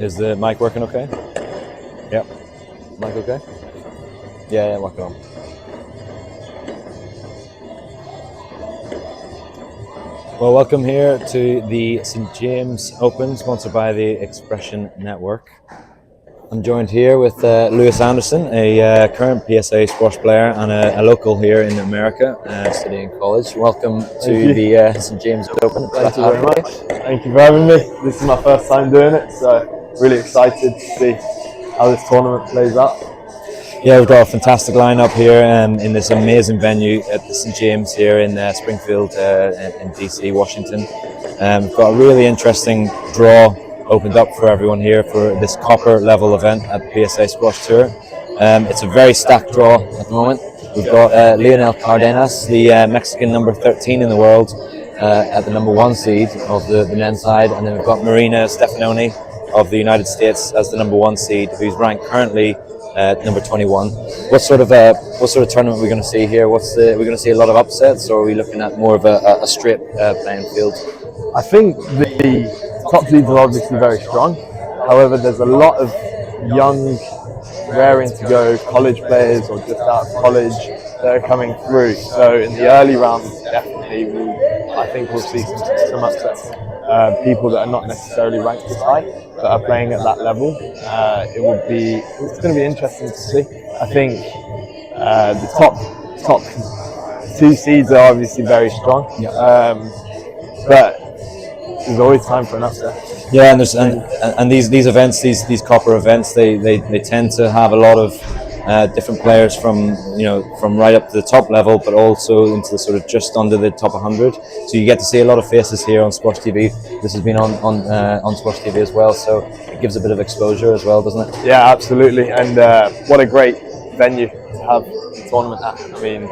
Is the mic working okay? Yep. Mic okay? Yeah, working on. Well, welcome here to the St. James Open, sponsored by the Expression Network. I'm joined here with Lewis Anderson, a current PSA squash player and a local here in America, studying college. Welcome to the St. James Open. Thank you very much. Thank you for having me. This is my first time doing it, so really excited to see how this tournament plays out. Yeah, we've got a fantastic lineup here in this amazing venue at the St. James here in Springfield in DC, Washington. We've got a really interesting draw opened up for everyone here for this copper level event at the PSA Squash Tour. It's a very stacked draw at the moment. We've got Leonel Cardenas, the Mexican number 13 in the world, at the number 1 seed of the men's side, and then we've got Marina Stefanoni of the United States as the number 1 seed, who's ranked currently number 21. What sort of tournament are we going to see here? Are we going to see a lot of upsets, or are we looking at more of a straight playing field? I think the top seeds are obviously very strong. However, there's a lot of young, raring to go college players or just out of college that are coming through. So in the early rounds, definitely, I think we'll see some upsets. People that are not necessarily ranked as high, but are playing at that level. It's going to be interesting to see. I think the top 2 seeds are obviously very strong, but there's always time for an upset. Yeah, and these events, these copper events, they tend to have a lot of different players from right up to the top level, but also into the sort of just under the top 100. So you get to see a lot of faces here on SquashTV. This has been on SquashTV as well, so it gives a bit of exposure as well, doesn't it? Yeah, absolutely. And what a great venue to have the tournament at. I mean,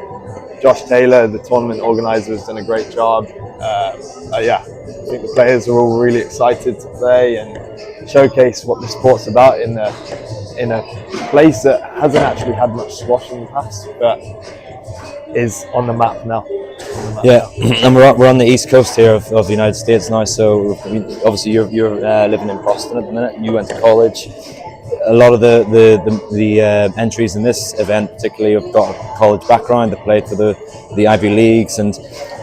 Josh Taylor, the tournament organizer, has done a great job. Yeah, I think the players are all really excited to play and showcase what the sport's about in a place that hasn't actually had much squash in the past, but is on the map now. Yeah, and we're on the east coast here of the United States now. So obviously you're living in Boston at the minute. You went to college. A lot of the entries in this event, particularly, have got a college background. They played for the Ivy Leagues. And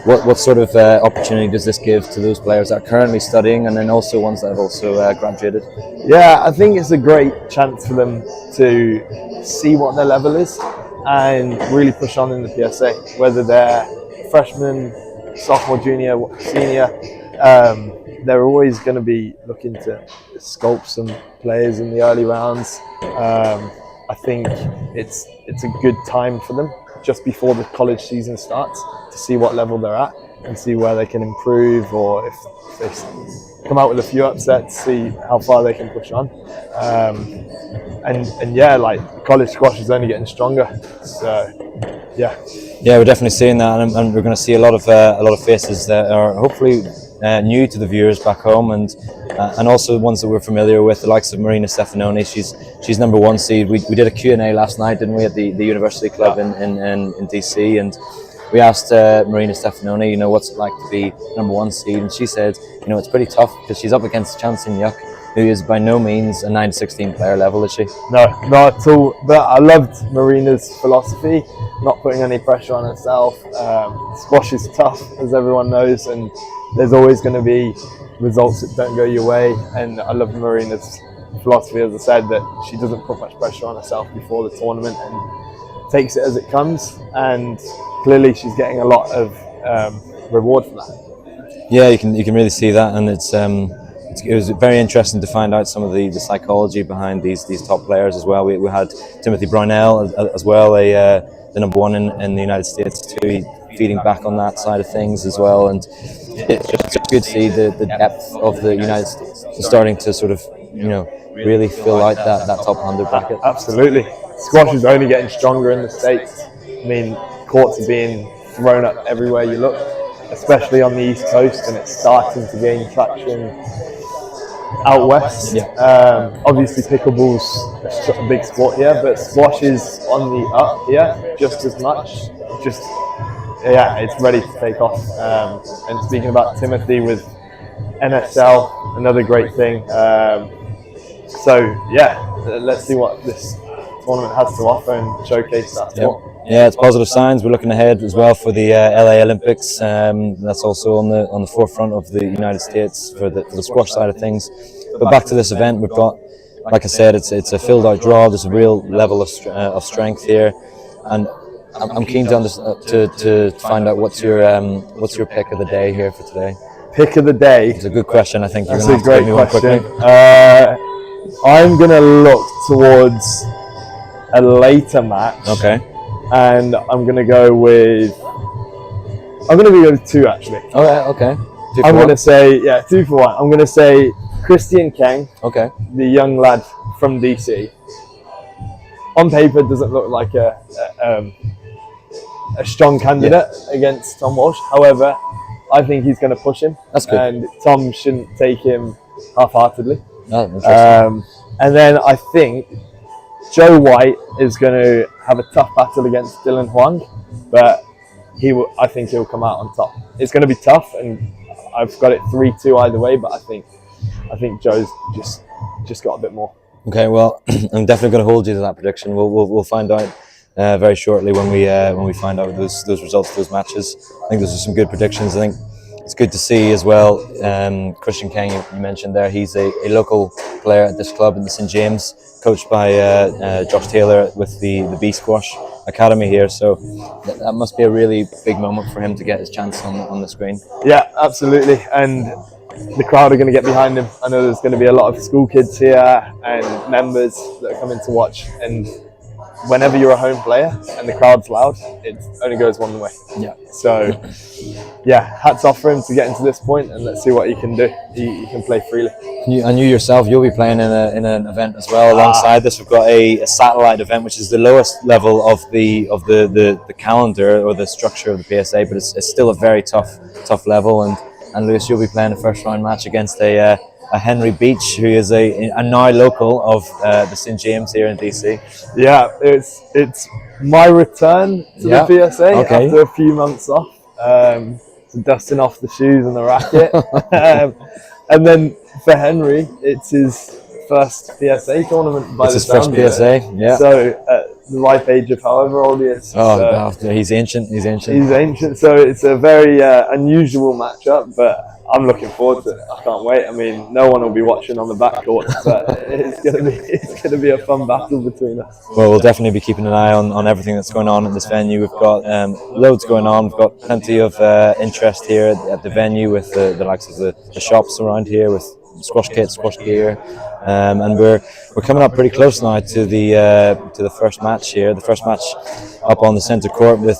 what sort of opportunity does this give to those players that are currently studying, and then also ones that have also graduated? Yeah, I think it's a great chance for them to see what their level is and really push on in the PSA, whether they're freshman, sophomore, junior, senior. They're always going to be looking to sculpt some players in the early rounds. I think it's a good time for them just before the college season starts to see what level they're at and see where they can improve, or if they come out with a few upsets, see how far they can push on. And yeah, like, college squash is only getting stronger. So yeah. Yeah, we're definitely seeing that, and we're going to see a lot of faces that are hopefully new to the viewers back home, and also ones that we're familiar with, the likes of Marina Stefanoni. She's number 1 seed. We did a Q&A last night, didn't we, at the University Club in DC, and we asked Marina Stefanoni, you know, what's it like to be number 1 seed, and she said, you know, it's pretty tough because she's up against Chan Sin-yuk, who is by no means a 9-16 player level, is she? No, not at all. But I loved Marina's philosophy, not putting any pressure on herself. Squash is tough, as everyone knows, and there's always going to be results that don't go your way. And I love Marina's philosophy, as I said, that she doesn't put much pressure on herself before the tournament and takes it as it comes. And clearly, she's getting a lot of reward for that. Yeah, you can really see that, and it was very interesting to find out some of the psychology behind these top players as well. We had Timothy Brownell as well, the number 1 in the United States too, feeding back on that side of things as well. And it's just good to see the depth of the United States starting to sort of, you know, really fill out that top 100 bracket. Absolutely. Squash is only getting stronger in the States. I mean, courts are being thrown up everywhere you look, especially on the East Coast, and it's starting to gain traction out west. Obviously pickleball's a big sport here, but squash is on the up here just as much. It's ready to take off. And speaking about Timothy with NSL, another great thing. Let's see what this tournament has to offer and showcase that sport. Yeah, it's positive signs. We're looking ahead as well for the LA Olympics. That's also on the forefront of the United States for the squash side of things. But back to this event, we've got, like I said, it's a filled out draw. There's a real level of strength here, and I'm keen to find out what's your pick of the day here for today. Pick of the day. It's a good question. I think you're That's going to have to give me one quickly. I'm going to look towards a later match. Okay. And I'm going to go with 2 actually. Okay. I'm going to say, 2 for 1. I'm going to say Christian Kang. Okay. The young lad from DC. On paper, doesn't look like a strong candidate against Tom Walsh. However, I think he's going to push him. That's good. And Tom shouldn't take him half-heartedly. Oh, interesting. And then I think Joe White is going to have a tough battle against Dylan Huang, but I think he'll come out on top. It's going to be tough, and I've got it 3-2 either way, but I think Joe's just got a bit more. Okay, well, I'm definitely going to hold you to that prediction. We'll find out very shortly when we find out those results of those matches. I think those are some good predictions. I think it's good to see as well. Christian Kang, you mentioned there, he's a local player at this club in the St James, coached by Josh Taylor with the B Squash Academy here. So that must be a really big moment for him to get his chance on the screen. Yeah, absolutely. And the crowd are going to get behind him. I know there's going to be a lot of school kids here and members that are coming to watch. And whenever you're a home player and the crowd's loud, it only goes one way. Yeah. So, hats off for him to get into this point, and let's see what he can do. He can play freely. And you yourself, you'll be playing in an event as well. Alongside this, we've got a satellite event, which is the lowest level of the calendar or the structure of the PSA, but it's still a very tough level. And Lewis, you'll be playing a first round match against a Henry Beach, who is a now local of the St James here in DC. Yeah, it's my return to the PSA after a few months off. So dusting off the shoes and the racket. And then for Henry, it's his first PSA tournament by the sound of it. It's his first PSA, yeah. So at the ripe age of however old he is. He's ancient. He's ancient, so it's a very unusual matchup, but I'm looking forward to it. I can't wait. I mean, no one will be watching on the backcourt, but it's gonna be a fun battle between us. Well, we'll definitely be keeping an eye on everything that's going on in this venue. We've got loads going on. We've got plenty of interest here at the venue with the likes of the shops around here with squash kits, squash gear, and we're coming up pretty close now to the first match here. The first match up on the centre court with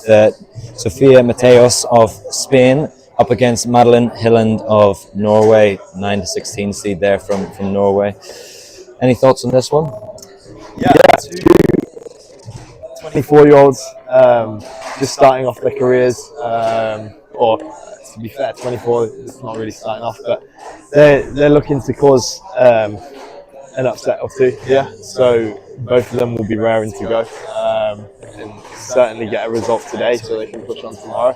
Sofia Mateos of Spain up against Madeline Hylland of Norway, 9-16 seed there from Norway. Any thoughts on this one? Yeah, two 24-year-olds just starting off their careers, or to be fair, 24 is not really starting off, but they're looking to cause an upset or two. Yeah, so both of them will be raring to go, and certainly get a result today, so they can push on tomorrow.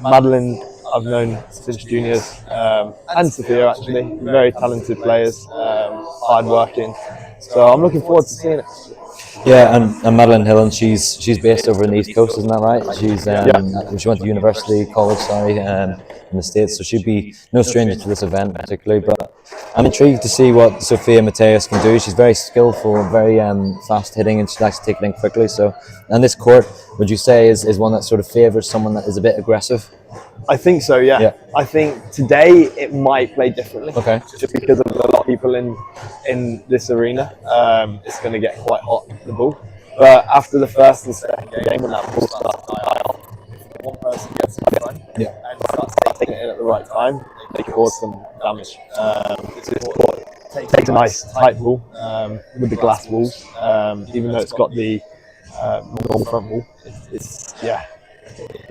Madeline, I've known since juniors, and Sophia actually, very talented players, hard working. So I'm looking forward to seeing it. Yeah, and Madeline Hylland, she's based over in the East Coast, isn't that right? She went to university, college, in the States, so she'd be no stranger to this event particularly. But I'm intrigued to see what Sophia Mateos can do. She's very skillful, very fast hitting, and she likes to take it in quickly. So, and this court, would you say, is one that sort of favours someone that is a bit aggressive? I think so, yeah. I think today it might play differently. Okay. Just because of a lot of people in this arena, it's going to get quite hot, the ball. But after the first and second game, when that ball starts to die off, if one person gets in front and starts taking it in at the right time, they cause some damage. This court takes a nice tight ball with the glass walls, even though it's got the normal front wall.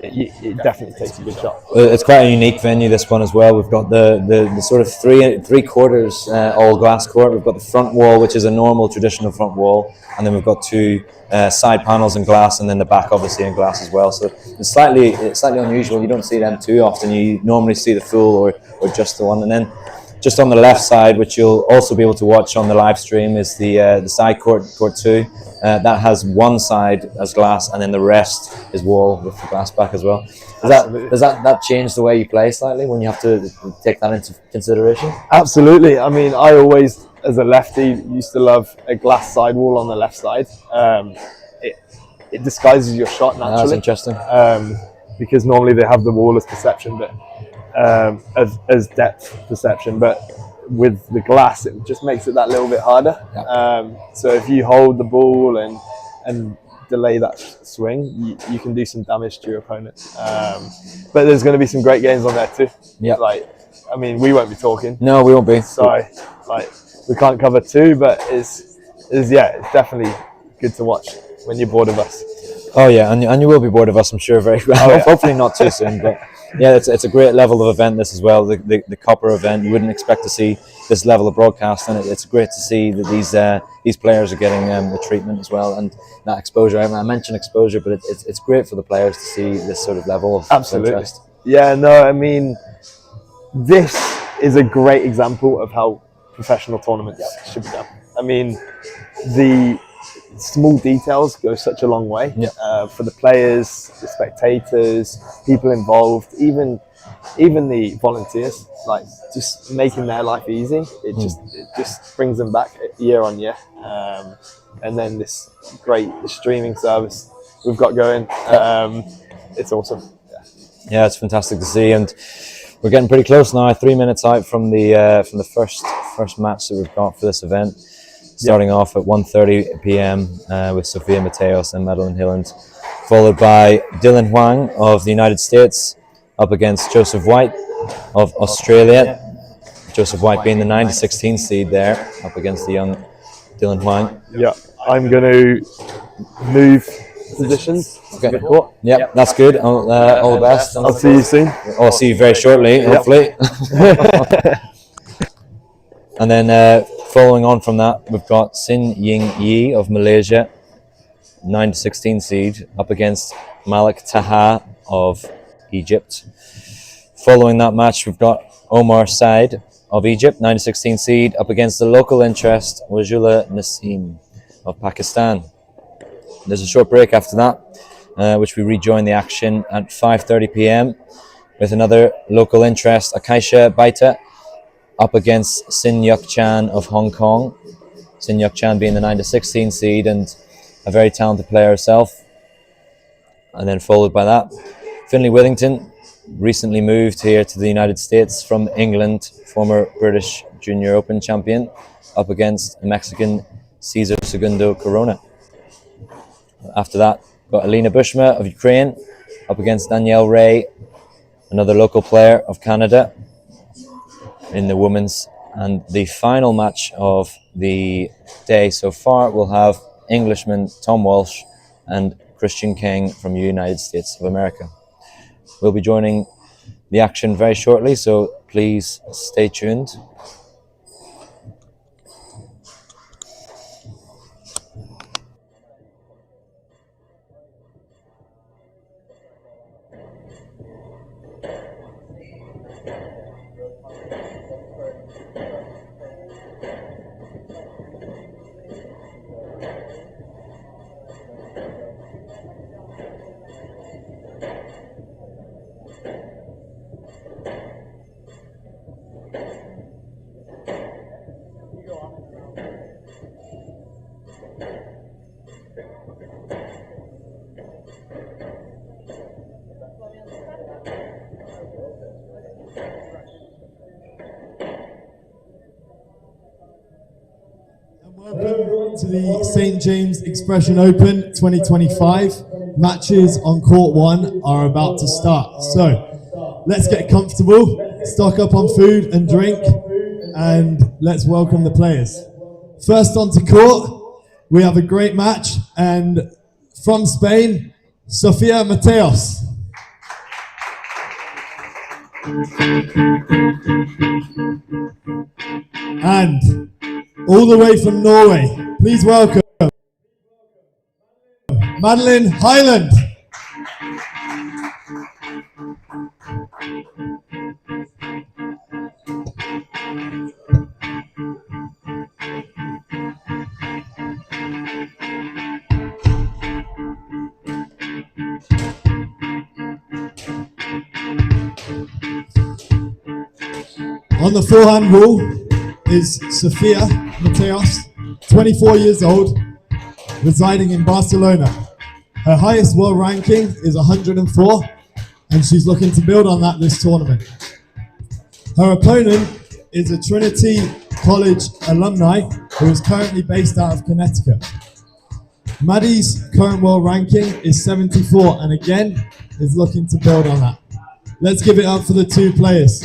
It definitely takes a good shot. It's quite a unique venue, this one as well. We've got the sort of three quarters all glass court. We've got the front wall, which is a normal traditional front wall, and then we've got two side panels in glass, and then the back obviously in glass as well. So it's slightly unusual. You don't see them too often. You normally see the full or just the one. And then just on the left side, which you'll also be able to watch on the live stream, is the side court 2. That has one side as glass, and then the rest is wall with the glass back as well. Does that change the way you play slightly when you have to take that into consideration? Absolutely. I mean, I always, as a lefty, used to love a glass sidewall on the left side. It disguises your shot naturally. That's interesting. Because normally they have the wall as perception, but as depth perception, but with the glass it just makes it that little bit harder. So if you hold the ball and delay that swing, you can do some damage to your opponent. But there's going to be some great games on there too. I mean, we won't be talking. No, we won't be. So we can't cover two, but it's definitely good to watch when you're bored of us. Oh yeah, and you will be bored of us, I'm sure, very well. Hopefully not too soon, but yeah, it's a great level of event, this as well. The copper event, you wouldn't expect to see this level of broadcast, and it's great to see that these players are getting the treatment as well, and that exposure. I mentioned exposure, but it's great for the players to see this sort of level of interest. Yeah, no, I mean, this is a great example of how professional tournaments should be done. I mean, the small details go such a long way for the players, the spectators, people involved, even the volunteers. Like, just making their life easy, it just brings them back year on year. And then this great streaming service we've got going, it's awesome. Yeah, it's fantastic to see, and we're getting pretty close now. 3 minutes out from the first match that we've got for this event. Starting off at 1:30 p.m. With Sophia Mateos and Madeline Hylland, followed by Dylan Huang of the United States up against Joseph White of Australia. Joseph White being the 9-16 seed there, up against the young Dylan Huang. Yeah, I'm going to move positions. Okay. Yeah, that's good. All the best. I'll see you soon. I'll see you very shortly, hopefully. And then following on from that, we've got Sin Ying Yi of Malaysia, 9-16 seed, up against Malik Taha of Egypt. Following that match, we've got Omar Said of Egypt, 9-16 seed, up against the local interest, Wajula Nasim of Pakistan. There's a short break after that, which we rejoin the action at 5:30 p.m. with another local interest, Akaisha Baita, up against Sin Yuk Chan of Hong Kong. Sin Yuk Chan being the 9-16 seed and a very talented player herself. And then followed by that, Finley Withington, recently moved here to the United States from England, former British Junior Open champion, up against a Mexican Cesar Segundo Corona. After that, got Alina Bushma of Ukraine, up against Danielle Ray, another local player of Canada, in the women's. And the final match of the day so far will have Englishman Tom Walsh and Christian Kang from the United States of America. We'll be joining the action very shortly, so please stay tuned. Welcome to the St. James Expression Open 2025. Matches on court 1 are about to start. So let's get comfortable, stock up on food and drink, and let's welcome the players. First onto court, we have a great match, and from Spain, Sofia Mateos. And all the way from Norway, please welcome Hylland. On the forehand rule is Sofia Mateos, 24 years old, residing in Barcelona. Her highest world ranking is 104, and she's looking to build on that this tournament. Her opponent is a Trinity College alumni who is currently based out of Connecticut. Maddie's current world ranking is 74, and again is looking to build on that. Let's give it up for the two players.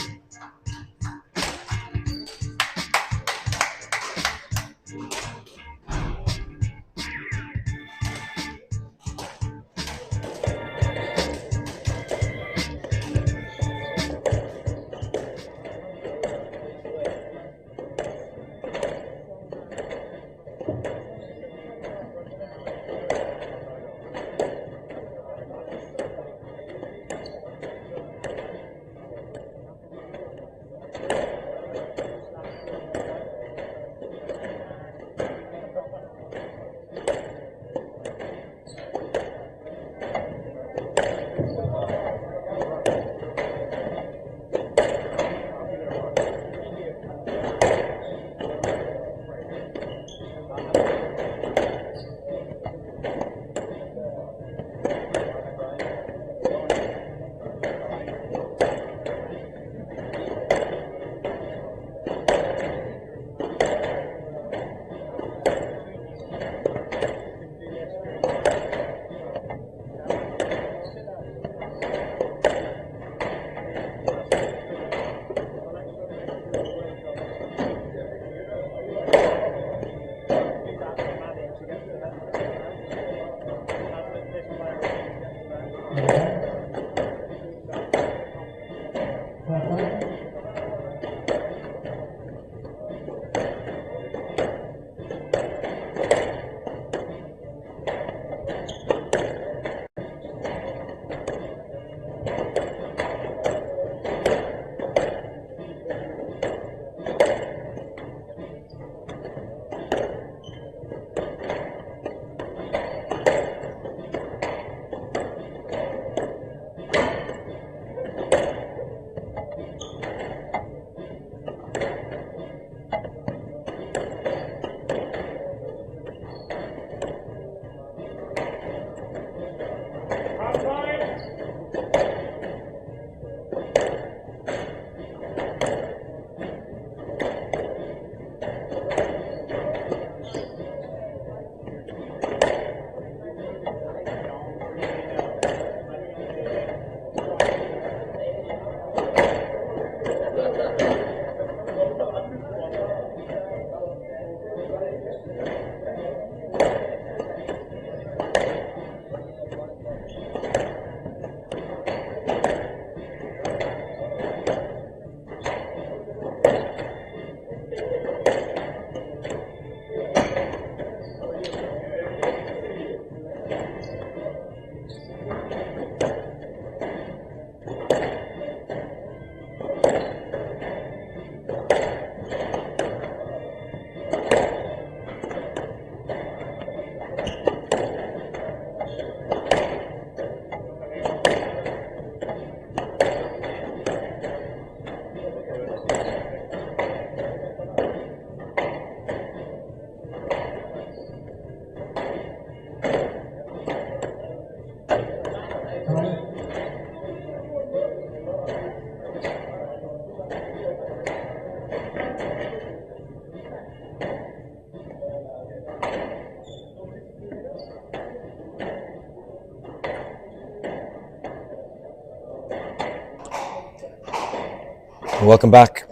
Welcome back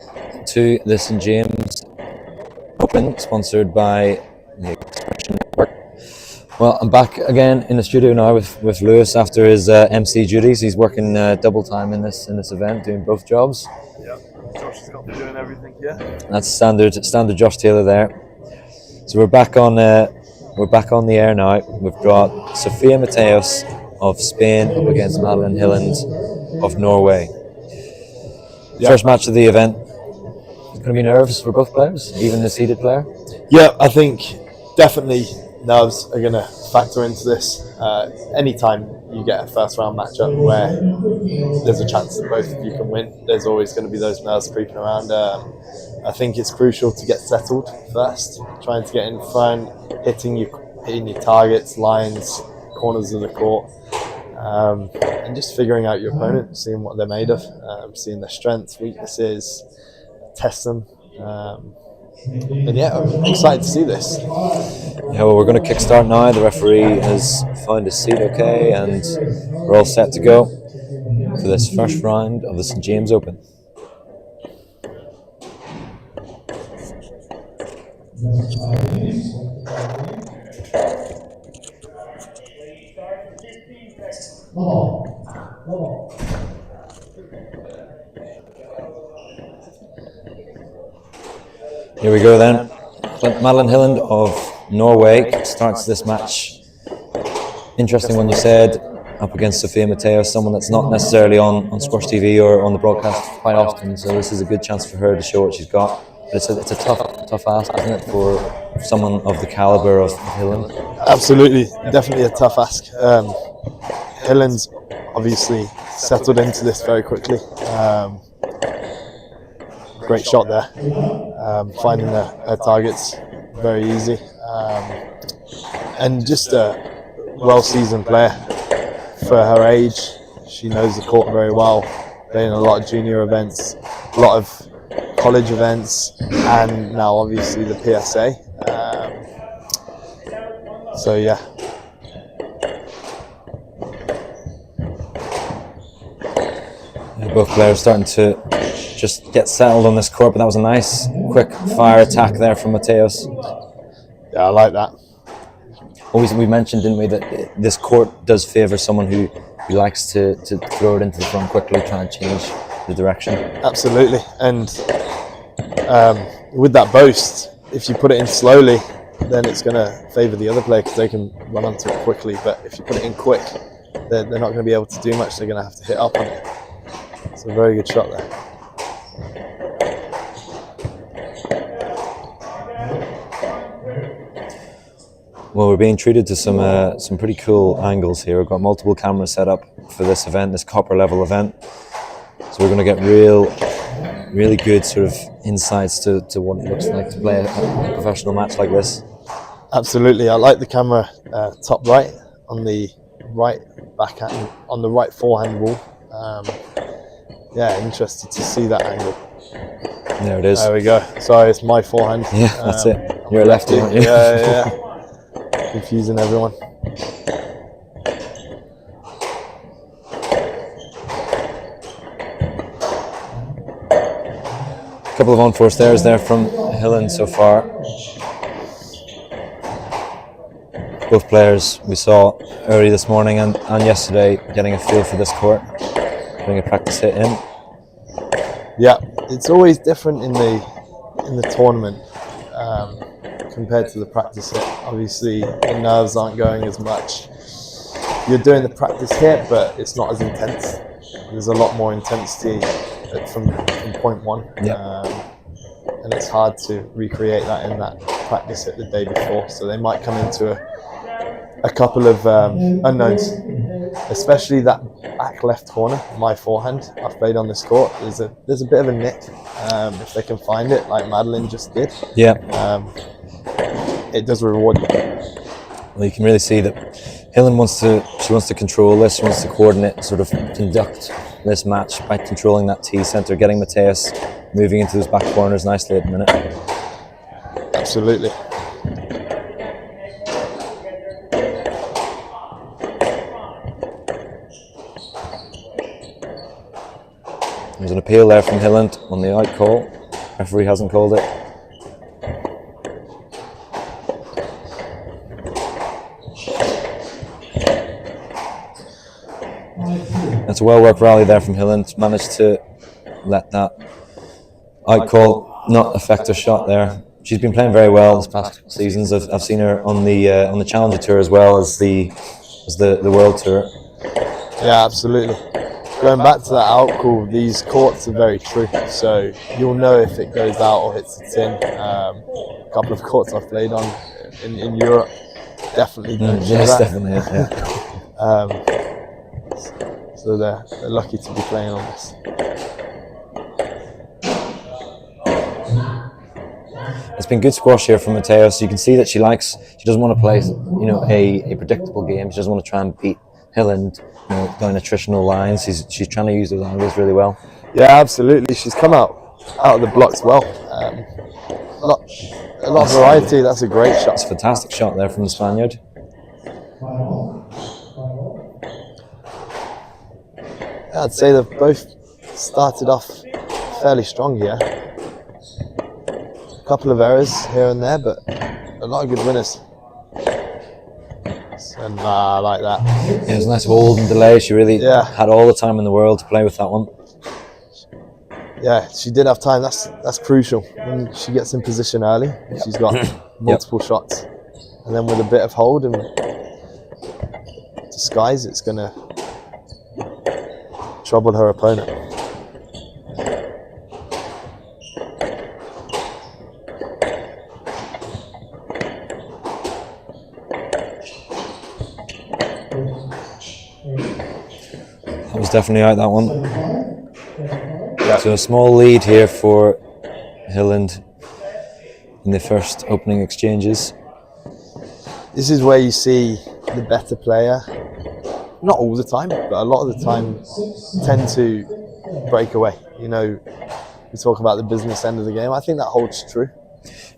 to the St James Open, sponsored by the Expression Network. Well, I'm back again in the studio now with Lewis after his MC duties. He's working double time in this event, doing both jobs. Yeah, Josh has got me doing everything here. That's standard Josh Taylor there. So we're back on the air now. We've got Sophia Mateos of Spain up against Madeline Hylland of Norway. Yeah. First match of the event. Going to be nerves for both players, even the seeded player? Yeah, I think definitely nerves are going to factor into this. Anytime you get a first round matchup where there's a chance that both of you can win, there's always going to be those nerves creeping around. I think it's crucial to get settled first, trying to get in front, hitting your targets, lines, corners of the court. And just figuring out your opponent, seeing what they're made of, seeing their strengths, weaknesses, test them. And yeah, I'm excited to see this. Yeah, well, we're going to kickstart now. The referee has found his seat okay, and we're all set to go for this first round of the St James Open. Here we go then. Madeline Hylland of Norway starts this match. Interesting one, you said, up against Sophia Mateos, someone that's not necessarily on SquashTV or on the broadcast quite often, so this is a good chance for her to show what she's got. But it's a tough ask, isn't it, for someone of the calibre of Hylland? Absolutely, definitely a tough ask. Hylland's obviously settled into this very quickly. Great shot there. Finding her targets very easy. And just a well-seasoned player for her age. She knows the court very well, playing a lot of junior events, a lot of college events, and now obviously the PSA. So yeah. Both players starting to just get settled on this court, but that was a nice quick fire attack there from Mateos. Yeah, I like that. We mentioned, didn't we, that this court does favour someone who likes to throw it into the front quickly, try and change the direction. Absolutely, and with that boast, if you put it in slowly, then it's going to favour the other player because they can run onto it quickly. But if you put it in quick, they're not going to be able to do much. They're going to have to hit up on it. It's a very good shot there. Well, we're being treated to some pretty cool angles here. We've got multiple cameras set up for this event, this copper level event. So we're going to get really good sort of insights to what it looks like to play a professional match like this. Absolutely, I like the camera top right on the right backhand, on the right forehand wall. Yeah, interested to see that angle. There it is. There we go. Sorry, it's my forehand. Yeah, that's it. You're a lefty, aren't you? Yeah. Confusing everyone. A couple of on-force there from Hylland so far. Both players we saw early this morning and yesterday getting a feel for this court, putting a practice hit in. Yeah, it's always different in the tournament compared to the practice hit. Obviously, the nerves aren't going as much. You're doing the practice hit, but it's not as intense. There's a lot more intensity from point one, and it's hard to recreate that in that practice hit the day before. So they might come into a couple of unknowns, especially that back left corner, my forehand. I've played on this court. There's a bit of a nick if they can find it, like Madeline just did. Yeah. It does reward you. Well, you can really see that Hylland wants to She wants to control this. She wants to coordinate, sort of conduct this match by controlling that T center, getting Mateos moving into those back corners nicely at the minute. Absolutely. There's an appeal there from Hylland on the out call. Referee hasn't called it. That's a well-worked rally there from Hylland. Managed to let that out call not affect her shot there. She's been playing very well this past seasons. I've seen her on the Challenger Tour as well as the World Tour. Yeah, absolutely. Going back to that out call, these courts are very true, so you'll know if it goes out or hits the tin. A couple of courts I've played on in Europe definitely don't show yes, that. definitely, yeah. So they're lucky to be playing on this. It's been good squash here from Mateos. You can see that she doesn't want to play, a predictable game. She doesn't want to try and beat Hylland, down attritional lines. She's trying to use those angles really well. Yeah, absolutely. She's come out of the blocks well. A lot of variety. That's a great shot. It's a fantastic shot there from the Spaniard. Yeah, I'd say they've both started off fairly strong here. A couple of errors here and there, but a lot of good winners. And I like that. Yeah, it was a nice hold and delay. She really had all the time in the world to play with that one. Yeah, she did have time. That's crucial. When she gets in position early, she's got multiple shots. And then with a bit of hold and disguise, it's going to trouble her opponent. That was definitely out, that one. So a small lead here for Hylland in the first opening exchanges. This is where you see the better player, not all the time, but a lot of the time, tend to break away. We talk about the business end of the game. I think that holds true.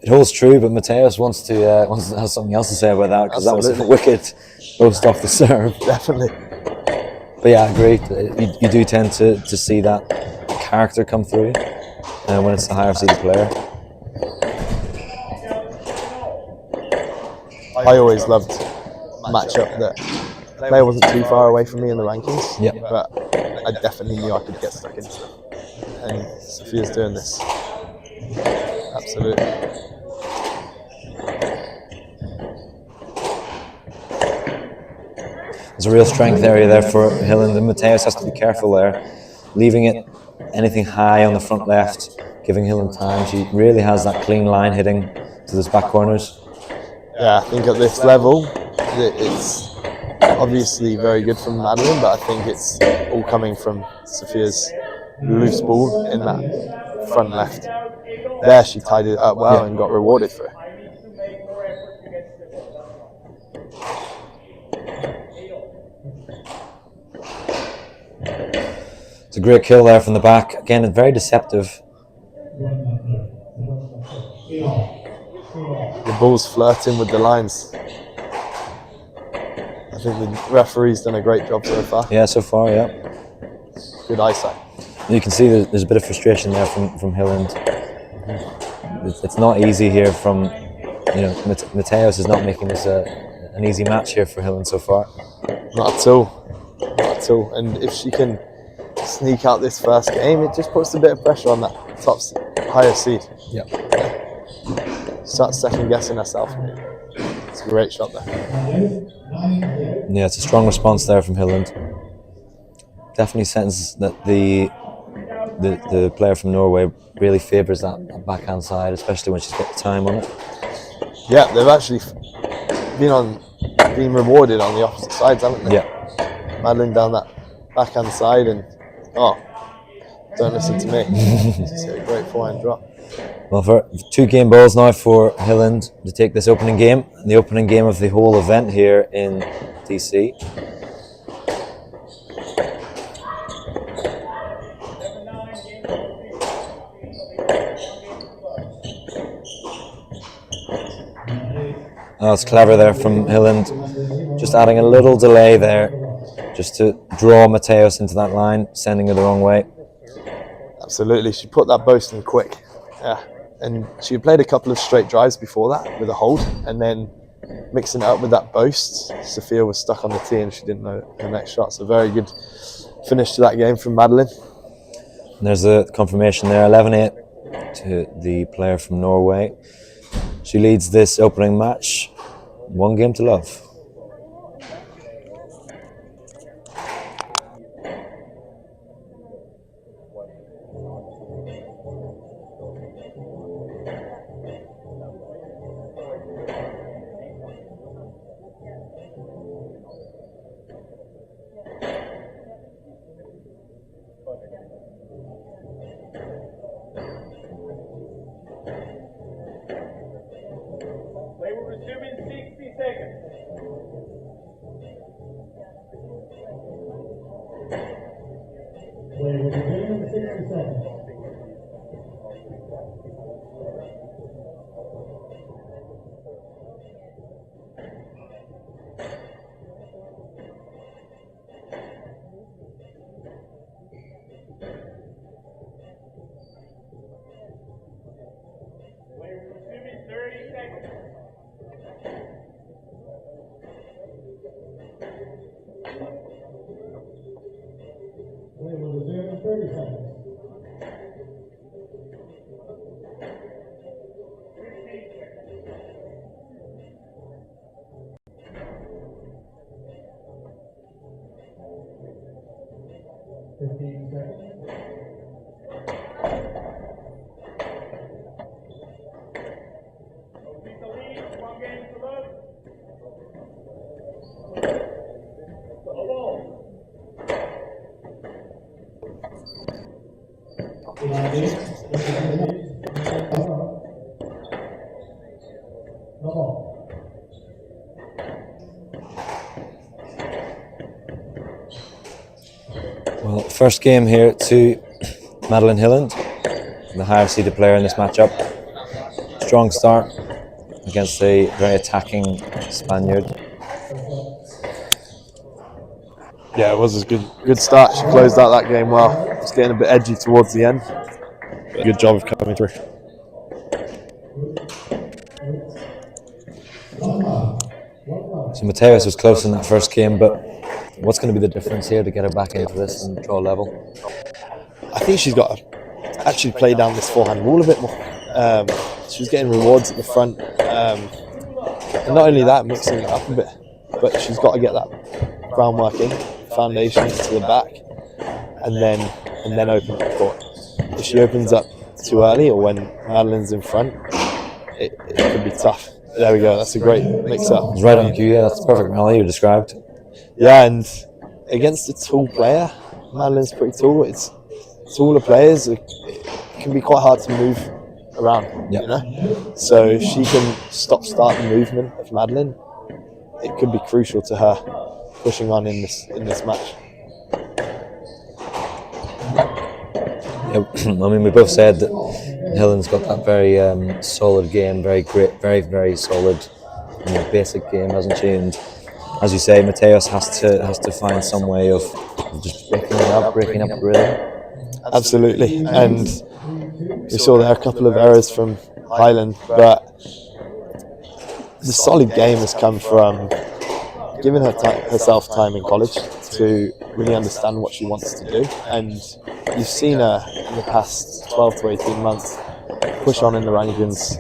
It holds true, but Mateos wants to have something else to say about that, because that was a wicked roast off the serve. Definitely. But yeah, I agree. You do tend to see that character come through when it's the higher seeded player. I always loved a matchup that the player wasn't too far away from me in the rankings, but I definitely knew I could get stuck into it. And Sophia's doing this. Absolutely. There's a real strength area there for Hylland, and Mateos has to be careful there, leaving it anything high on the front left, giving Hylland time. She really has that clean line hitting to those back corners. Yeah, I think at this level, it's obviously very good from Madeline, but I think it's all coming from Sophia's loose ball in that front left. There she tied it up well and got rewarded for it. It's a great kill there from the back. Again, it's very deceptive. The ball's flirting with the lines. I think the referee's done a great job so far. Yeah, so far, yeah. Good eyesight. You can see there's a bit of frustration there from Hylland. It's not easy here from, Mateos is not making this an easy match here for Hylland so far. Not at all. Not at all. And if she can sneak out this first game, it just puts a bit of pressure on that higher seed. Yeah. Start second guessing herself. It's a great shot there. Yeah, it's a strong response there from Hylland. Definitely sense that the player from Norway really favours that backhand side, especially when she's got the time on it. Yeah, they've actually been rewarded on the opposite sides, haven't they? Yeah. Madeline down that backhand side and don't listen to me. It's a great forehand drop. Well, for 2 game balls now for Hylland to take this opening game, the opening game of the whole event here in DC. That was clever there from Hylland. Just adding a little delay there, just to draw Mateos into that line, sending her the wrong way. Absolutely, she put that boast in quick. Yeah, and she had played a couple of straight drives before that with a hold, and then mixing it up with that boast, Sophia was stuck on the tee and she didn't know her next shot. So very good finish to that game from Madeline. And there's a confirmation there, 11-8 to the player from Norway. She leads this opening match, 1 game to love. Well, first game here to Madeline Hylland, the higher seeded player in this matchup. Strong start against a very attacking Spaniard. Yeah, it was a good start. She closed out that game well. It was getting a bit edgy towards the end. Good job of coming through. So Mateos was close in that first game, but what's going to be the difference here to get her back into this and draw level? I think she's got to actually play down this forehand wall a bit more. She was getting rewards at the front, and not only that, mixing it up a bit, but she's got to get that groundwork in, foundations to the back, and then open up the court. If she opens up too early or when Madeline's in front, it could be tough. There we go. That's a great mix-up. It's right on cue. Yeah, that's the perfect rally you described. Yeah, and against a tall player, Madeline's pretty tall. It's taller players. It can be quite hard to move around. Yep. You know, so if she can start the movement of Madeline, it could be crucial to her pushing on in this match. Yeah, I mean, we both said that Hylland's got that very solid game, very great, very solid, basic game, hasn't she? And as you say, Mateos has to find some way of just breaking up rhythm. Absolutely, and we saw there a couple of errors from Hylland, but the solid game has come from giving herself time in college to really understand what she wants to do. And you've seen her in the past 12 to 18 months push on in the rankings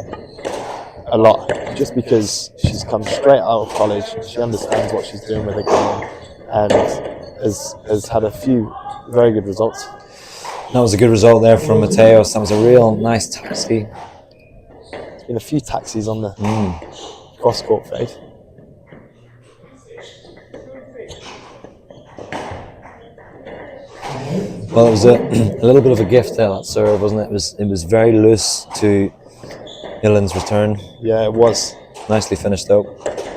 a lot, just because she's come straight out of college, she understands what she's doing with her game, and has had a few very good results. That was a good result there from Mateos. That was a real nice taxi. There's been a few taxis on the cross-court fade. Well, it was a little bit of a gift there, that serve, wasn't it? It was very loose to Hylland's return. Yeah, it was. Nicely finished though.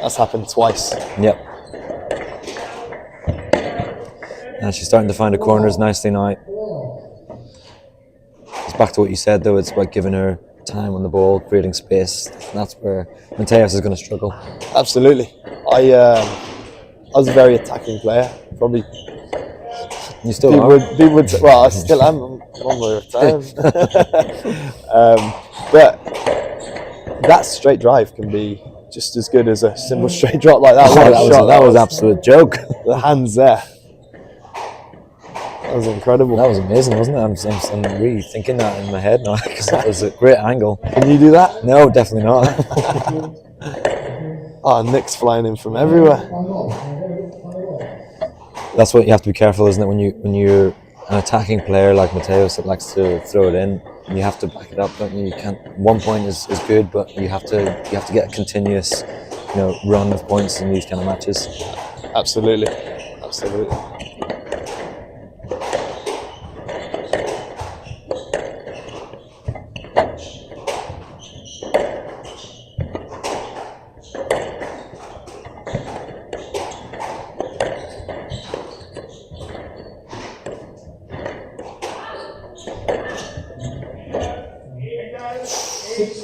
That's happened twice. Yep. And she's starting to find her corners nicely now. It's back to what you said though, it's about giving her time on the ball, creating space. That's where Mateos is going to struggle. Absolutely. I was a very attacking player. Probably You still people are. would well, I still am. I'm on my return. But that straight drive can be just as good as a simple straight drop like that. That was absolute joke. The hands there. That was incredible. That was amazing, wasn't it? I'm really thinking that in my head now because that was a great angle. Can you do that? No, definitely not. Oh, Nick's flying in from everywhere. That's what you have to be careful, isn't it? When you're an attacking player like Mateos that likes to throw it in, you have to back it up, don't you? You can't. 1 point is good, but you have to get a continuous, run of points in these kind of matches. Absolutely.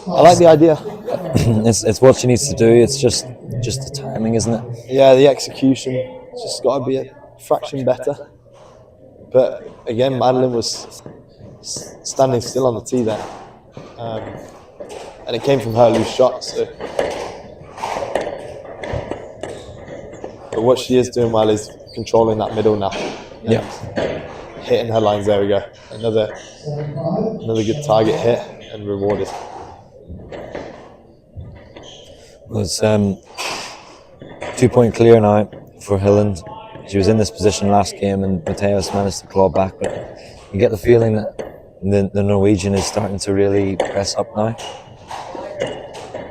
I like the idea. It's what she needs to do. It's just the timing, isn't it? Yeah, the execution just got to be a fraction better. But again, Madeline was standing still on the tee there, and it came from her loose shot. So, but what she is doing well is controlling that middle now. Yeah, hitting her lines. There we go. Another good target hit and rewarded. Well, it's 2 point clear now for Hylland. She was in this position last game and Mateos managed to claw back, but you get the feeling that the Norwegian is starting to really press up now.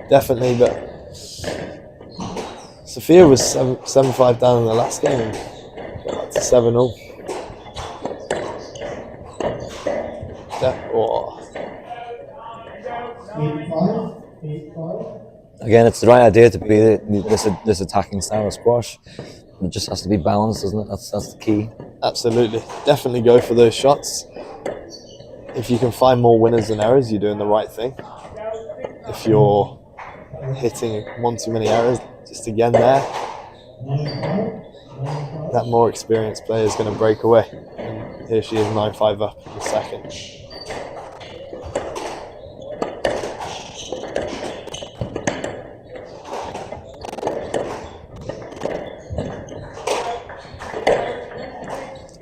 Definitely, but Sophia was 7-5 down in the last game and got back to 7-0. Again, it's the right idea to be this attacking style of squash. It just has to be balanced, doesn't it? That's the key. Absolutely. Definitely go for those shots. If you can find more winners than errors, you're doing the right thing. If you're hitting one too many errors, just again there, that more experienced player is going to break away. And here she is 9-5 up in the second.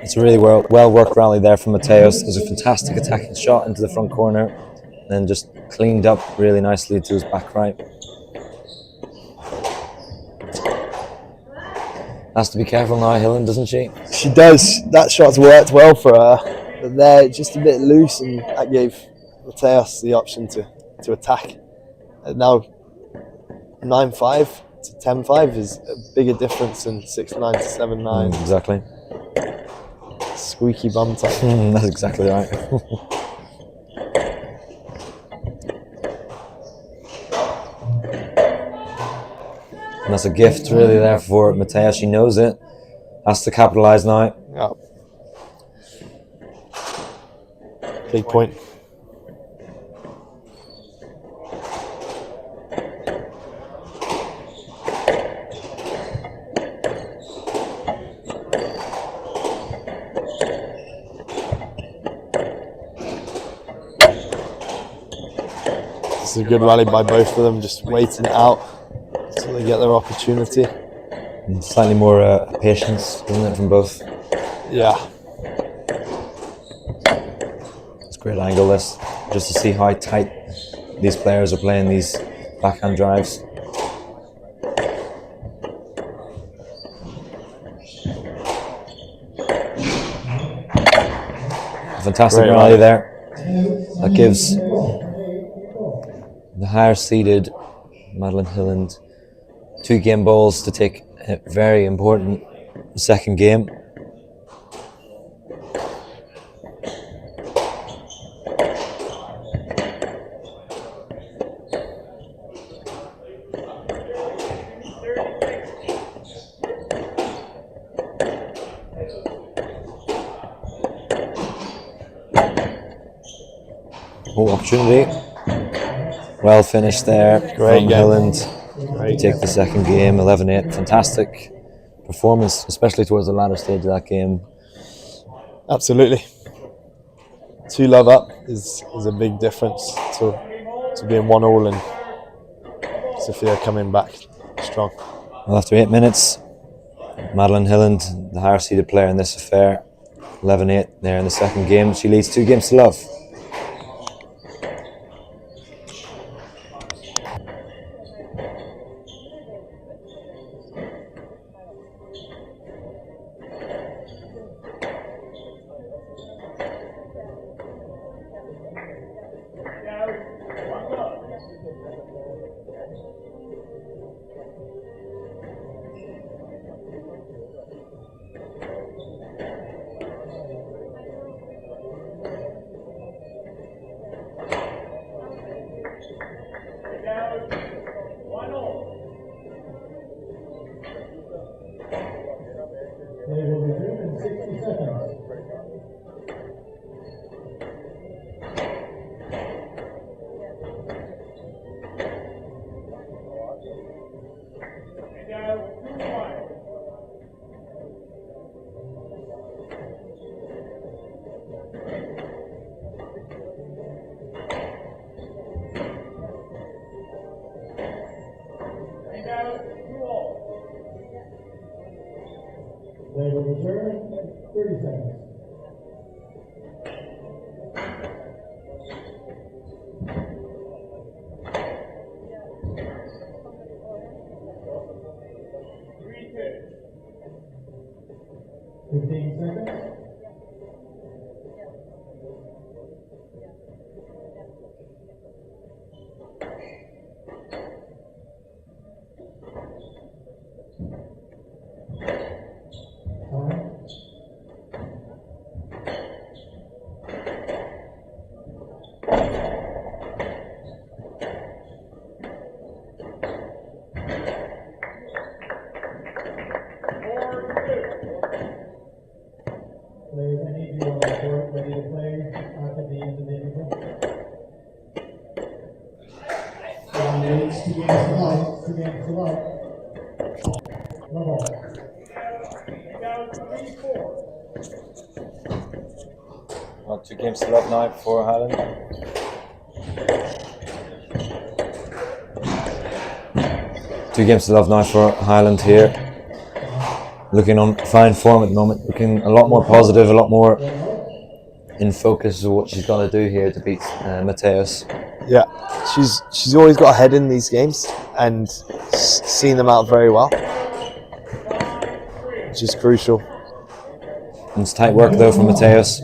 It's a really well worked rally there from Mateos. There's a fantastic attacking shot into the front corner, and then just cleaned up really nicely to his back right. Has to be careful now, Hylland, doesn't she? She does. That shot's worked well for her, but they're just a bit loose, and that gave Mateos the option to attack. And now 9-5 to 10-5 is a bigger difference than 6-9 to 7-9. Exactly. Squeaky bum time. That's exactly right. And that's a gift really there for Mateos. She knows it. Has to capitalise now. Yeah. Big point. It's a good rally by both of them, just waiting it out until they get their opportunity. And slightly more patience, isn't it, from both? Yeah. It's a great angle, this, just to see how tight these players are playing these backhand drives. A fantastic Great rally there. That gives the higher seeded Madeline Hylland 2 game balls to take a very important second game. Oh, opportunity. Well finished there Great from game. Hylland. Great Take the second game, 11-8. Fantastic performance, especially towards the latter stage of that game. Absolutely. 2 love up is a big difference to being 1-all and Sophia coming back strong. Well, after 8 minutes, Madeline Hylland, the higher seeded player in this affair, 11-8 there in the second game. She leads 2 games to love. They will resume in 60 seconds. They will return in 30 seconds. Players, I need you on the court ready to play after the end of the interval. 2 games to love. 2 games to love. Love all. Well, 2 games to love now for Hylland. Two games to love now for Hylland here. Looking on fine form at the moment, looking a lot more positive, a lot more in focus of what she's got to do here to beat Mateos. Yeah, she's always got a head in these games and seen them out very well, which is crucial. It's tight work though from Mateos.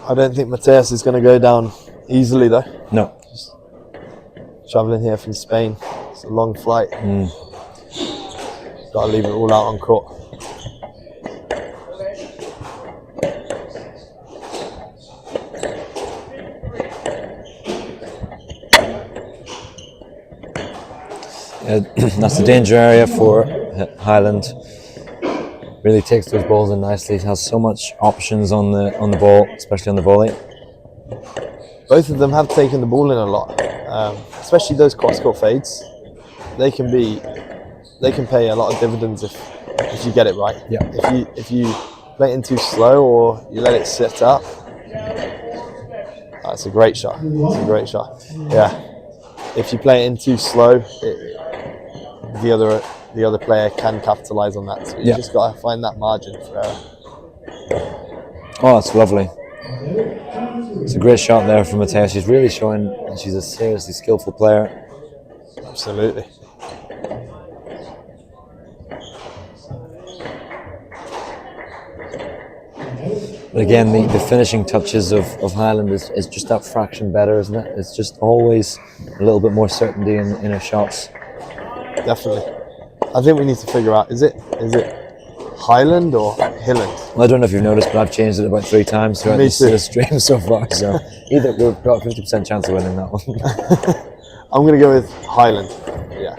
I don't think Mateos is going to go down easily though. No. Just travelling here from Spain, it's a long flight. Got to leave it all out on court. That's the danger area for Hylland. Really takes those balls in nicely. Has so much options on the ball, especially on the volley. Both of them have taken the ball in a lot, especially those cross-court fades. They can pay a lot of dividends if you get it right. Yeah. If you play it in too slow or you let it sit up, that's a great shot. It's a great shot. Yeah. If you play it in too slow, the other player can capitalize on that. So you just got to find that margin for error. Oh, that's lovely. It's a great shot there from Taha. She's really showing that she's a seriously skillful player. Absolutely. But again, the finishing touches of Hylland is just that fraction better, isn't it? It's just always a little bit more certainty in her shots. Definitely. I think we need to figure out, is it Hylland or Hylland? Well, I don't know if you've noticed, but I've changed it about 3 times throughout this stream so far. So either we've got a 50% chance of winning that one. I'm going to go with Hylland. Yeah.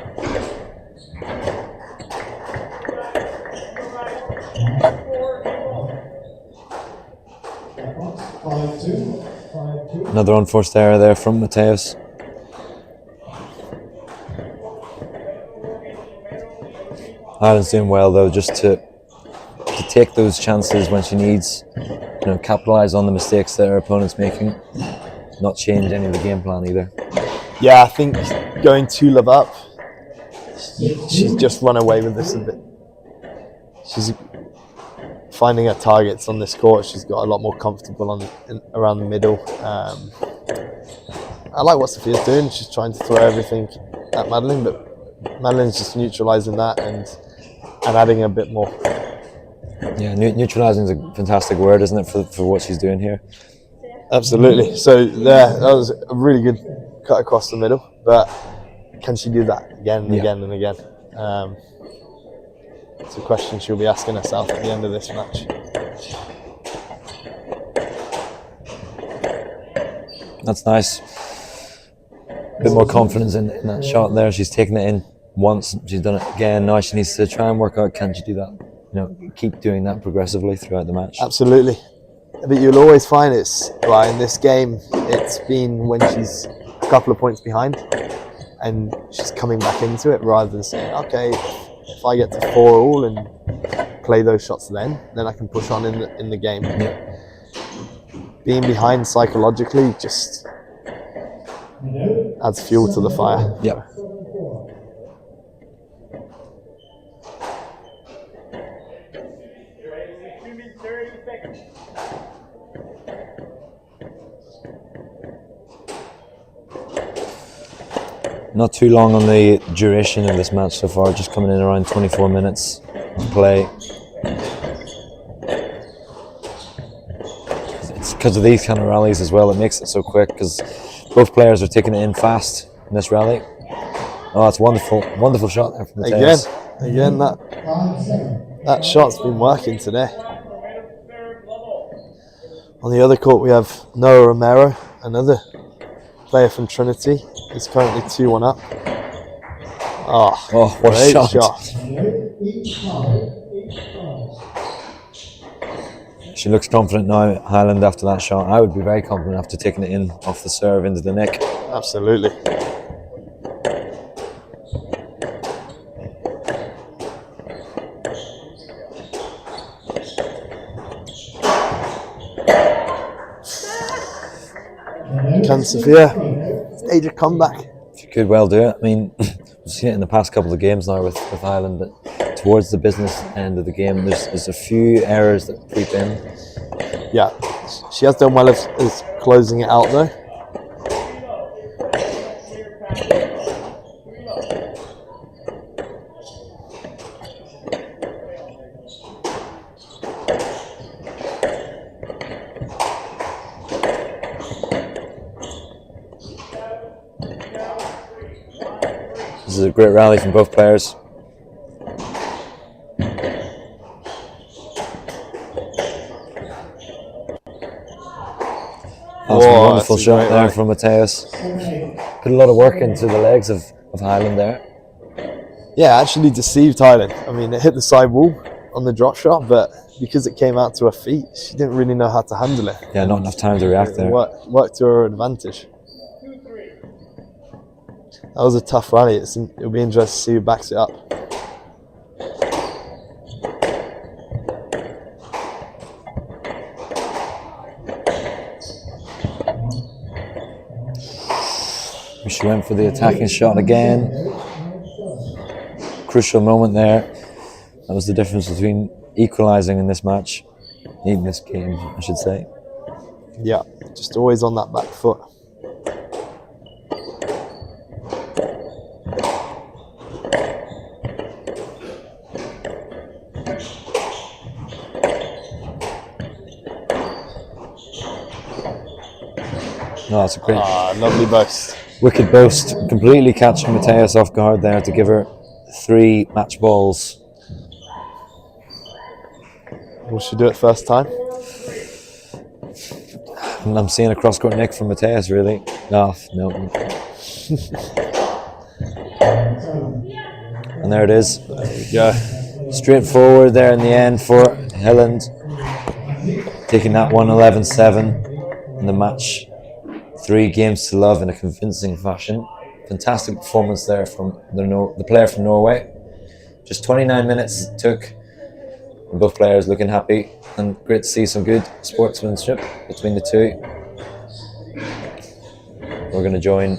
Five, two. Another unforced error there from Mateos. Hylland's doing well though, just to take those chances when she needs, capitalise on the mistakes that her opponent's making, not change any of the game plan either. Yeah, I think going 2 love up, she's just run away with this a bit. She's finding her targets on this court. She's got a lot more comfortable around the middle. I like what Sophia's doing. She's trying to throw everything at Madeline, but Madeline's just neutralising that and adding a bit more. Yeah, neutralising is a fantastic word, isn't it, for what she's doing here? Absolutely. So that was a really good cut across the middle, but can she do that again and again and again? It's a question she'll be asking herself at the end of this match. That's nice. A bit more confidence in that shot there. She's taken it in once, she's done it again. Now she needs to try and work out, can she do that? Keep doing that progressively throughout the match. Absolutely. But you'll always find in this game, it's been when she's a couple of points behind and she's coming back into it rather than saying, okay, if I get to 4-all and play those shots then I can push on in the game. Yeah. Being behind psychologically just adds fuel to the fire. Yeah. Not too long on the duration of this match so far, just coming in around 24 minutes of play. It's because of these kind of rallies as well, it makes it so quick because both players are taking it in fast in this rally. Oh, it's wonderful, wonderful shot there from Mateos. Again, that shot's been working today. On the other court we have Noah Romero, another player from Trinity. He's currently 2-1 up. Oh, what a shot. She looks confident now, Hylland, after that shot. I would be very confident after taking it in off the serve into the neck. Absolutely. Can Sophia stage a comeback? She could well do it. I mean, we've seen it in the past couple of games now with Hylland, but towards the business end of the game, there's a few errors that creep in. Yeah, she has done well as closing it out though. This is a great rally from both players. That's a wonderful shot there from Mateos. Put a lot of work into the legs of Hylland there. Yeah, actually deceived Hylland. I mean, it hit the side wall on the drop shot, but because it came out to her feet, she didn't really know how to handle it. Yeah, not enough time to react there. Worked to her advantage. That was a tough rally. It'll be interesting to see who backs it up. She went for the attacking shot again. Crucial moment there. That was the difference between equalising in this match, in this game, I should say. Yeah, just always on that back foot. No, that's a great, lovely boast. wicked boast. Completely catching Mateos off guard there to give her 3 match balls. Will she do it first time? And I'm seeing a cross-court nick from Mateos, really. No. And there it is. There we go. Straightforward there in the end for Hylland. Taking that one 11-7 in the match. 3 games to love in a convincing fashion. Fantastic performance there from the player from Norway. Just 29 minutes took, and both players looking happy, and great to see some good sportsmanship between the two. We're going to join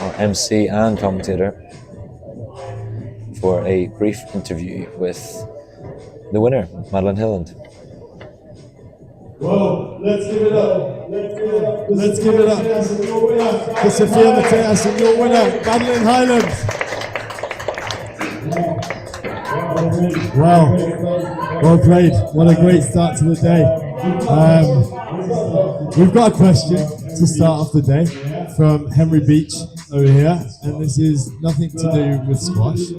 our MC and commentator for a brief interview with the winner, Madeline Hylland. Well, let's give it up. Let's give it up for Sophia Mateos and your winner, Madeline Hylland. Wow, well played. What a great start to the day. We've got a question to start off the day from Henry Beach over here, and this is nothing to do with squash,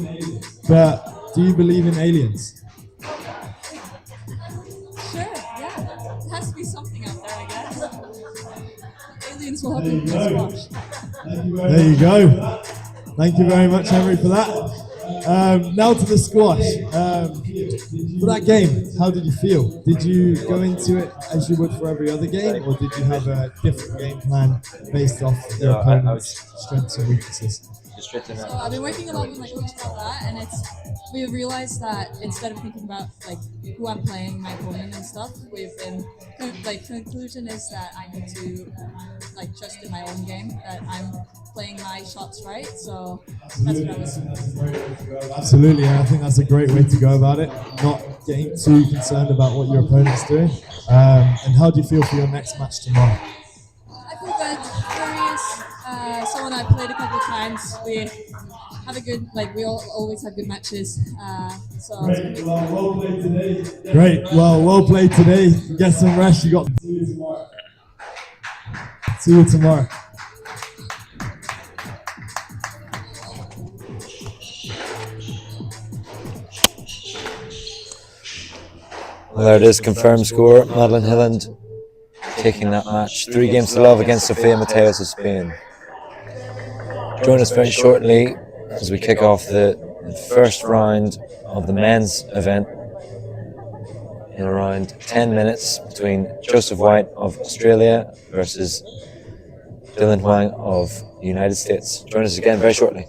but do you believe in aliens? Sure, yeah. It has to be something out there, I guess. Aliens will help you with squash. There you go. Thank you very much, Henry, for that. Now to the squash. For that game, how did you feel? Did you go into it as you would for every other game, or did you have a different game plan based off your opponent's strengths and weaknesses? So I've been working a lot with my coach about that, and we've realized that instead of thinking about like who I'm playing, my opponent and stuff, we've been conclusion is that I need to like trust in my own game, that I'm playing my shots right. So that's what I was. Absolutely, and I think that's a great way to go about it. Not getting too concerned about what your opponent's doing. And how do you feel for your next match tomorrow? I feel good. Curious. Someone I played a couple of times. We have a good, we always have good matches. So great. Well played today. Great. Well played today. Get some rest. You got. See you tomorrow. Well, there it is, confirmed score. Madeline Hylland taking that match 3-0 against Sophia Mateos of Spain. Join us very shortly as we kick off the first round of the men's event in around 10 minutes between Joseph White of Australia versus Dylan Huang of the United States. Join us again very shortly.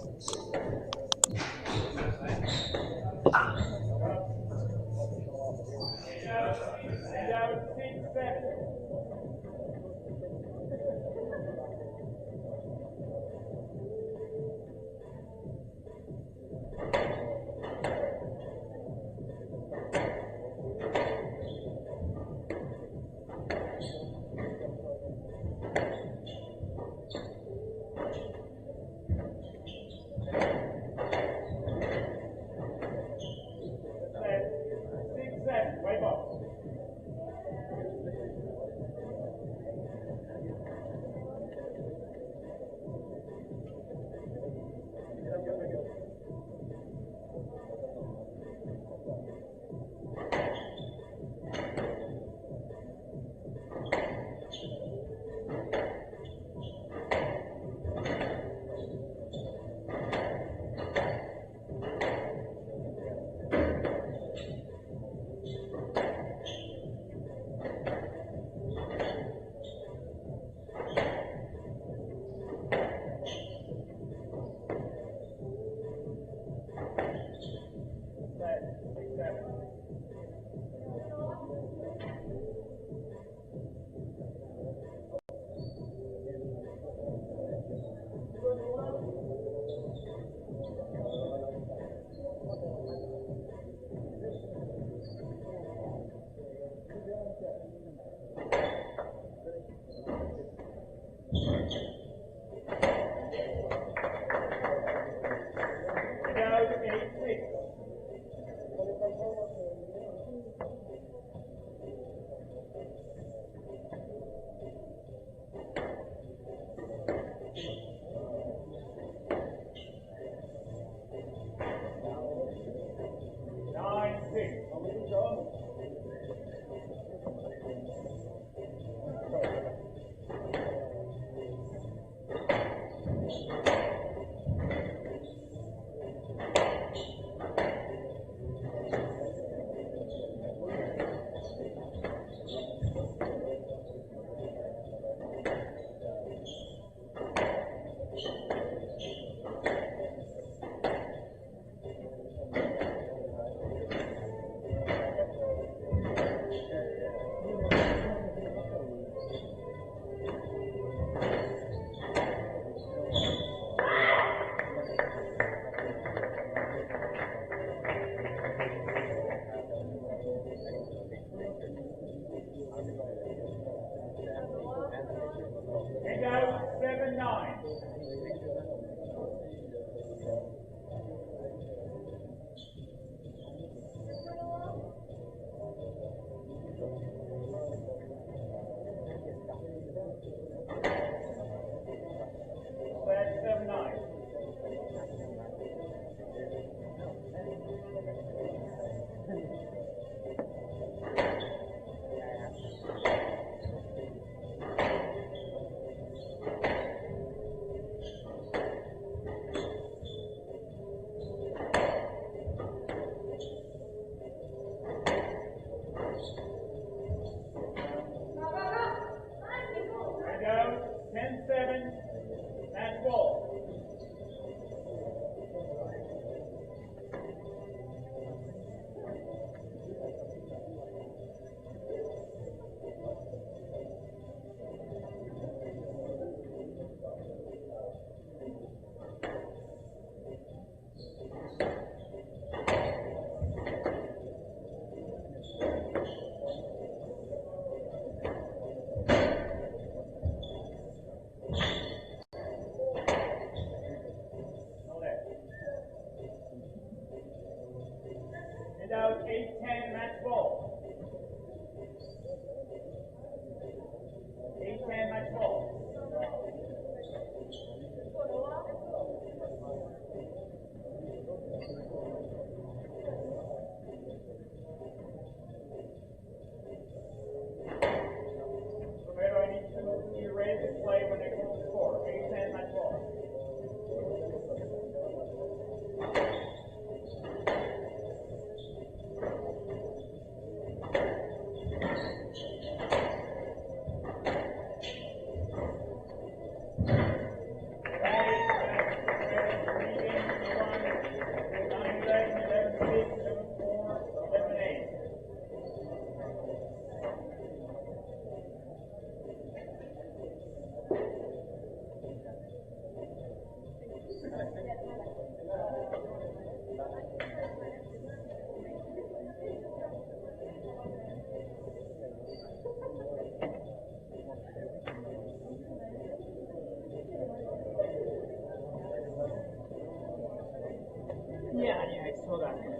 Yeah, I saw that.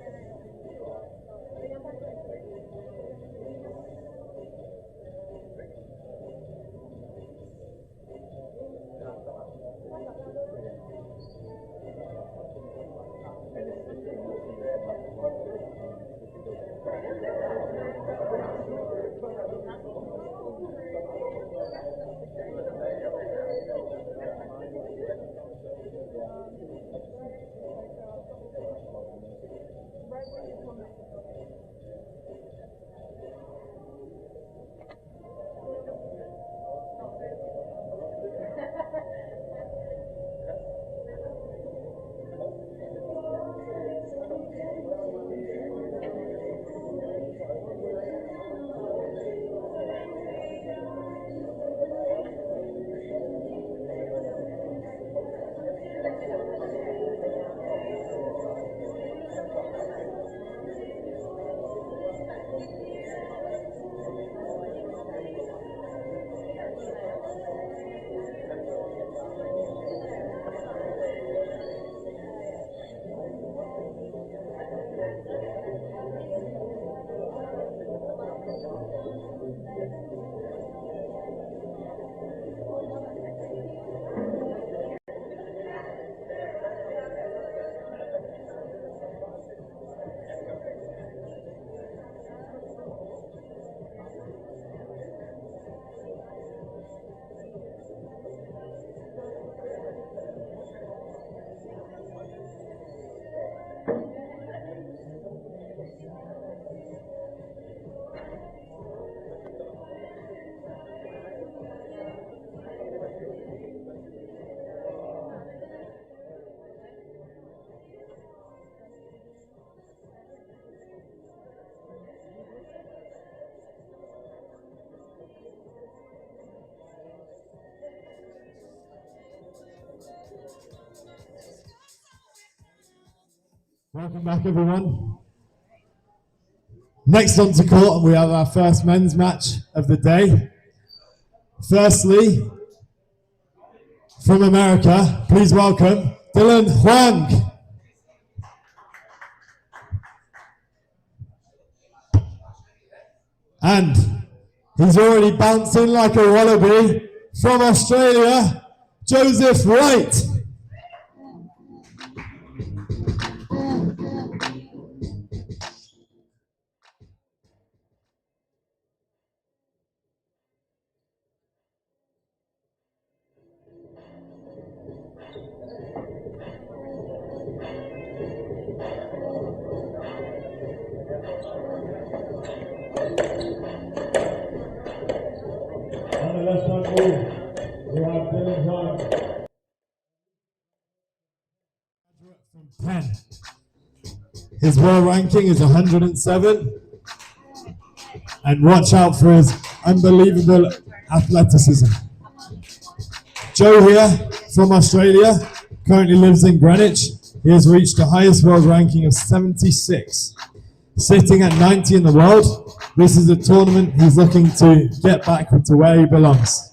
Welcome back, everyone. Next on to court, we have our first men's match of the day. Firstly, from America, please welcome Huang. And he's already bouncing like a wallaby from Australia, Joseph Wright. From 10. His world ranking is 107. And watch out for his unbelievable athleticism. Joe here from Australia currently lives in Greenwich. He has reached the highest world ranking of 76. Sitting at 90 in the world, this is a tournament he's looking to get back to where he belongs.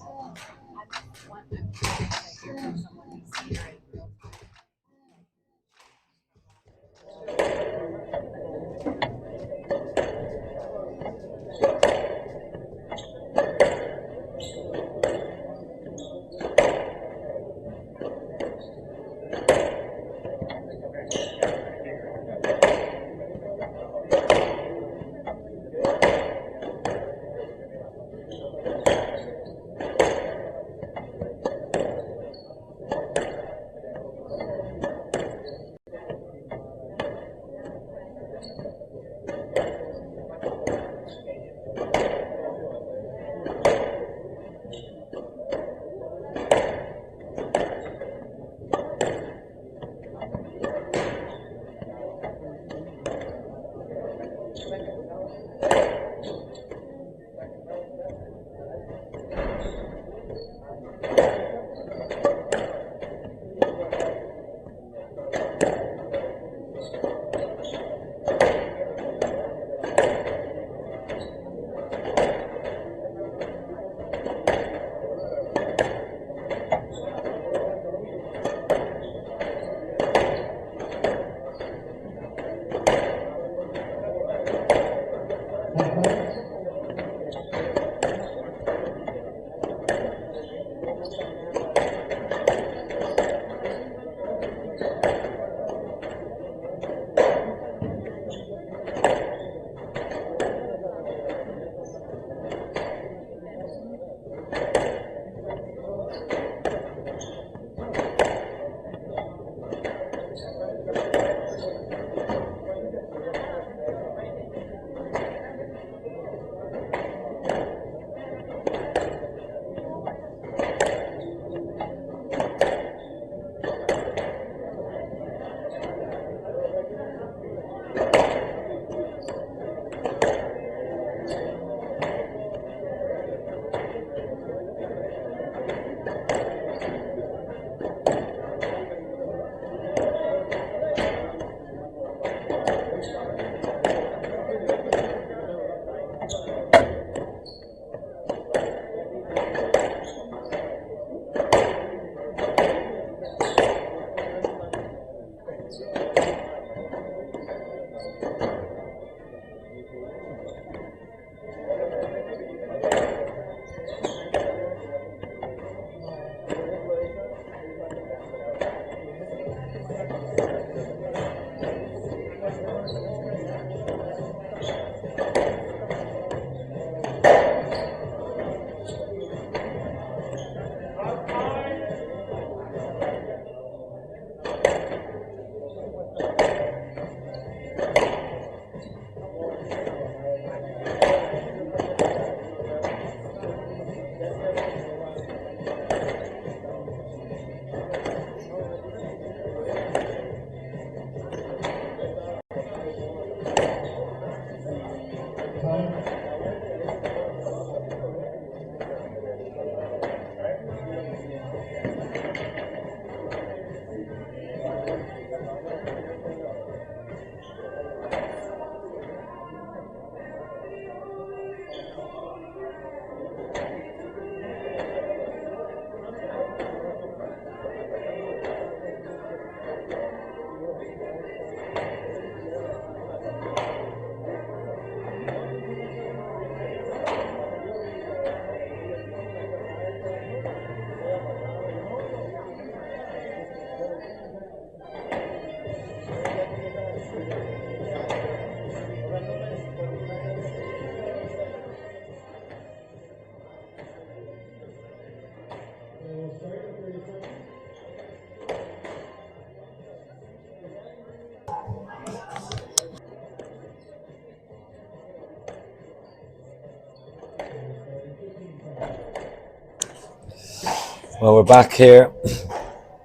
Well, we're back here.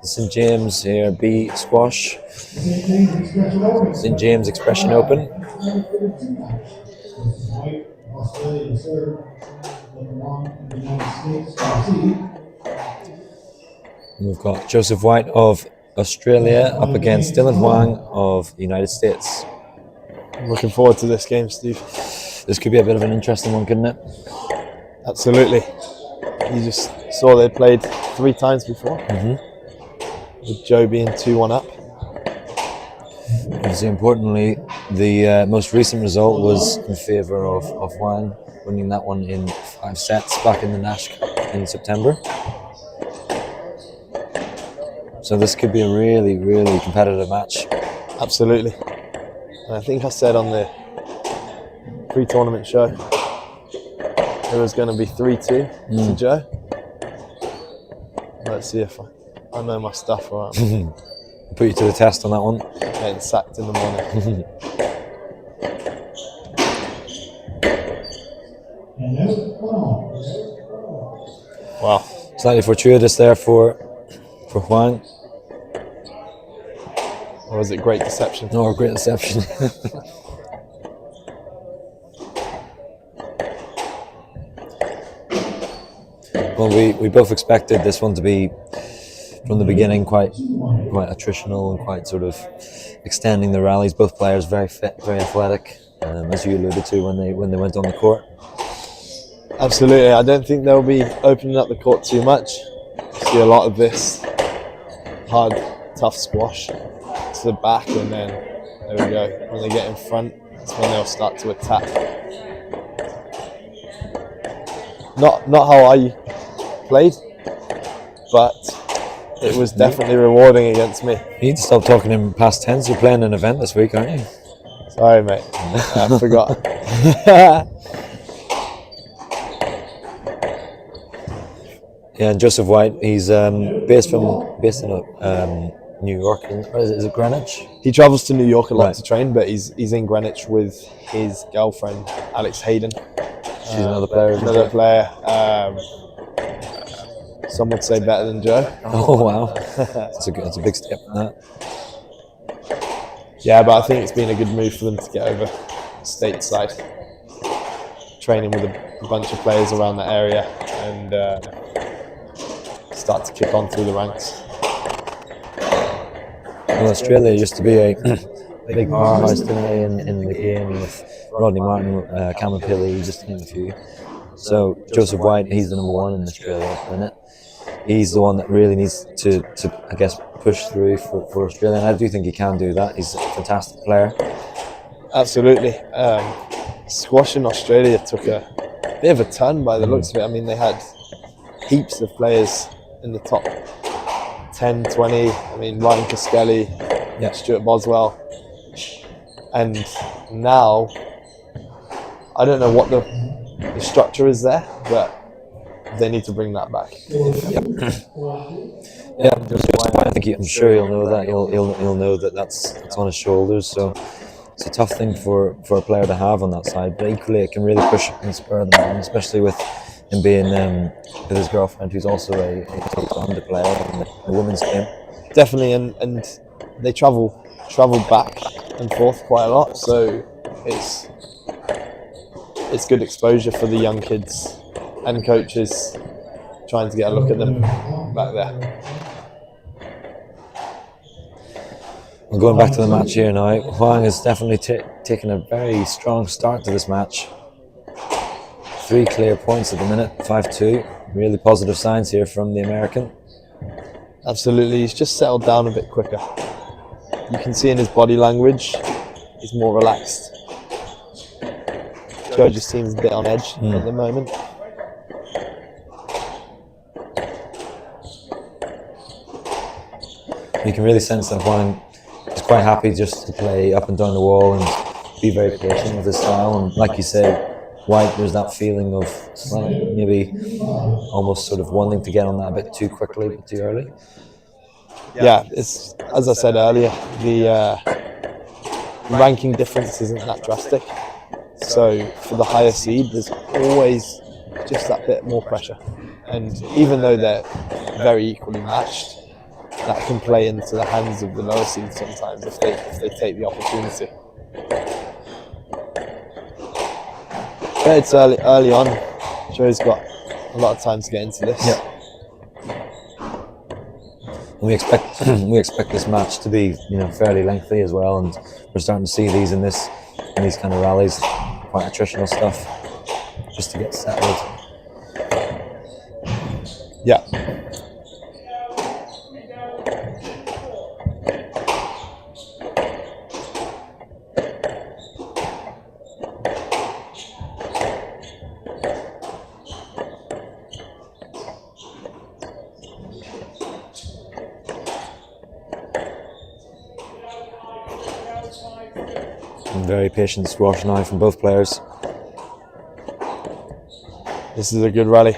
St James here, B Squash. St James Expression Open. We've got Joseph White of Australia up against Dylan Huang of the United States. I'm looking forward to this game, Steve. This could be a bit of an interesting one, couldn't it? Absolutely. You just saw they played 3 times before, with Joe being 2-1 up. Obviously, importantly, the most recent result was in favour of Huang, winning that one in 5 sets back in the Nash Cup in September. So this could be a really, really competitive match. Absolutely. And I think I said on the pre-tournament show it was going to be 3-2 to Joe. Let's see if I know my stuff or I'm Put you to the test on that one. getting sacked in the morning. Wow. Slightly fortuitous there for Huang. Or was it great deception? No, great deception. Well, we both expected this one to be, from the beginning, quite attritional and quite sort of extending the rallies. Both players very fit, very athletic, as you alluded to when they went on the court. Absolutely. I don't think they'll be opening up the court too much. See a lot of this hard, tough squash to the back, and then there we go. When they get in front, that's when they'll start to attack. Not how I played, but it was definitely rewarding against me. You need to stop talking in past tense. You're playing an event this week, aren't you? Sorry, mate. I forgot. Yeah, and Joseph White, he's based in New York, or is it Greenwich? He travels to New York a lot Right. to train, but he's in Greenwich with his girlfriend, Alex Hayden. She's another player. isn't Another she? player. Some would say better than Joe. Oh wow, that's a big step. That. Yeah, but I think it's been a good move for them to get over stateside, training with a bunch of players around that area, and start to kick on through the ranks. Well, Australia used to be a big powerhouse today in the game with Rodney Martin, Cameron Pilley, just to name a few. So Joseph White, he's the number 1 in Australia at the minute. He's the one that really needs to I guess, push through for Australia, and I do think he can do that. He's a fantastic player. Absolutely. Squash in Australia took a bit of a turn by the looks of it. I mean, they had heaps of players in the top 10, 20. I mean, Ryan Coskelly, Stuart Boswell. And now, I don't know what the structure is there, but they need to bring that back. Yeah, I think I'm sure he'll know that. He'll know that that's on his shoulders. So it's a tough thing for a player to have on that side. But equally, it can really push and spur them on, especially with him being with his girlfriend, who's also a taekwondo player in the women's game. Definitely, and they travel back and forth quite a lot. So it's good exposure for the young kids and coaches trying to get a look at them back there. Well, going back to the match here now, Huang has definitely taken a very strong start to this match. 3 clear points at the minute, 5-2. Really positive signs here from the American. Absolutely, he's just settled down a bit quicker. You can see in his body language, he's more relaxed. Joe just seems a bit on edge at the moment. You can really sense that Huang is quite happy just to play up and down the wall and be very patient with his style. And like you say, White, there's that feeling of maybe almost sort of wanting to get on that a bit too quickly, but too early. Yeah, it's, as I said earlier, the ranking difference isn't that drastic. So for the higher seed, there's always just that bit more pressure. And even though they're very equally matched, that can play into the hands of the lower seeds sometimes if they take the opportunity. But it's early on. Joe's got a lot of time to get into this. Yeah. We expect this match to be, fairly lengthy as well, and we're starting to see these in these kind of rallies, quite attritional stuff, just to get settled. Yeah. Very patient squash now from both players. This is a good rally.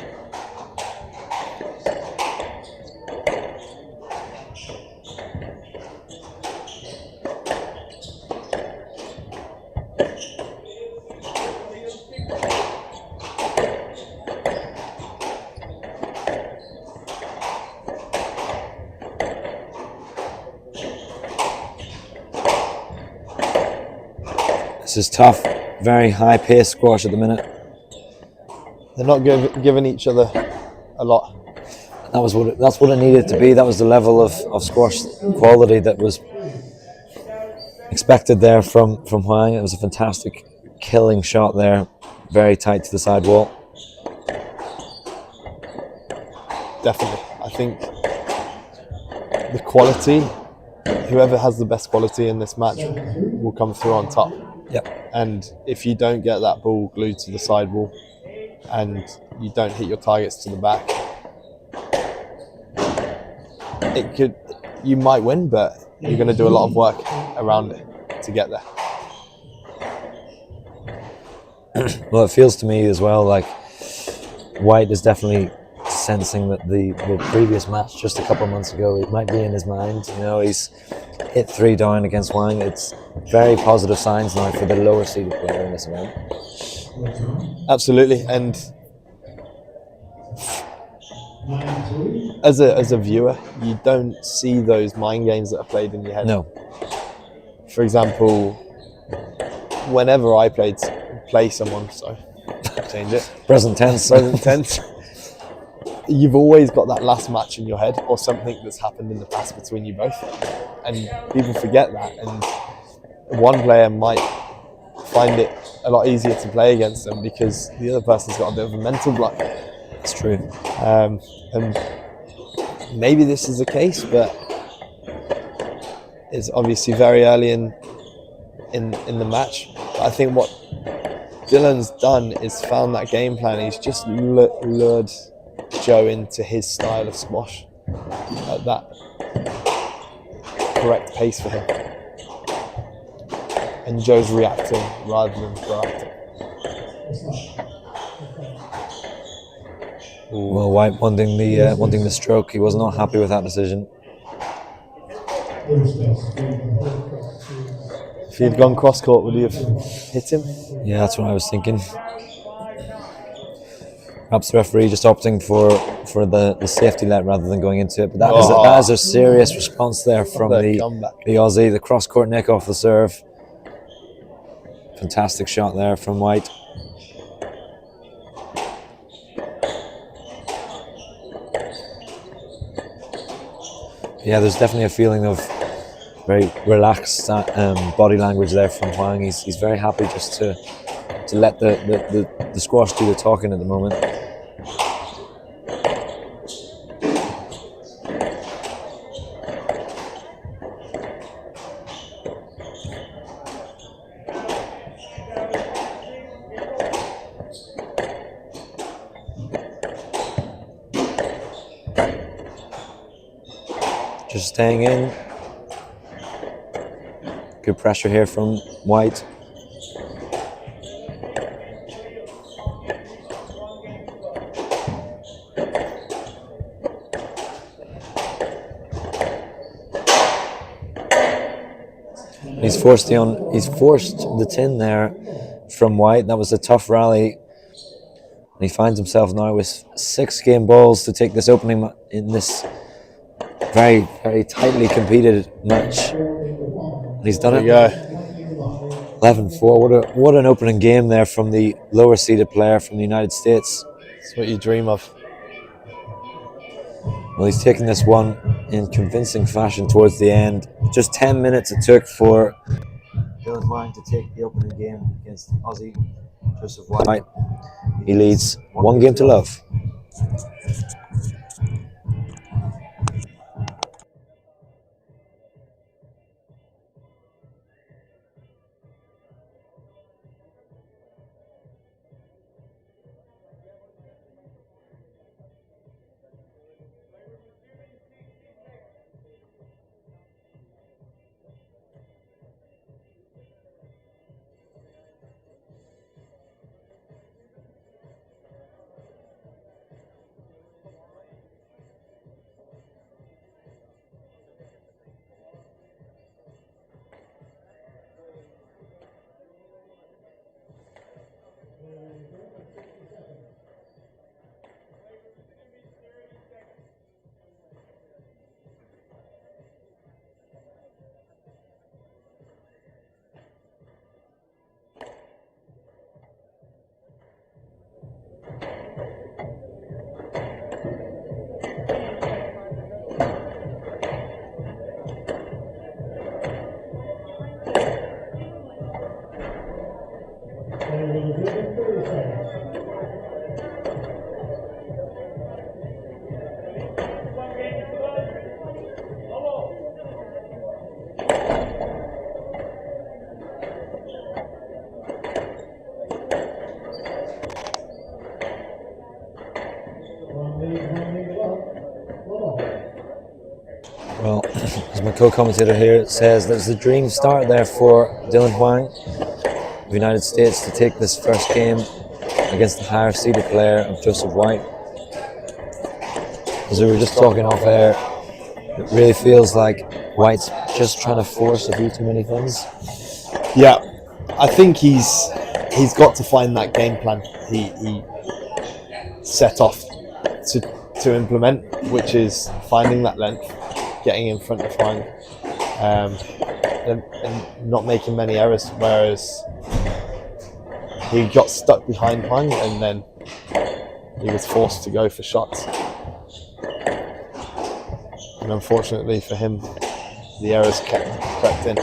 This is tough, very high-paced squash at the minute. They're not giving each other a lot. That's what it needed to be. That was the level of squash quality that was expected there from Huang. It was a fantastic killing shot there, very tight to the side wall. Definitely. I think the quality, whoever has the best quality in this match will come through on top. Yep. And if you don't get that ball glued to the side wall and you don't hit your targets to the back, you might win, but you're going to do a lot of work around it to get there. Well, it feels to me as well like White is definitely sensing that the previous match just a couple of months ago, it might be in his mind. He's hit 3 down against Huang. It's very positive signs now for the lower seeded player in this event. Absolutely, and as a viewer, you don't see those mind games that are played in your head. No. For example, whenever I play someone, so change it. Present tense. You've always got that last match in your head or something that's happened in the past between you both, and people forget that, and one player might find it a lot easier to play against them because the other person's got a bit of a mental block. It's true. And maybe this is the case, but it's obviously very early in the match. But I think what Dylan's done is found that game plan. He's just lured Joe into his style of squash at that correct pace for him, and Joe's reacting rather than proacting. Well, White wanting the stroke. He was not happy with that decision. If he had gone cross court, would he have hit him? Yeah, that's what I was thinking. Perhaps the referee just opting for the safety let rather than going into it. But that is a serious response there from the Aussie. The cross court nick off the serve. Fantastic shot there from White. Yeah, there's definitely a feeling of very relaxed body language there from Huang. He's very happy just to let the squash do the talking at the moment. Just staying in. Good pressure here from White. He's forced the tin there from White. That was a tough rally. And he finds himself now with 6 game balls to take this opening in this very, very tightly competed match. And he's done it. There you go. 11-4. What an opening game there from the lower seeded player from the United States. It's what you dream of. Well, he's taken this one in convincing fashion towards the end. Just 10 minutes it took for Huang to take the opening game against Aussie Joseph White. He leads 1 game to love. Well, as my co-commentator here says, there's a dream start there for Dylan Huang of the United States to take this first game against the higher seeded player of Joseph White. As we were just talking off air, it really feels like White's just trying to force a few too many things. Yeah, I think he's got to find that game plan he set off to implement, which is finding that length, getting in front of Huang, and not making many errors, whereas he got stuck behind Huang and then he was forced to go for shots. And unfortunately for him, the errors crept in.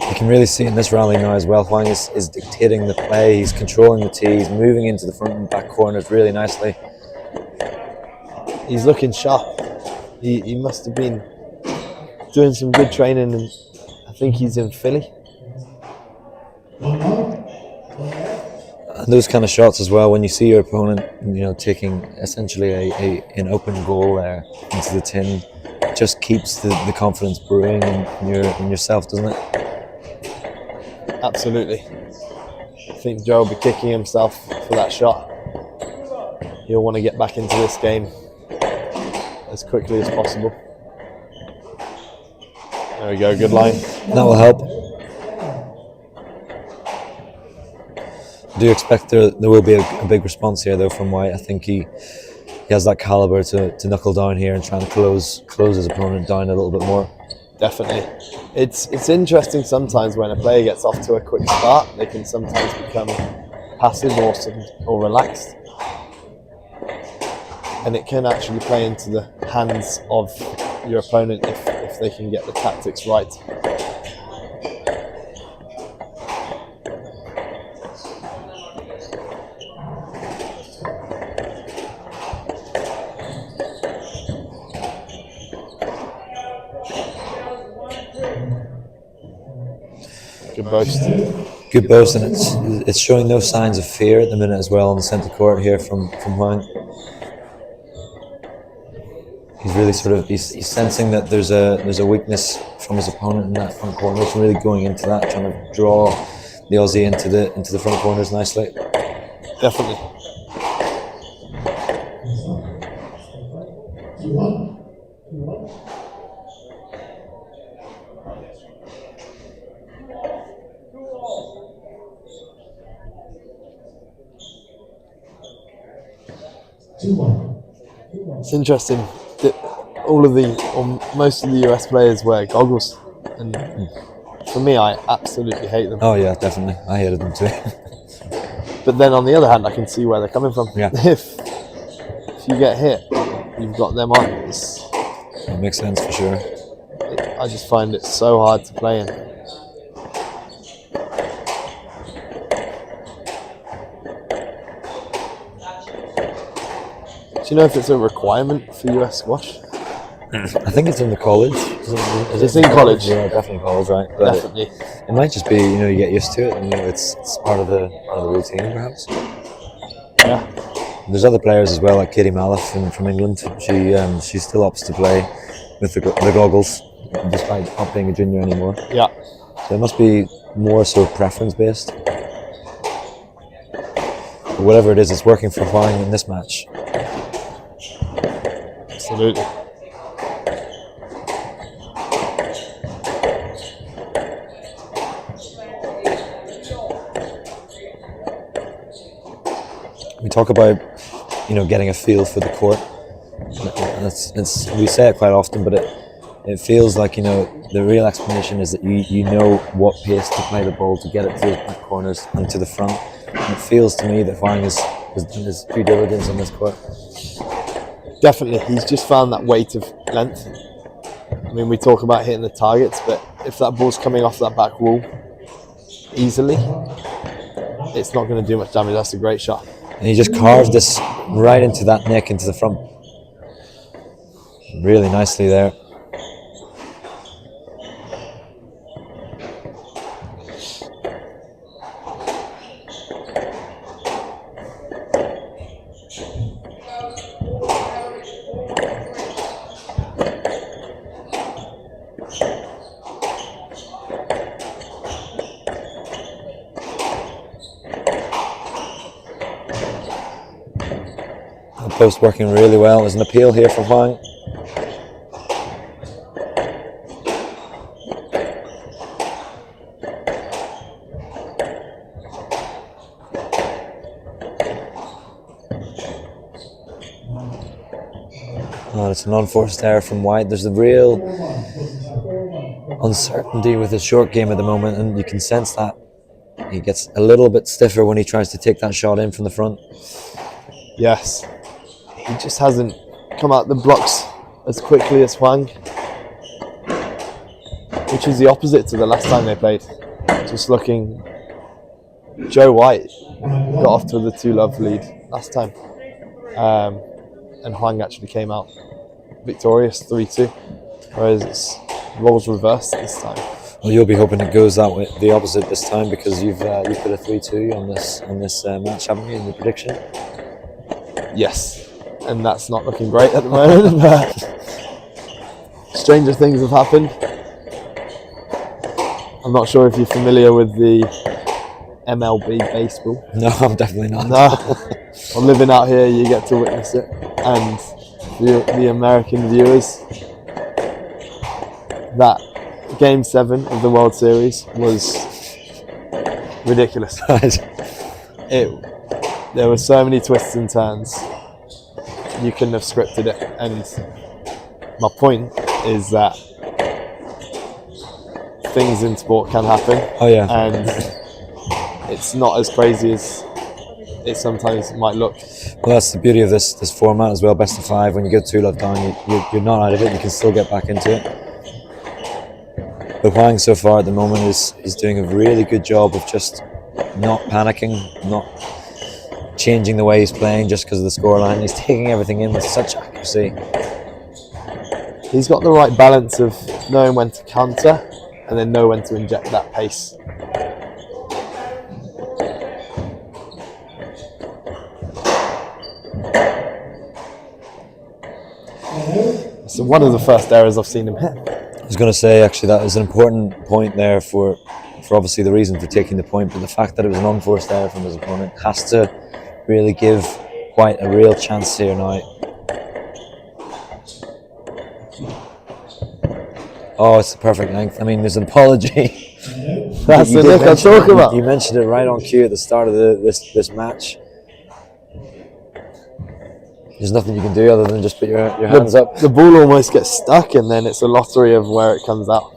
You can really see in this rally now as well, Huang is dictating the play, he's controlling the tee, he's moving into the front and back corners really nicely. He's looking sharp. He must have been doing some good training, and I think he's in Philly. And those kind of shots as well, when you see your opponent, taking essentially an open goal there into the tin, just keeps the confidence brewing in yourself, doesn't it? Absolutely. I think Joe will be kicking himself for that shot. He'll want to get back into this game as quickly as possible. There we go, good line. That will help. Do you expect there will be a big response here though from White? I think he has that caliber to knuckle down here and trying to close his opponent down a little bit more. Definitely. It's interesting sometimes when a player gets off to a quick start, they can sometimes become passive or relaxed. And it can actually play into the hands of your opponent if they can get the tactics right. Good boast. Good boast, and it's showing no signs of fear at the minute as well on the centre court here from Huang. He's really he's sensing that there's a weakness from his opponent in that front corner. He's really going into that, trying to draw the Aussie into the front corners nicely. Definitely. It's interesting that most of the US players wear goggles, and for me, I absolutely hate them. Oh yeah, definitely. I hated them too. But then on the other hand, I can see where they're coming from. Yeah. If you get hit, you've got them on. That makes sense for sure. I just find it so hard to play in. Do you know if it's a requirement for US squash? I think it's in the college. It's in college. Yeah, definitely college, right? But Definitely. It might just be, you get used to it, and it's part of the routine, perhaps. Yeah. There's other players as well, like Katie Malif from England. She still opts to play with the goggles, despite not being a junior anymore. Yeah. So it must be more so preference based. But whatever it is, it's working for Huang in this match. Absolutely. We talk about, getting a feel for the court. We say it quite often, but it feels like, the real explanation is that you know what pace to play the ball to get it to the back corners and to the front. And it feels to me that Huang has done his due diligence on this court. Definitely, he's just found that weight of length. I mean, we talk about hitting the targets, but if that ball's coming off that back wall easily, it's not going to do much damage. That's a great shot. And he just carved this right into that neck, into the front. Really nicely there. Post working really well. There's an appeal here from Huang. Oh, it's an unforced error from White. There's a real uncertainty with his short game at the moment, and you can sense that. He gets a little bit stiffer when he tries to take that shot in from the front. Yes. He just hasn't come out the blocks as quickly as Huang, which is the opposite to the last time they played. Just looking, Joe White got off to the 2-love lead last time, and Huang actually came out victorious 3-2, whereas it's roles reversed this time. Well, you'll be hoping it goes that way, the opposite this time, because you've put a 3-2 on this match, haven't you, in the prediction? Yes. And that's not looking great at the moment, but stranger things have happened. I'm not sure if you're familiar with the MLB baseball. No, I'm definitely not. No. Well, living out here, you get to witness it. And the American viewers, that Game 7 of the World Series was ridiculous. There were so many twists and turns. You couldn't have scripted it, and my point is that things in sport can happen. Oh yeah, and it's not as crazy as it sometimes might look. Well, that's the beauty of this format as well. Best of 5. When you go 2-love down, you're not out of it. You can still get back into it. But Huang so far at the moment is doing a really good job of just not panicking, not changing the way he's playing just because of the scoreline. He's taking everything in with such accuracy. He's got the right balance of knowing when to counter and then know when to inject that pace. So one of the first errors I've seen him hit. I was going to say, actually, that is an important point there for obviously the reason for taking the point, but the fact that it was an unforced error from his opponent has to really give White a real chance here now. Oh, it's the perfect length. I mean, there's an apology. That's the look I talk about. You mentioned it right on cue at the start of this match. There's nothing you can do other than just put your hands up. The ball almost gets stuck, and then it's a lottery of where it comes out.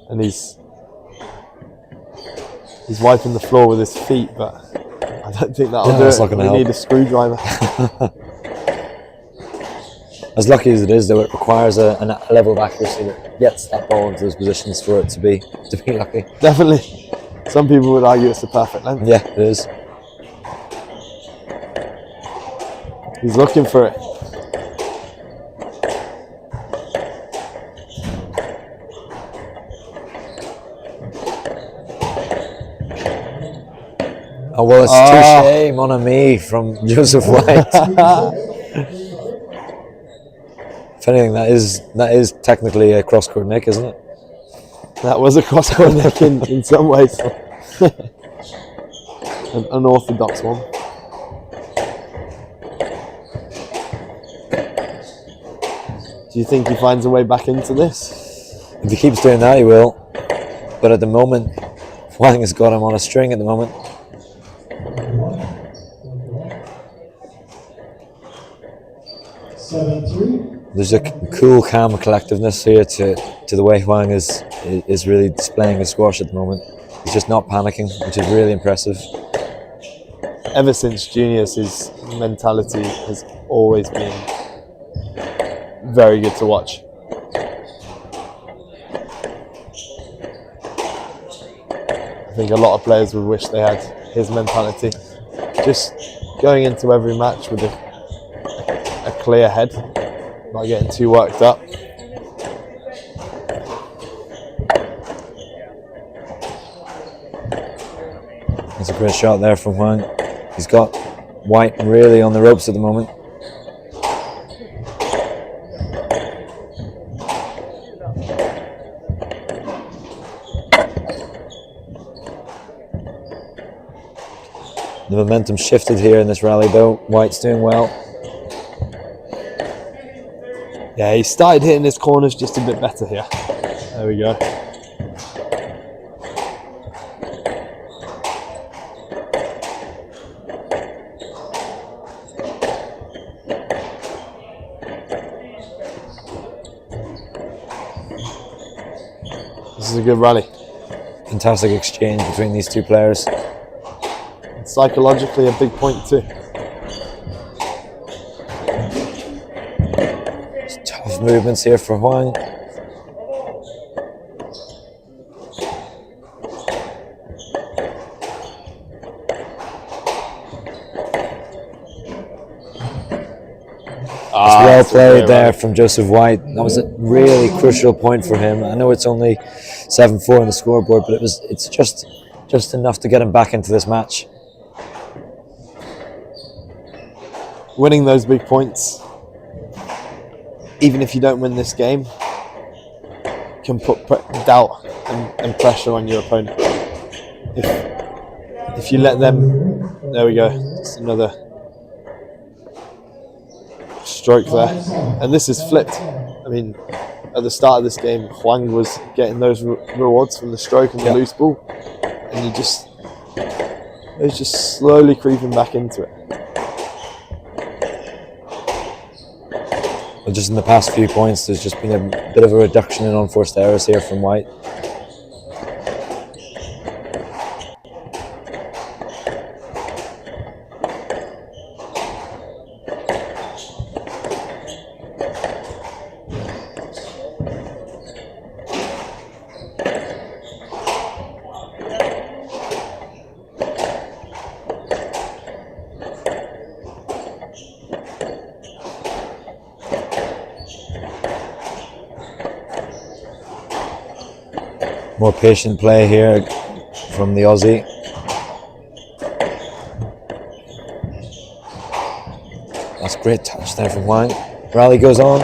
And he's wiping the floor with his feet, but I don't think that'll do that's it. not gonna We help. need a screwdriver. As lucky as it is, though, it requires a level of accuracy that gets that ball into those positions for it to be lucky. Definitely. Some people would argue it's the perfect length. Yeah, it is. He's looking for it. Oh well, it's touche, mon ami, from Joseph White. If anything, that is technically a cross-court nick, isn't it? That was a cross-court nick in some ways. An unorthodox one. Do you think he finds a way back into this? If he keeps doing that, he will. But at the moment, Huang has got him on a string at the moment. There's a cool, calm collectiveness here to the way Huang is really displaying his squash at the moment. He's just not panicking, which is really impressive. Ever since juniors, his mentality has always been very good to watch. I think a lot of players would wish they had his mentality. Just going into every match with a clear head, not getting too worked up. That's a great shot there from Huang. He's got White really on the ropes at the moment. The momentum shifted here in this rally though. White's doing well. Yeah, he started hitting his corners just a bit better here. There we go. This is a good rally. Fantastic exchange between these two players. Psychologically a big point too. Tough movements here for Huang. Well played there from Joseph White. That was a really crucial point for him. I know it's only 7-4 on the scoreboard, but it's just enough to get him back into this match. Winning those big points, even if you don't win this game, can put doubt and pressure on your opponent. If you let them, there we go, just another stroke there, and this is flipped. I mean, at the start of this game, Huang was getting those rewards from the stroke and the loose ball, and he was just slowly creeping back into it. Well, just in the past few points, there's just been a bit of a reduction in unforced errors here from White. More patient play here from the Aussie. That's a great touch there from Huang. Rally goes on.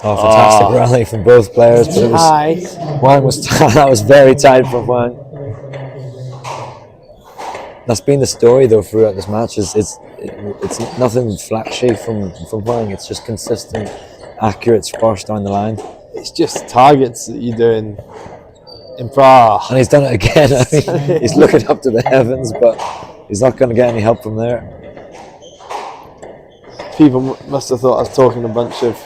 Oh, fantastic rally from both players. But it was, Huang was that was very tight from Huang. That's been the story though throughout this match. It's nothing flashy from Huang. It's just consistent, accurate squash down the line. It's just targets that you're doing in Prague. And he's done it again. I mean, he's looking up to the heavens, but he's not going to get any help from there. People must have thought I was talking a bunch of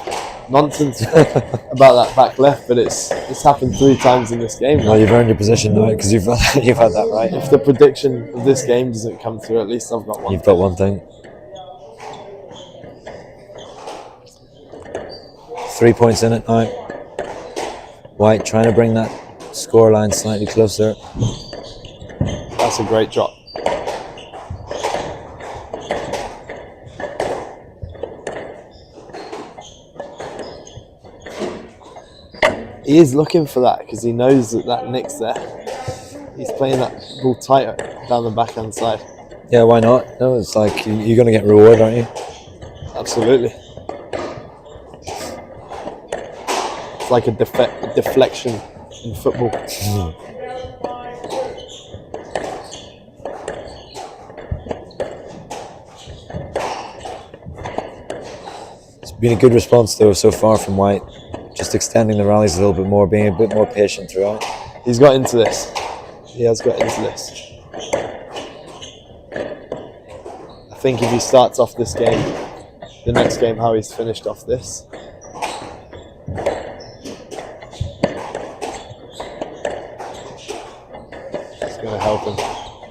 nonsense about that back left, but it's happened 3 times in this game. Well, you've earned your position now because you've had that right. If the prediction of this game doesn't come through, at least I've got one. You've got one thing. 3 points in it now. White trying to bring that scoreline slightly closer. That's a great drop. He is looking for that because he knows that nick's there. He's playing that ball tighter down the backhand side. Yeah, why not? No, it's like you're going to get reward, aren't you? Absolutely. It's like a deflection in football. It's been a good response though so far from White. Just extending the rallies a little bit more, being a bit more patient throughout. He's got into this. He has got into this. I think if he starts off this game, the next game how he's finished off this. It's going to help him.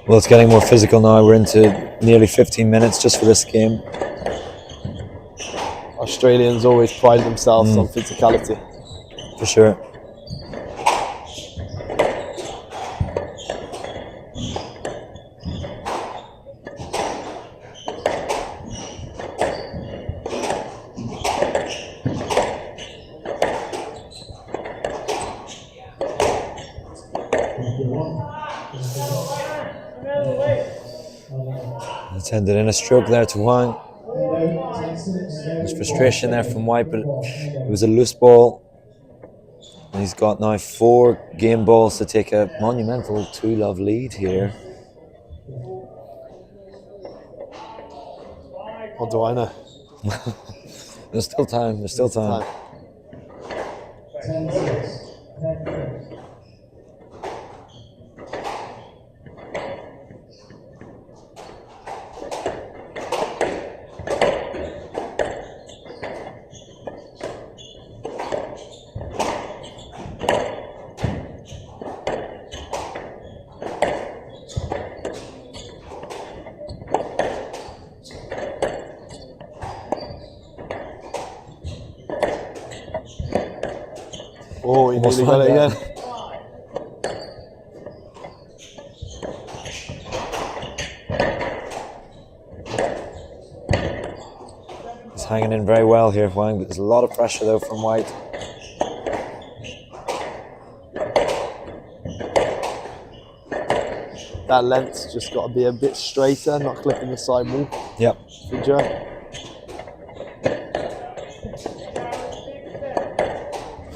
Well, it's getting more physical now. We're into nearly 15 minutes just for this game. Australians always pride themselves on physicality. For sure. Intended in a stroke there to Huang. There's frustration there from White, but it was a loose ball. And he's got now 4 game balls to take a monumental 2-love lead here. What do I know? There's still time. There's still time. 10-6. Oh, he nearly got it again. He's hanging in very well here, Huang, but there's a lot of pressure though from White. That length's just got to be a bit straighter, not clipping the side wall. Yep. For Joe.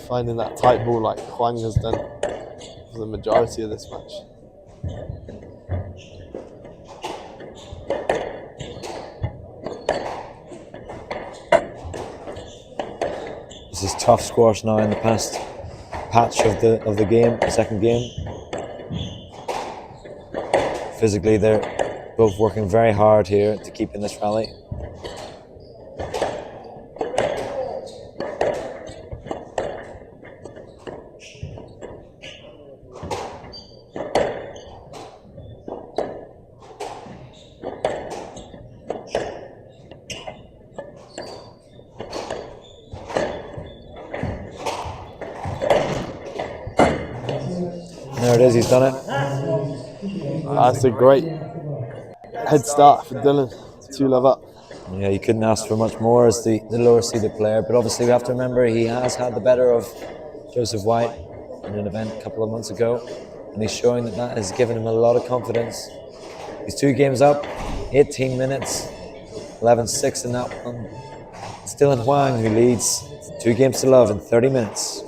Finding that tight ball like Huang has done for the majority of this match. This is tough squash now in the past patch of the game, the second game. Physically, they're both working very hard here to keep in this rally. There it is, he's done it. That's a great head start for Dylan. 2-love up. Yeah, you couldn't ask for much more as the lower seeded player, but obviously we have to remember he has had the better of Joseph White in an event a couple of months ago, and he's showing that has given him a lot of confidence. He's 2 games up, 18 minutes, 11-6 in that one. Still in Huang, who leads 2 games to love in 30 minutes.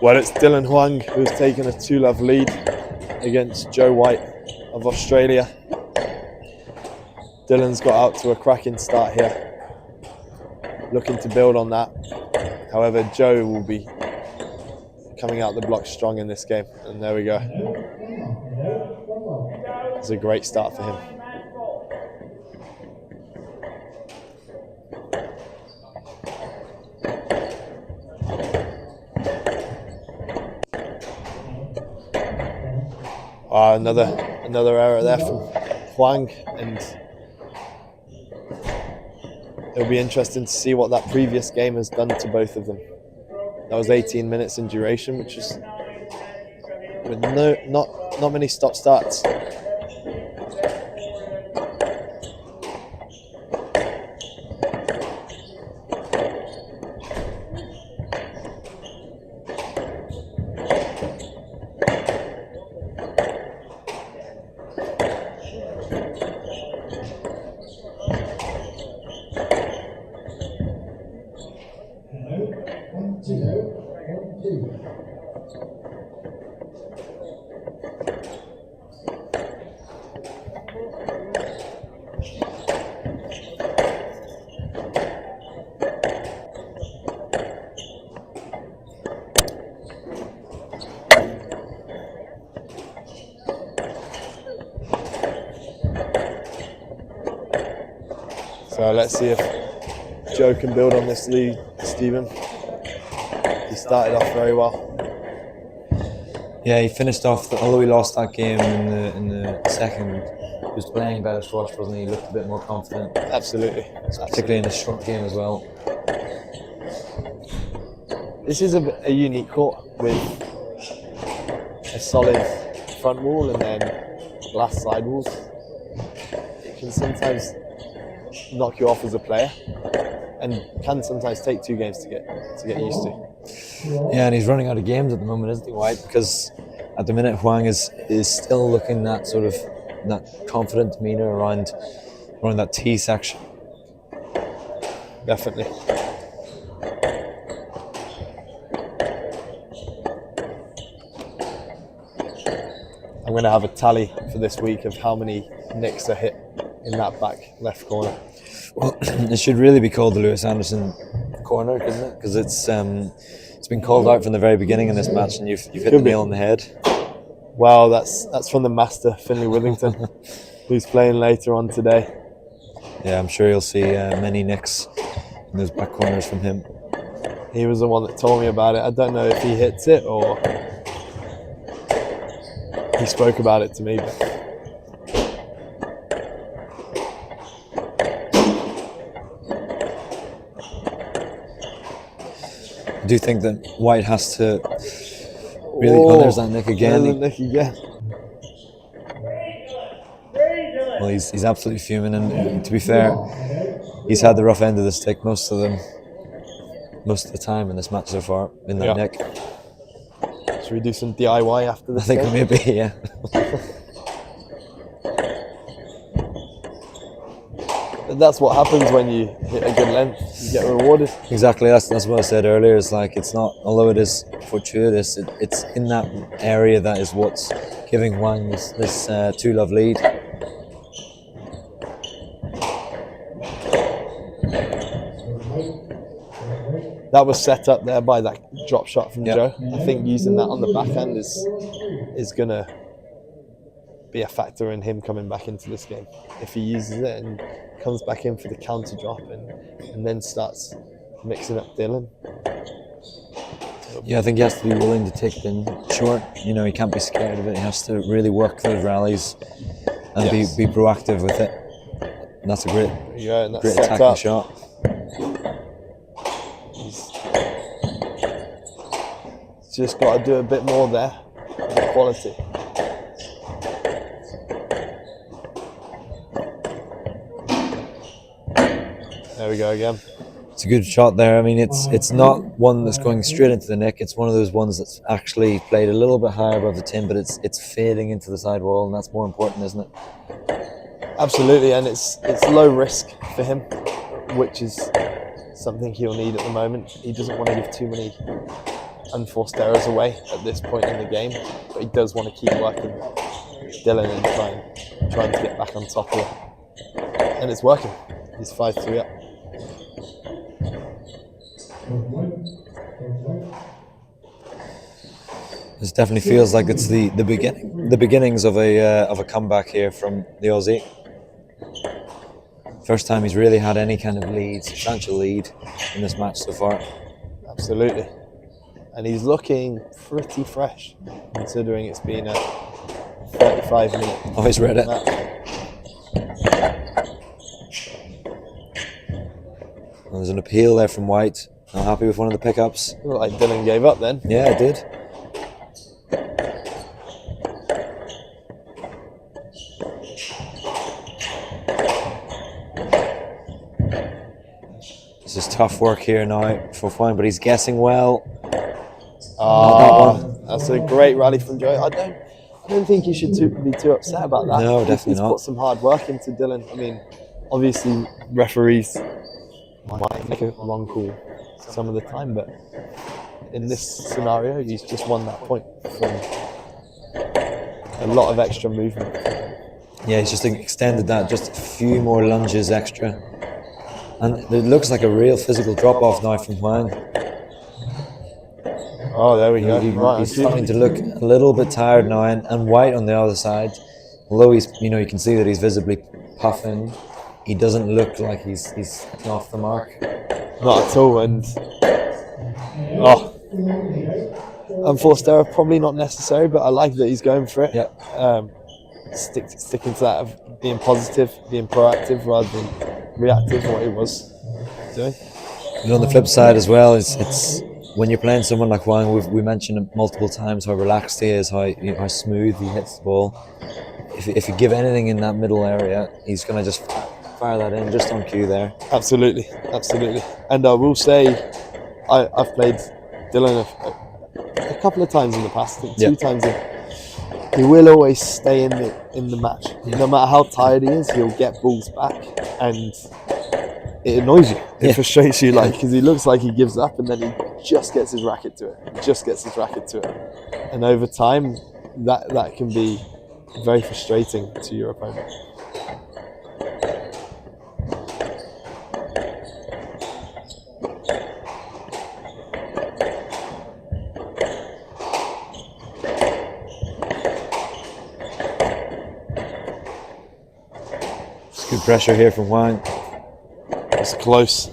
Well, it's Dylan Huang who's taken a 2-love lead against Joe White of Australia. Dylan's got out to a cracking start here, looking to build on that. However, Joe will be coming out the block strong in this game, and there we go. It's a great start for him. Another error there from Huang, and it'll be interesting to see what that previous game has done to both of them. That was 18 minutes in duration, which is with not many stop starts. So let's see if Joe can build on this lead, Stephen. He started off very well. Yeah, he finished off, although he lost that game in the second, he was playing better squash, wasn't he? He looked a bit more confident. Absolutely. Particularly in the short game as well. This is a unique court with a solid front wall and then glass side walls. It can sometimes knock you off as a player, and can sometimes take 2 games to get used to. Yeah, and he's running out of games at the moment, isn't he, White? Because at the minute Huang is still looking that sort of that confident demeanour around that T section. Definitely. I'm going to have a tally for this week of how many nicks are hit in that back left corner. Well, it should really be called the Lewis Anderson corner, couldn't it? Because it's been called out from the very beginning in this match, and you've hit the nail on the head. Well, that's from the master, Finley Withington, who's playing later on today. Yeah, I'm sure you'll see many nicks in those back corners from him. He was the one that told me about it. I don't know if he hits it or he spoke about it to me. I do think that White has to really... Oh, there's that nick again. Well, he's absolutely fuming, and to be fair, he's had the rough end of the stick most of the time in this match so far, in that nick. Should we do some DIY after this? I think maybe, yeah. That's what happens when you hit a good length. You get rewarded. Exactly. That's what I said earlier. It's like, it's not, although it is fortuitous, it's in that area that is what's giving Huang this 2-love lead. That was set up there by that drop shot from Yeah. Joe. I think using that on the backhand is going to be a factor in him coming back into this game. If he uses it and comes back in for the counter drop and then starts mixing up Dylan. Yeah, I think he has to be willing to take it in short. You know, he can't be scared of it. He has to really work those rallies and Yes. be proactive with it. And that's a great, Yeah, and that's great set attacking up. shot. He's just got to do a bit more there. The quality. There we go again. It's a good shot there. I mean, it's not one that's going straight into the neck. It's one of those ones that's actually played a little bit higher above the tin, but it's fading into the side wall, and that's more important, isn't it? Absolutely, and it's low risk for him, which is something he'll need at the moment. He doesn't want to give too many unforced errors away at this point in the game, but he does want to keep working Dylan and trying to get back on top of it. And it's working. He's 5-3 up. This definitely feels like it's the beginnings of a comeback here from the Aussie. First time he's really had any kind of lead, substantial lead in this match so far. Absolutely. And he's looking pretty fresh, considering it's been a 35-minute Oh, he's read it. match. Well, there's an appeal there from White. Not happy with one of the pickups. Looked like Dylan gave up then. Yeah, it did. This is tough work here now for Huang, but he's guessing well. Oh, that's a great rally from Joe. I don't think you should be too upset about that. No, definitely He's not. put some hard work into Dylan. I mean, obviously referees might make a wrong call some of the time, but in this scenario, he's just won that point from a lot of extra movement. Yeah, he's just extended that just a few more lunges extra. And it looks like a real physical drop-off now from Huang. Oh, there we go. He's starting to look a little bit tired now, and White on the other side, although he's, you can see that he's visibly puffing, he doesn't look like he's off the mark. Not at all, and unforced error probably not necessary, but I like that he's going for it. Yeah. Sticking to that of being positive, being proactive rather than reactive, what he was doing. And on the flip side as well, it's when you're playing someone like Huang, we mentioned it multiple times how relaxed he is, how smooth he hits the ball. If you give anything in that middle area, he's going to just fire that in just on cue there. Absolutely. And I will say, I've played Dylan a couple of times in the past. I think two times. He will always stay in the match. No matter how tired he is, he'll get balls back, and it annoys you. It frustrates you, because he looks like he gives up, and then he just gets his racket to it. And over time, that can be very frustrating to your opponent. Good pressure here from Huang. It's close.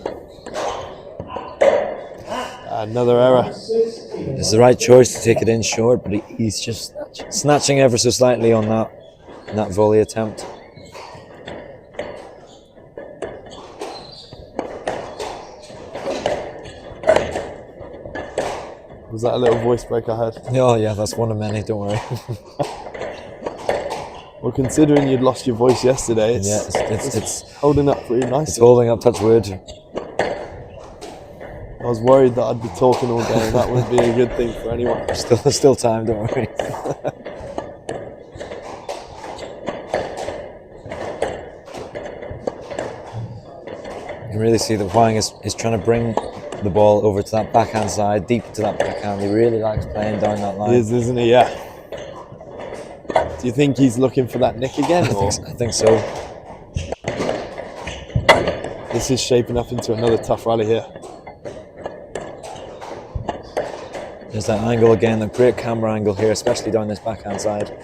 Another error. It's the right choice to take it in short, but he's just snatching ever so slightly on that volley attempt. Was that a little voice break I heard? Oh yeah, that's one of many, don't worry. Well, considering you'd lost your voice yesterday, it's holding up pretty nicely. It's holding up, touch wood. I was worried that I'd be talking all day, and that wouldn't be a good thing for anyone. Still time, don't worry. You can really see that Huang is trying to bring the ball over to that backhand side, deep to that backhand. He really likes playing down that line. He is, isn't he? Yeah. Do you think he's looking for that nick again? I think so. This is shaping up into another tough rally here. There's that angle again, a great camera angle here, especially down this backhand side.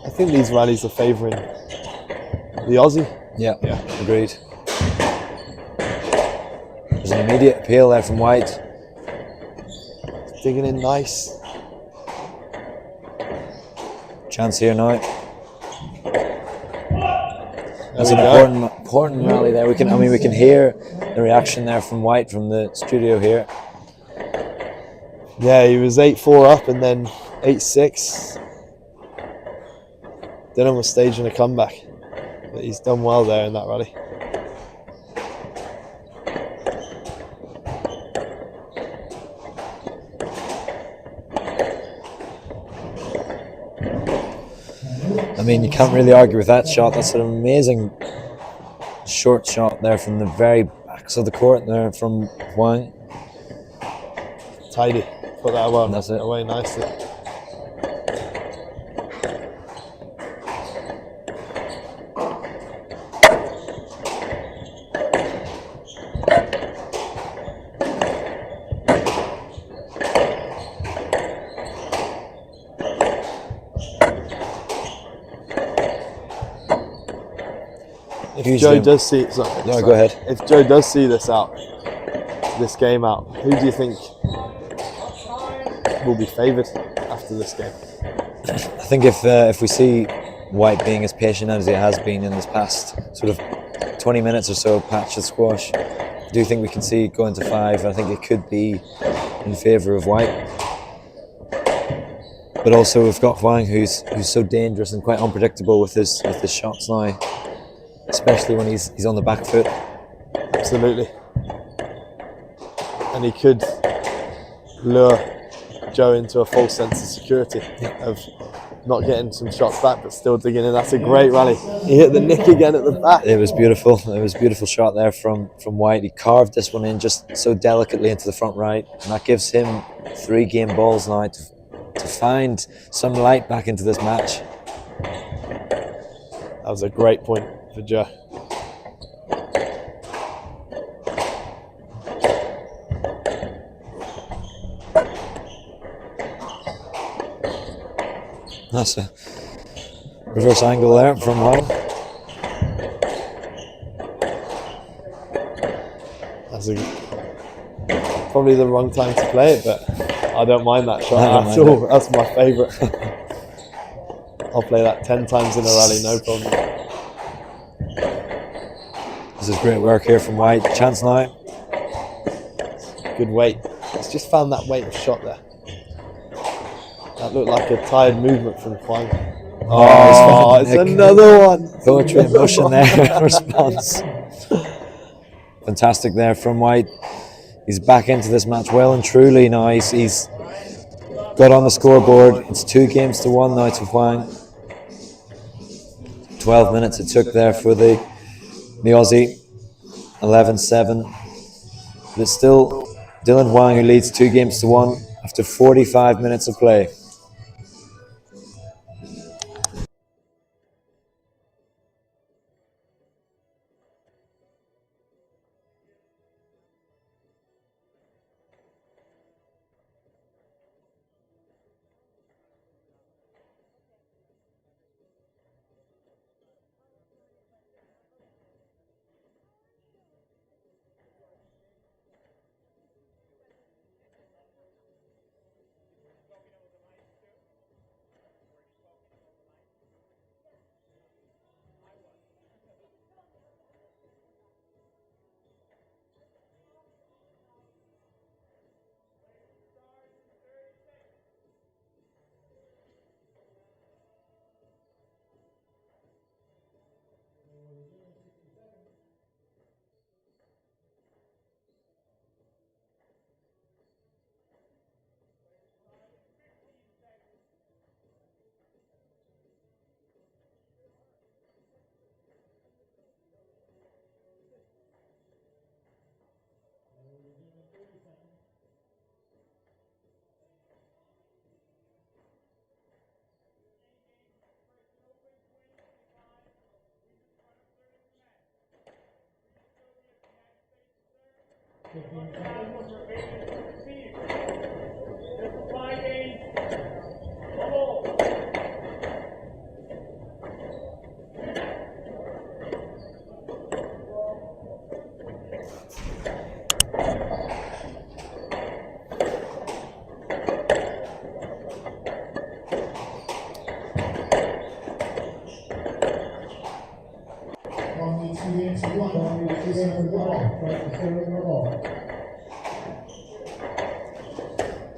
I think these rallies are favouring the Aussie. Yeah, agreed. There's an immediate appeal there from White. Digging in nice. Chance here now. That's There an we go. important rally there. We can hear the reaction there from White from the studio here. Yeah, he was 8-4 up and then 8-6. Dylan was staging a comeback, but he's done well there in that rally. I mean, you can't really argue with that shot. That's an amazing short shot there from the very backs of the court there from Huang. Tidy. Put that one That's it. away nicely. If Joe does see it, No, go ahead. If Joe does see this game out, who do you think will be favoured after this game? I think if we see White being as patient as he has been in this past sort of 20 minutes or so patch of squash, I do think we can see going to 5. I think it could be in favour of White. But also we've got Huang who's so dangerous and quite unpredictable with his shots now, especially when he's on the back foot. Absolutely. And he could lure Joe into a false sense of security of not getting some shots back but still digging in. That's a great rally. He hit the nick again at the back. It was beautiful. It was a beautiful shot there from White. He carved this one in just so delicately into the front right, and that gives him 3 game balls now to find some light back into this match. That was a great point for Joe. That's a reverse angle there from Huang. That's probably the wrong time to play it, but I don't mind that shot at all. That's my favourite. I'll play that 10 times in a rally, no problem. This is great work here from White. Chance now. Good weight. He's just found that weight of shot there. That looked like a tired movement from Huang. Oh, it's another one. Poetry in motion there in response. Fantastic there from White. He's back into this match well and truly now. He's got on the scoreboard. It's 2 games to 1 now to Huang. 12 minutes it took there for the Aussie. 11-7. But it's still Dylan Huang who leads 2 games to 1 after 45 minutes of play.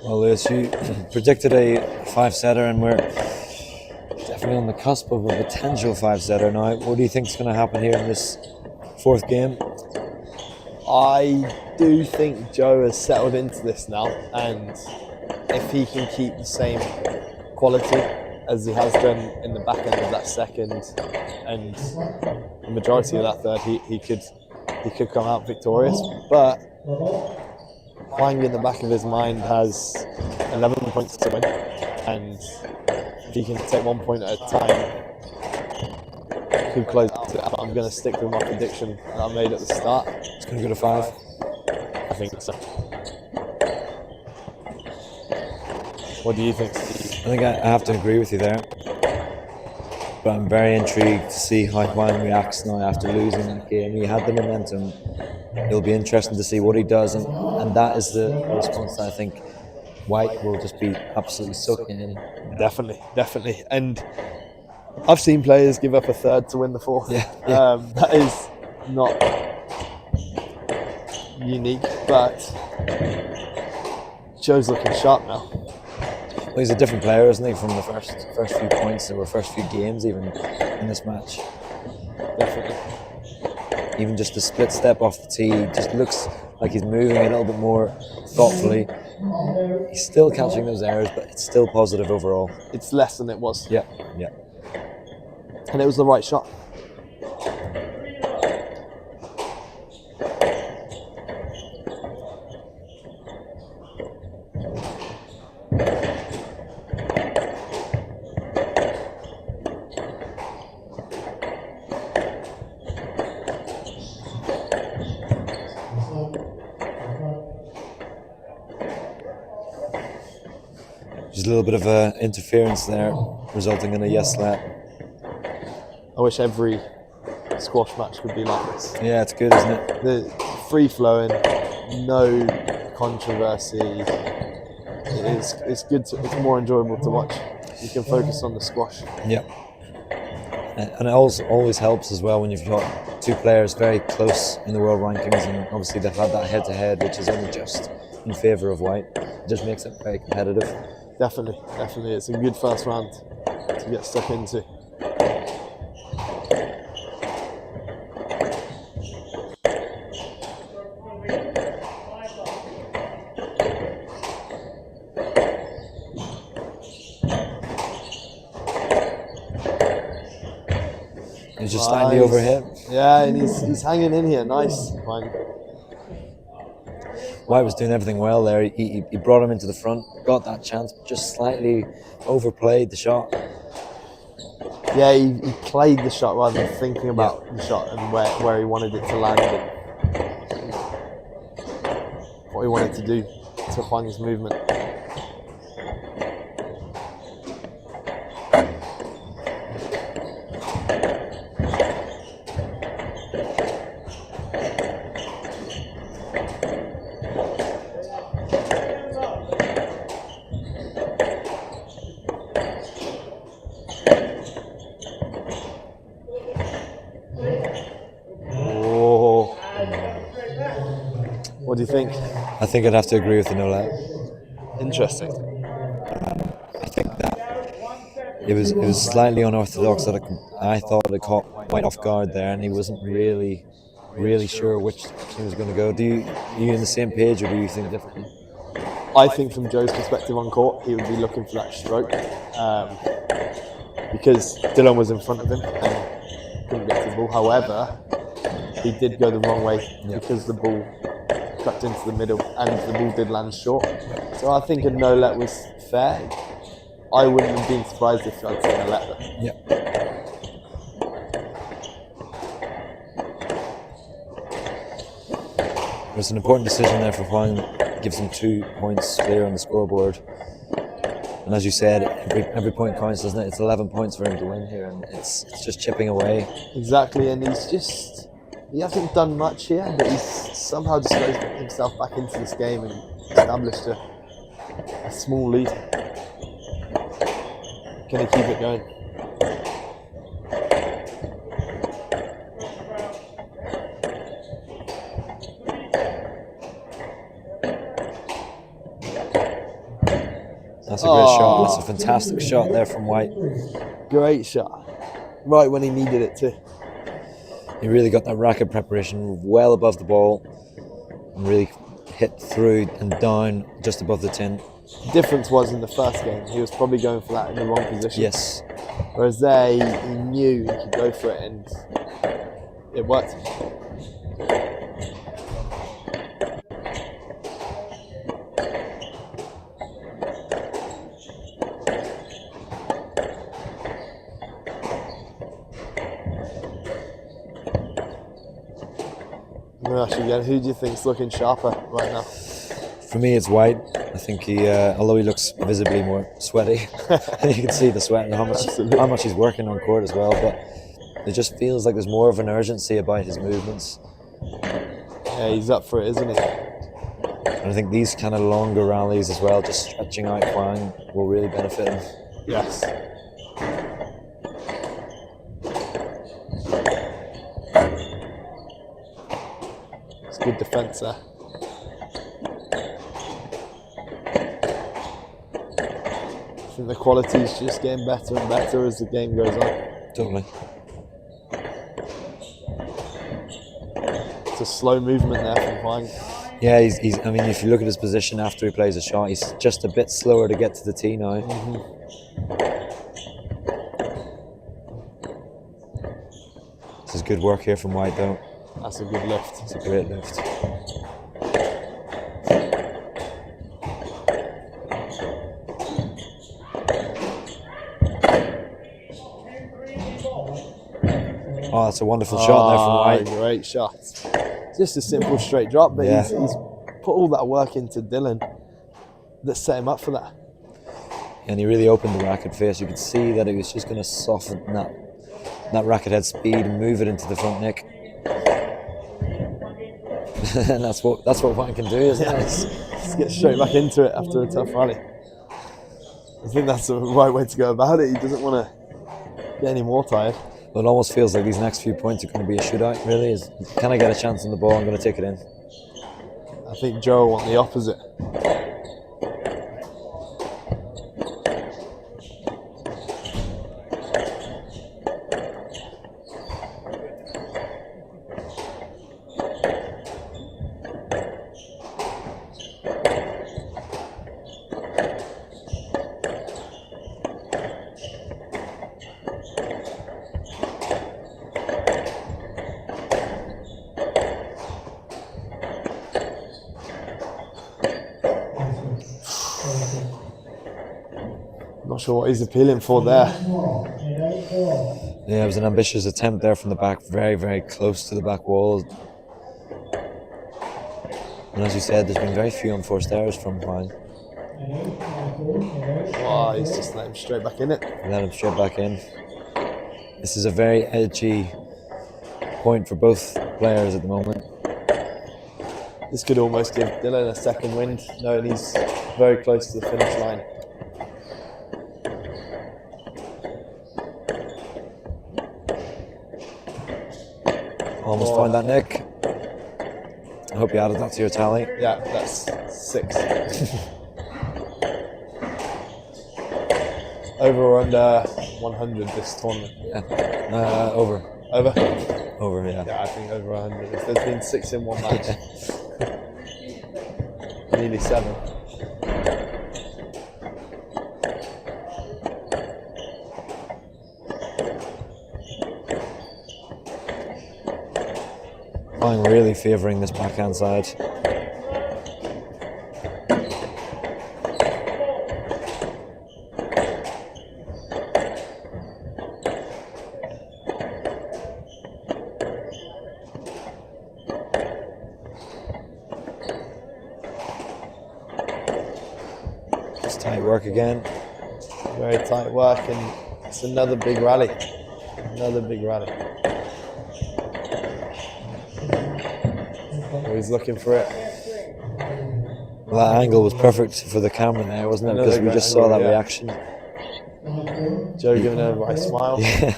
Well, Lewis, you predicted a 5-setter, and we're definitely on the cusp of a potential 5-setter now. What do you think is going to happen here in this 4th game? I do think Joe has settled into this now, and if he can keep the same quality as he has done in the back end of that second and the majority of that third, he could come out victorious. But Huang in the back of his mind has 11 points to win, and if he can take 1 point at a time, he could close it out. I'm going to stick with my prediction that I made at the start. It's going to go to 5. I think so. What do you think, Steve? I think I have to agree with you there. But I'm very intrigued to see how Huang reacts now after losing that game. He had the momentum. It'll be interesting to see what he does, and that is the response that I think White will just be absolutely sucking in. Definitely. And I've seen players give up a third to win the 4th. Yeah. That is not unique, but Joe's looking sharp now. Well, he's a different player, isn't he, from the first few points or first few games even in this match. Definitely. Even just the split step off the tee just looks like he's moving a little bit more thoughtfully. He's still catching those errors, but it's still positive overall. It's less than it was. Yeah. And it was the right shot. Just a little bit of interference there, resulting in a yes slap. I wish every squash match could be like this. Yeah, it's good, isn't it? The free flowing, no controversy. It's good. It's more enjoyable to watch. You can focus on the squash. Yeah. And it also always helps as well when you've got 2 players very close in the world rankings, and obviously they've had that head-to-head, which is only just in favour of White. It just makes it very competitive. Definitely. It's a good first round to get stuck into. He's just slightly overhit. Yeah, and he's hanging in here. Nice. Fine. White was doing everything well there. He brought him into the front, got that chance, but just slightly overplayed the shot. Yeah, he played the shot rather than thinking about the shot and where he wanted it to land and what he wanted to do to Huang's movement. What do you think? I think I'd have to agree with the no let. Interesting. I think that it was slightly unorthodox that I thought it caught White off guard there, and he wasn't really sure which he was going to go. Are you on the same page, or do you think differently? I think from Joe's perspective on court, he would be looking for that stroke because Dylan was in front of him and couldn't get to the ball. However, he did go the wrong way because the ball cut into the middle and the ball did land short. So I think a no let was fair. I wouldn't have been surprised if I'd seen a let there. Yeah. There's an important decision there for Huang. Gives him 2 points clear on the scoreboard. And as you said, every point counts, doesn't it? It's 11 points for him to win here, and it's just chipping away. Exactly, and he hasn't done much here, but he's somehow just got himself back into this game and established a small lead. Can he keep it going? That's a great shot. That's a fantastic shot there from White. Great shot. Right when he needed it too. He really got that racket preparation well above the ball and really hit through and down just above the tin. The difference was in the first game, he was probably going for that in the wrong position. Yes. Whereas there, he knew he could go for it and it worked. Again, who do you think's looking sharper right now? For me, it's White. I think he, although he looks visibly more sweaty, you can see the sweat and how much he's working on court as well. But it just feels like there's more of an urgency about his movements. Yeah, he's up for it, isn't he? And I think these kind of longer rallies as well, just stretching out Huang, will really benefit him. Yes. Good defence there. I think the quality is just getting better and better as the game goes on. Totally. It's a slow movement there from Huang. Yeah, he's. I mean, if you look at his position after he plays a shot, he's just a bit slower to get to the tee now. This is good work here from White, though. That's a good lift. It's a great lift. Oh, that's a wonderful shot there from White. Great shot. Just a simple straight drop, but he's put all that work into Dylan that set him up for that. And he really opened the racket face. You could see that he was just going to soften that racket head speed and move it into the front nick. And that's what one can do, isn't it? Just get straight back into it after a tough rally. I think that's the right way to go about it. He doesn't want to get any more tired. Well, it almost feels like these next few points are going to be a shootout, really. Can I get a chance on the ball? I'm going to take it in. I think Joe will want the opposite. Not sure what he's appealing for there. Yeah, it was an ambitious attempt there from the back, very, very close to the back wall. And as you said, there's been very few unforced errors from Huang. Oh, he's just let him straight back in it. Let him straight back in. This is a very edgy point for both players at the moment. This could almost give Dylan a second wind, knowing he's very close to the finish line. Almost found that nick. I hope you added that to your tally. Yeah, that's 6. Over or under 100 this tournament? Yeah. Over. Over? Over, yeah. Yeah, I think over 100. If there's been 6 in one match. Nearly 7. I'm really favouring this backhand side. Tight work again. Very tight work, and it's another big rally. Another big rally. Oh, he's looking for it. Well, that angle was perfect for the camera there, wasn't it? Another Because we great just saw angle, that yeah. reaction. Joe giving her a right smile. Yeah.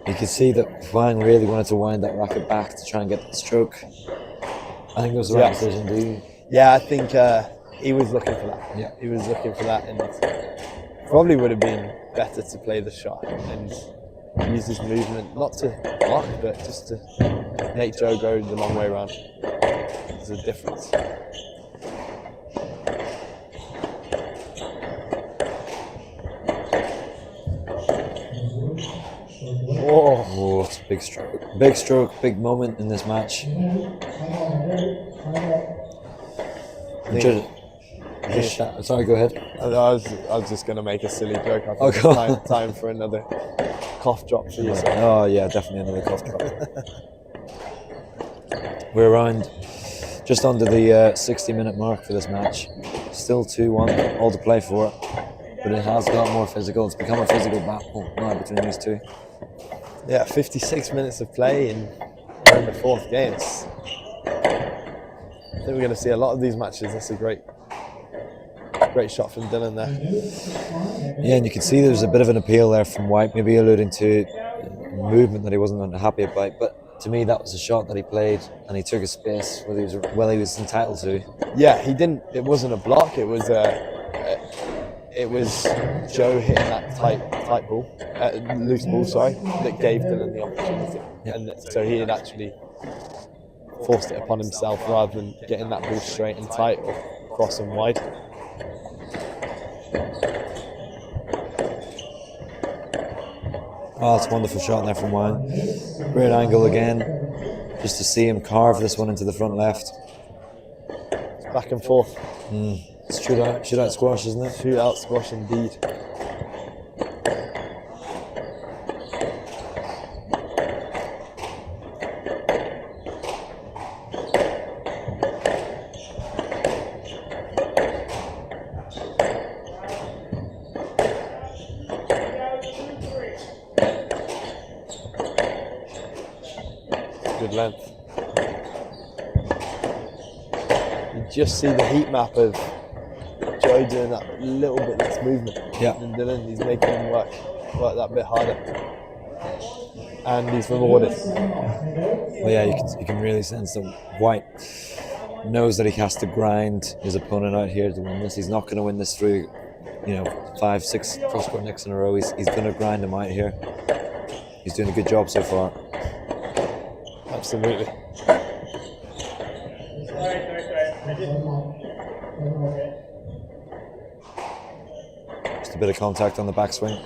You could see that Huang really wanted to wind that racket back to try and get that stroke. I think it was the right decision, do you? Yeah, I think he was looking for that. Yeah. He was looking for that, and probably would have been better to play the shot and use his movement, not to block, but just to make Joe go the long way around. There's a difference. Oh, it's a big stroke. Big stroke, big moment in this match. Sorry, go ahead. I was just going to make a silly joke. I think it's time for another cough drop for you. So. Oh yeah, definitely another cough drop. We're around just under the 60-minute mark for this match. Still 2-1, all to play for. But it has got more physical. It's become a physical battle now between these two. Yeah, 56 minutes of play and we're in the fourth game. I think we're going to see a lot of these matches. That's a great shot from Dylan there. Yeah, and you can see there's a bit of an appeal there from White, maybe alluding to movement that he wasn't unhappy about. But to me, that was a shot that he played, and he took his space where he was entitled to. Yeah, he didn't. It wasn't a block. It was Joe hitting that tight ball, loose ball, sorry, that gave Dylan the opportunity. Yeah. And so he had actually forced it upon himself rather than getting that ball straight and tight or cross and wide. Oh, it's a wonderful shot there from Huang. Great angle again, just to see him carve this one into the front left. It's back and forth. It's shootout squash, isn't it? Shootout squash indeed. Good length. You just see the heat map of Joe doing that little bit less movement. Yeah. And Dylan, he's making him work that bit harder. And he's rewarded. Well, yeah, you can really sense that White knows that he has to grind his opponent out here to win this. He's not going to win this through, 5-6 cross-court nicks in a row. He's going to grind him out here. He's doing a good job so far. Absolutely. Just a bit of contact on the backswing.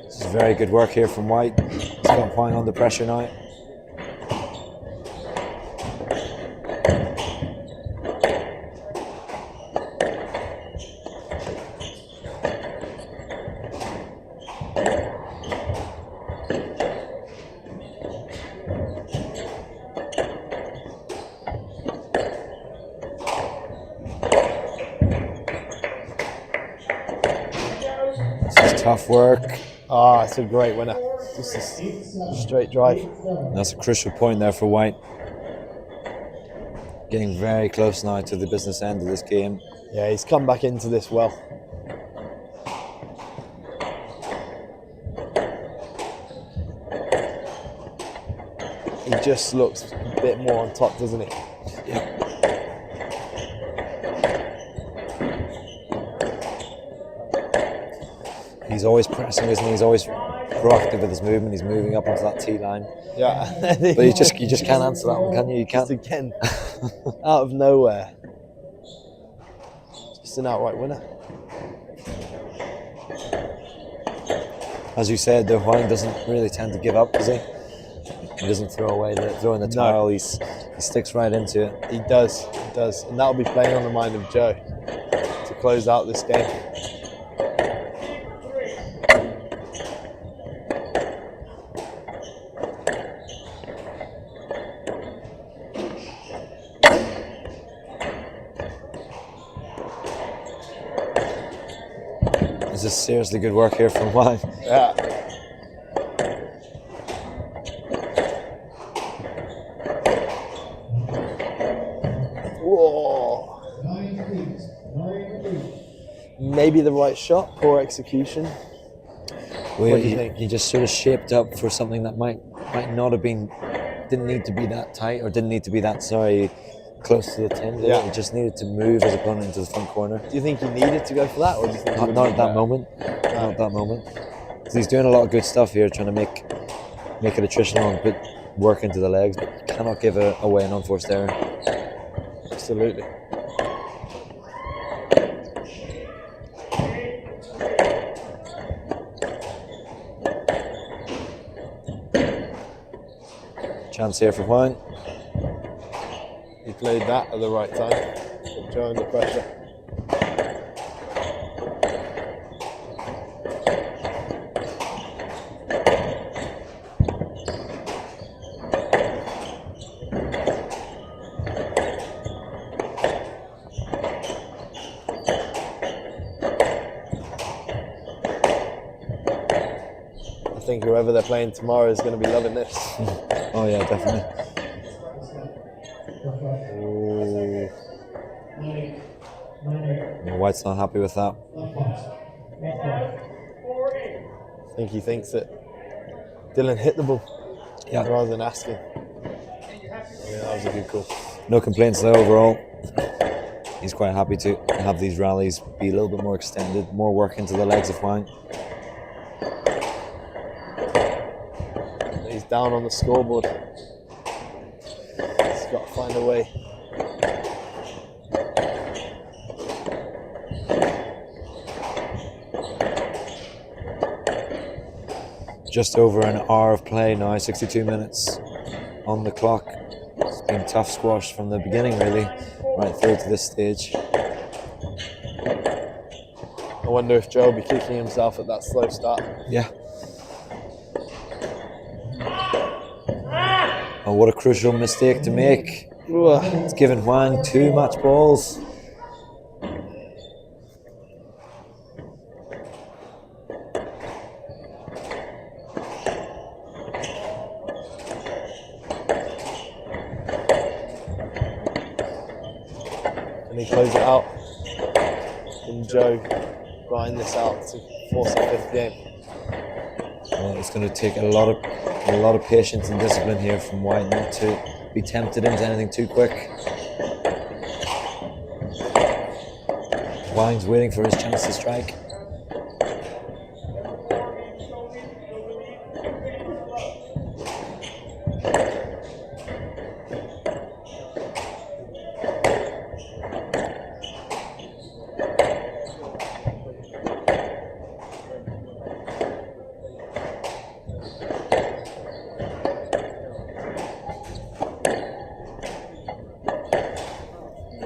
This is very good work here from White. He's got Huang under pressure now. Tough work. Ah, it's a great winner. Just a straight drive. That's a crucial point there for White. Getting very close now to the business end of this game. Yeah, he's come back into this well. He just looks a bit more on top, doesn't he? Yeah. He's always pressing, isn't he? He's always proactive with his movement. He's moving up onto that tee line. Yeah. But you just can't answer that one, can you? You can't. Just again, out of nowhere. Just an outright winner. As you said, though, Huang doesn't really tend to give up, does he? He doesn't throw in the towel. He sticks right into it. He does, and that'll be playing on the mind of Joe to close out this game. This is seriously good work here from Huang. Yeah. Whoa. Maybe the right shot, poor execution. Well, What do you think? he just sort of shaped up for something that might not have been, didn't need to be that tight, or didn't need to be that, close to the tin. Yeah. He just needed to move his opponent into the front corner. Do you think he needed to go for that, or do you think Not at that moment. Not at that moment. Because he's doing a lot of good stuff here, trying to make it attritional and put work into the legs, but you cannot give away an unforced error. Absolutely. Chance here for Huang. He played that at the right time. Put Joe under pressure. I think whoever they're playing tomorrow is going to be loving this. Oh yeah, definitely. Ooh. No, White's not happy with that. I think he thinks that Dylan hit the ball rather than asking. Yeah, that was a good call. No complaints though overall. He's quite happy to have these rallies be a little bit more extended, more work into the legs of Huang. He's down on the scoreboard. He's got to find a way. Just over an hour of play now, 62 minutes on the clock. It's been tough squash from the beginning, really, right through to this stage. I wonder if Joe will be kicking himself at that slow start. Yeah. Oh, what a crucial mistake to make. It's given Huang too much balls. And he close it out. Can Joe grind this out to force a fifth game? Well, it's going to take a lot of patience and discipline here from White not to be tempted into anything too quick. Huang's waiting for his chance to strike.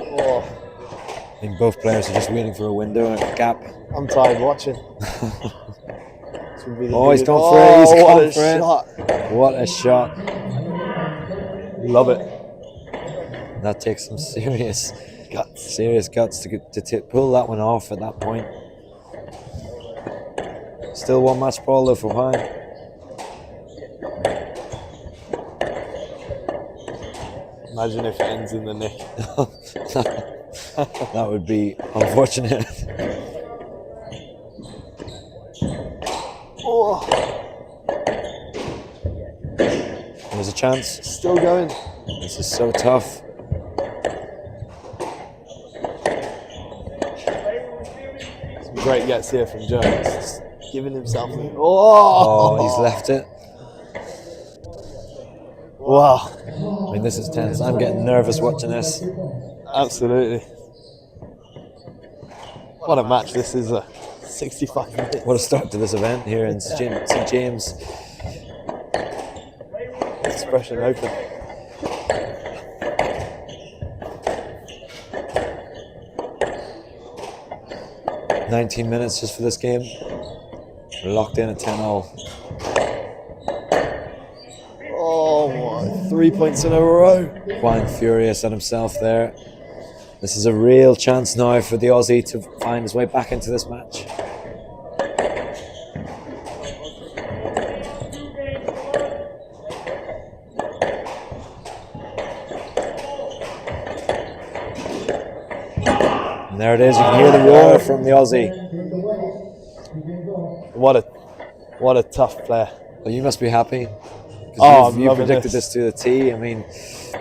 I think both players are just waiting for a window and a gap. I'm tired watching. Oh, he's gone for it. He's gone for it. Shot. What a shot. Love it. That takes some serious guts to pull that one off at that point. Still one match ball though for Huang. Imagine if it ends in the nick. That would be unfortunate. Oh, There's a chance. still going. This is so tough. Some great gets here from Joe. He's just giving himself. Oh, he's left it. Wow. I mean, this is tense. I'm getting nervous watching this. Absolutely. What a match this is. 65 minutes. What a start to this event here in St. James. Expression Open. "19 minutes just for this game. We're locked in at 10-0. Oh my, 3 points in a row. Huang furious at himself there. This is a real chance now for the Aussie to find his way back into this match. And there it is, you can hear the roar from the Aussie. What a tough player. Well, you must be happy. Oh, You predicted this to the T. I mean,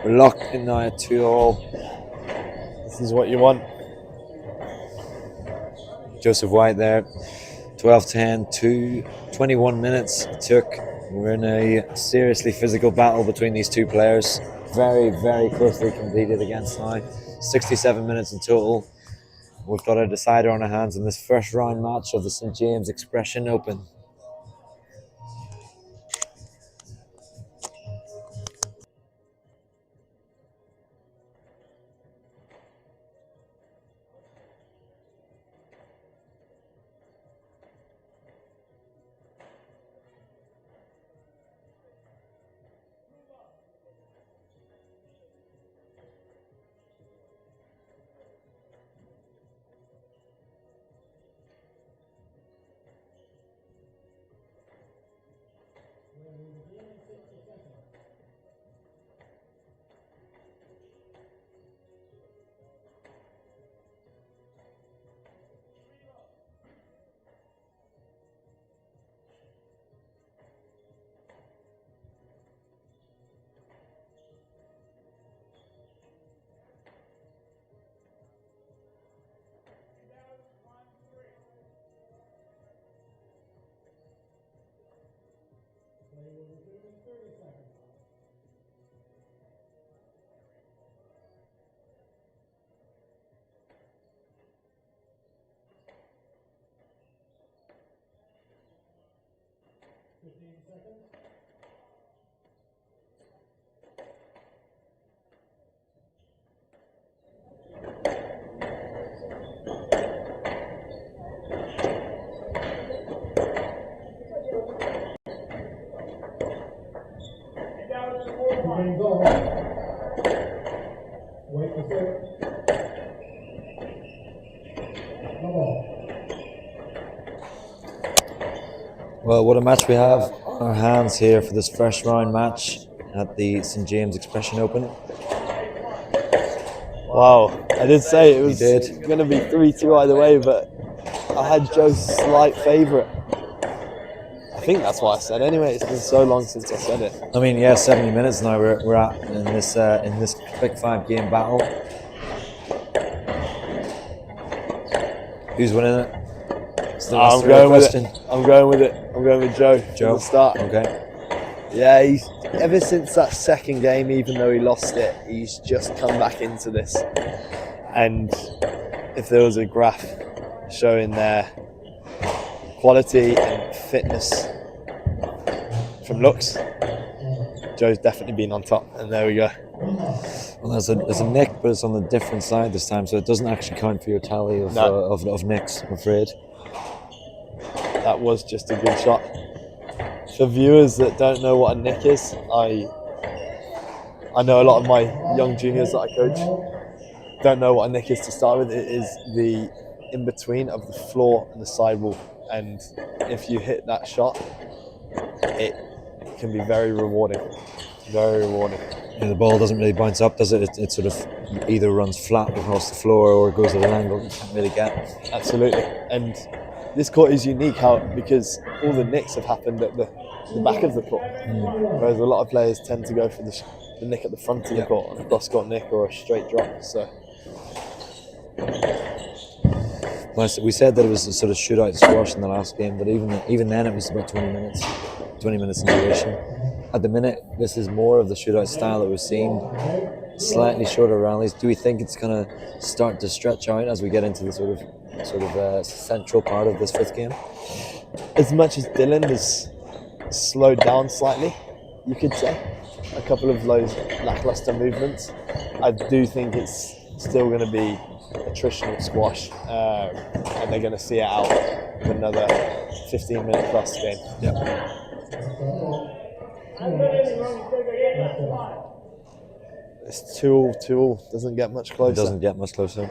we're locked in now at 2-all. This is what you want. Joseph White there, 12-10, 21 minutes it took. We're in a seriously physical battle between these two players. Very, very closely competed against now. 67 minutes in total. We've got a decider on our hands in this first round match of the St. James Expression Open. Well, what a match we have on our hands here for this first round match at the St. James Expression Open. Wow, I did say it was did. going to be 3-2 either way, but I had Joe's slight favourite. I think that's what I said anyway. It's been so long since I said it. I mean, yeah, 70 minutes now we're at in this quick 5-game battle. Who's winning it? I'm going with it. I'm going with it. I'm going with Joe. Joe, from the start. Okay. Yeah, he's ever since that second game, even though he lost it, he's just come back into this. And if there was a graph showing their quality and fitness from looks, Joe's definitely been on top. And there we go. Well, there's a nick, but it's on the different side this time, so it doesn't actually count for your tally of nicks, I'm afraid. That was just a good shot. For viewers that don't know what a nick is, I know a lot of my young juniors that I coach don't know what a nick is to start with. It is the in-between of the floor and the sidewall. And if you hit that shot, it can be very rewarding. Very rewarding. Yeah, the ball doesn't really bounce up, does it? It sort of either runs flat across the floor or goes at an angle you can't really get. Absolutely. And this court is unique because all the nicks have happened at the back of the court, whereas a lot of players tend to go for the nick at the front of the court, a cross-court nick or a straight drop. So We said that it was a sort of shootout squash in the last game, but even then it was about 20 minutes in duration. At the minute, this is more of the shootout style that we've seen, slightly shorter rallies. Do we think it's going to start to stretch out as we get into the sort of central part of this fifth game? as much as Dylan has slowed down slightly, you could say, a couple of those lackluster movements, I do think it's still going to be attritional squash, and they're going to see it out with another 15-minute plus game. Yeah. It's 2-2, doesn't get much closer. It doesn't get much closer.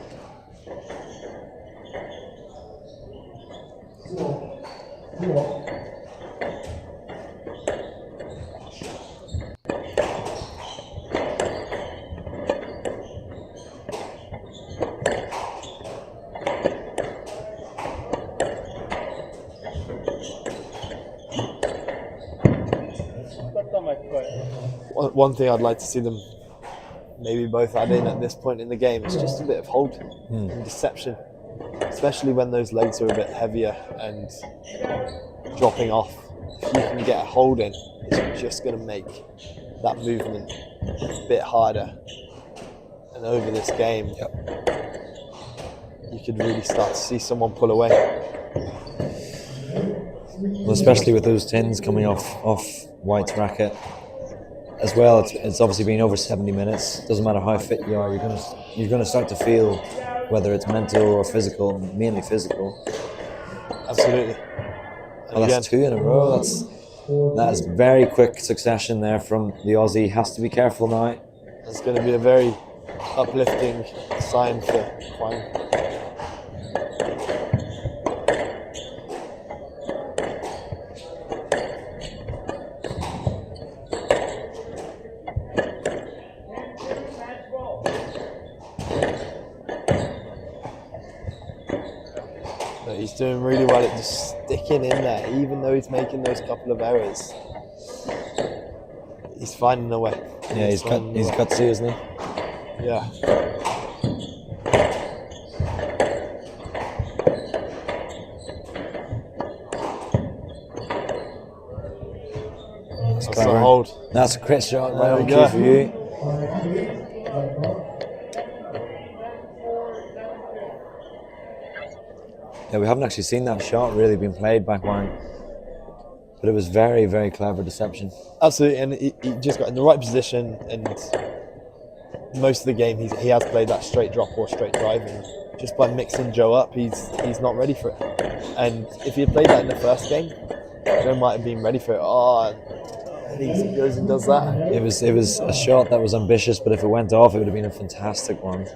One thing I'd like to see them maybe both add in at this point in the game is just a bit of hold and deception, especially when those legs are a bit heavier and dropping off. If you can get a hold in, it's just going to make that movement a bit harder. And over this game, you could really start to see someone pull away. Well, especially with those tins coming off White's racket. As well, it's obviously been over 70 minutes. Doesn't matter how fit you are, you're gonna start to feel whether it's mental or physical, mainly physical. Absolutely. Well, that's 2 in a row. That is very quick succession there from the Aussie. Has to be careful now. It's going to be a very uplifting sign for Huang. He's doing really well at just sticking in there, even though he's making those couple of errors. He's finding a way. Yeah, he's gutsy, isn't he? Yeah. That's a hold. That's a crit shot right There on we go. cue for you. Yeah, we haven't actually seen that shot really being played by Huang, but it was very, very clever deception. Absolutely, and he just got in the right position, and most of the game he has played that straight drop or straight drive, and just by mixing Joe up, he's not ready for it. And if he had played that in the first game, Joe might have been ready for it. And he goes and does that. It was a shot that was ambitious, but if it went off, it would have been a fantastic one.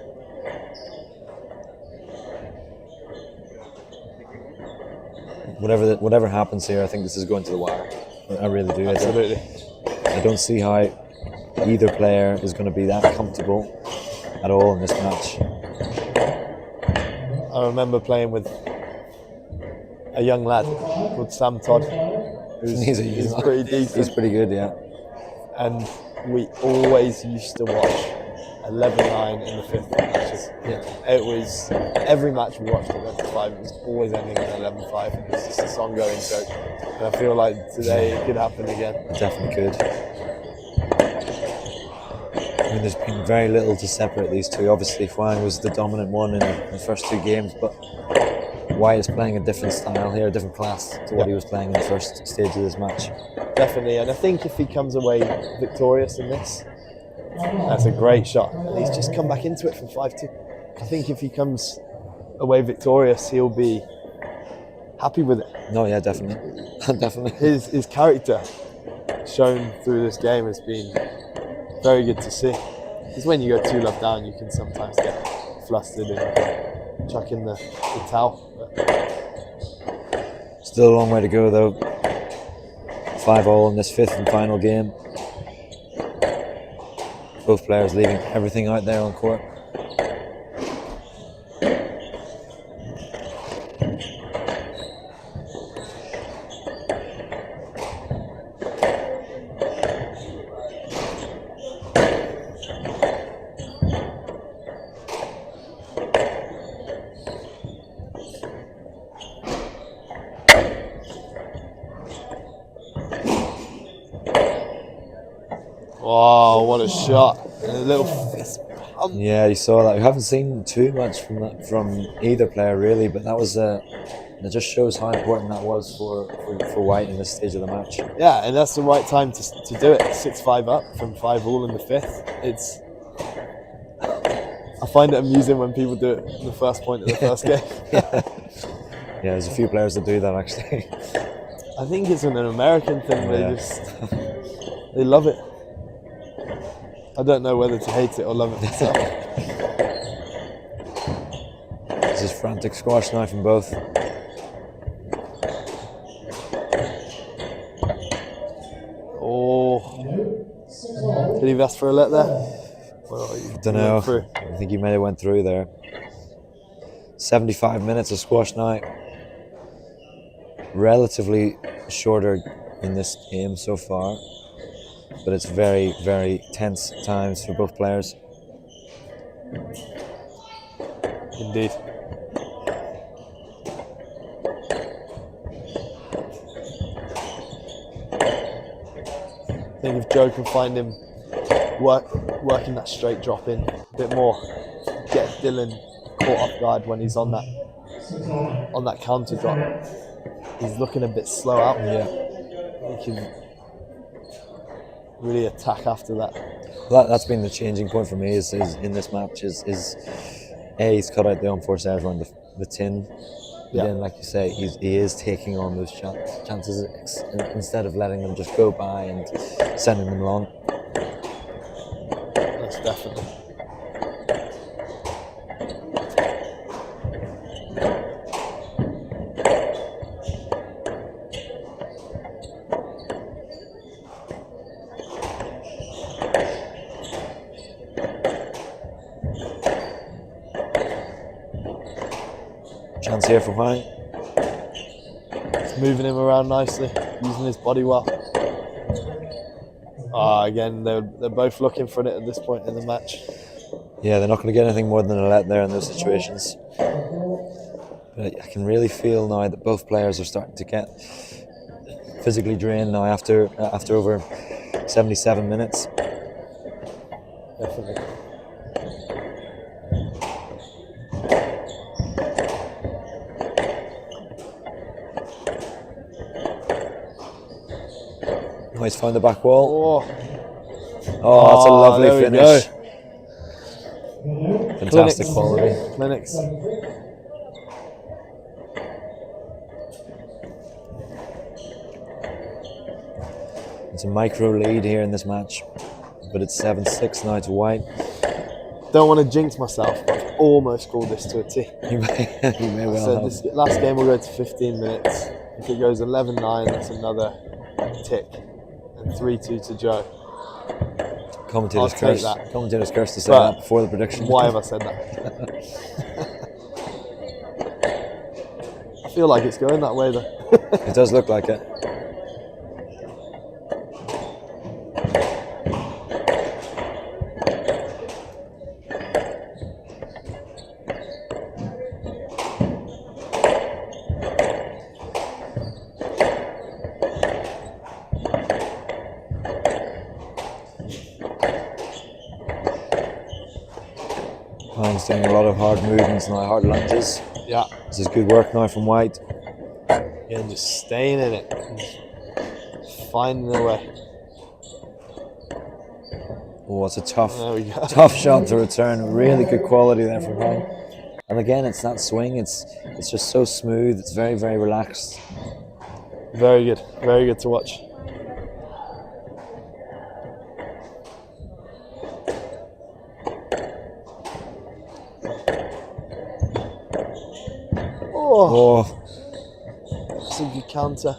Whatever happens here, I think this is going to the wire. I really do. Absolutely. I don't see how either player is going to be that comfortable at all in this match. I remember playing with a young lad called Sam Todd, he's pretty decent. He's pretty good, yeah. And we always used to watch 11-9 in the fifth matches. Yeah. It was every match we watched at 11-5. It was always ending in 11-5. It was just this ongoing joke. And I feel like today it could happen again. It definitely could. I mean, there's been very little to separate these two. Obviously, Huang was the dominant one in the first 2 games, but White is playing a different style here, a different class to what he was playing in the first stage of this match. Definitely, and I think if he comes away victorious in this, that's a great shot. And he's just come back into it from 5-2. I think if he comes away victorious, he'll be happy with it. No, yeah, definitely. Definitely. His character shown through this game has been very good to see. Because when you go 2-love down, you can sometimes get flustered and chuck in the towel. But Still a long way to go, though. 5-all in this 5th and final game. Both players leaving everything out there on court. wow, what a shot. And a little fist pump. Yeah, you saw that. We haven't seen too much from either player really, but that was And it just shows how important that was for White in this stage of the match. Yeah, and that's the right time to do it. 6-5 up from 5-all in the 5th. I find it amusing when people do it in the first point of the first game. Yeah, there's a few players that do that actually. I think it's an American thing. Yeah. They love it. I don't know whether to hate it or love it myself. This is frantic squash now from both. Oh, did he ask for a let there? I don't know. I think he may have went through there. 75 minutes of squash now. Relatively shorter in this game so far, but it's very, very tense times for both players. Indeed. I think if Joe can find him working that straight drop in a bit more, get Dylan caught off guard when he's on that counter drop. He's looking a bit slow out. Yeah. He can really attack after that. Well, that's been the changing point for me is in this match is he's cut out the unforced errors around the tin. But then, like you say, he is taking on those chances instead of letting them just go by and sending them long. That's definitely. Chance here for Huang. It's moving him around nicely, using his body well. Again, they're both looking for it at this point in the match. Yeah, they're not going to get anything more than a let there in those situations. But I can really feel now that both players are starting to get physically drained now after over 77 minutes. Definitely. Oh, he's found the back wall. Oh, that's a lovely there we finish. go. Fantastic quality. Clinics. It's a micro lead here in this match, but it's 7-6 now to White. Don't want to jinx myself, but I've almost called this to a T. You may well So have. this last game will go to 15 minutes. If it goes 11-9, that's another tick. And 3-2 to Joe. Commentator's I'll take curse. that. Commentator's curse to say But that before the prediction. Why have I said that? I feel like it's going that way though. It does look like it. Huang's doing a lot of hard movements now, hard lunges. Yeah. This is good work now from White. Again, just staying in it. Just finding a way. Oh, it's a tough, There we go. tough shot to return. Really good quality there from Huang. And again, it's that swing. It's just so smooth. It's very, very relaxed. Very good. Very good to watch. Oh, Oh, that's a good counter.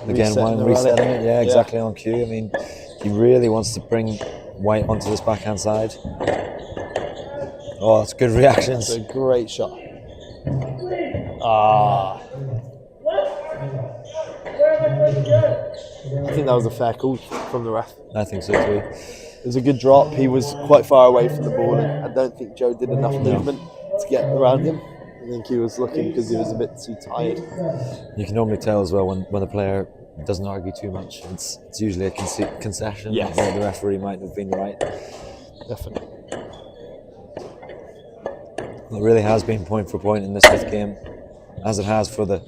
again, Resetting Huang the resetting rally. it. Yeah, exactly on cue. I mean, he really wants to bring White onto this backhand side. Oh, that's good reactions. That's a great shot. I think that was a fair call from the ref. I think so too. It was a good drop. He was quite far away from the ball, and I don't think Joe did enough movement to get around him. I think he was looking because he was a bit too tired. You can normally tell as well when a player doesn't argue too much. It's usually a concession Yes. where the referee might have been right. Definitely. It really has been point for point in this 5th game, as it has for the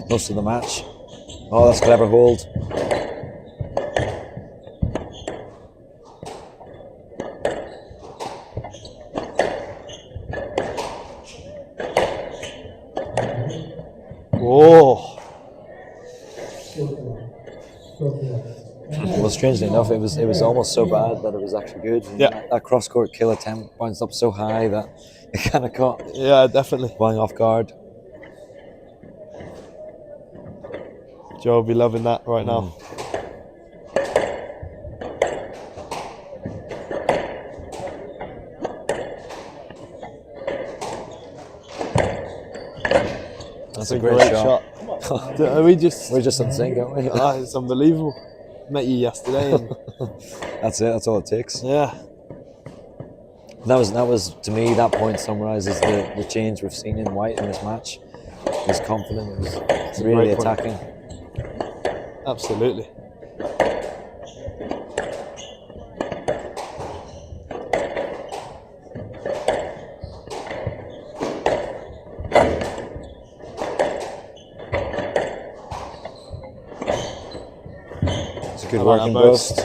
most of the match. Oh, that's a clever hold. Oh. Well, strangely enough, it was almost so bad that it was actually good. Yeah. That cross-court kill attempt bounced up so high that it kind of caught Yeah, definitely. Huang off guard. Joe will be loving that right now. That's a great shot. We're just in sync, aren't we? it's unbelievable. Met you yesterday. And That's it. That's all it takes. yeah. That was to me, that point summarizes the change we've seen in White in this match. He was confident. He was really great point. attacking. Absolutely. It's a good working burst.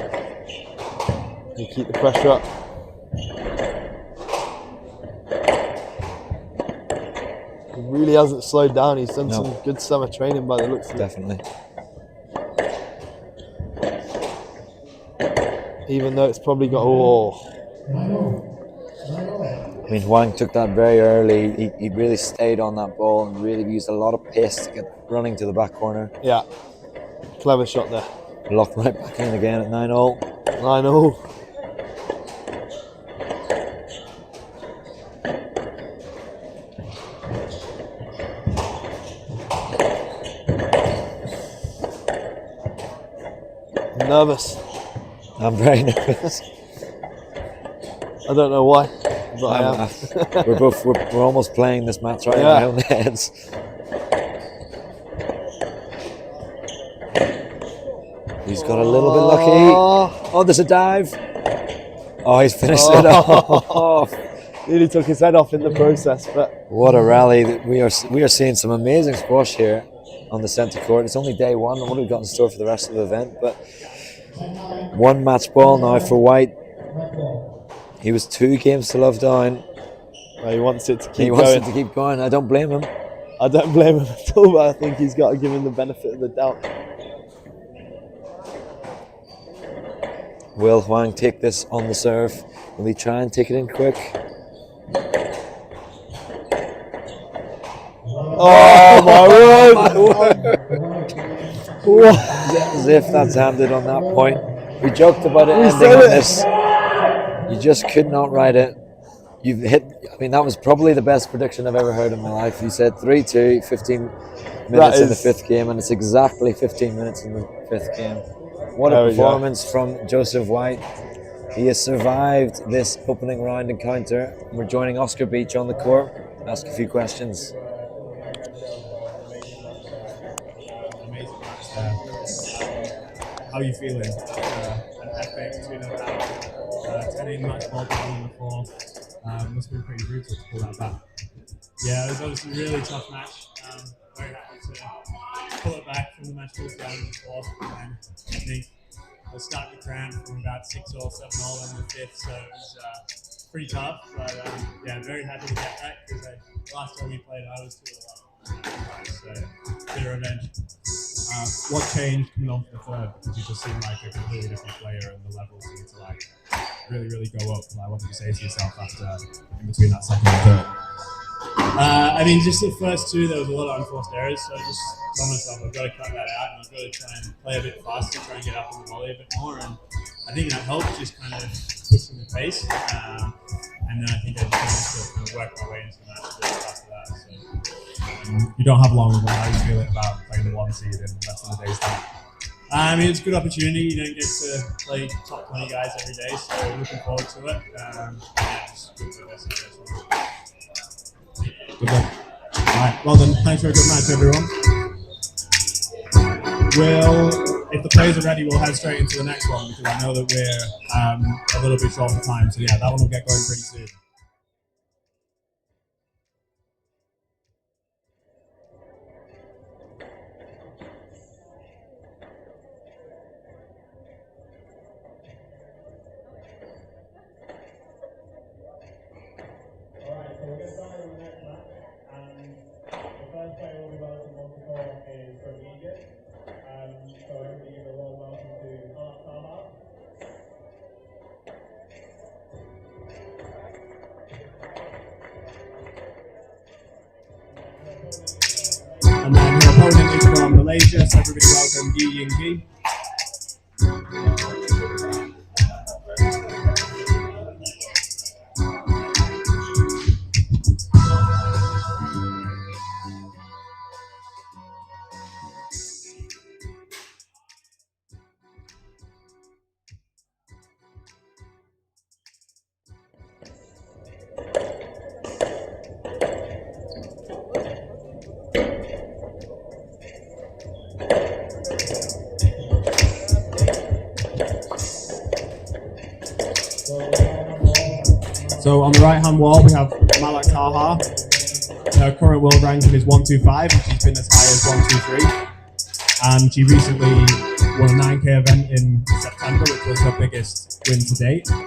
You keep the pressure up. He really hasn't slowed down. He's done some good summer training by the looks of it. Definitely. Even though it's probably got I mean, Huang took that very early. He really stayed on that ball and really used a lot of pace to get running to the back corner. yeah. Clever shot there. Locked right back in again at 9-0. 9-0. I'm nervous. I'm very nervous. I don't know why, but I am. we're almost playing this match right in Yeah. our own heads. He's got a little bit lucky. Oh, there's a dive. Oh, he's finished it off. Nearly took his head off in the process, but What a rally! We are seeing some amazing squash here on the centre court. It's only day one. What have we got in store for the rest of the event? But one match ball now for White. He was 2 games to love down. he wants it to keep He wants going. it to keep going. I don't blame him. I don't blame him at all, but I think he's got to give him the benefit of the doubt. Will Huang take this on the serve? Will he try and take it in quick? Oh my word! As if that's handed on that point. We joked about it ending said on it. this. You just could not write it. You've hit, I mean, that was probably the best prediction I've ever heard in my life. You said 3-2, 15 minutes in the 5th game, and it's exactly 15 minutes in the 5th game. What a There we go. performance from Joseph White. He has survived this opening round encounter. We're joining Oscar Beach on the court. Ask a few questions. Amazing match there. How are you feeling? An epic 2-0 out. 10-8 match ball down on the floor. Must have been pretty brutal to pull that back. Yeah, it was obviously a really tough match. Very happy to pull it back from the match ball down on the floor. And I think we'll start the crown from about 6-7 all in the 5th, so it was pretty tough. But yeah, very happy to get that because last time we played, I was 2-11. So, bit of revenge. What changed coming on for the 3rd? Because you just seem like a completely different player and the levels seem to like really go up. Like, what did you say to yourself after in between that 2nd and 3rd? I mean, just the first 2, there was a lot of unforced errors, so I just told myself I've got to cut that out and I've got to try and play a bit faster, try and get up on the volley a bit more, and I think that helped, just kind of pushing the pace. And then I think I just managed to kind of work my way into the match a bit after that. So you don't have long, but how are you feeling about playing the 1 seed in the rest of the day's time? I mean, it's a good opportunity. You don't get to play top 20 guys every day, so looking forward to it. Yeah, just good for this, I guess. Good luck. Alright, well then, thanks for a good match, everyone. If the players are ready, we'll head straight into the next one because I know that we're a little bit short on time. So yeah, that one will get going pretty soon. So everybody give a warm welcome to Taha. And then her opponent is from Malaysia, so everybody welcome Yi Ying Yi. So on the right hand wall we have Taha. Her current world ranking is 125 and she's been as high as 123. And she recently won a 9K event in September, which was her biggest win to date. And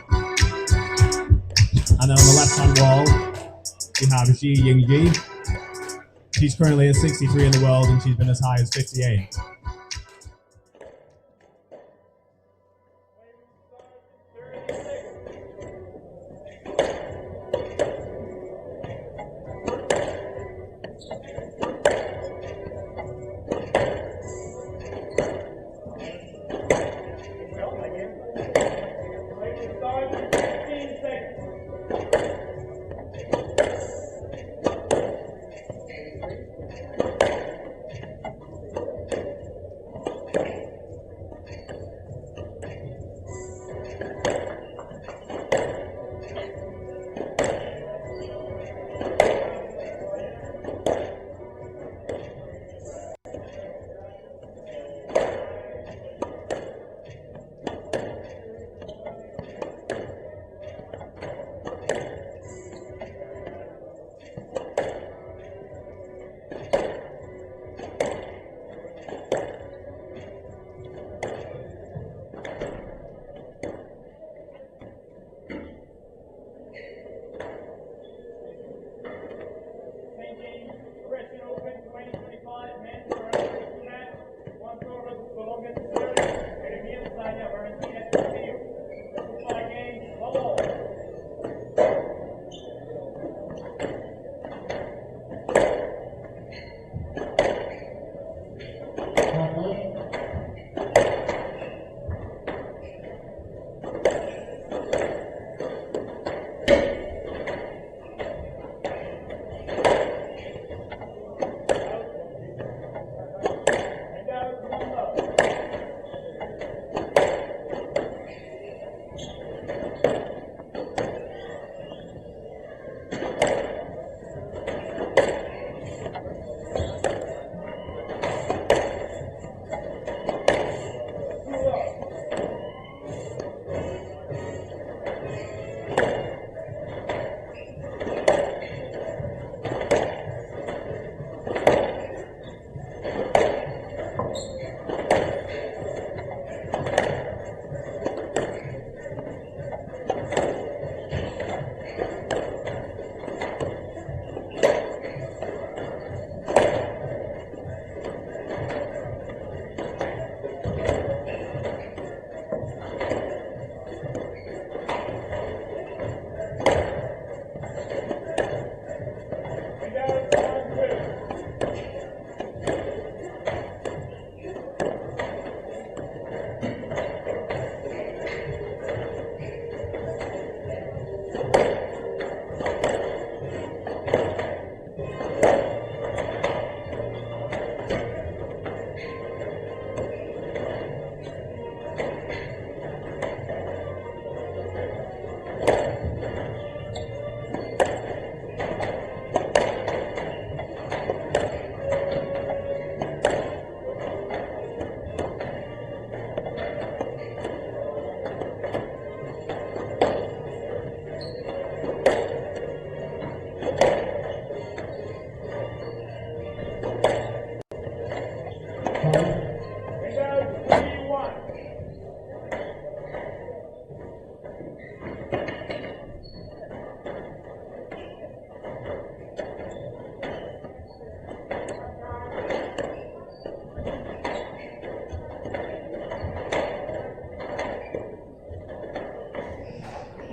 then on the left hand wall we have Yi Ying Yi. She's currently at 63 in the world and she's been as high as 58.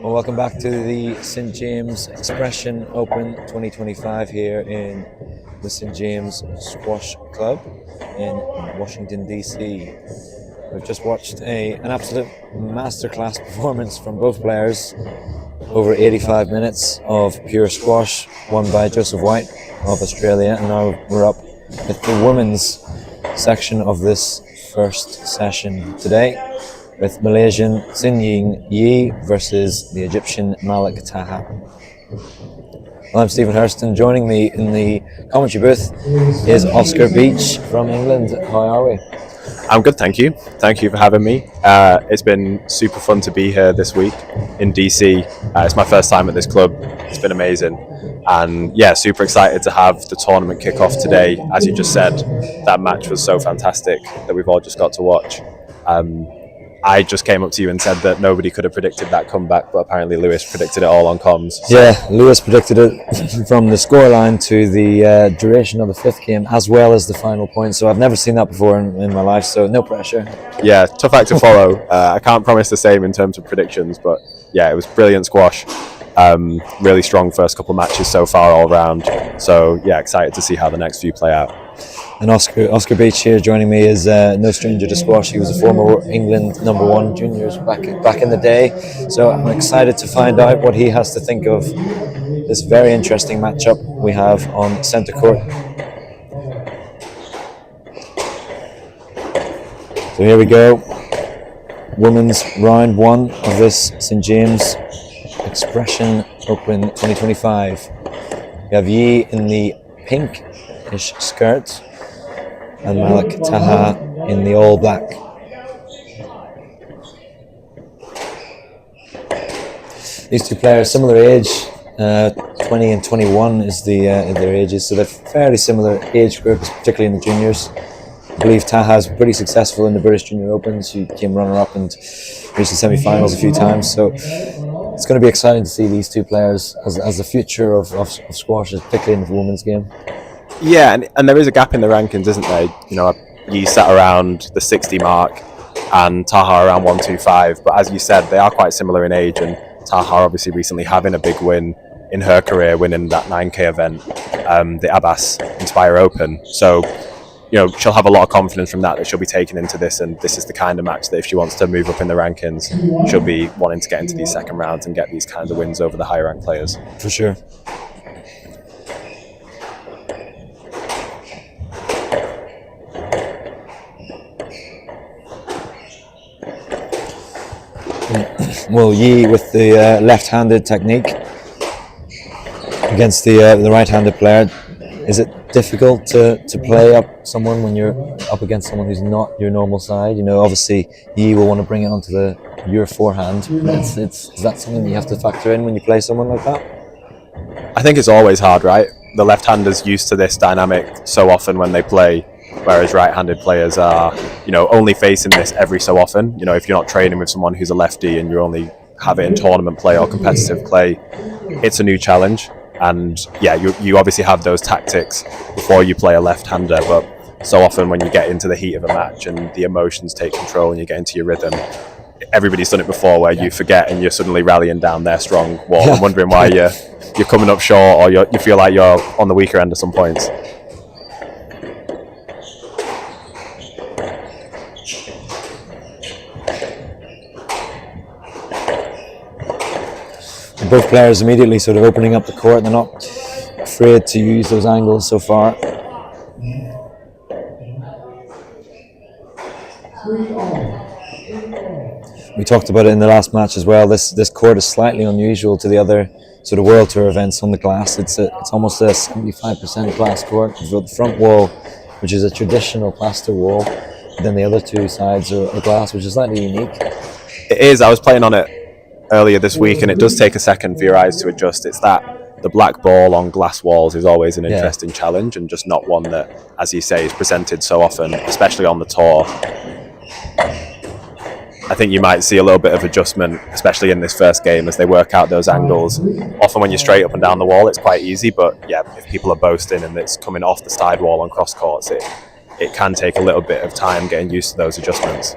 Well, welcome back to the St. James Expression Open 2025 here in the St. James Squash Club in Washington, D.C. We've just watched an absolute masterclass performance from both players. Over 85 minutes of pure squash, won by Joseph White of Australia, and now we're up with the women's section of this first session today, with Malaysian Xin Yi versus the Egyptian Malik Taha. Well, I'm Stephen Hurston. Joining me in the commentary booth is Oscar Beach from England. How are we? I'm good, thank you. Thank you for having me. It's been super fun to be here this week in DC. It's my first time at this club. It's been amazing. And yeah, super excited to have the tournament kick off today. As you just said, that match was so fantastic that we've all just got to watch. I just came up to you and said that nobody could have predicted that comeback, but apparently Lewis predicted it all on comms. So. Yeah, Lewis predicted it from the scoreline to the duration of the fifth game, as well as the final point. So I've never seen that before in my life, so no pressure. Yeah, tough act to follow. I can't promise the same in terms of predictions, but yeah, it was brilliant squash. Really strong first couple matches so far all round. So yeah, excited to see how the next few play out. And Oscar Beach here joining me is no stranger to squash. He was a former England #1 juniors back in the day. So I'm excited to find out what he has to think of this very interesting matchup we have on centre court. So here we go. Women's round 1 of this St. James Expression Open 2025. We have Yi in the pinkish skirt and Malik Taha in the all black. These two players, similar age, 20 and 21 is their ages, so they're fairly similar age groups, particularly in the juniors. I believe Taha is pretty successful in the British Junior Open. She came runner-up and reached the semi-finals a few times, so it's going to be exciting to see these two players as the future of squash, particularly in the women's game. Yeah, and there is a gap in the rankings, isn't there? You know, you sat around the 60 mark and Taha around 125, but as you said, they are quite similar in age, and Taha obviously recently having a big win in her career, winning that 9K event, the Abbas Inspire Open. So, you know, she'll have a lot of confidence from that she'll be taking into this, and this is the kind of match that if she wants to move up in the rankings, she'll be wanting to get into these second rounds and get these kinds of wins over the higher ranked players. For sure. Well, Yi with the left-handed technique against the right-handed player. Is it difficult to play up someone when you're up against someone who's not your normal side? You know, obviously Yi will want to bring it onto your forehand. Is that something you have to factor in when you play someone like that? I think it's always hard, right? The left-handers used to this dynamic so often when they play, whereas right-handed players are, you know, only facing this every so often. You know, if you're not training with someone who's a lefty and you only have it in tournament play or competitive play, it's a new challenge. And yeah, you obviously have those tactics before you play a left-hander, but so often when you get into the heat of a match and the emotions take control and you get into your rhythm, everybody's done it before where you forget and you're suddenly rallying down their strong wall and wondering why you're coming up short, or you feel like you're on the weaker end at some points. Both players immediately sort of opening up the court. They're not afraid to use those angles so far. We talked about it in the last match as well. This court is slightly unusual to the other sort of World Tour events on the glass. It's almost a 75% glass court. You've got the front wall, which is a traditional plaster wall. Then the other two sides are glass, which is slightly unique. It is. I was playing on it earlier this week, and it does take a second for your eyes to adjust. It's that the black ball on glass walls is always an interesting challenge, and just not one that, as you say, is presented so often, especially on the tour. I think you might see a little bit of adjustment, especially in this first game, as they work out those angles. Often when you're straight up and down the wall, it's quite easy, but yeah, if people are boasting and it's coming off the side wall on cross courts, it can take a little bit of time getting used to those adjustments.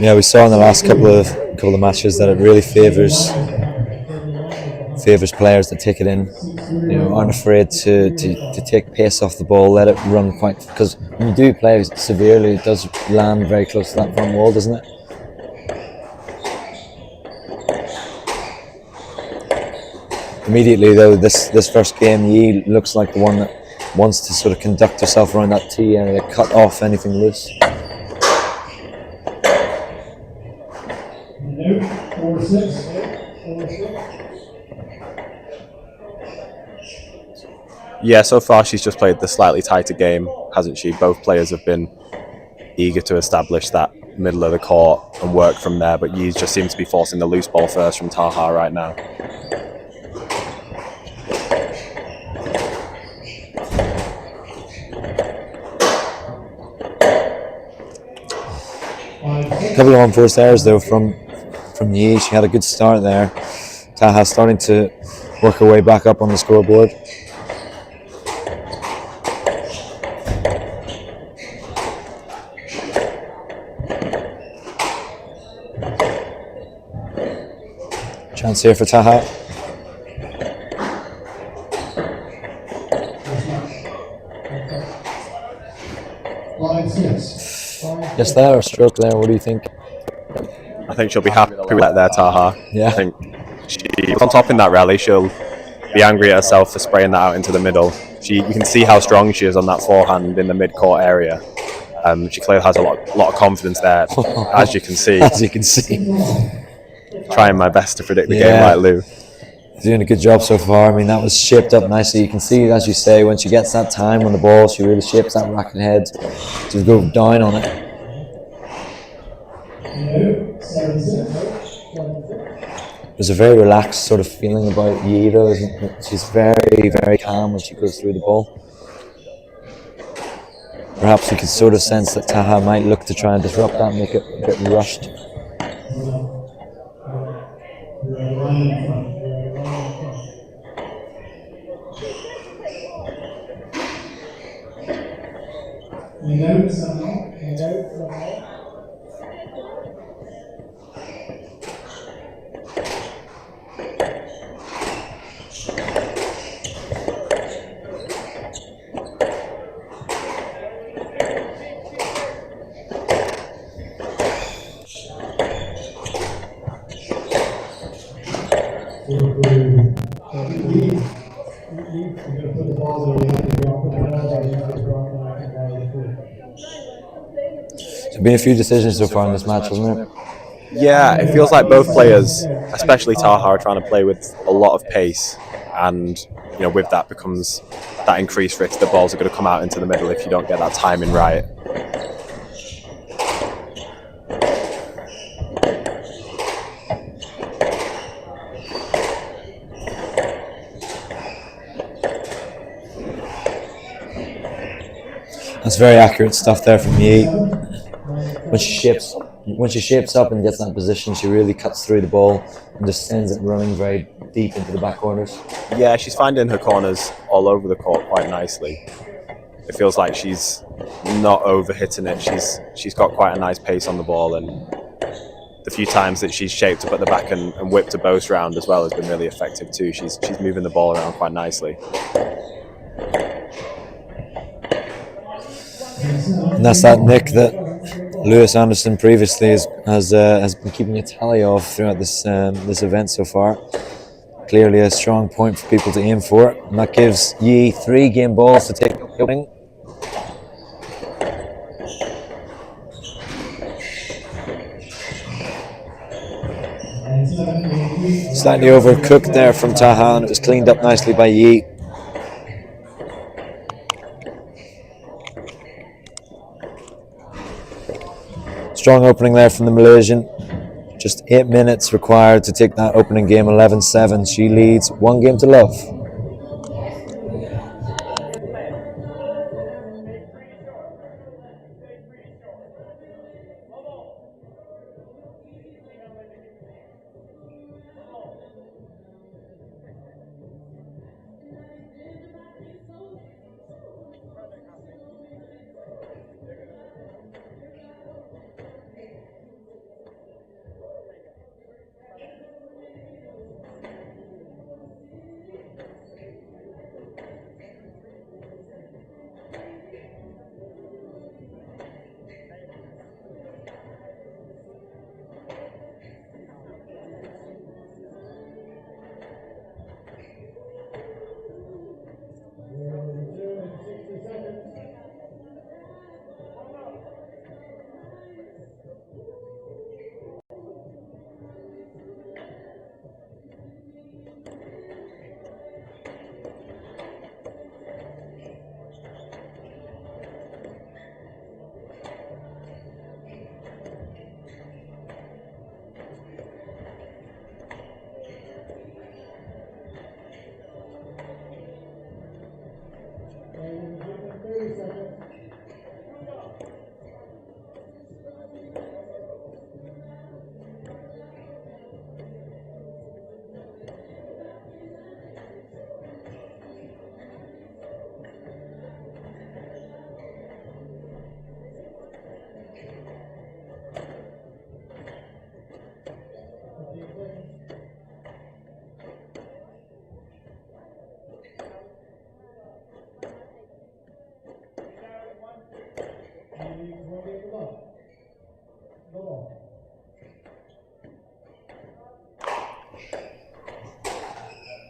Yeah, we saw in the last couple of matches that it really favors players that take it in. You know, aren't afraid to take pace off the ball, let it run quite, because when you do play severely, it does land very close to that front wall, doesn't it? Immediately though, this first game, Yi looks like the one that wants to sort of conduct herself around that T area, cut off anything loose. No, 4-6. 4-6. Yeah, so far she's just played the slightly tighter game, hasn't she? Both players have been eager to establish that middle of the court and work from there, but Yi just seems to be forcing the loose ball first from Taha right now. A couple of unforced errors though from Yi. She had a good start there. Taha starting to work her way back up on the scoreboard. Chance here for Taha. Just there, or stroke there, what do you think? I think she'll be happy with that there, Taha. Yeah. I think she's on top in that rally. She'll be angry at herself for spraying that out into the middle. You can see how strong she is on that forehand in the mid-court area. She clearly has a lot of confidence there, as you can see. As you can see. Trying my best to predict the game like Lou. Doing a good job so far. I mean, that was shaped up nicely. You can see, as you say, when she gets that time on the ball, she really shapes that racket head to go down on it. There's a very relaxed sort of feeling about Yi, though, isn't it? She's very, very calm when she goes through the ball. Perhaps you can sort of sense that Taha might look to try and disrupt that, make it a bit rushed. There's been a few decisions so far in this match, hasn't it? Yeah, it feels like both players, especially Taha, are trying to play with a lot of pace, and with that becomes that increased risk the balls are going to come out into the middle if you don't get that timing right. That's very accurate stuff there from Yi. When she shapes up and gets that position, she really cuts through the ball and just sends it running very deep into the back corners. Yeah, she's finding her corners all over the court quite nicely. It feels like she's not over hitting it. She's got quite a nice pace on the ball, and the few times that she's shaped up at the back and whipped a boast round as well has been really effective too. She's moving the ball around quite nicely. And that's that nick that Lewis Anderson previously has been keeping a tally of throughout this event so far. Clearly a strong point for people to aim for, and that gives Yi 3 game balls to take opening. Slightly overcooked there from Taha, and it was cleaned up nicely by Yi. Strong opening there from the Malaysian. Just 8 minutes required to take that opening game, 11-7. She leads 1 game to love.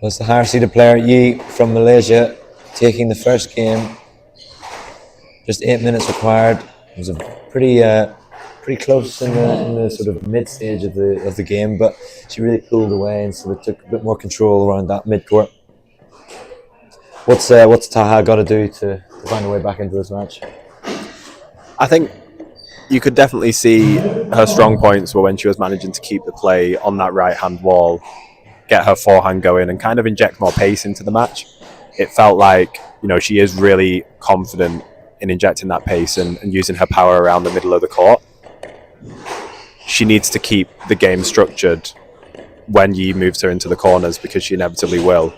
Was the higher seeded player Yi from Malaysia taking the first game. Just 8 minutes required. It was a pretty close in the sort of mid stage of the game, but she really pulled away and sort of took a bit more control around that mid court. What's Taha got to do to find a way back into this match? I think you could definitely see her strong points were when she was managing to keep the play on that right hand wall, get her forehand going, and kind of inject more pace into the match. It felt like, you know, she is really confident in injecting that pace and using her power around the middle of the court. She needs to keep the game structured when Yi moves her into the corners, because she inevitably will.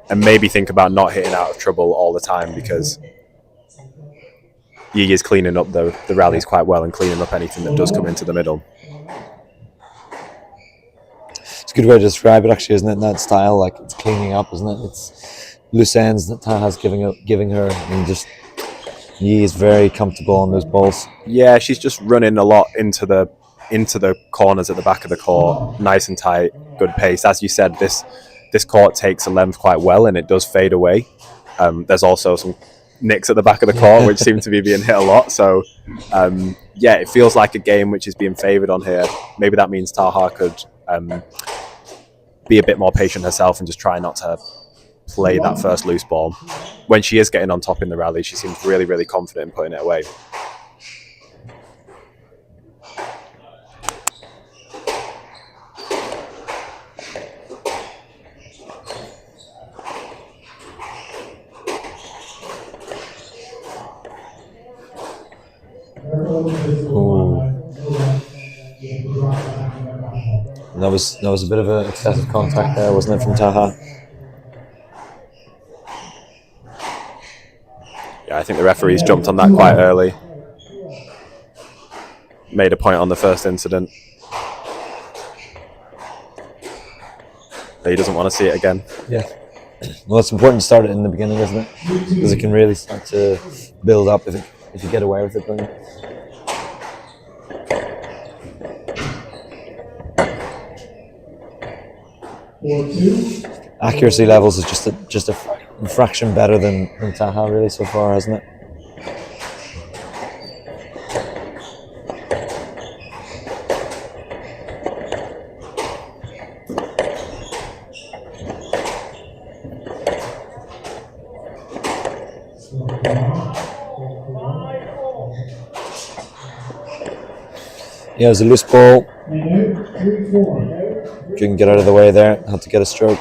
And maybe think about not hitting out of trouble all the time, because Yi is cleaning up the rallies quite well and cleaning up anything that does come into the middle. It's a good way to describe it, actually, isn't it? That style, like, it's cleaning up, isn't it? It's loose ends that Taha's giving her, and just Yi is very comfortable on those balls. Yeah, she's just running a lot into the corners at the back of the court, nice and tight, good pace. As you said, this court takes a length quite well, and it does fade away. There's also some nicks at the back of the court, which seem to be being hit a lot. So, yeah, it feels like a game which is being favoured on here. Maybe that means Taha could be a bit more patient herself and just try not to play that first loose ball. When she is getting on top in the rally, she seems really, really confident in putting it away. And that was a bit of an excessive contact there, wasn't it, from Taha? Yeah, I think the referees jumped on that quite early. Made a point on the first incident. He doesn't want to see it again. Yeah. Well, it's important to start it in the beginning, isn't it? Because it can really start to build up if you get away with it, don't you? Accuracy levels is just a fraction better than Taha, really, so far, hasn't it? Yeah, it was a loose ball. Couldn't get out of the way there. Had to get a stroke.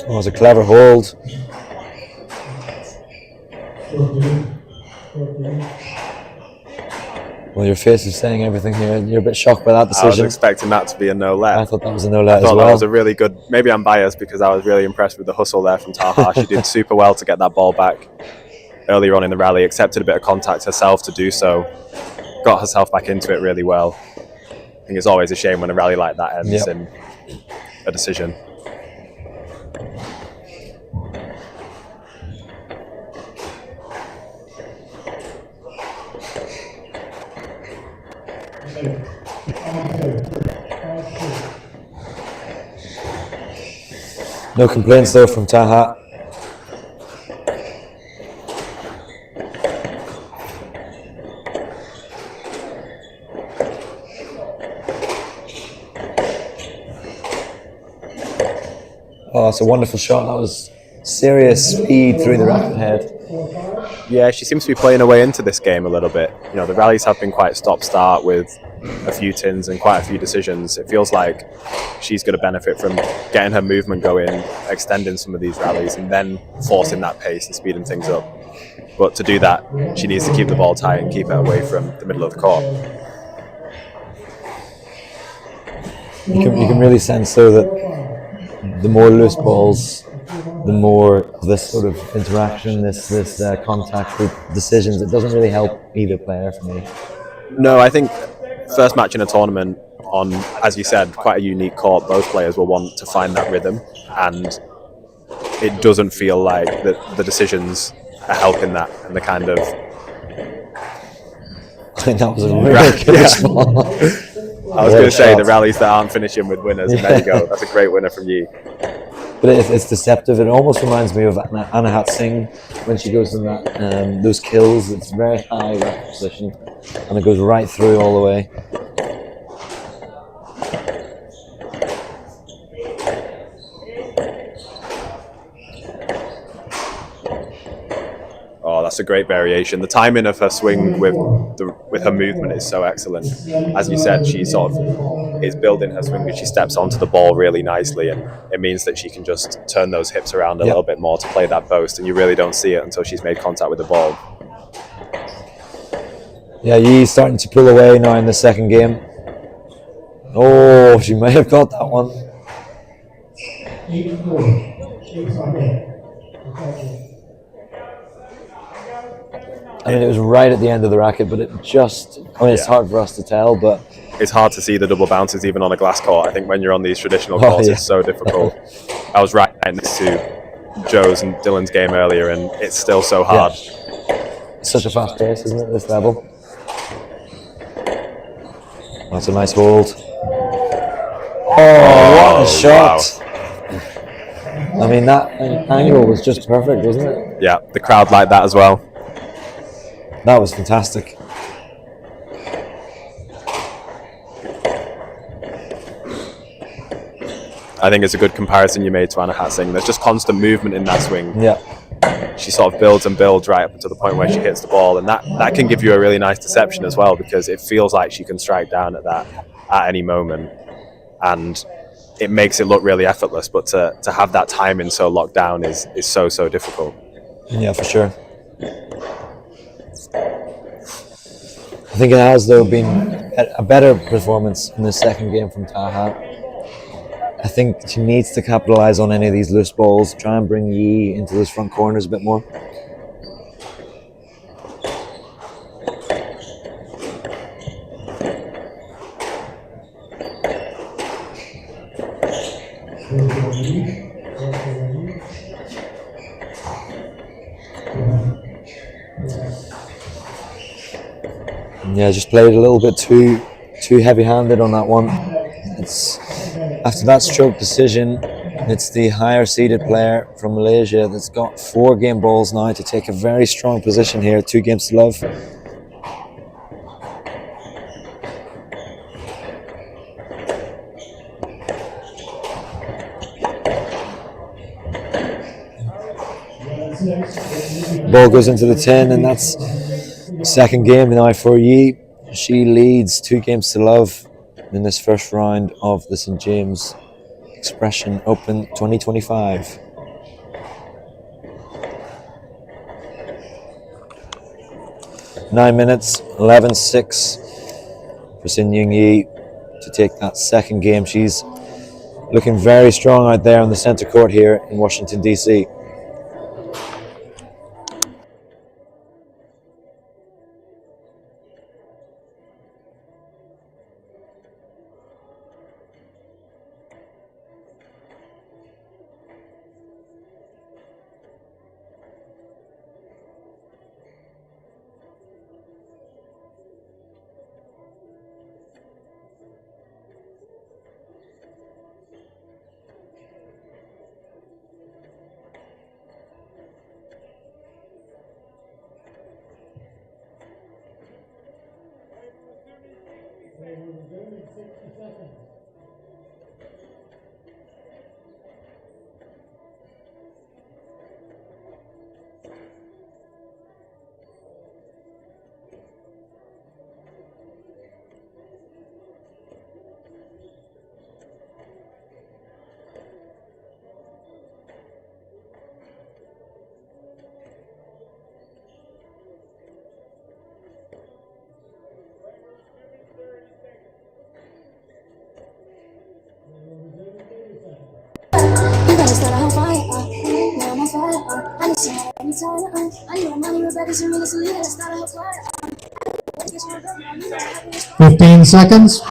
Oh, it was a clever hold. Well, your face is saying everything here. You're a bit shocked by that decision. I was expecting that to be a no-let. I thought that was a no-let as well. I thought that was a really good... Maybe I'm biased because I was really impressed with the hustle there from Taha. She did super well to get that ball back earlier on in the rally, accepted a bit of contact herself to do so, got herself back into it really well. I think it's always a shame when a rally like that ends in a decision. No complaints though from Taha. Oh, it's a wonderful shot. That was serious speed through the racket head. Yeah, she seems to be playing her way into this game a little bit. You know, the rallies have been quite stop-start with a few tins and quite a few decisions. It feels like she's going to benefit from getting her movement going, extending some of these rallies, and then forcing that pace and speeding things up. But to do that, she needs to keep the ball tight and keep it away from the middle of the court. You can really sense though that the more loose balls, the more of this sort of interaction, this contact with decisions, it doesn't really help either player for me. No, I think first match in a tournament on, as you said, quite a unique court. Both players will want to find that rhythm, and it doesn't feel like the decisions are helping that, and the kind of... I think that was a really good response. I was going to say, the rallies that aren't finishing with winners, and there you go. That's a great winner from you. But it's deceptive. It almost reminds me of Anahat Singh when she goes in that those kills. It's very high rack position, and it goes right through all the way. Oh, that's a great variation. The timing of her swing with her movement is so excellent. As you said, she sort of is building her swing as she steps onto the ball really nicely, and it means that she can just turn those hips around a little bit more to play that boast, and you really don't see it until she's made contact with the ball. Yeah, Yi's starting to pull away now in the second game. Oh, she may have got that one. 8-4. I mean, it was right at the end of the racket, but it just... I mean, it's hard for us to tell, but... It's hard to see the double bounces even on a glass court. I think when you're on these traditional courts, it's so difficult. I was right next to Joe's and Dylan's game earlier, and it's still so hard. It's such a fast pace, isn't it, this level? That's a nice hold. Oh, what a shot! Wow. I mean, that angle was just perfect, wasn't it? Yeah, the crowd liked that as well. That was fantastic. I think it's a good comparison you made to Anahat Singh. There's just constant movement in that swing. Yeah. She sort of builds and builds right up until the point where she hits the ball, and that can give you a really nice deception as well, because it feels like she can strike down at that at any moment, and it makes it look really effortless. But to have that timing so locked down is so difficult. Yeah, for sure. I think it has, though, been a better performance in the second game from Taha. I think she needs to capitalise on any of these loose balls, try and bring Yi into those front corners a bit more. Yeah, just played a little bit too heavy-handed on that one. It's after that stroke decision, it's the higher seeded player from Malaysia that's got 4 game balls now to take a very strong position here, 2 games to love. Ball goes into the 10, and that's second game now for Yi. She leads 2 games to love in this first round of the St. James Expression Open 2025. Nine minutes, 11-6 for Sin Young Yi to take that second game. She's looking very strong out there on the centre court here in Washington, D.C. 15 seconds.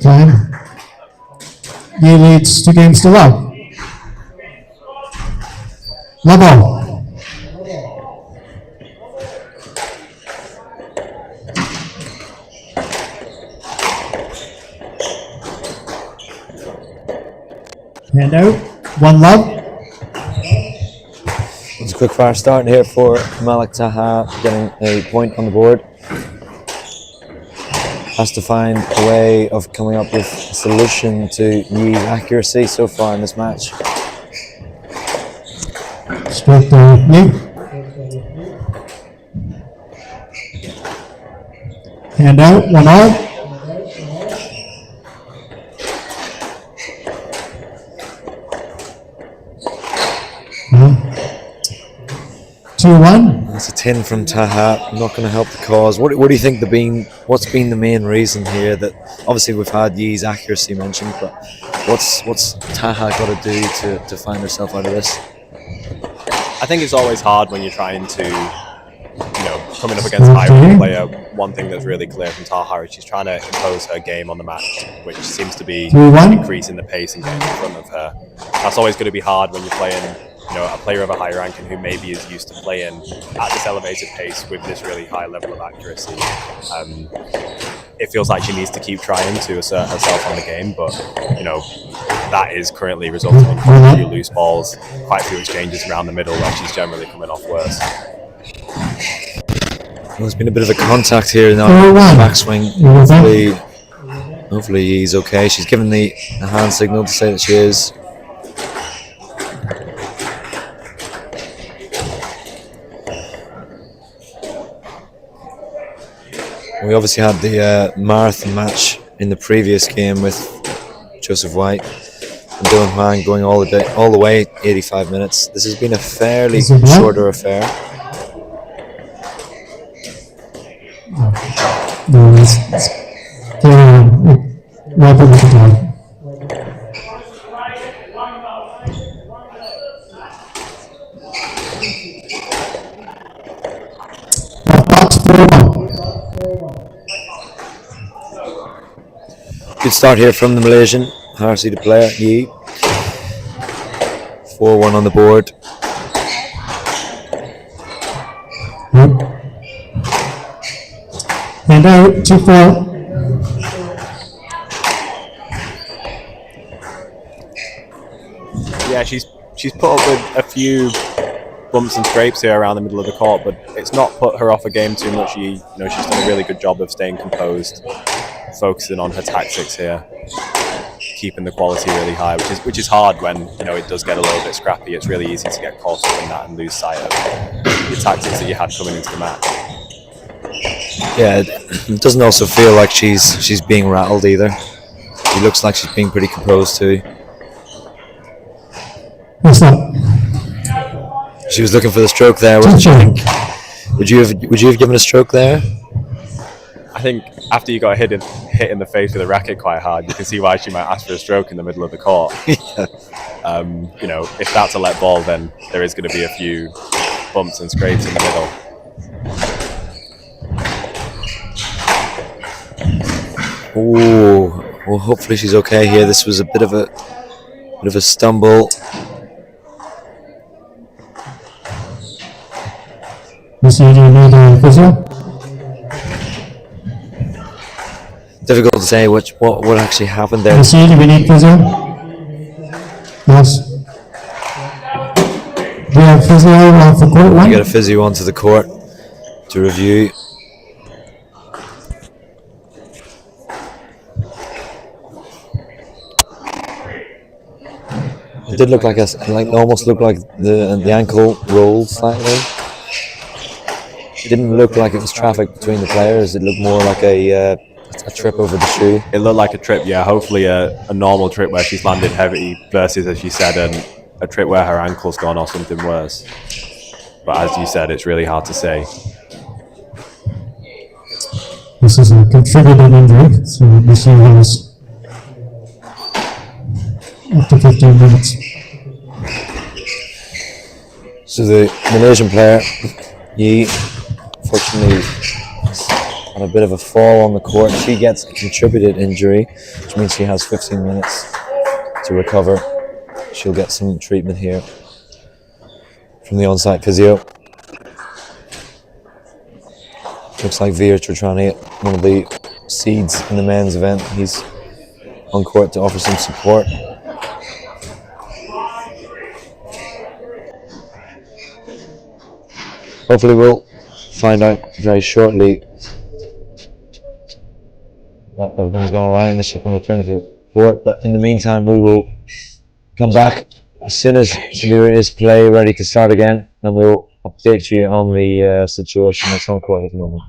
Time. He leads 2 games to love. Level. Hand out. 1 love. It's a quick fire start here for Malik Taha, getting a point on the board. Has to find a way of coming up with a solution to Yi's accuracy so far in this match. Stroke to Yi. Hand out. 1 odd. Two, 1. That's a 10 from Taha. Not going to help the cause. What do you think what's been the main reason here? That obviously we've had Yi's accuracy mentioned, but what's Taha got to do to find herself out of this? I think it's always hard when you're trying to, coming up against a higher player. One thing that's really clear from Taha is she's trying to impose her game on the match, which seems to be increasing the pace and getting in front of her. That's always going to be hard when you're playing a player of a higher ranking who maybe is used to playing at this elevated pace with this really high level of accuracy. It feels like she needs to keep trying to assert herself on the game, but that is currently resulting in quite a few loose balls, quite a few exchanges around the middle where she's generally coming off worse. Well, there's been a bit of a contact here now. Backswing. Hopefully he's okay. She's given the hand signal to say that she is. We obviously had the marathon match in the previous game with Joseph White and Dylan Huang going all the way 85 minutes. This has been a fairly shorter affair. No, it's welcome to the time. Good start here from the Malaysian. Harsi the player, Yi. 4-1 on the board. Hand out, 2-4. Yeah, she's put up with a few bumps and scrapes here around the middle of the court, but it's not put her off a game too much. She's done a really good job of staying composed, focusing on her tactics here, keeping the quality really high, which is hard when it does get a little bit scrappy. It's really easy to get caught up in that and lose sight of your tactics that you had coming into the match. Yeah, it doesn't also feel like she's being rattled either. She looks like she's being pretty composed too. What's that? She was looking for the stroke there, wasn't she? Would you have given a stroke there? I think after you got hit in the face with a racket quite hard, you can see why she might ask for a stroke in the middle of the court. If that's a let ball, then there is going to be a few bumps and scrapes in the middle. Oh, well, hopefully she's okay here. This was a bit of a stumble. Mr. Do you need a physio? Difficult to say what actually happened there. Mr. Do we need physio? Yes. Do you have physio for court one? You get a physio onto the court to review. It did look almost looked like the ankle rolled slightly. It didn't look like it was traffic between the players. It looked more like a trip over the shoe. It looked like a trip, yeah. Hopefully a normal trip where she's landed heavy versus, as you said, a trip where her ankle's gone or something worse. But as you said, it's really hard to say. This is a contributed injury, so this is up to 15 minutes. So the Malaysian player, Yi, fortunately had a bit of a fall on the court. She gets a contributed injury, which means she has 15 minutes to recover. She'll get some treatment here from the on-site physio. Looks like Veer Tritrani, one of the seeds in the men's event. He's on court to offer some support. Hopefully we'll find out very shortly that everything's going alright and the ship will return to port. But in the meantime, we will come back as soon as there is play ready to start again, and we'll update you on the situation that's on court at the moment.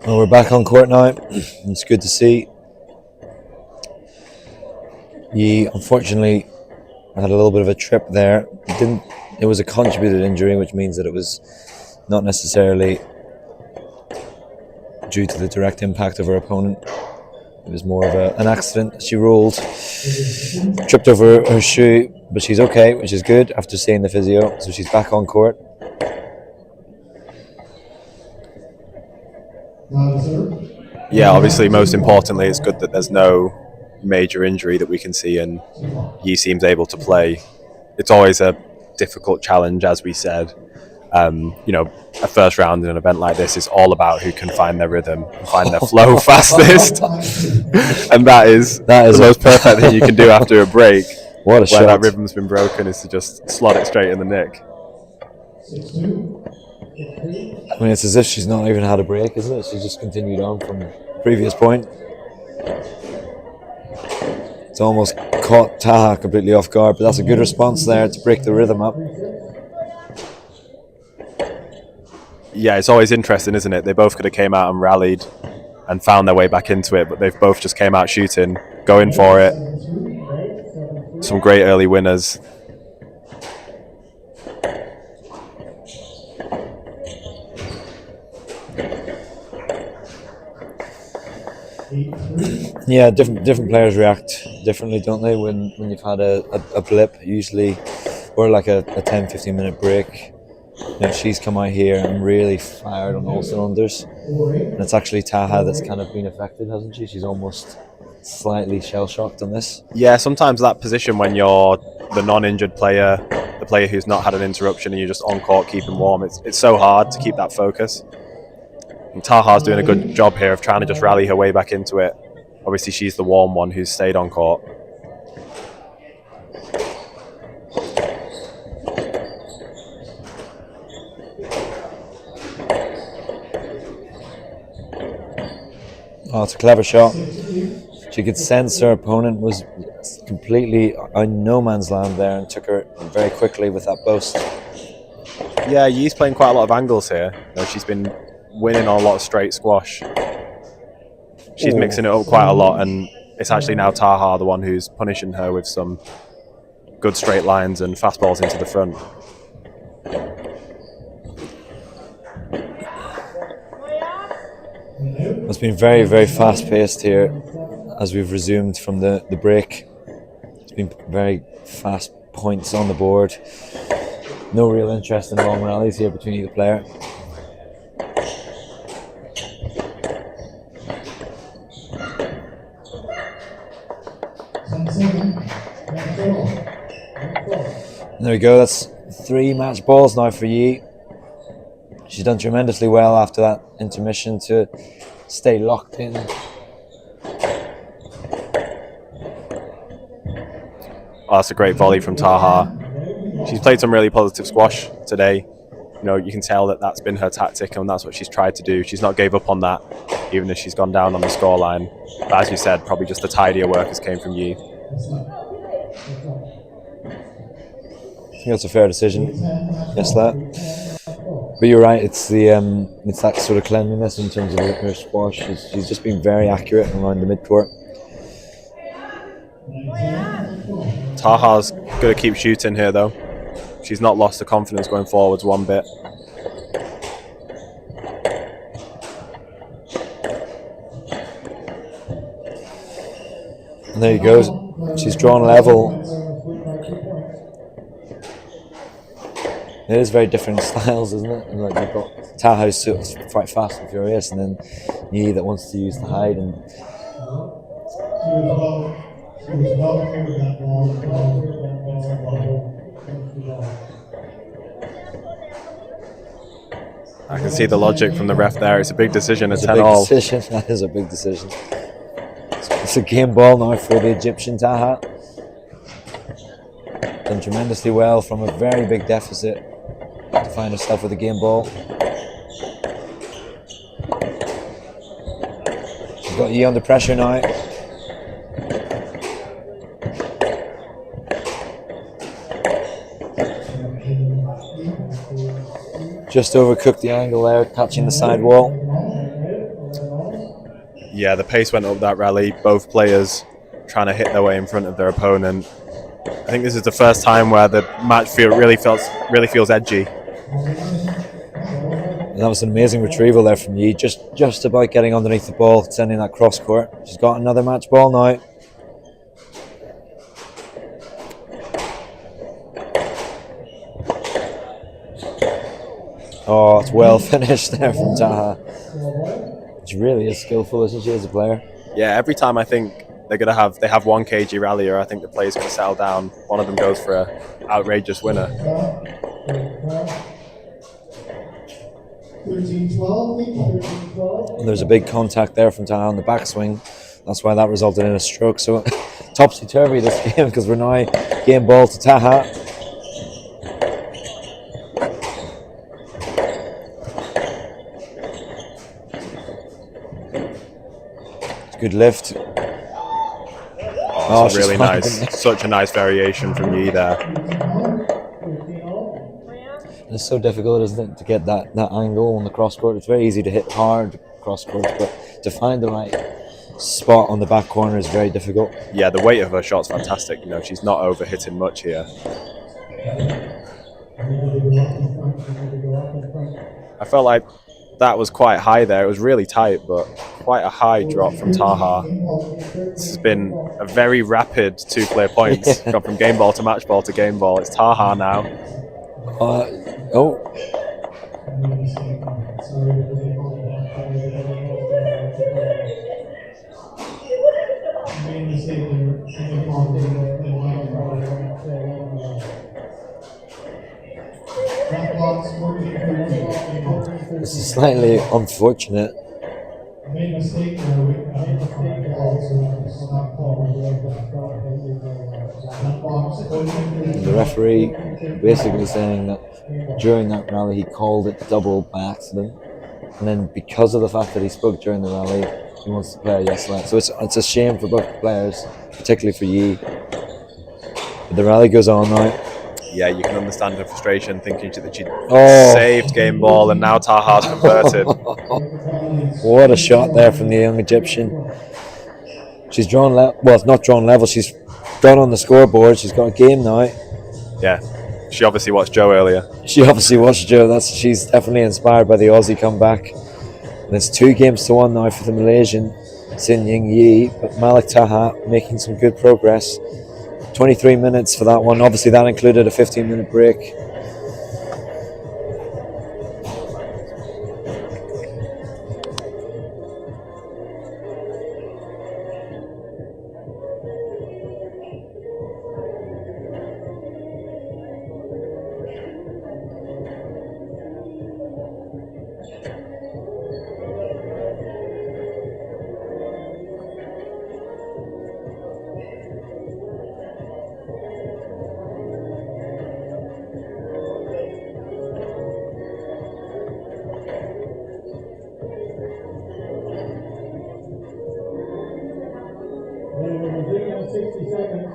Well, we're back on court now. It's good to see. He unfortunately had a little bit of a trip there. It was a contributed injury, which means that it was not necessarily due to the direct impact of her opponent. It was more of an accident. She rolled, tripped over her shoe, but she's okay, which is good after seeing the physio. So she's back on court. Now the serve. Yeah, obviously, most importantly, it's good that there's no major injury that we can see, and Yi seems able to play. It's always a difficult challenge, as we said. A first round in an event like this is all about who can find their rhythm, and find their flow fastest, and that is the most perfect thing you can do after a break. What a where shot! That rhythm's been broken is to just slot it straight in the nick. I mean, it's as if she's not even had a break, isn't it? She's just continued on from the previous point. It's almost caught Taha completely off guard, but that's a good response there to break the rhythm up. Yeah, it's always interesting, isn't it? They both could have came out and rallied and found their way back into it, but they've both just came out shooting, going for it. Some great early winners. Yeah, different players react differently, don't they? When you've had a blip, usually, or like a 10-15 minute break. She's come out here and really fired on all cylinders, and it's actually Taha that's kind of been affected, hasn't she? She's almost slightly shell-shocked on this. Yeah, sometimes that position when you're the non-injured player, the player who's not had an interruption, and you're just on court keeping warm, it's so hard to keep that focus. And Taha's doing a good job here of trying to just rally her way back into it. Obviously, she's the warm one who's stayed on court. Oh, it's a clever shot. She could sense her opponent was completely in no man's land there and took her very quickly with that boast. Yeah, Yi's playing quite a lot of angles here. She's been winning on a lot of straight squash. She's mixing it up quite a lot, and it's actually now Taha, the one who's punishing her with some good straight lines and fastballs into the front. It's been very, very fast-paced here as we've resumed from the break. It's been very fast points on the board. No real interest in long rallies here between either player. There we go, that's 3 match balls now for Yi. She's done tremendously well after that intermission to stay locked in. Oh, that's a great volley from Taha. She's played some really positive squash today. You can tell that that's been her tactic and that's what she's tried to do. She's not gave up on that, even if she's gone down on the scoreline. But as you said, probably just the tidier work has came from Yi. I think that's a fair decision. Yes, that. But you're right. It's that sort of cleanliness in terms of her squash. She's just been very accurate around the midcourt. Taha's going to keep shooting here, though. She's not lost the confidence going forwards one bit. And there you go. She's drawn level. It is very different styles, isn't it? And like you've got Taha who's quite fast and furious, and then Yi that wants to use the hide. And I can see the logic from the ref there. It's a big decision at 10-all. It's a big decision. That is a big decision. It's a game ball now for the Egyptian Taha. Done tremendously well from a very big deficit to find herself with a game ball. She's got Yi under pressure now. Just overcooked the angle there, catching the side wall. Yeah, the pace went up that rally. Both players trying to hit their way in front of their opponent. I think this is the first time where the match really feels edgy. And that was an amazing retrieval there from Yi, just about getting underneath the ball, sending that cross court. She's got another match ball now. Oh, it's well finished there from Taha. She really is skillful, isn't she, as a player? Yeah, every time I think they have one KG rallier, I think the play's going to settle down. One of them goes for a outrageous winner. 13-12. There's a big contact there from Taha on the backswing. That's why that resulted in a stroke. So topsy-turvy this game, because we're now game ball to Taha. Good lift. Oh, it's really nice. Such a nice variation from Yi there. It's so difficult, isn't it, to get that angle on the cross court. It's very easy to hit hard cross court, but to find the right spot on the back corner is very difficult. Yeah, the weight of her shot's fantastic. You know, she's not over hitting much here. I felt like that was quite high there. It was really tight, but quite a high drop from Taha. This has been a very rapid 2 clear points. Gone from game ball to match ball to game ball. It's Taha now. Oh. This is slightly unfortunate. The referee basically saying that during that rally he called it double by accident, and then because of the fact that he spoke during the rally, he wants to play a yes line. So it's a shame for both players, particularly for Yi. But the rally goes on now. Yeah, you can understand her frustration, thinking that she saved game ball and now Taha's converted. What a shot there from the young Egyptian. She's drawn level. Well, it's not drawn level. She's gone on the scoreboard. She's got a game now. Yeah, she obviously watched Joe earlier. She obviously watched Joe. She's definitely inspired by the Aussie comeback. And it's 2-1 now for the Malaysian Sin Ying Yi, but Malik Taha making some good progress. 23 minutes for that one. Obviously, that included a 15-minute break. We're 60 seconds.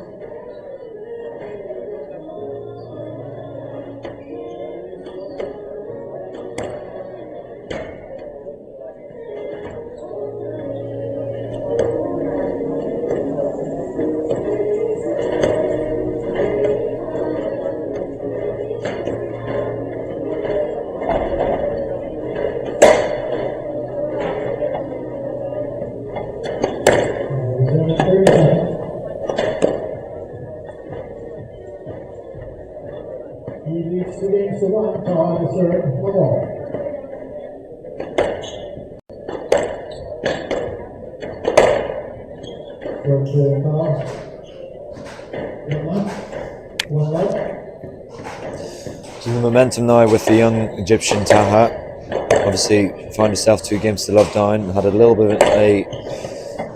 So the momentum now with the young Egyptian Taha. Obviously found herself 2 games to love down, had a little bit of a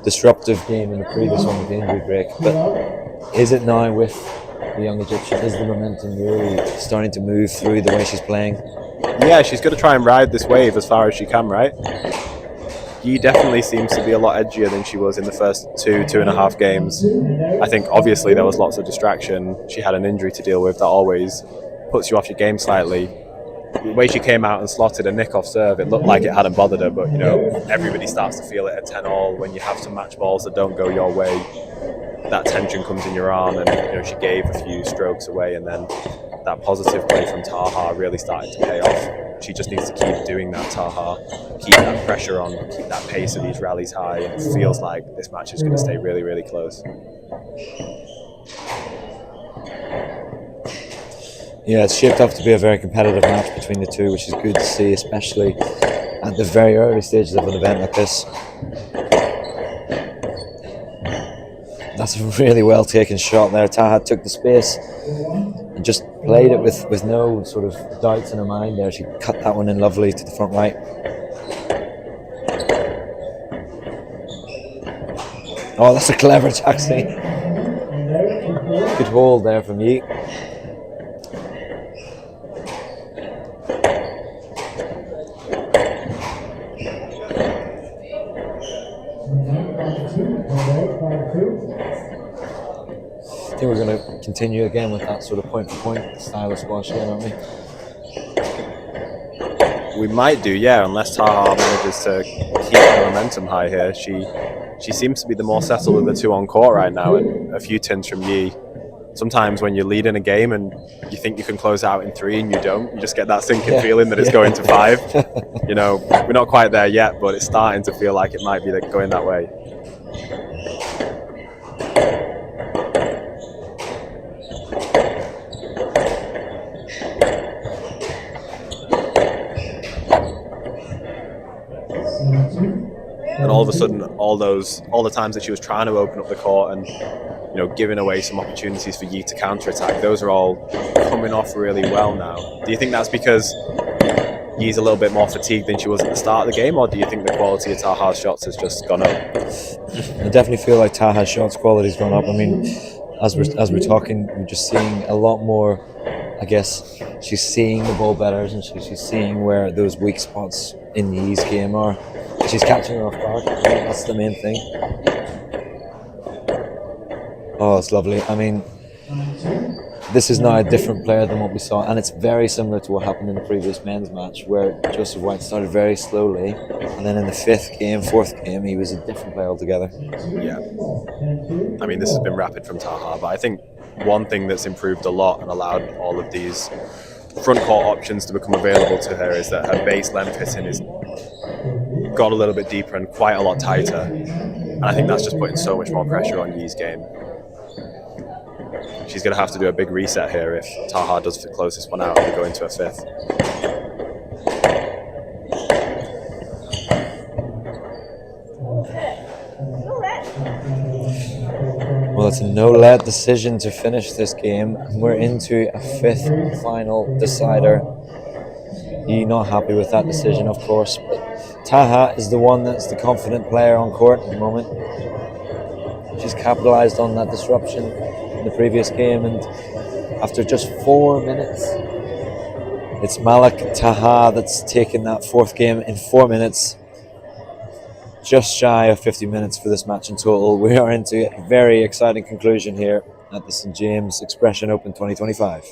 disruptive game in the previous one with the injury break. But is it now with the young Egyptian? Is the momentum really starting to move through the way she's playing? Yeah, she's going to try and ride this wave as far as she can, right? Yi definitely seems to be a lot edgier than she was in the first 2.5 games. I think obviously there was lots of distraction. She had an injury to deal with that always puts you off your game slightly. The way she came out and slotted a nick off serve, it looked like it hadn't bothered her, but you know, everybody starts to feel it at 10-all when you have some match balls that don't go your way. That tension comes in your arm, and you know, she gave a few strokes away, and then that positive play from Taha really started to pay off. She just needs to keep doing that, Taha, keep that pressure on, keep that pace of these rallies high, and it feels like this match is going to stay really, really close. Yeah, it's shaped up to be a very competitive match between the two, which is good to see, especially at the very early stages of an event like this. That's a really well taken shot there. Taha took the space and just played it with no sort of doubts in her mind there. She cut that one in lovely to the front right. Oh, that's a clever taxi. Good hold there from Yi. I think we're going to continue again with that sort of point-for-point style of squash again, aren't we? We might do, yeah, unless Taha manages to keep the momentum high here. She seems to be the more settled of the two on court right now, and a few tins from Yi. Sometimes when you're leading a game and you think you can close out in 3 and you don't, you just get that sinking feeling that it's going to 5. You know, we're not quite there yet, but it's starting to feel like it might be going that way. And all of a sudden, all the times that she was trying to open up the court and, you know, giving away some opportunities for Yi to counter-attack, those are all coming off really well now. Do you think that's because Yi's a little bit more fatigued than she was at the start of the game, or do you think the quality of Taha's shots has just gone up? I definitely feel like Taha's shots quality's gone up. I mean, as we're talking, we're just seeing a lot more. I guess she's seeing the ball better, and she's seeing where those weak spots in Yi's game are. She's catching her off guard. I think that's the main thing. Oh, it's lovely. I mean, this is now a different player than what we saw, and it's very similar to what happened in the previous men's match, where Joseph White started very slowly, and then in the 5th game, 4th game, he was a different player altogether. Yeah. I mean, this has been rapid from Taha, but I think one thing that's improved a lot and allowed all of these front court options to become available to her is that her base length hitting is got a little bit deeper and quite a lot tighter, and I think that's just putting so much more pressure on Yi's game. She's going to have to do a big reset here if Taha does close this one out and go into a 5th. Well, it's a no-let decision to finish this game. We're into a 5th final decider. You're not happy with that decision, of course, but Taha is the one that's the confident player on court at the moment. She's capitalised on that disruption in the previous game, and after just 4 minutes, it's Malak Taha that's taken that 4th game in 4 minutes. Just shy of 50 minutes for this match in total. We are into a very exciting conclusion here at the St James Expression Open 2025.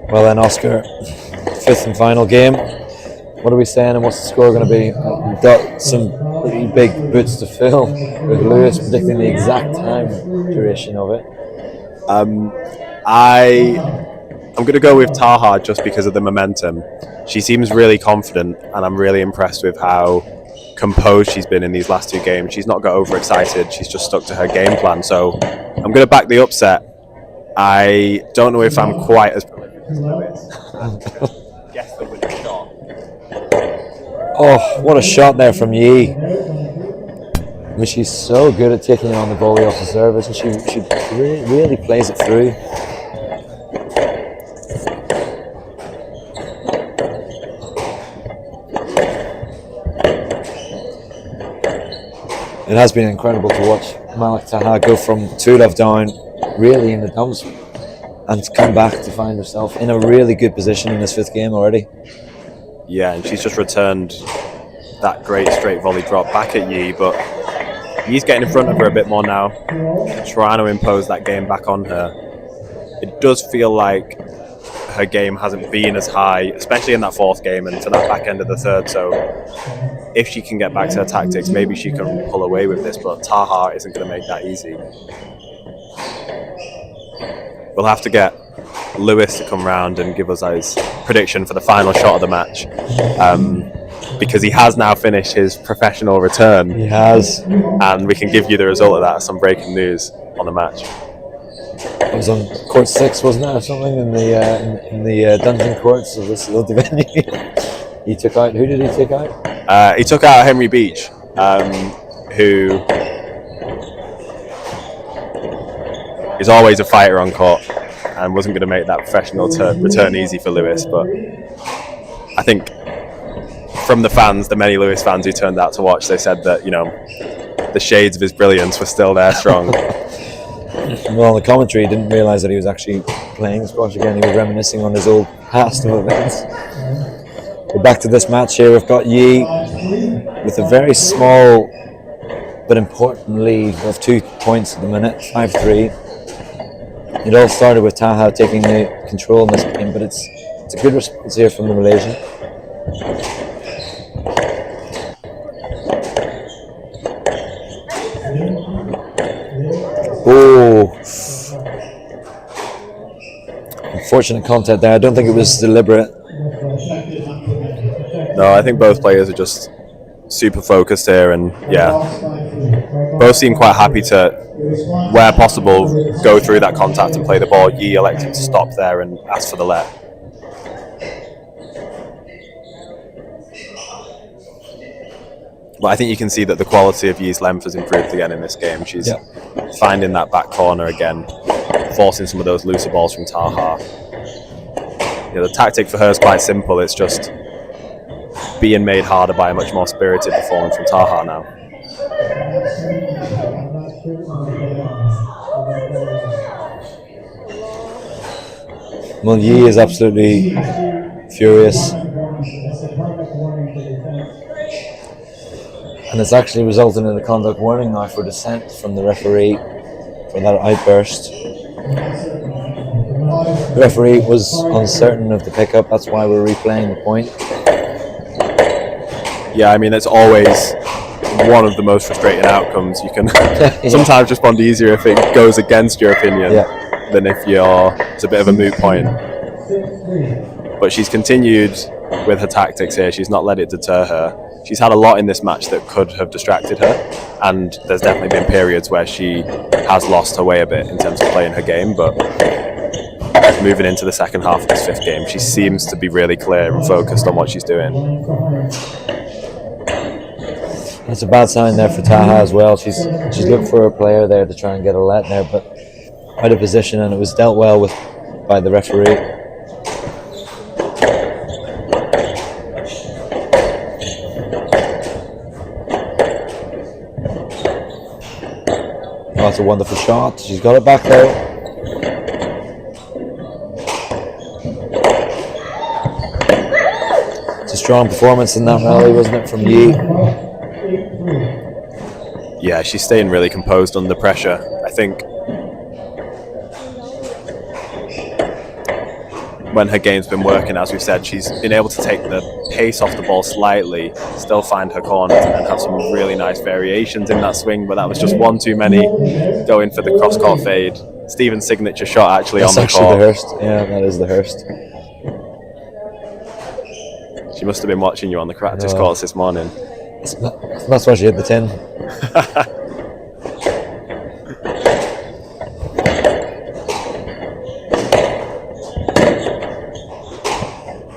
Well then, Oscar, 5th and final game. What are we saying, and what's the score going to be? We've got some pretty big boots to fill, with Lewis predicting the exact time duration of it. I'm going to go with Taha just because of the momentum. She seems really confident, and I'm really impressed with how composed she's been in these last 2 games. She's not got overexcited. She's just stuck to her game plan. So I'm going to back the upset. I don't know if I'm quite as prolific is Lewis. Guess the winning shot. Oh, what a shot there from Yi. I mean, she's so good at taking on the volley off the service, and she really plays it through. It has been incredible to watch Malik Taha go from 2-love down, really in the dumps, and to come back to find herself in a really good position in this 5th game already. Yeah, and she's just returned that great straight volley drop back at Yi, but Yi's getting in front of her a bit more now, trying to impose that game back on her. It does feel like her game hasn't been as high, especially in that 4th game and to that back end of the 3rd, so if she can get back to her tactics, maybe she can pull away with this, but Taha isn't going to make that easy. We'll have to get Lewis to come round and give us his prediction for the final shot of the match, because he has now finished his professional return. He has. And we can give you the result of that, some breaking news on the match. It was on court 6, wasn't it, or something, in the dungeon courts of this little venue. He took out, who did he take out? He took out Henry Beach, who is always a fighter on court and wasn't going to make that professional return easy for Lewis. But I think from the fans, the many Lewis fans who turned out to watch, they said that, you know, the shades of his brilliance were still there strong. Well, the commentary didn't realise that he was actually playing squash again. He was reminiscing on his old past of events. We're back to this match here. We've got Yi with a very small but important lead of 2 points at the minute, 5-3. It all started with Taha taking the control in this game, but it's a good response here from the Malaysian. Oh, unfortunate contact there. I don't think it was deliberate. No, I think both players are just super focused here, and yeah, both seem quite happy to, where possible, go through that contact and play the ball. Yi elected to stop there and ask for the let. But I think you can see that the quality of Yi's length has improved again in this game. She's finding that back corner again, forcing some of those looser balls from Taha. You know, the tactic for her is quite simple. It's just being made harder by a much more spirited performance from Taha now. Well, Yi is absolutely furious. And it's actually resulted in a conduct warning now for dissent from the referee for that outburst. The referee was uncertain of the pickup, that's why we're replaying the point. Yeah, I mean, it's always one of the most frustrating outcomes. You can sometimes respond easier if it goes against your opinion than if it's a bit of a moot point. But she's continued with her tactics here. She's not let it deter her. She's had a lot in this match that could have distracted her, and there's definitely been periods where she has lost her way a bit in terms of playing her game, but moving into the second half of this 5th game, she seems to be really clear and focused on what she's doing. It's a bad sign there for Taha as well. She's looked for a player there to try and get a let there, but out of position, and it was dealt well with by the referee. Oh, that's a wonderful shot. She's got it back there. It's a strong performance in that rally, wasn't it, from Yi? Yeah, she's staying really composed under pressure. I think when her game's been working, as we've said, she's been able to take the pace off the ball slightly, still find her corners, and then have some really nice variations in that swing, but that was just one too many, going for the cross-court fade. Stephen's signature shot actually on the court. That's actually the Hurst. Yeah, that is the Hurst. She must have been watching you on the practice courts this morning. That's why she hit the 10.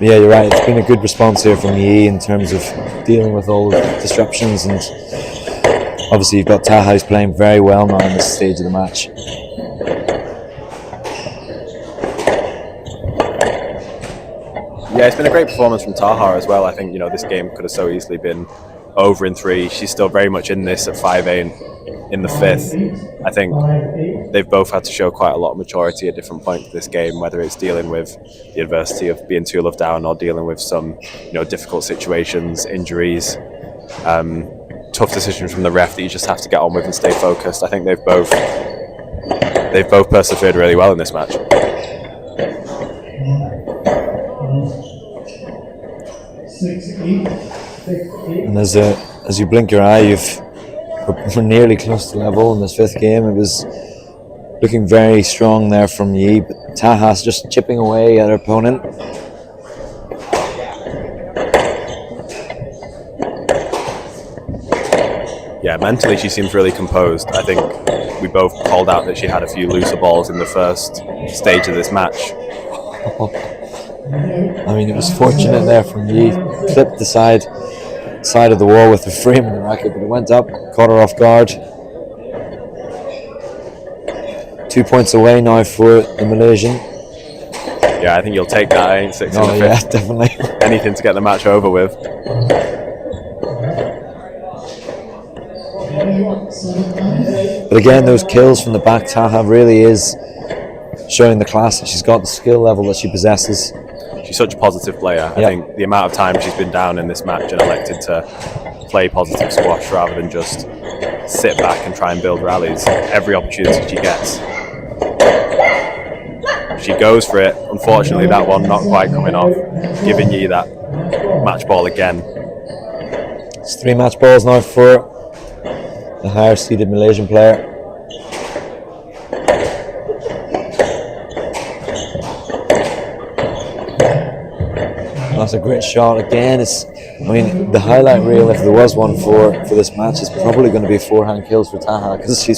Yeah, you're right. It's been a good response here from Yi in terms of dealing with all the disruptions, and obviously you've got Taha who's playing very well now in this stage of the match. Yeah, it's been a great performance from Taha as well. I think, you know, this game could have so easily been over in 3. She's still very much in this at 5-8 in the 5th. I think they've both had to show quite a lot of maturity at different points of this game, whether it's dealing with the adversity of being 2-love down or dealing with some, you know, difficult situations, injuries, tough decisions from the ref that you just have to get on with and stay focused. I think they've both persevered really well in this match. And as you blink your eye, we're nearly close to level in this 5th game. It was looking very strong there from Yi, but Taha's just chipping away at her opponent. Yeah, mentally she seems really composed. I think we both called out that she had a few looser balls in the first stage of this match. I mean, it was fortunate there from Yi. Clipped the side of the wall with the frame of the racket, but it went up, caught her off guard. 2 points away now for the Malaysian. Yeah, I think you'll take that 8-6 Oh in the 5th. yeah, definitely. Anything to get the match over with. But again, those kills from the back, Taha really is showing the class that she's got, the skill level that she possesses. She's such a positive player. I think the amount of time she's been down in this match and elected to play positive squash rather than just sit back and try and build rallies, every opportunity she gets, she goes for it. Unfortunately, that one not quite coming off, giving Yi that match ball again. It's 3 match balls now for the higher seeded Malaysian player. That's a great shot again. I mean, the highlight reel, if there was one for this match, is probably going to be 4-hand kills for Taha, because she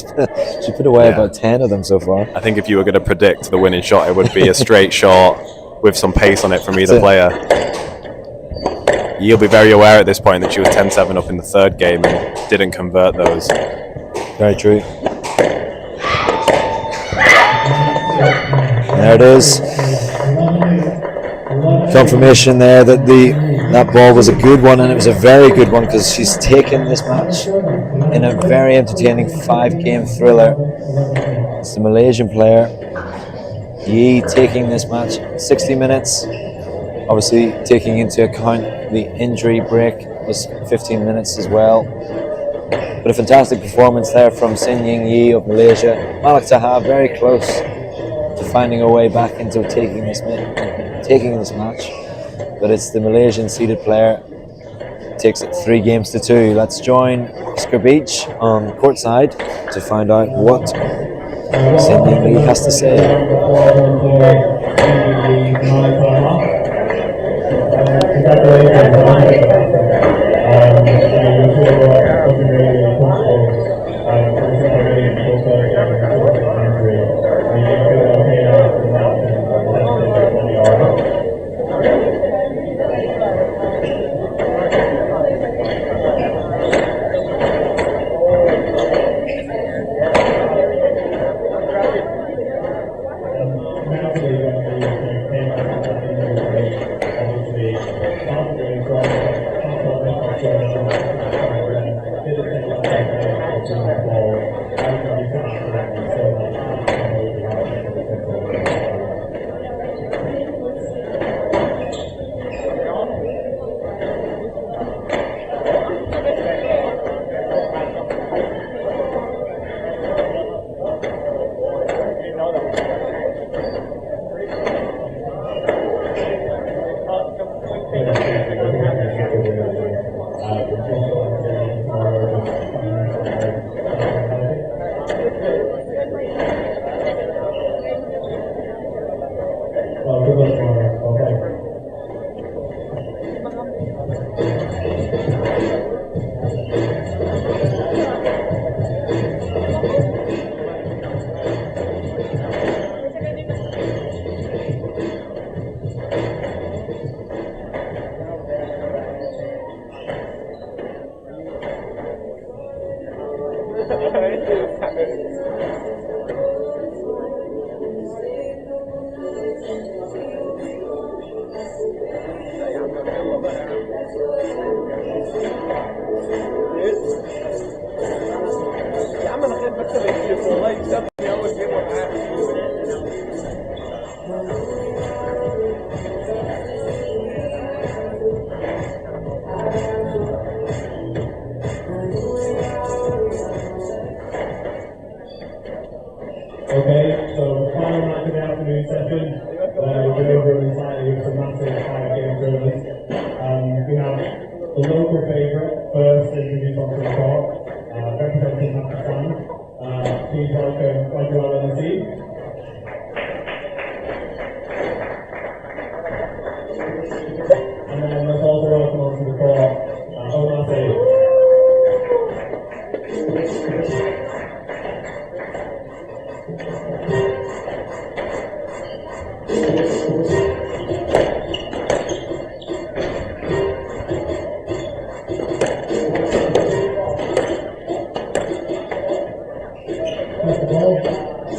put away about 10 of them so far. I think if you were going to predict the winning shot, it would be a straight shot with some pace on it from either player. You'll be very aware at this point that she was 10-7 up in the 3rd game and didn't convert those. Very true. There it is. Confirmation there that that ball was a good one, and it was a very good one, because she's taken this match in a very entertaining 5-game thriller. It's the Malaysian player, Yi, taking this match 60 minutes. Obviously, taking into account the injury break was 15 minutes as well. But a fantastic performance there from Sin Ying Yi of Malaysia. Malak Taha very close to finding a way back into taking this match, but it's the Malaysian seeded player. Takes it 3-2. Let's join Oscar Beach on courtside to find out what Sin Ying Yi has to say. يا عم انا خايف بكسب الجيم والله يكسبني اول جيم ولا Okay, so final match of the afternoon session. We're over in slightly with some massive five game thrillers. We have the local favourite first introduced onto the court, representing Pakistan. Please welcome Rajwal and the team. And then let's also welcome onto the court Omar Saeed. First of all,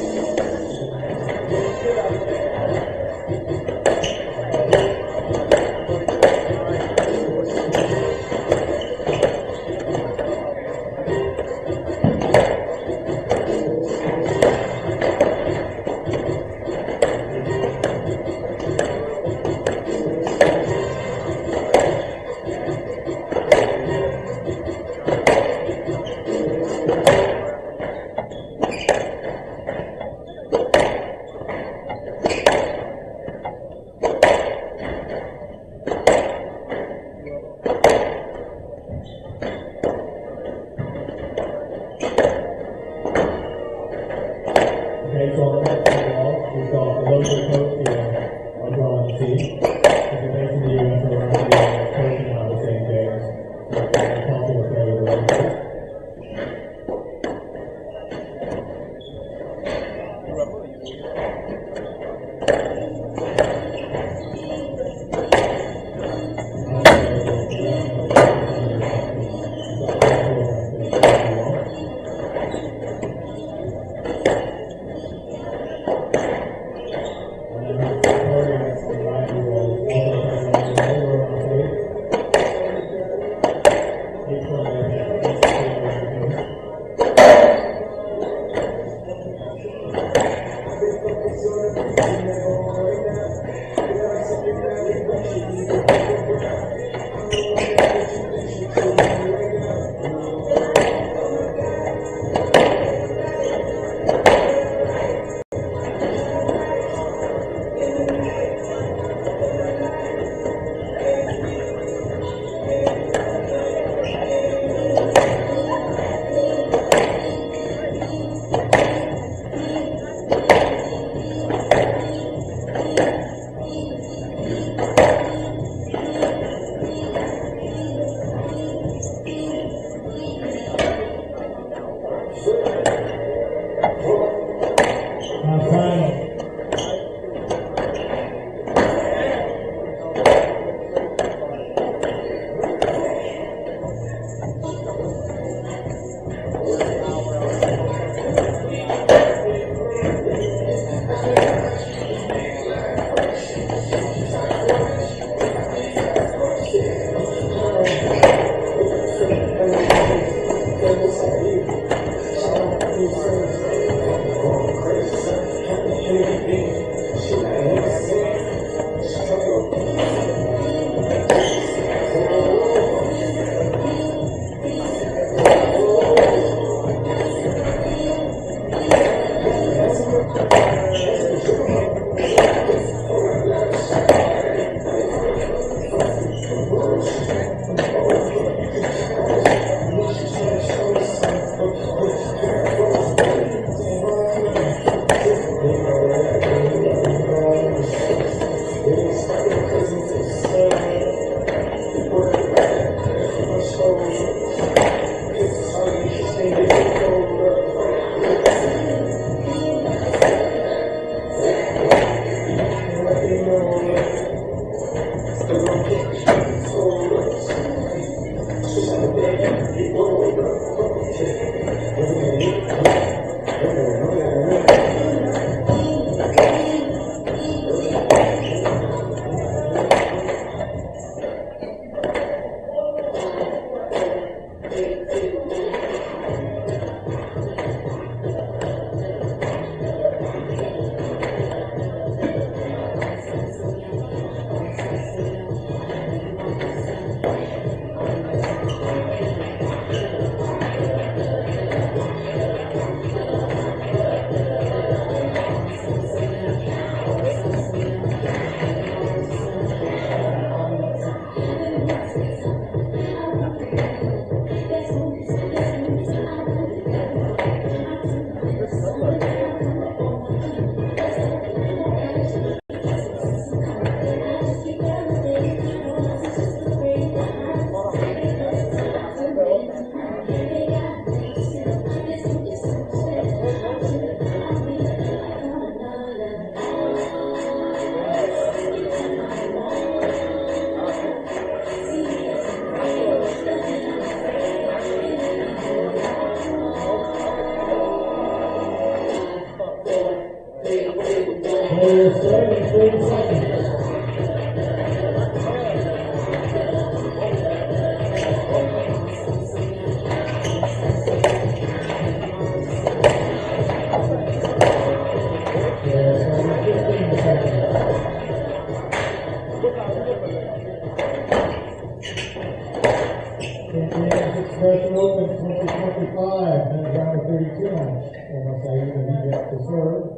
Expression Open 2025, and round 32 match. Almost Saeed of Egypt to serve.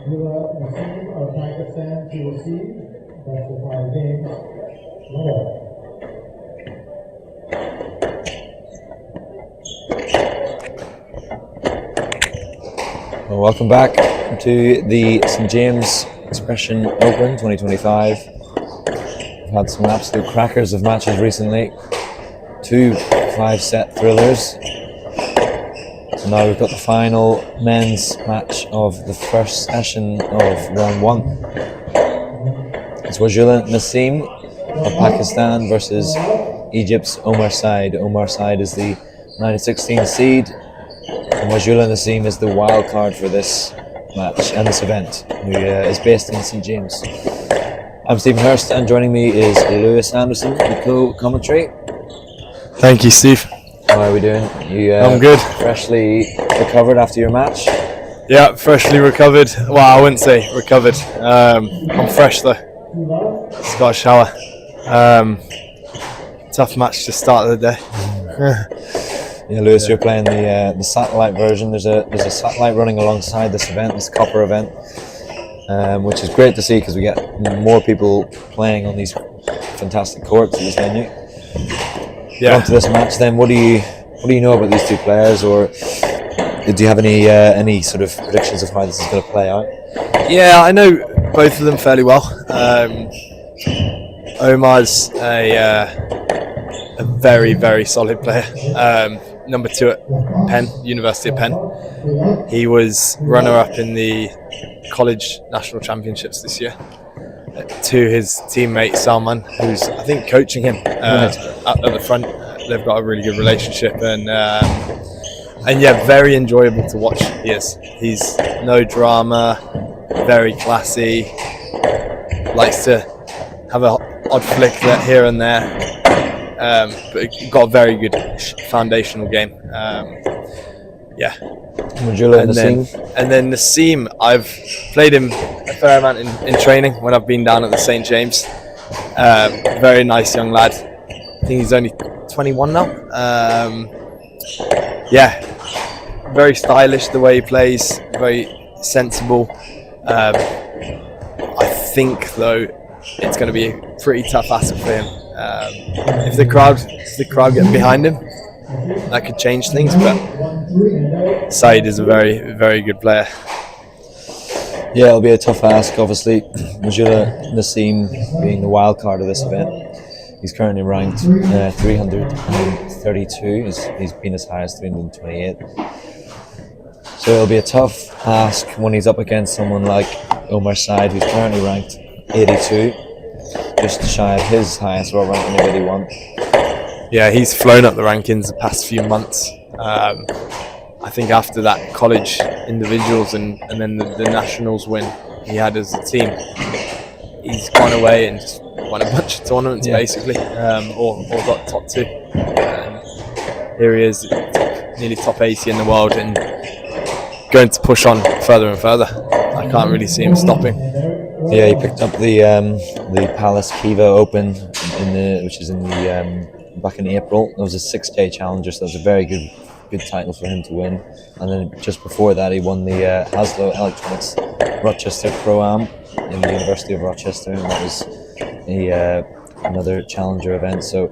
Gula Nasim of Pakistan to receive. Best of 5 games. No. Well, welcome back to the St James Expression Open 2025. We've had some absolute crackers of matches recently. 2 5-set thrillers. So now we've got the final men's match of the first session of round 1. It's Hylland Nasim of Pakistan versus Egypt's Omar Said. Omar Said is the 9-16 seed. And Hylland Nasim is the wild card for this match and this event, who is based in St James. I'm Stephen Hurst, and joining me is Lewis Anderson, the co-commentary. Thank you, Steve. How are we doing? I'm good. Freshly recovered after your match? Yeah, freshly recovered. Well, I wouldn't say recovered. I'm fresh though. Just got a shower. Tough match to start of the day. Yeah, Lewis, you're playing the satellite version. There's a satellite running alongside this event, this copper event, which is great to see because we get more people playing on these fantastic courts at this venue. Yeah. On to this match, then. What do you know about these two players, or do you have any sort of predictions of how this is going to play out? Yeah, I know both of them fairly well. Omar's a very, very solid player. Number 2 at Penn, University of Penn. He was runner-up in the college national championships this year. To his teammate Salman, who's I think coaching him at the front. They've got a really good relationship, and yeah, very enjoyable to watch. He is. He's no drama, very classy. Likes to have an odd flick here and there. But got a very good foundational game. Yeah. And then Nasim, I've played him a fair amount in training when I've been down at the St James. Very nice young lad. I think he's only 21 now. Yeah, very stylish the way he plays, very sensible. I think though it's going to be a pretty tough ask for him. If the crowd get behind him, that could change things. But Said is a very, very good player. Yeah, it'll be a tough ask. Obviously, Hylland Nasim being the wild card of this event. He's currently ranked 332. He's been as high as 328. So it'll be a tough ask when he's up against someone like Omar Said, who's currently ranked 82. Just shy of his highest world ranking of 81. Yeah, he's flown up the rankings the past few months. I think after that college individuals and then the nationals win he had as a team, he's gone away and just won a bunch of tournaments basically, or got top 2. And here he is, nearly top 80 in the world and going to push on further and further. I can't really see him stopping. Yeah, he picked up the Palace Kiva Open which is in the back in April. It was a 6-day challenger, so it was a very good title for him to win. And then just before that, he won the Haslo Electronics Rochester Pro-Am in the University of Rochester, and that was another challenger event. So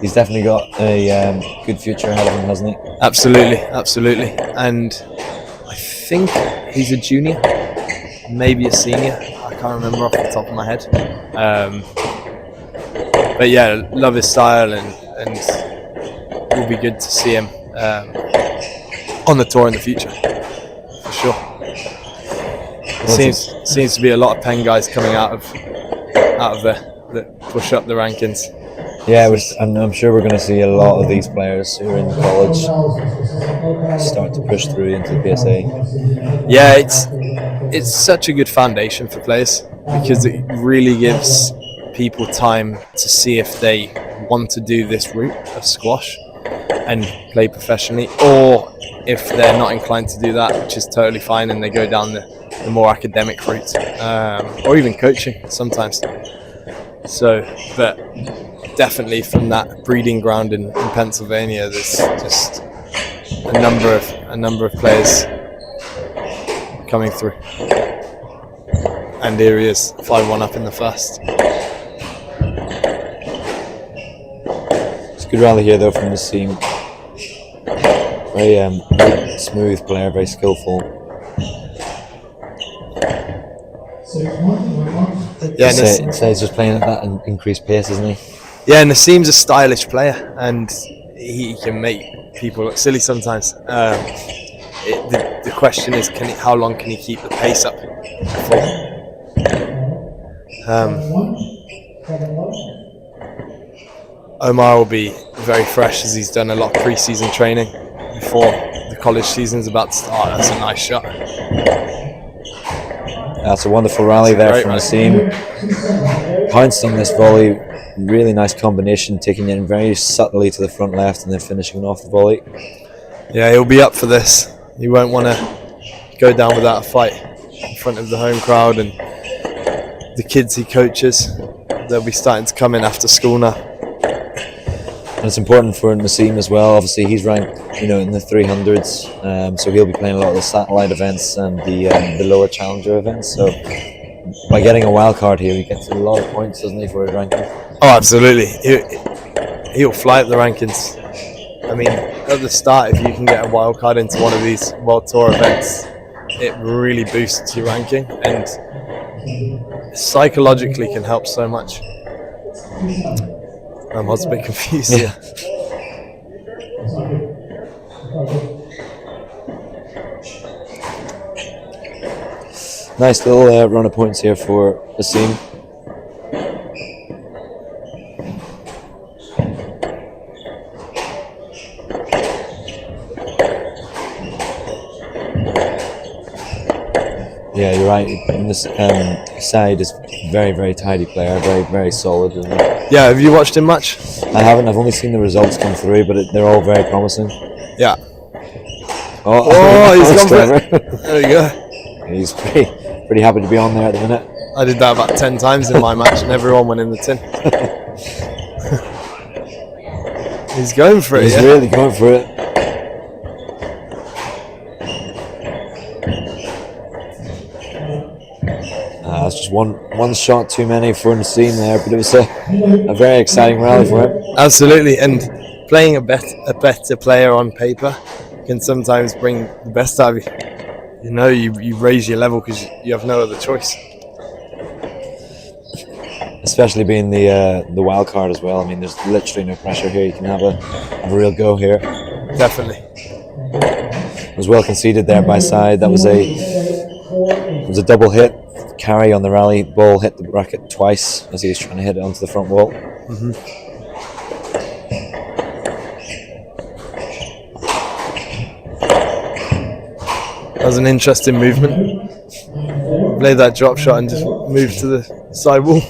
he's definitely got a good future ahead of him, hasn't he? Absolutely. And I think he's a junior, maybe a senior. I can't remember off the top of my head. But yeah, love his style, and it will be good to see him on the tour in the future, for sure. It seems to be a lot of Penn guys coming out of there that push up the rankings. Yeah, and I'm sure we're going to see a lot of these players who are in college start to push through into the PSA. Yeah, it's such a good foundation for players because it really gives people time to see if they want to do this route of squash and play professionally, or if they're not inclined to do that, which is totally fine, and they go down the more academic route, or even coaching sometimes. So, but definitely from that breeding ground in Pennsylvania, there's just a number of players coming through. And here he is, 5-1 up in the first. It's a good rally here though from the seam. Very smooth player, very skillful. Yeah, So he's just playing at that increased pace, isn't he? Yeah, and Nassim's a stylish player, and he can make people look silly sometimes. The question is, how long can he keep the pace up for? Omar will be very fresh as he's done a lot of pre-season training before the college season's about to start. That's a nice shot. That's a wonderful rally there from the seam. Pounced on this volley. Really nice combination, taking it in very subtly to the front left and then finishing off the volley. Yeah, he'll be up for this. He won't want to go down without a fight in front of the home crowd and the kids he coaches. They'll be starting to come in after school now. And it's important for Nassim as well. Obviously, he's ranked, in the 300s, so he'll be playing a lot of the satellite events and the lower challenger events. So by getting a wild card here, he gets a lot of points, doesn't he, for his ranking? Oh, absolutely. He'll fly up the rankings. I mean, at the start, if you can get a wild card into one of these World Tour events, it really boosts your ranking and psychologically can help so much. I was a bit confused here. Nice little run of points here for Nassim. Yeah, you're right. And this side is very, very tidy player, very, very solid, isn't it? Yeah, have you watched him much? I haven't. I've only seen the results come through, but they're all very promising. Yeah. Oh, he's gone for it. There you go. He's pretty happy to be on there at the minute. I did that about 10 times in my match, and everyone went in the tin. He's going for it. He's really going for it. That's just one shot too many for Nassim there, but it was a very exciting rally for him. Absolutely, and playing a better player on paper can sometimes bring the best out of you. You raise your level because you have no other choice. Especially being the wild card as well. I mean, there's literally no pressure here. You can have a real go here. Definitely. It was well conceded there by side. That was a double hit. Carry on the rally, ball hit the racket twice as he was trying to hit it onto the front wall. Mm-hmm. That was an interesting movement. Played that drop shot and just moved to the side wall.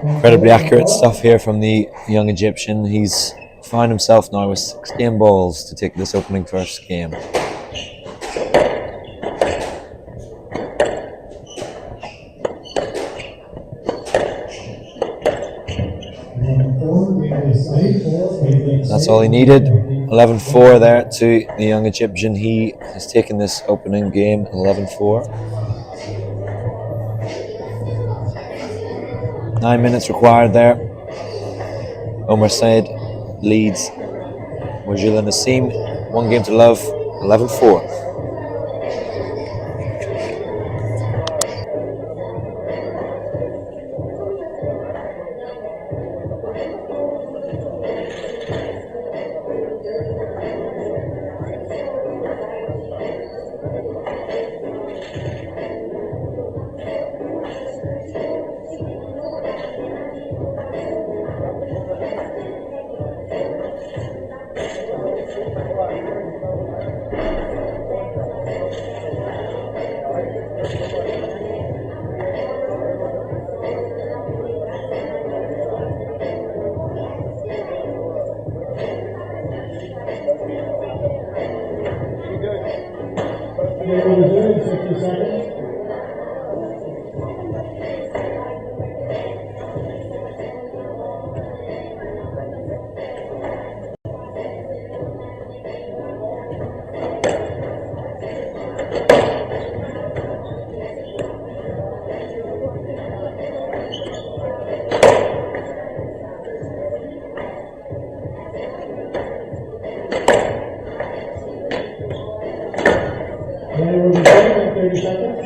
Incredibly accurate stuff here from the young Egyptian. He's found himself now with 6 game balls to take this opening first game. That's all he needed. 11-4 there to the young Egyptian. He has taken this opening game 11-4. 9 minutes required there. Omar Said leads Wajila Nassim 1 game to love, 11-4. will resume in 60 seconds. They will resume in 30 seconds.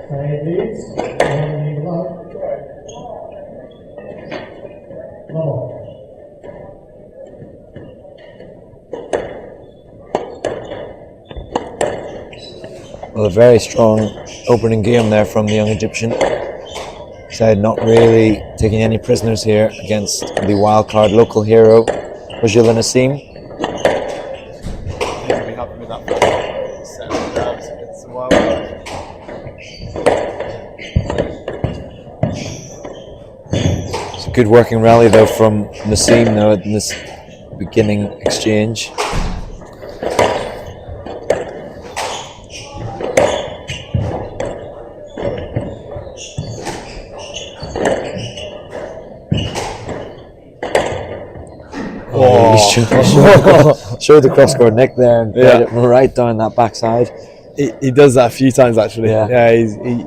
Side leads, and lead love. Level. Well, a very strong opening game there from the young Egyptian. Side not really taking any prisoners here against the wildcard local hero, Rajula Nassim. You'll be happy with that first set of grabs against the wild card. It's a good working rally though from Nassim though in this beginning exchange. Showed the cross-court nick there and played it right down that backside. He does that a few times actually. Yeah.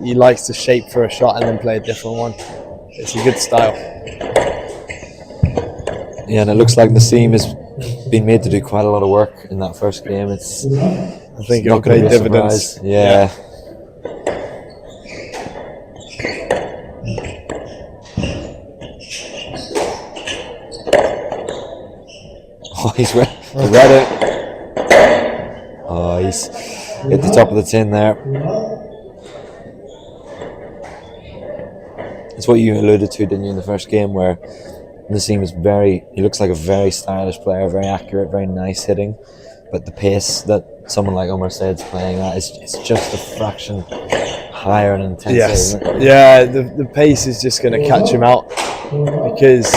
He likes to shape for a shot and then play a different one. It's a good style. Yeah, and it looks like Nassim has been made to do quite a lot of work in that first game. I think it'll not gonna pay be a dividends. surprise. Yeah. Oh, he's read it. Oh, he's hit the top of the tin there. It's what you alluded to, didn't you, in the first game, where Nassim is he looks like a very stylish player, very accurate, very nice hitting, but the pace that someone like Omar Said's playing at is just a fraction higher in intensity. Yes. Isn't it? Yeah, the pace is just going to catch him out because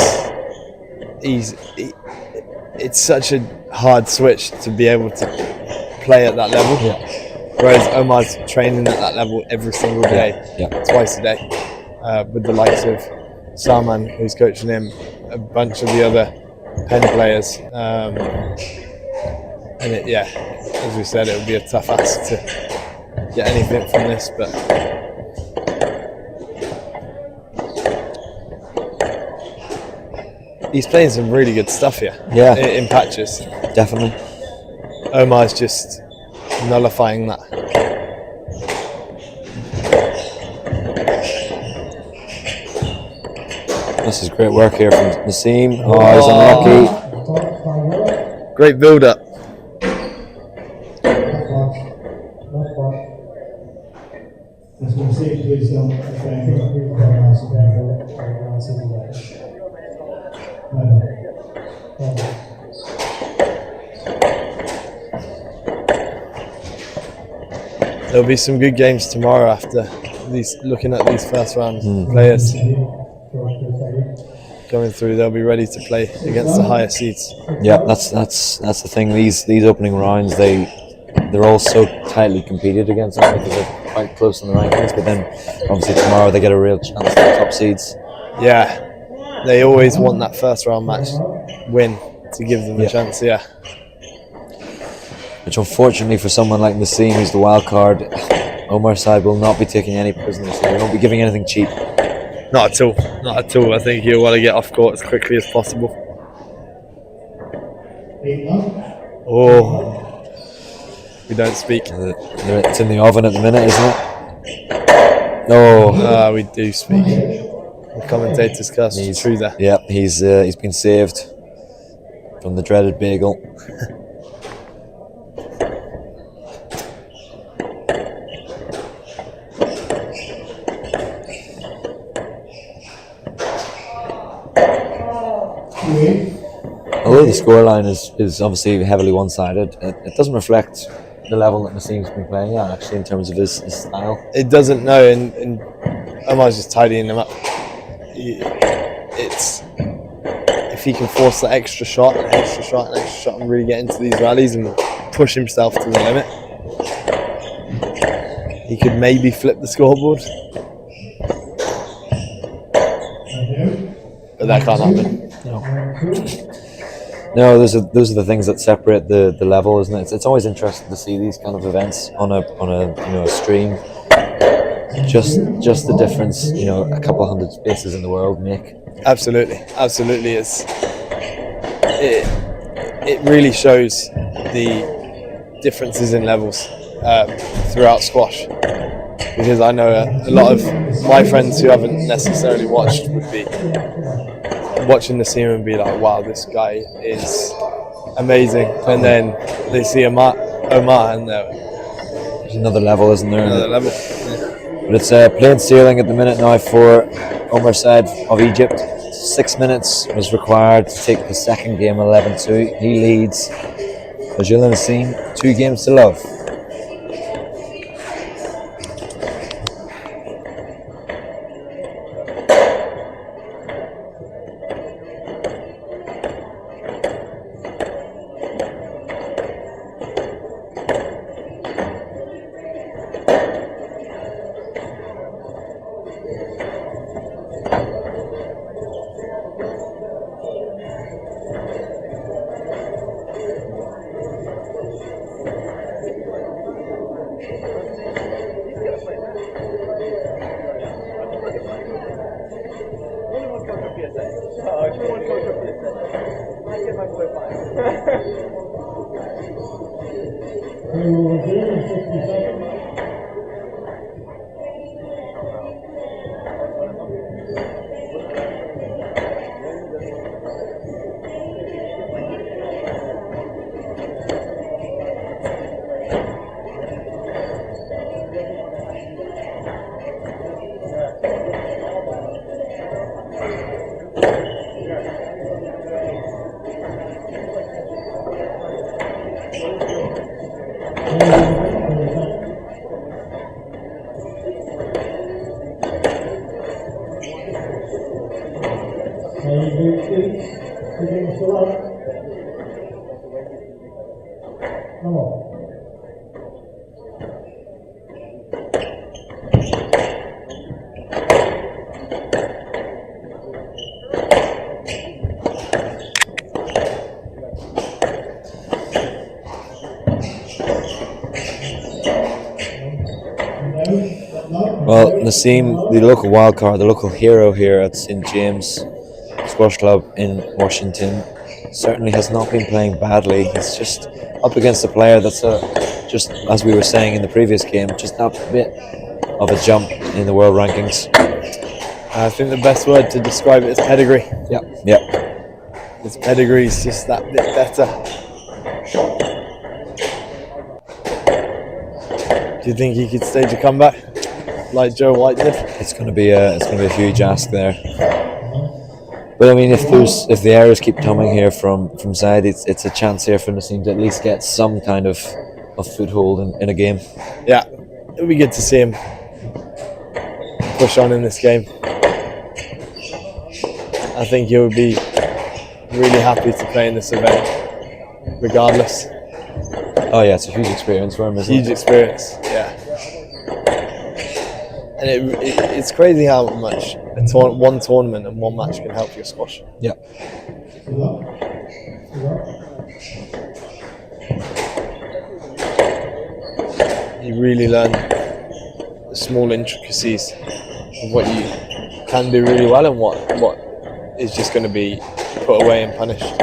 it's such a hard switch to be able to play at that level. Yeah. Whereas Omar's training at that level every single day, twice a day, with the likes of Salman, who's coaching him, a bunch of the other Penn players. And as we said, it would be a tough ask to get anything from this, but he's playing some really good stuff here. Yeah. In patches. Definitely. Omar's just nullifying that. This is great work here from Nassim. Oh, he's unlucky. Great build-up. There'll be some good games tomorrow after looking at these first round players coming through. They'll be ready to play against the higher seeds. Yeah, that's the thing. These opening rounds, they're all so tightly competed against them because they're quite close in the rankings. But then, obviously, tomorrow they get a real chance to the top seeds. Yeah, they always want that first round match win to give them a chance. Yeah. Which, unfortunately, for someone like Nassim, who's the wild card, Omar's side will not be taking any prisoners. They won't be giving anything cheap. Not at all. Not at all. I think he'll want to get off court as quickly as possible. Oh, we don't speak. It's in the oven at the minute, isn't it? No. We do speak. The commentator's curse is true there. Yeah, he's been saved from the dreaded bagel. although the scoreline is obviously heavily one-sided, it doesn't reflect the level that Nassim's been playing at, actually, in terms of his style. It doesn't, no, and Omar's just tidying them up. It's if he can force the extra shot and really get into these rallies and push himself to the limit, he could maybe flip the scoreboard. But that can't happen. No, those are the things that separate the level, isn't it? It's always interesting to see these kind of events on a a stream. Just the difference, a couple hundred spaces in the world make. Absolutely. It really shows the differences in levels throughout squash. Because I know a lot of my friends who haven't necessarily watched would be watching the scene and be like, wow, this guy is amazing. And then they see Omar and there's another level, isn't there? Another level. But it's plain sailing at the minute now for Omar Said of Egypt. 6 minutes was required to take the second game 11-2. He leads Hylland Nassim 2 games to love. Well, Nassim, the local wildcard, the local hero here at St. James Squash Club in Washington, certainly has not been playing badly. He's just up against a player that's just, as we were saying in the previous game, just that bit of a jump in the world rankings. I think the best word to describe it is pedigree. Yep. His pedigree is just that bit better. Do you think he could stage a comeback like Joe White did? It's going to be a huge ask there. But I mean, if the errors keep coming here from Zaid, it's a chance here for Nassim to at least get some kind of foothold in a game. Yeah, it would be good to see him push on in this game. I think he would be really happy to play in this event, regardless. Oh yeah, it's a huge experience for him, isn't it? Huge experience, yeah. And it's crazy how much one tournament and one match can help your squash. Yeah. You really learn the small intricacies of what you can do really well and what is just going to be put away and punished.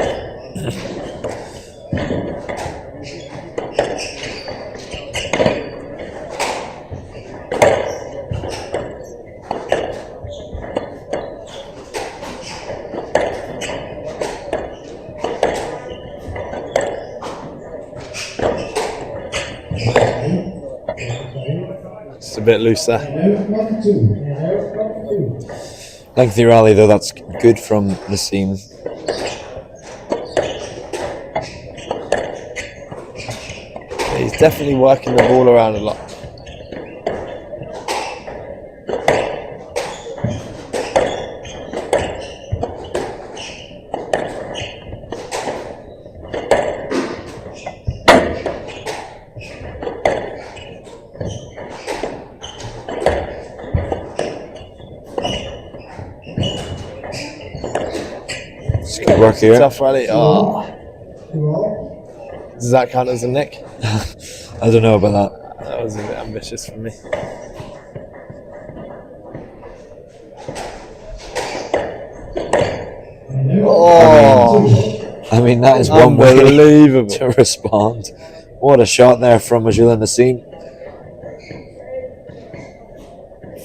It's a bit loose there. Lengthy rally though, that's good from Nassim. definitely working the ball around a lot. It's good work here. Tough rally. Oh. Does that count as a nick? I don't know about that. That was a bit ambitious for me. Oh, I mean, that is one way unbelievable. to respond. What a shot there from Majula Nassim.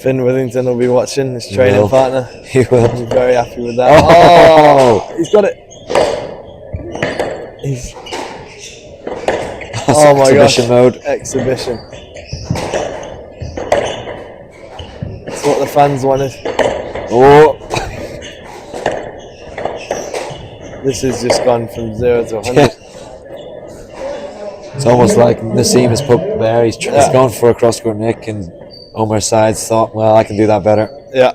Finn Withington will be watching, his training partner. He will. He's very happy with that. Oh! He's got it. He's, That's oh my gosh. exhibition mode. Exhibition. That's what the fans wanted. Oh! This has just gone from 0 to 100. It's almost like Nassim is put there. He's gone for a cross-court nick, and Omar Sides thought, well, I can do that better. Yeah.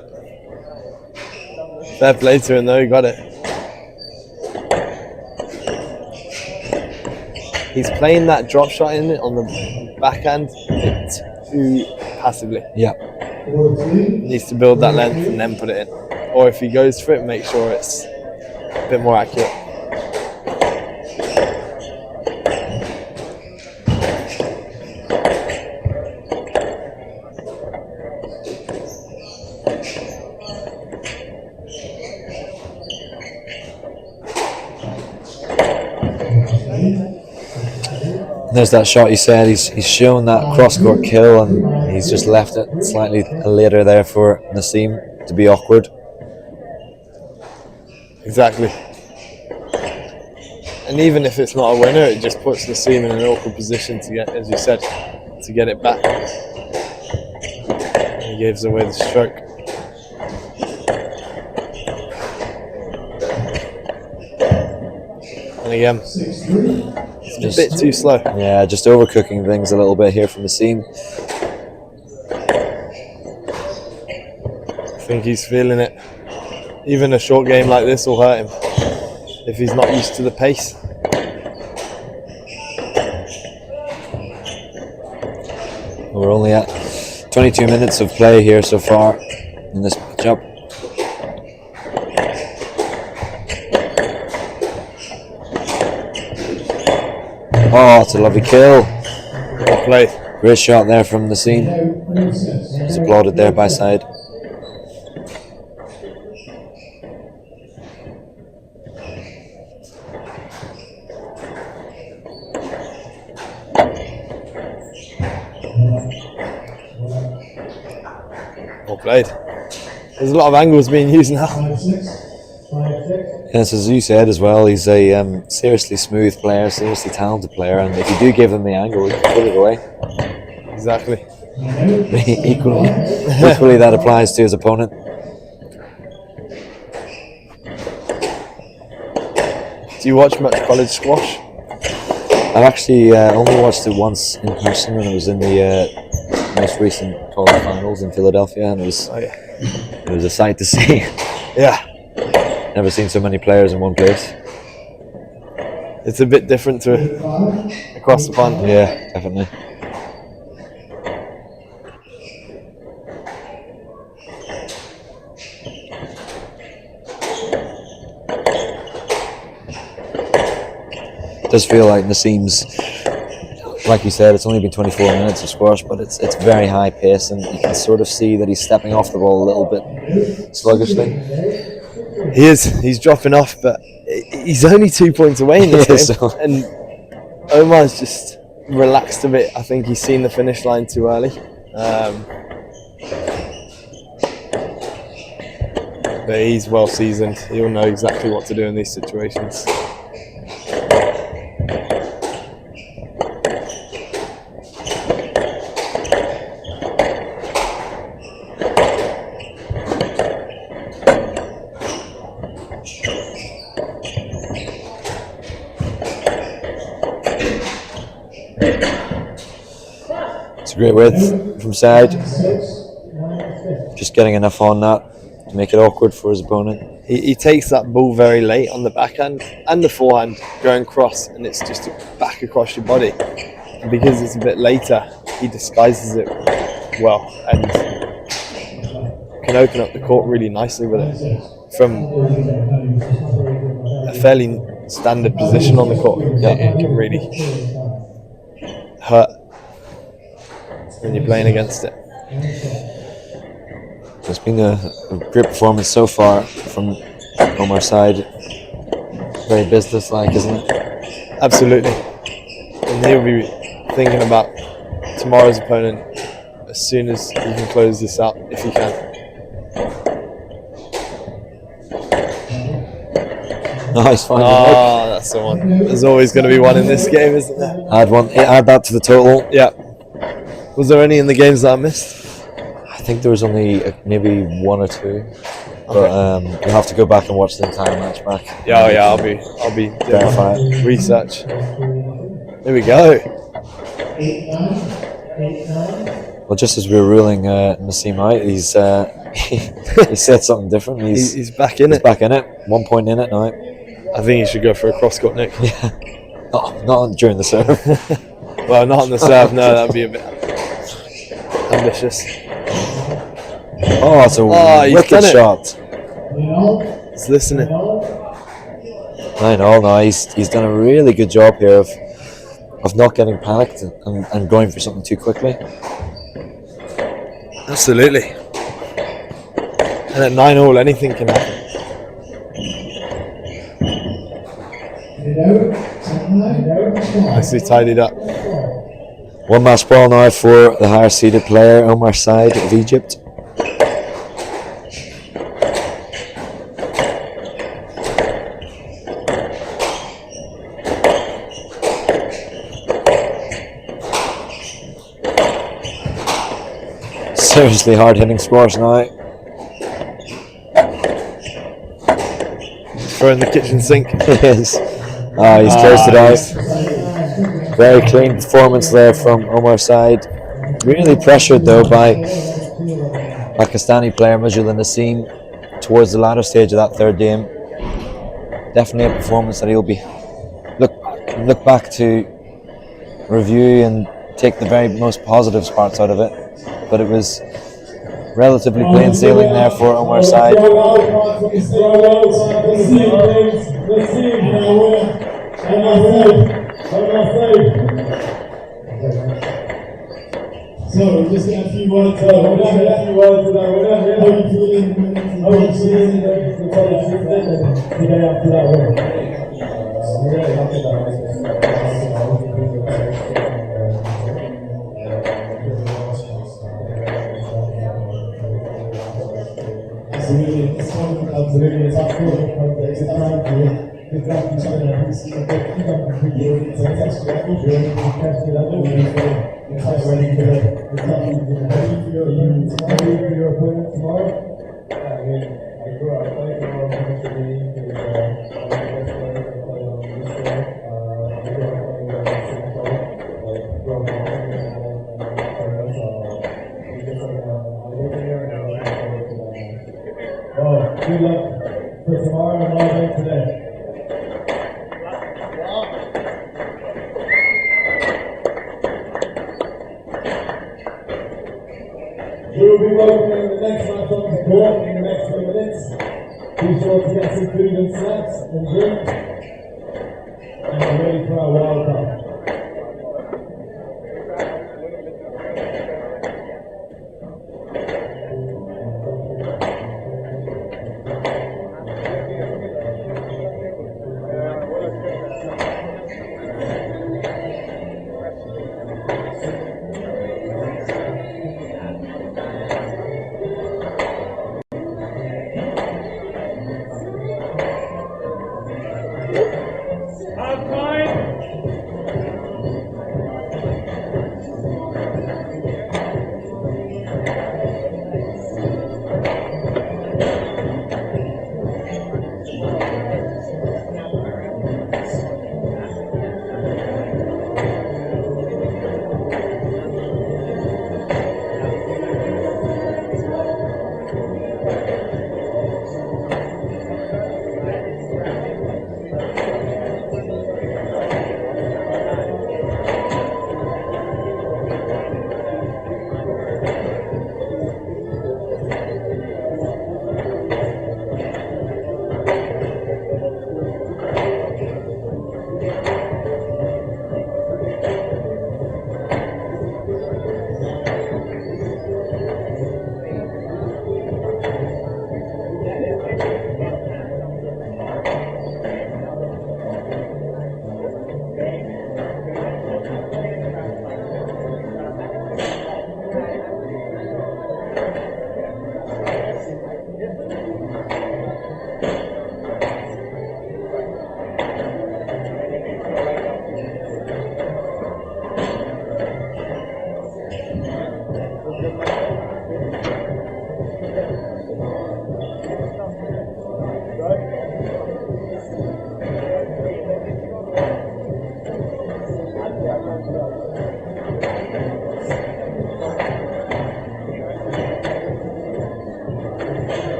Fair play to him though, he got it. He's playing that drop shot in it on the backhand a bit too passively. Yeah. Needs to build that length and then put it in. Or if he goes for it, make sure it's a bit more accurate. There's that shot you said. He's shown that cross-court kill, and he's just left it slightly later there for Nassim to be awkward. Exactly. And even if it's not a winner, it just puts Nassim in an awkward position to get, as you said, to get it back. He gives away the stroke. And again, it's a bit too slow. Yeah, just overcooking things a little bit here from Nassim. I think he's feeling it. Even a short game like this will hurt him if he's not used to the pace. We're only at 22 minutes of play here so far in this matchup. Oh, it's a lovely kill. Well played. Great shot there from Nassim. It's applauded there by Side. Well played. There's a lot of angles being used now. Yes, as you said as well, he's a seriously smooth player, seriously talented player, and if you do give him the angle, he can put it away. Exactly. Equally that applies to his opponent. Do you watch much college squash? I've actually only watched it once in person when it was in the most recent college finals in Philadelphia, and it was a sight to see. Yeah. Never seen so many players in one place. It's a bit different to across the pond. Yeah, definitely. It does feel like Nassim's, like you said, it's only been 24 minutes of squash, but it's very high pace, and you can sort of see that he's stepping off the ball a little bit sluggishly. He is. He's dropping off, but he's only 2 points away in this game. And Omar's just relaxed a bit. I think he's seen the finish line too early. But he's well seasoned. He'll know exactly what to do in these situations. a great width from side. Just getting enough on that to make it awkward for his opponent. He takes that ball very late on the backhand and the forehand going cross, and it's just back across your body. And because it's a bit later, he disguises it well and can open up the court really nicely with it from a fairly standard position on the court. It can really hurt when you're playing against it. It's been a great performance so far from Omar's side. Very business-like, isn't it? Absolutely. And he'll be thinking about tomorrow's opponent as soon as he can close this out, if he can. Nice, fine. That's the one. There's always going to be one in this game, isn't there? Add that to the total. Yeah. Was there any in the games that I missed? I think there was only maybe one or two, but you'll have to go back and watch the entire match back. Yeah, I'll be doing Verify it. research. There we go. Well, just as we were ruling Nassim out, he said something different. He's back in it. Back in it. 1 point in it now. I think he should go for a cross-court, Nick. Yeah. Not during the serve. Well, not on the serve. No, that'd be a bit ambitious. Oh, it's a wicked shot. He's listening. I know. No, he's done a really good job here of not getting panicked and going for something too quickly. Absolutely. And at 9-all, anything can happen. Nicely tidied up. One match ball now for the higher seeded player, Omar's side of Egypt. Seriously hard hitting squash now. Throwing the kitchen sink. Yes. He's closed it out. Very clean performance there from Omar's side. Really pressured though by Pakistani player Majul Nassim towards the latter stage of that third game. Definitely a performance that he'll be look back to review and take the very most positive parts out of it. But it was relatively plain sailing there for Omar's side. So, just a few words to that winner. How are you feeling today after that win? Absolutely, it's absolutely, it's absolutely, it's time for you. It's actually something that he's it's actually a good journey to catch it up and it's like ready for your opponent tomorrow. I mean, I grew up playing tomorrow, to be the best player to play on this show. I grew up playing the good luck for tomorrow and all day today. We will be welcoming the next match on the court in the next few minutes. Be sure to get some food and snacks and drink. And we're ready for our World Cup.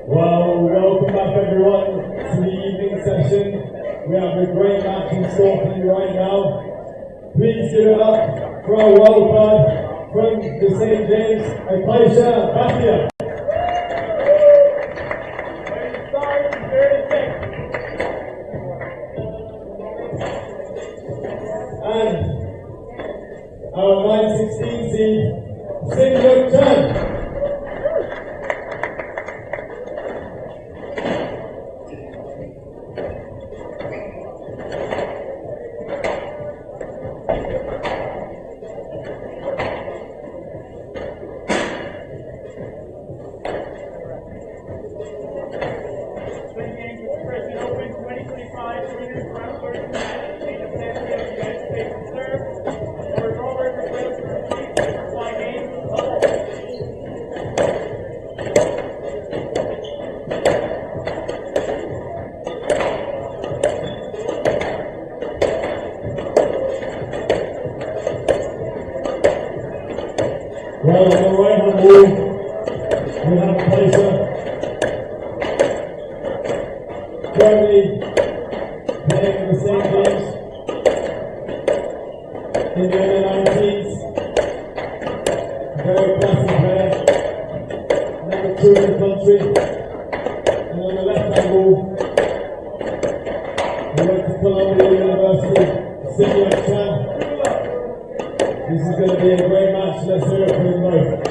Well, welcome back everyone to the evening session. We have a great match in store for you right now. Please give it up for our world card from the St. James, Aisha Batia. And our 916 seed, Singlet Chan. Well, on the right-hand wall, we have Placer. Currently playing in the St. James in the under 19s. Very classic player. Number 2 in the country. And on the left-hand wall, we went to Columbia University, Singlet Chan. This is going to be a great match. Let's hear it for them both.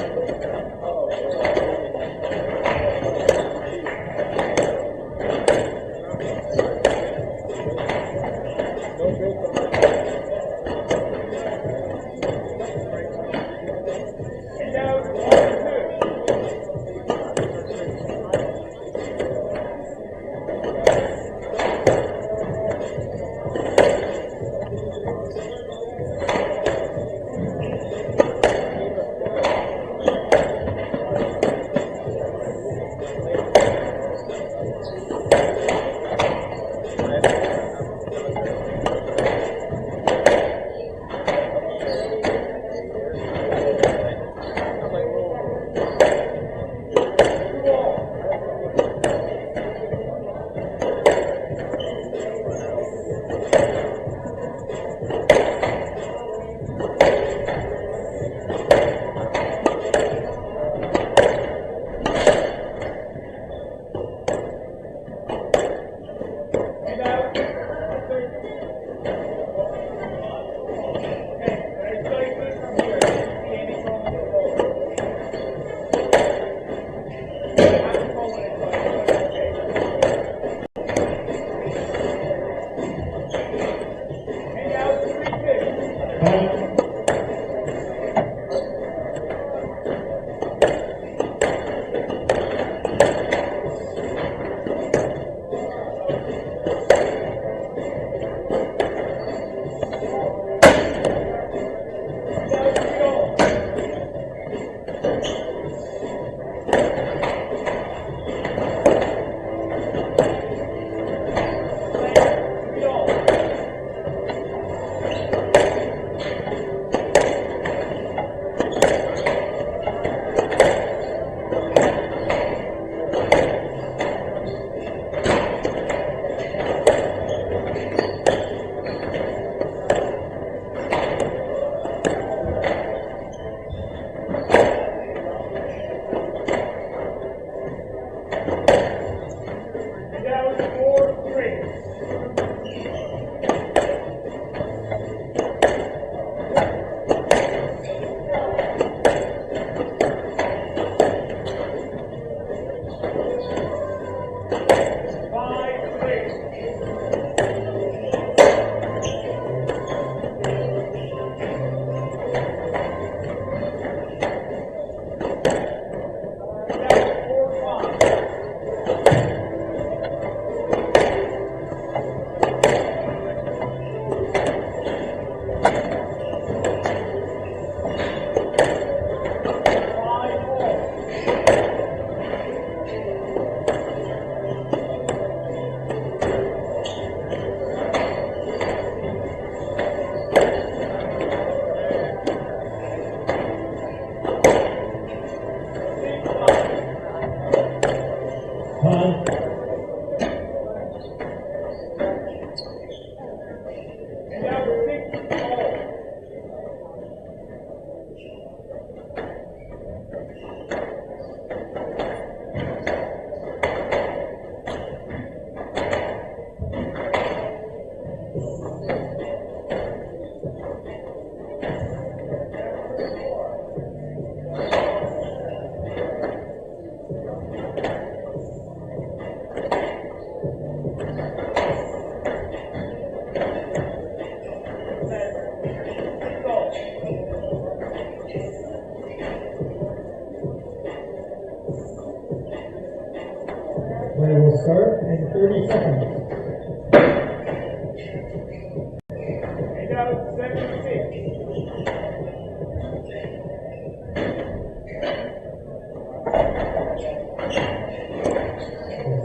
will start in 30 seconds.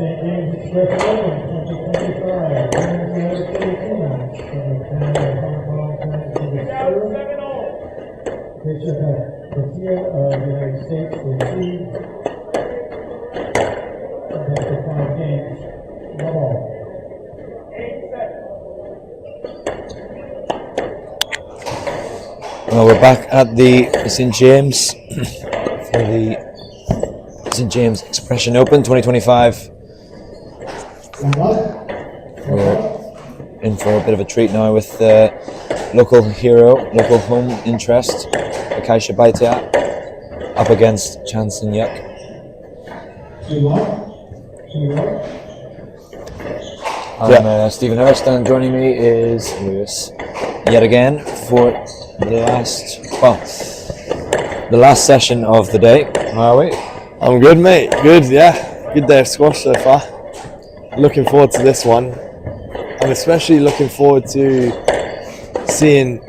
St. James Express Open 2025, winners number 13 from the Canada Hong Kong Championship is Taha of the United States with 3 after 5 games. 1 all. Well, we're back at the St. James for the St. James Expression Open 2025. We're in for a bit of a treat now with local hero, local home interest, Akaisha Baitia, up against Chan Sin Yuk. I'm Stephen Hurst, and joining me is Lewis yet again for the last session of the day. How are we? I'm good, mate. Good, yeah. Good day of squash so far. Looking forward to this one. I'm especially looking forward to seeing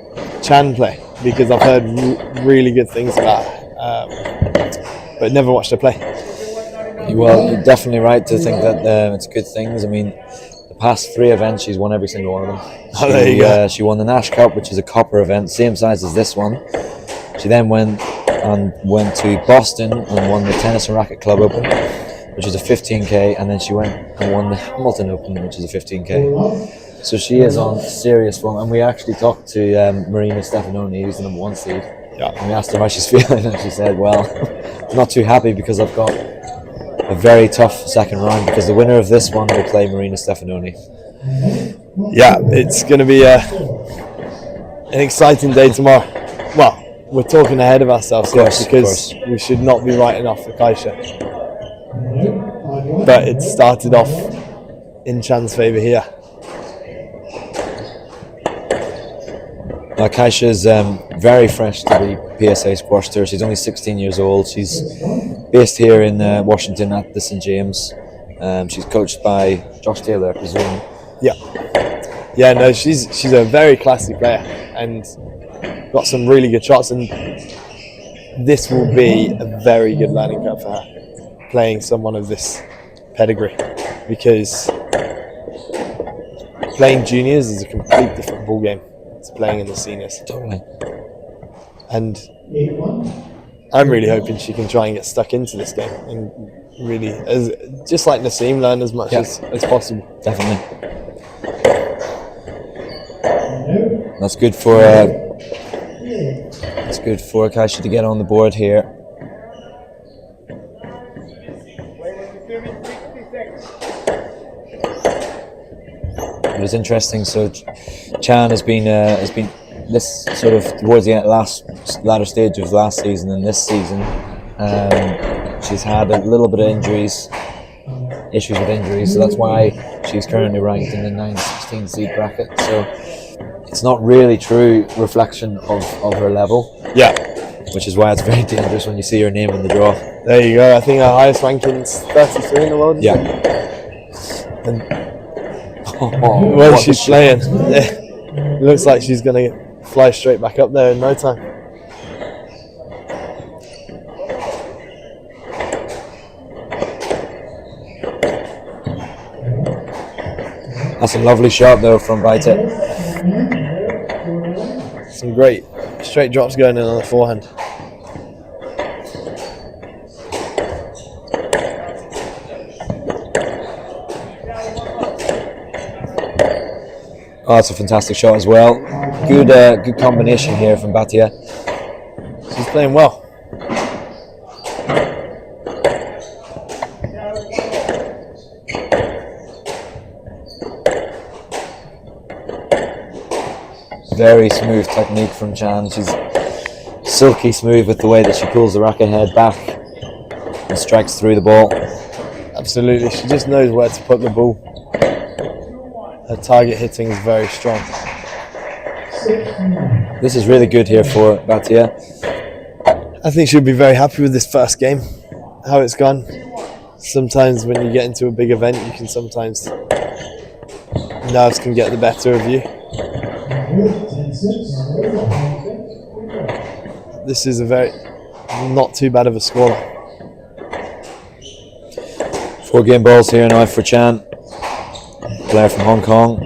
Chan play because I've heard really good things about her, but never watched her play. Well, you're definitely right to think that it's good things. I mean, the past 3 events, she's won every single one of them. There you go. She won the Nash Cup, which is a copper event, same size as this one. She then went to Boston and won the Tennis and Racket Club Open, which is a 15k, and then she went and won the Hamilton Open, which is a 15k. So she is on serious form, and we actually talked to Marina Stefanoni, who's the number 1 seed. Yeah. And we asked her how she's feeling, and she said, well, I'm not too happy because I've got a very tough second round, because the winner of this one will play Marina Stefanoni. Yeah, it's going to be an exciting day tomorrow. Well, we're talking ahead of ourselves here because we should not be writing off Akaisha. But it started off in Chan's favour here. Akaisha's very fresh to the PSA Squash Tour. She's only 16 years old. She's based here in Washington at the St. James. She's coached by Josh Taylor, I presume. Yeah, no, she's a very classy player and got some really good shots, and this will be a very good learning curve for her, playing someone of this pedigree, because playing juniors is a complete different ball game to playing in the seniors. Totally. And I'm really hoping she can try and get stuck into this game and really, just like Nassim, learn as much as possible. Definitely. That's good for Akaisha to get on the board here. It was interesting. So Chan has been this sort of towards the latter stage of last season and this season. She's had a little bit of issues with injuries, so that's why she's currently ranked in the 9-16 seed bracket. So it's not really true reflection of her level. Yeah. Which is why it's very dangerous when you see her name in the draw. There you go. I think her highest ranking is 33 in the world. Yeah. And well, she's playing. It looks like she's going to fly straight back up there in no time. That's a lovely shot though from Baita. Some great straight drops going in on the forehand. Oh, that's a fantastic shot as well. Good combination here from Batia. She's playing well. Very smooth technique from Chan. She's silky smooth with the way that she pulls the racket head back and strikes through the ball. Absolutely, she just knows where to put the ball. Her target hitting is very strong. This is really good here for Batia. I think she'll be very happy with this first game, how it's gone. sometimes when you get into a big event, you can sometimes nerves can get the better of you. This is a very not too bad of a score. 4 game balls here now for Chan, player from Hong Kong.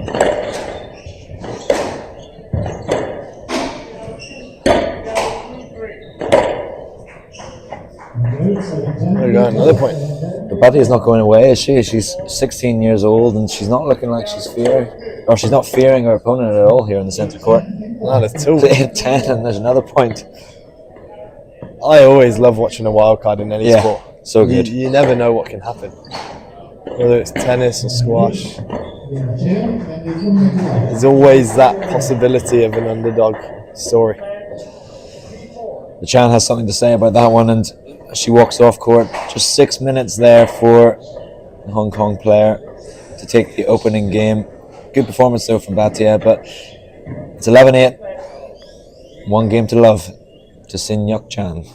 There we go, another point. But Betty is not going away, is she? She's 16 years old and she's not looking like she's fearing, or she's not fearing her opponent at all here in the centre court. Not at all. It's 8-10 and there's another point. I always love watching a wild card in any sport. So good. You never know what can happen. Whether it's tennis or squash, there's always that possibility of an underdog story. The Chan has something to say about that one, and she walks off court. Just 6 minutes there for the Hong Kong player to take the opening game. Good performance though from Batia, but it's 11-8. 1 game to love to Sin Yuk Chan.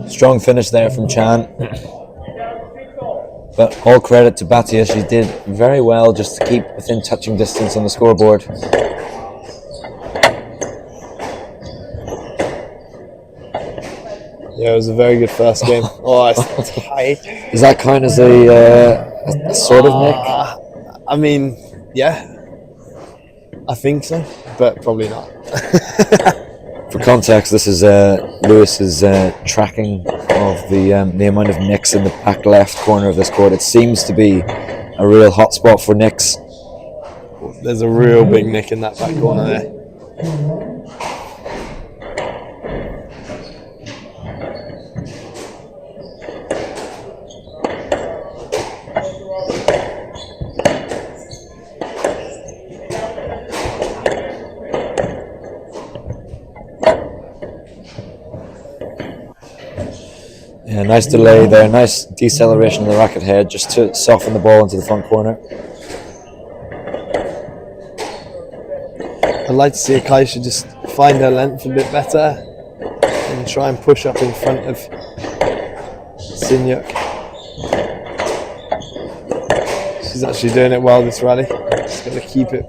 Strong finish there from Chan, but all credit to Batia. She did very well just to keep within touching distance on the scoreboard. Yeah, it was a very good first game. Oh, it's tight. Does that count as a sort of nick? I mean, yeah, I think so, but probably not. For context, this is Lewis's tracking of the amount of nicks in the back left corner of this court. It seems to be a real hot spot for nicks. There's a real big nick in that back corner there. Yeah, nice delay there, nice deceleration of the racket head just to soften the ball into the front corner. I'd like to see Akaisha just find her length a bit better and try and push up in front of Sinyuk. She's actually doing it well this rally. Just got to keep it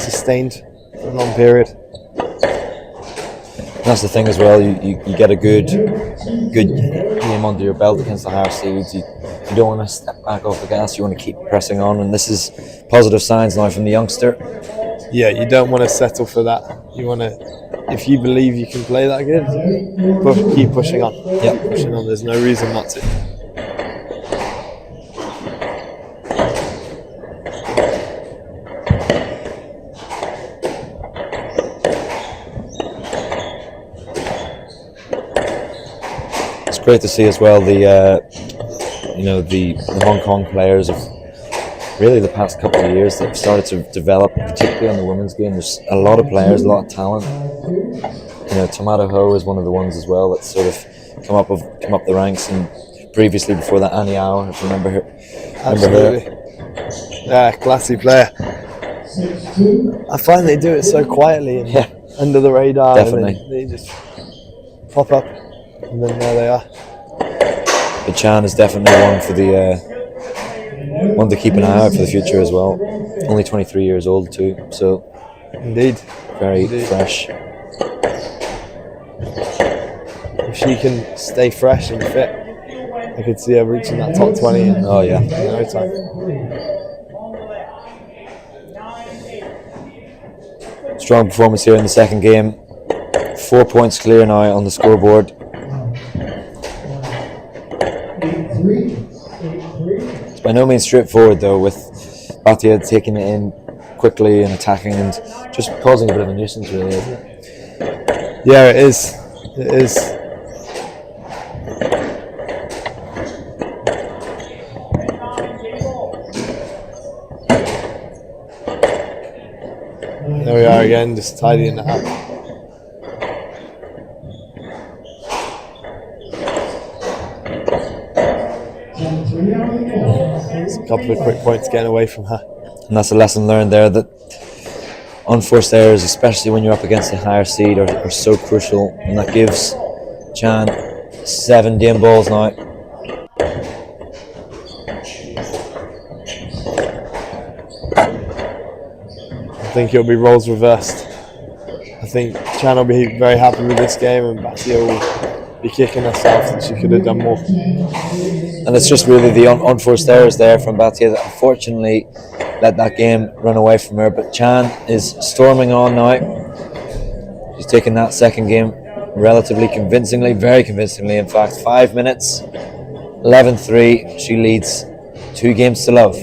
sustained for a long period. That's the thing as well, you get a good game under your belt against the higher seeds. You don't want to step back off the gas, you want to keep pressing on, and this is positive signs now from the youngster. Yeah, you don't want to settle for that. You want to, if you believe you can play that good, keep pushing on. Yeah, pushing on, there's no reason not to. Great to see as well the Hong Kong players of really the past couple of years that have started to develop, particularly on the women's game. There's a lot of players, a lot of talent. Tomato Ho is one of the ones as well that's sort of come up the ranks, and previously before that Annie Au, if you remember her. Absolutely. Yeah, classy player. I find they do it so quietly and under the radar. Definitely. And they just pop up, and then there they are. But Chan is definitely one for the one to keep an eye out for the future as well. Only 23 years old too, so Indeed. very fresh. If she can stay fresh and fit, I could see her reaching that top 20 in Oh yeah. no time. Strong performance here in the second game. 4 points clear now on the scoreboard. It's by no means straightforward though, with Batia taking it in quickly and attacking and just causing a bit of a nuisance, really, isn't it? Yeah, it is. It is. There we are again, just tidying that up. Just a couple of quick points getting away from her. And that's a lesson learned there, that unforced errors, especially when you're up against a higher seed, are so crucial, and that gives Chan 7 game balls now. I think it'll be roles reversed. I think Chan will be very happy with this game, and Batia will be kicking herself that she could have done more. And it's just really the unforced errors there from Batia that unfortunately let that game run away from her. But Chan is storming on now. She's taken that second game relatively convincingly, very convincingly in fact. 5 minutes, 11-3. She leads 2 games to love.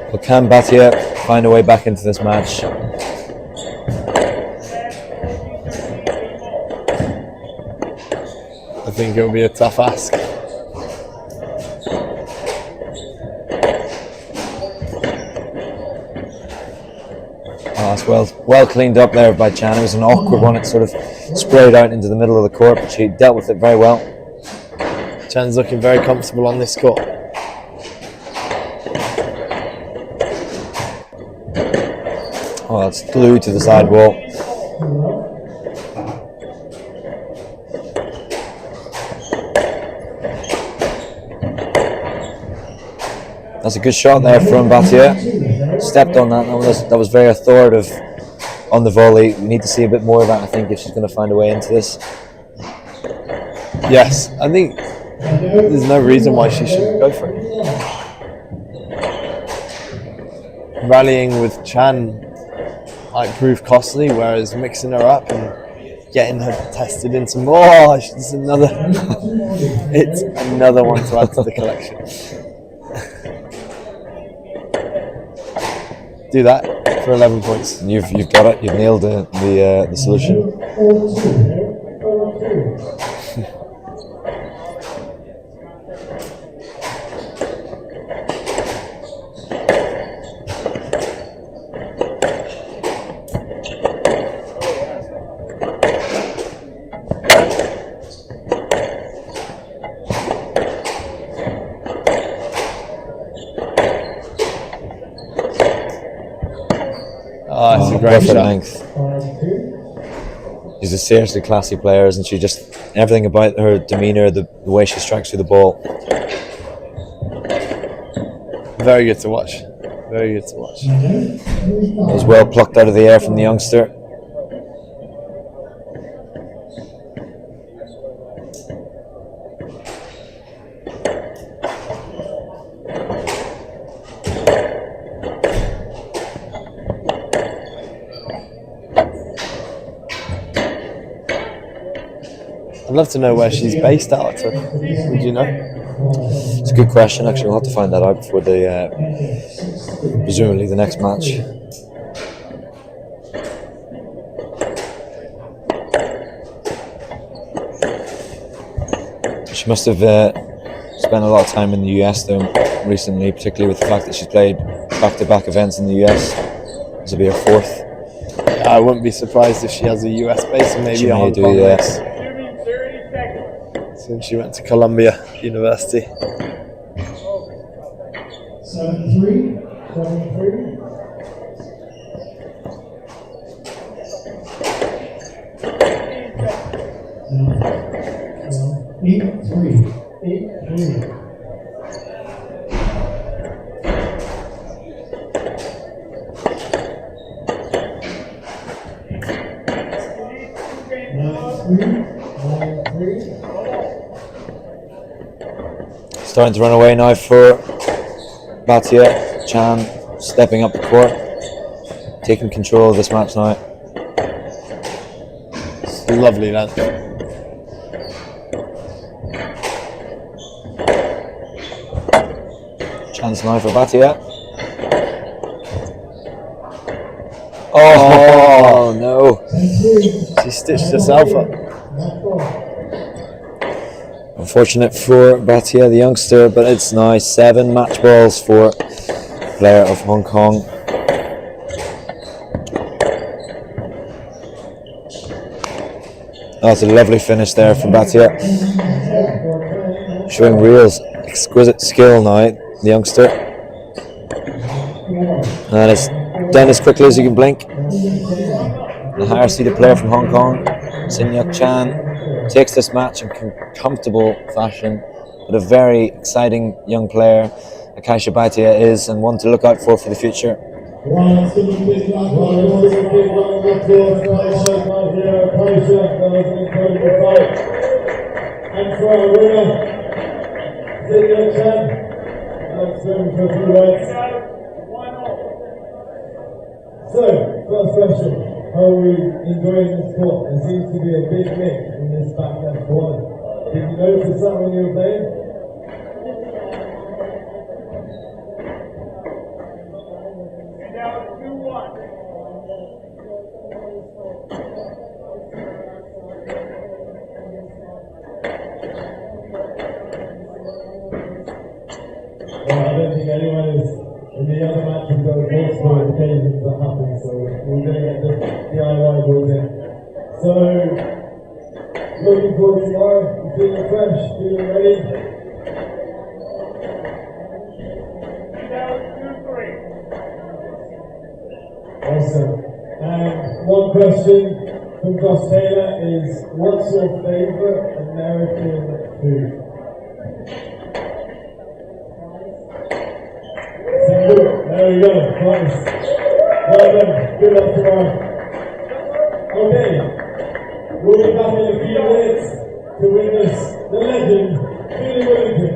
Well, can Batia find a way back into this match? I think it'll be a tough ask. That's well cleaned up there by Chan. It was an awkward one. It sort of sprayed out into the middle of the court, but she dealt with it very well. Chan's looking very comfortable on this court. Oh, that's glued to the sidewall. That's a good shot there from Batia. Stepped on that. That was very authoritative on the volley. We need to see a bit more of that, I think, if she's going to find a way into this. Yes, I think there's no reason why she shouldn't go for it. Rallying with Chan might prove costly, whereas mixing her up and getting her tested into more, it's another one to add to the collection. Do that for 11 points. You've got it. You've nailed the solution. great perfect shot. length. She's a seriously classy player, isn't she? Just everything about her demeanour, the way she strikes through the ball. Very good to watch. Very good to watch. It was well plucked out of the air from the youngster. I'd love to know where she's based out of. Would you know? It's a good question, actually. We'll have to find that out before the presumably the next match. She must have spent a lot of time in the US though recently, particularly with the fact that she's played back-to-back events in the US. This will be her fourth. I wouldn't be surprised if she has a US base and maybe She a may Hong do, Kong yeah. base. Since she went to Columbia University. 7-3, 7-3. Now, 8-3, 8-3. Starting to run away now for Batia. Chan stepping up the court, taking control of this match now. It's lovely length. Chance now for Batia. Oh no! She stitched herself up. Unfortunate for Batia, the youngster, but it's now 7 match balls for player of Hong Kong. That's a lovely finish there from Batia. Showing real exquisite skill now, the youngster. And it's done as quickly as you can blink. The higher seeded player from Hong Kong, Sin Yuk Chan, takes this match in comfortable fashion, but a very exciting young player Akaisha Bhatia is, and one to look out for the future. And for our winner, Sin Yuk Chan, let's swim for a few words. So, first question, how are we enjoying the sport? There seems to be a big nick in this back left corner. Did you notice that when you were playing? Well, I don't think anyone is in the other matches that are multiple occasions that happen, so we're going to get the DIY balls in. So, looking forward to tomorrow, you feeling fresh, feeling ready? Awesome. And one question from Josh Taylor is, what's your favourite American food? There we go, nice. Well done, good luck tomorrow. Okay, we'll be back in a few minutes to witness the legend, Billy Wellington.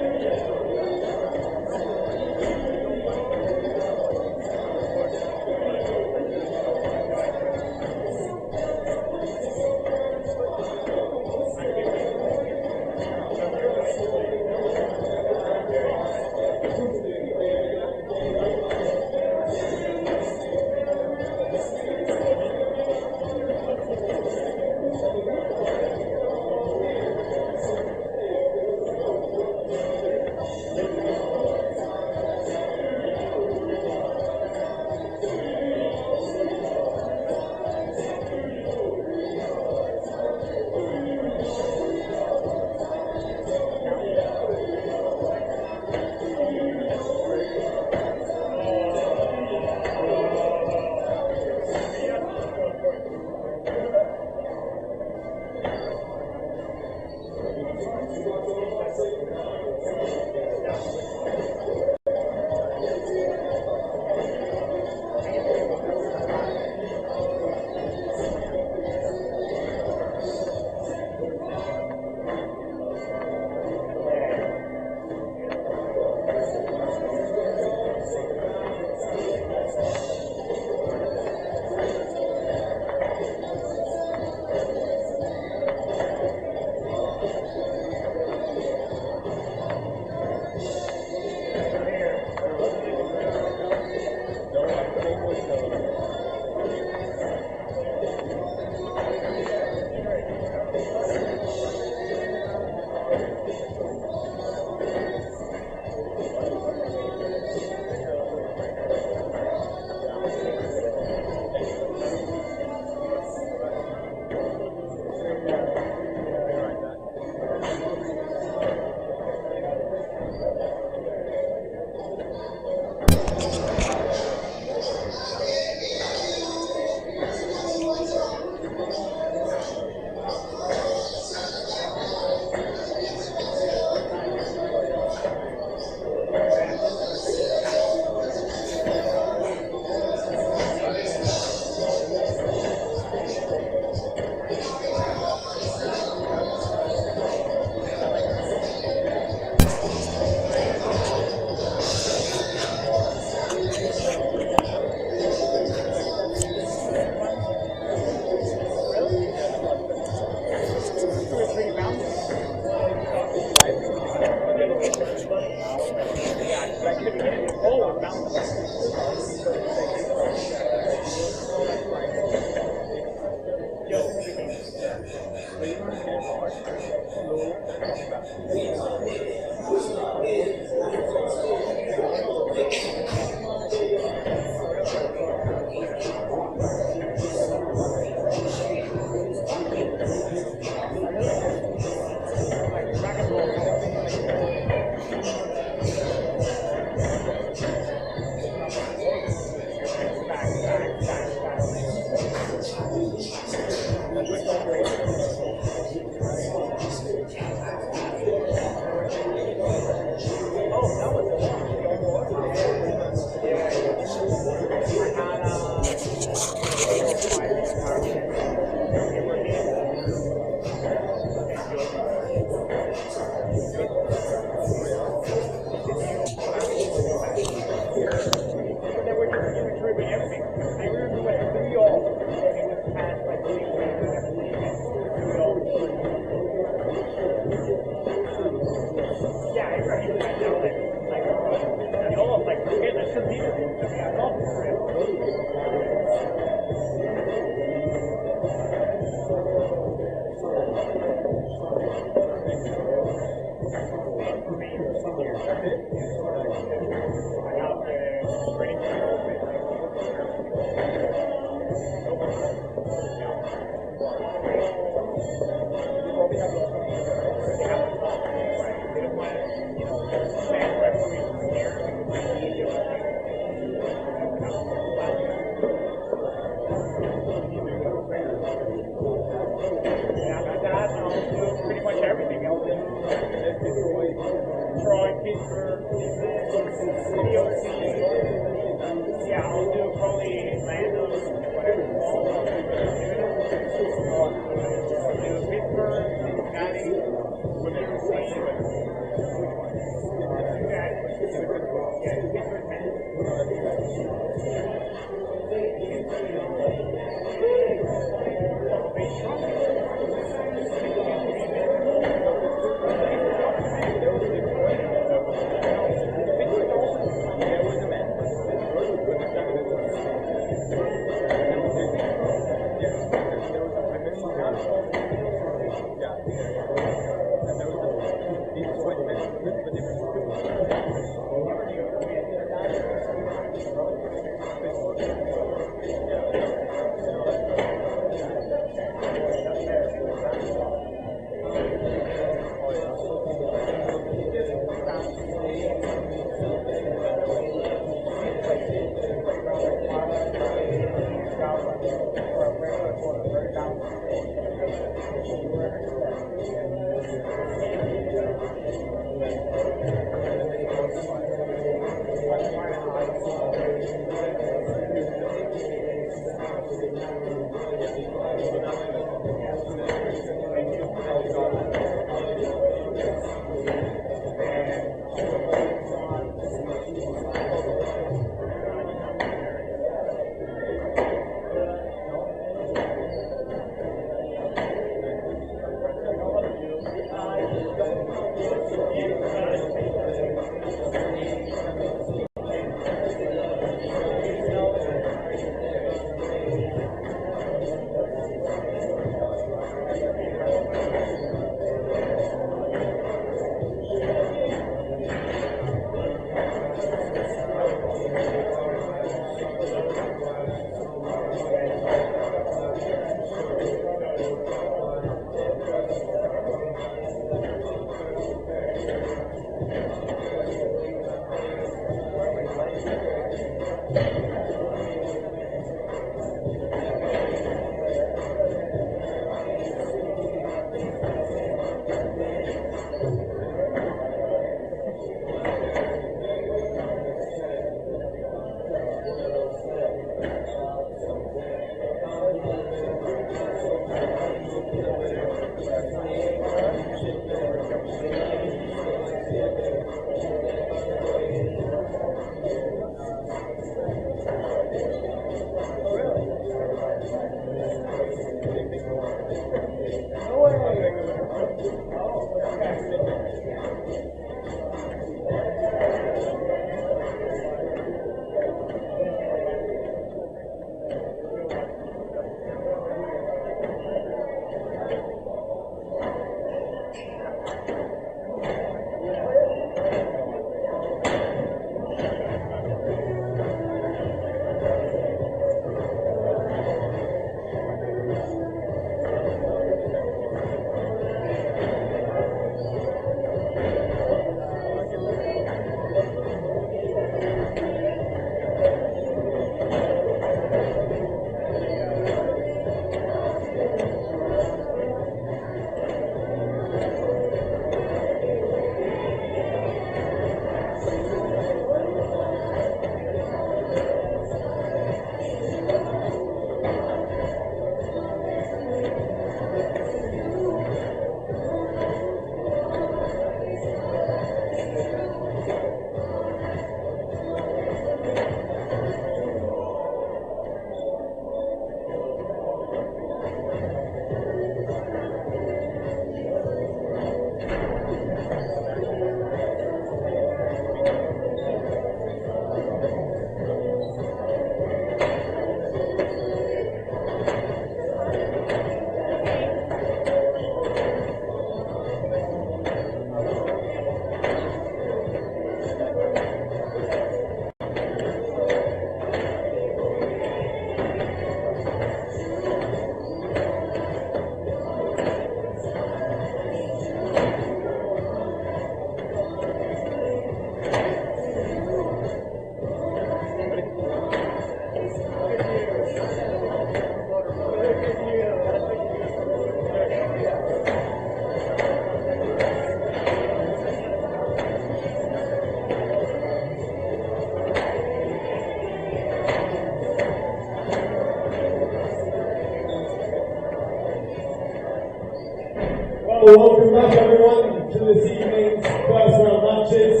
to this evening's first round matches.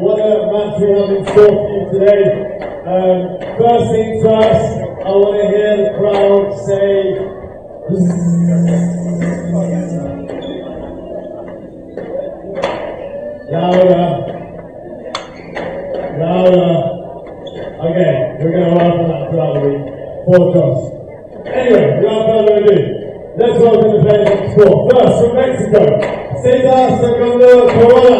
What a match we have in store for you today. First things first, I want to hear the crowd say louder. Louder. Okay, we're going to work on that throughout the week. Podcast. Anyway, without further ado, let's welcome the players of sport. First, from Mexico, Cesar Segundo Corona.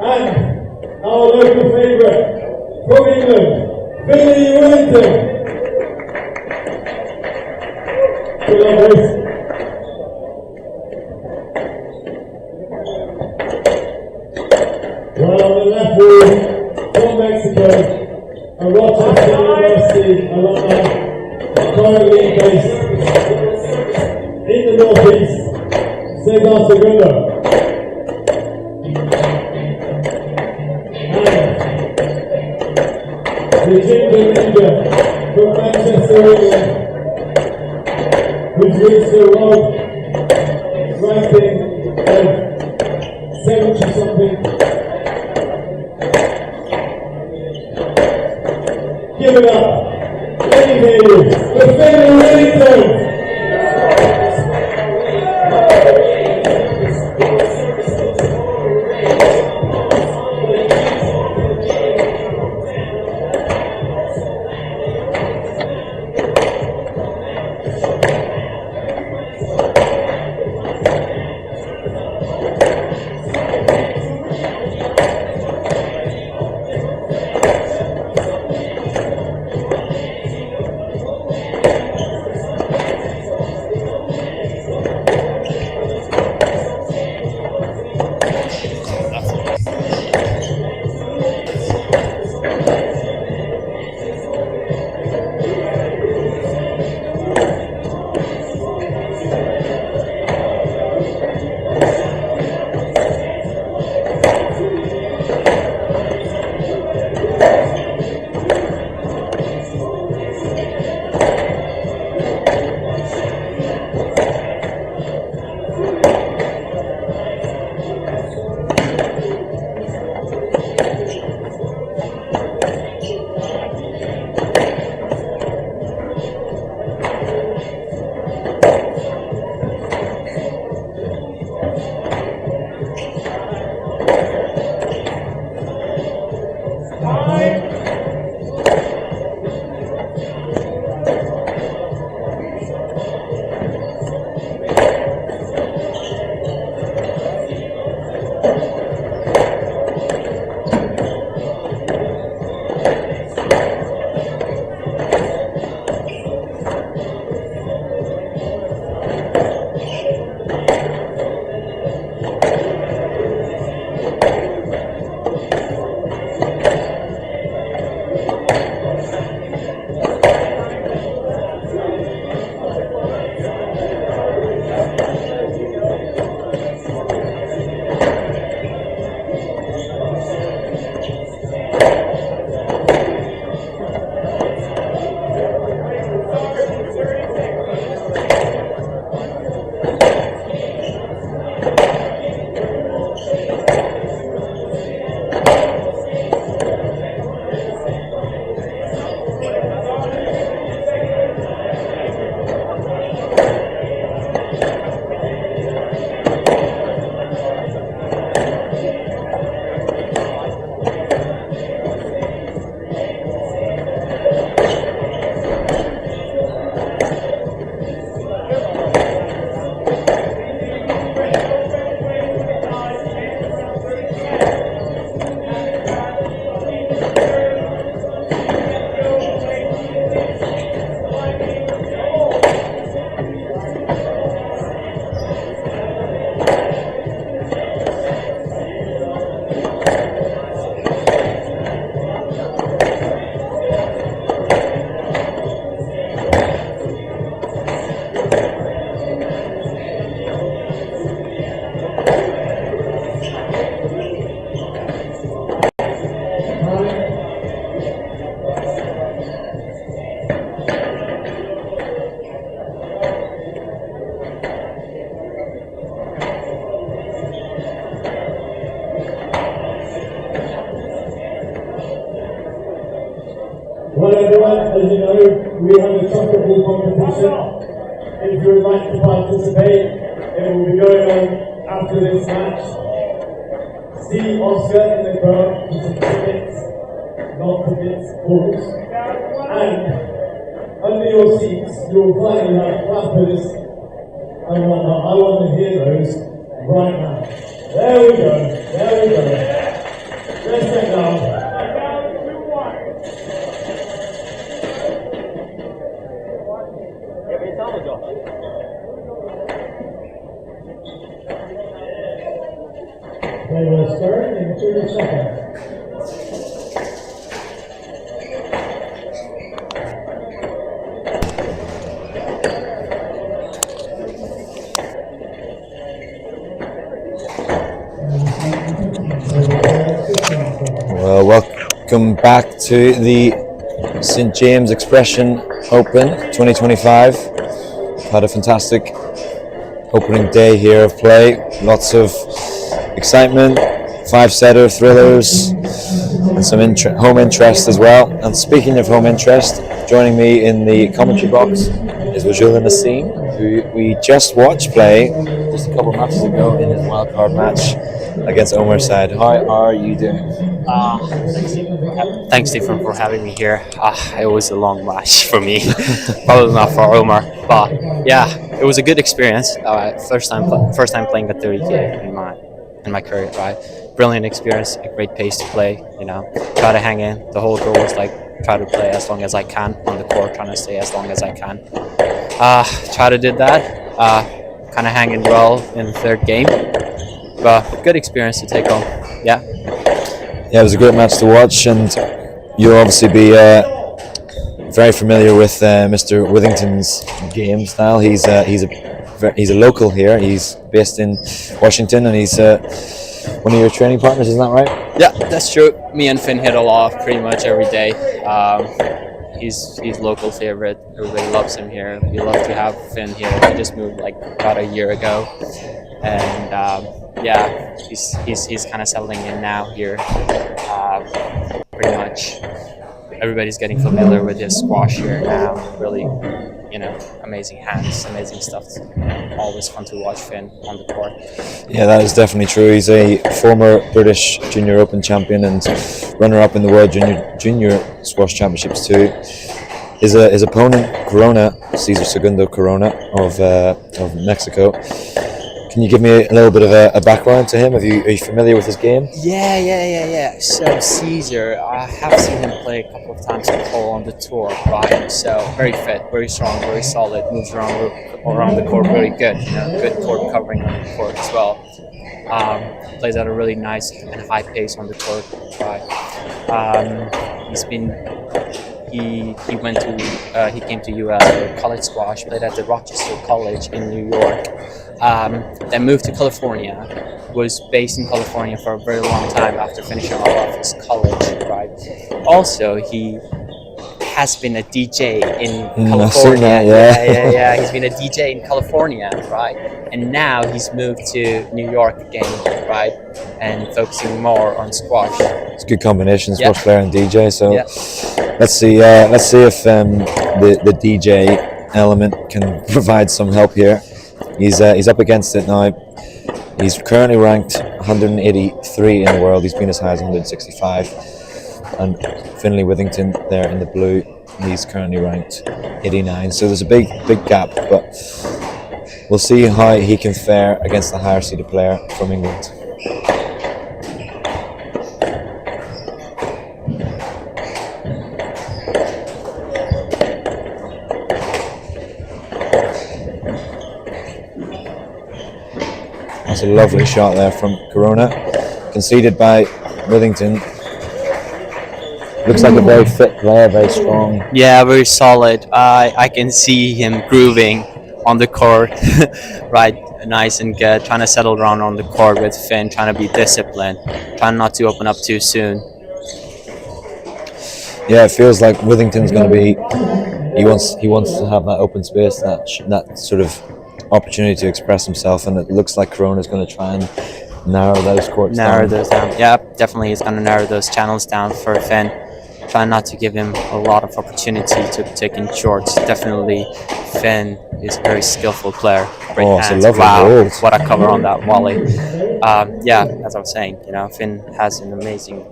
And our local favourite, from England, Billy Wellington. Good luck, boys. Well, on the left wall, from Mexico, a Rochester University alumni, currently based in the Northeast, Cesar Segundo. And the ginger ninja from Manchester, England, who's reached a world ranking of 70-something. Give it up. Let me hear you. The Billy Wellington. we have a chocolate ball competition. If you would like to participate, it will be going on after this match. See Oscar in the crowd for some tickets, not tickets, balls. And under your seats, you'll finally have clappers and whatnot. I want to hear those right now. There we go, there we go. Let's get down. They will start in 30 seconds. Well, welcome back to the St. James Expression Open 2025. Had a fantastic opening day here of play. Lots of excitement, 5-setter thrillers, and some home interest as well. And speaking of home interest, joining me in the commentary box is Nassim, who we just watched play just a couple of matches ago in his wildcard match against Omar's side. How are you doing? Thanks, Stephen, for having me here. It was a long match for me, probably not for Omar, but yeah, it was a good experience. First time playing a 30K in my career, right? Brilliant experience, a great pace to play. You know, try to hang in. The whole goal was like try to play as long as I can on the court, trying to stay as long as I can. Try to do that. Kind of hanging well in the third game, but good experience to take home. Yeah. Yeah, it was a great match to watch, and you'll obviously be very familiar with Mr. Withington's game style. He's a local here. He's based in Washington, and he's one of your training partners. Isn't that right? Yeah, that's true. Me and Finn hit a lot pretty much every day. He's local favorite. Everybody loves him here. We love to have Finn here. He just moved like about a year ago, and yeah, he's kind of settling in now here. Pretty much everybody's getting familiar with his squash here now. Really, you know, amazing hands, amazing stuff. Always fun to watch Finn on the court. Yeah, that is definitely true. He's a former British Junior Open champion and runner-up in the World Junior Squash Championships too. His opponent, Cesar Segundo Corona of Mexico. Can you give me a little bit of a background to him? Are you familiar with his game? Yeah. So Caesar, I have seen him play a couple of times on the tour, right? So very fit, very strong, very solid, moves around the court really good. You know, good court covering on the court as well. Plays at a really nice and high pace on the court, right? He came to US for college squash, played at the Rochester College in New York. Then moved to California, was based in California for a very long time after finishing all of his college, right? Also, he has been a DJ in California. Yeah. He's been a DJ in California, right? And now he's moved to New York again, right? And focusing more on squash. It's a good combination, squash player and DJ. So let's see if the DJ element can provide some help here. He's up against it now. He's currently ranked 183 in the world. He's been as high as 165. And Finlay Withington there in the blue, he's currently ranked 89. So there's a big gap, but we'll see how he can fare against the higher seeded player from England. That's a lovely shot there from Corona, conceded by Withington. Looks like a very fit player, very strong. Yeah, very solid. I can see him grooving on the court, right? Nice and good. Trying to settle down on the court with Finn, trying to be disciplined, trying not to open up too soon. Yeah, it feels like Withington's going to be. He wants to have that open space, that sort of opportunity to express himself, and it looks like Corona's going to try and narrow those courts down. Narrow those down. Yeah, definitely. He's going to narrow those channels down for Finn. try not to give him a lot of opportunity to take in shorts. Definitely, Finn is a very skillful player. Great Oh, it's a hands. lovely Wow, hold. what a cover on that volley. Yeah, as I was saying, Finn has an amazing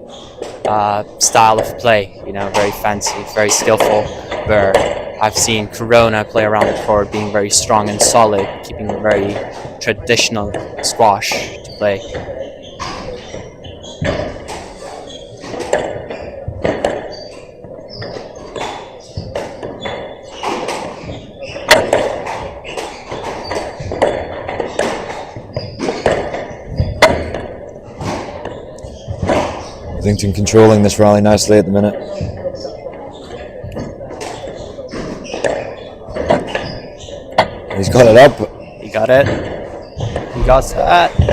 style of play. Very fancy, very skillful. Where I've seen Corona play around the court, being very strong and solid, keeping a very traditional squash to play. Withington controlling this rally nicely at the minute. He's got it up. He got it. He got that. Oh,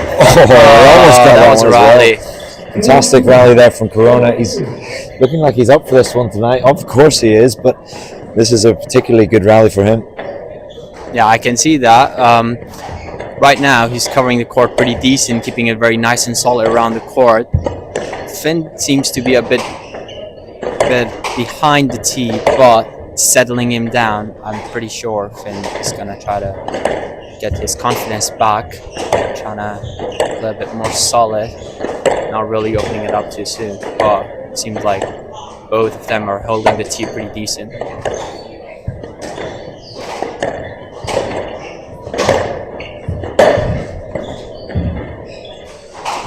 almost got that was a one as well. rally. Fantastic rally there from Corona. He's looking like he's up for this one tonight. Of course he is, but this is a particularly good rally for him. Yeah, I can see that. Right now, he's covering the court pretty decent, keeping it very nice and solid around the court. Finn seems to be a bit behind the tee, but settling him down. I'm pretty sure Finn is going to try to get his confidence back, trying to play a bit more solid, not really opening it up too soon. But it seems like both of them are holding the tee pretty decent.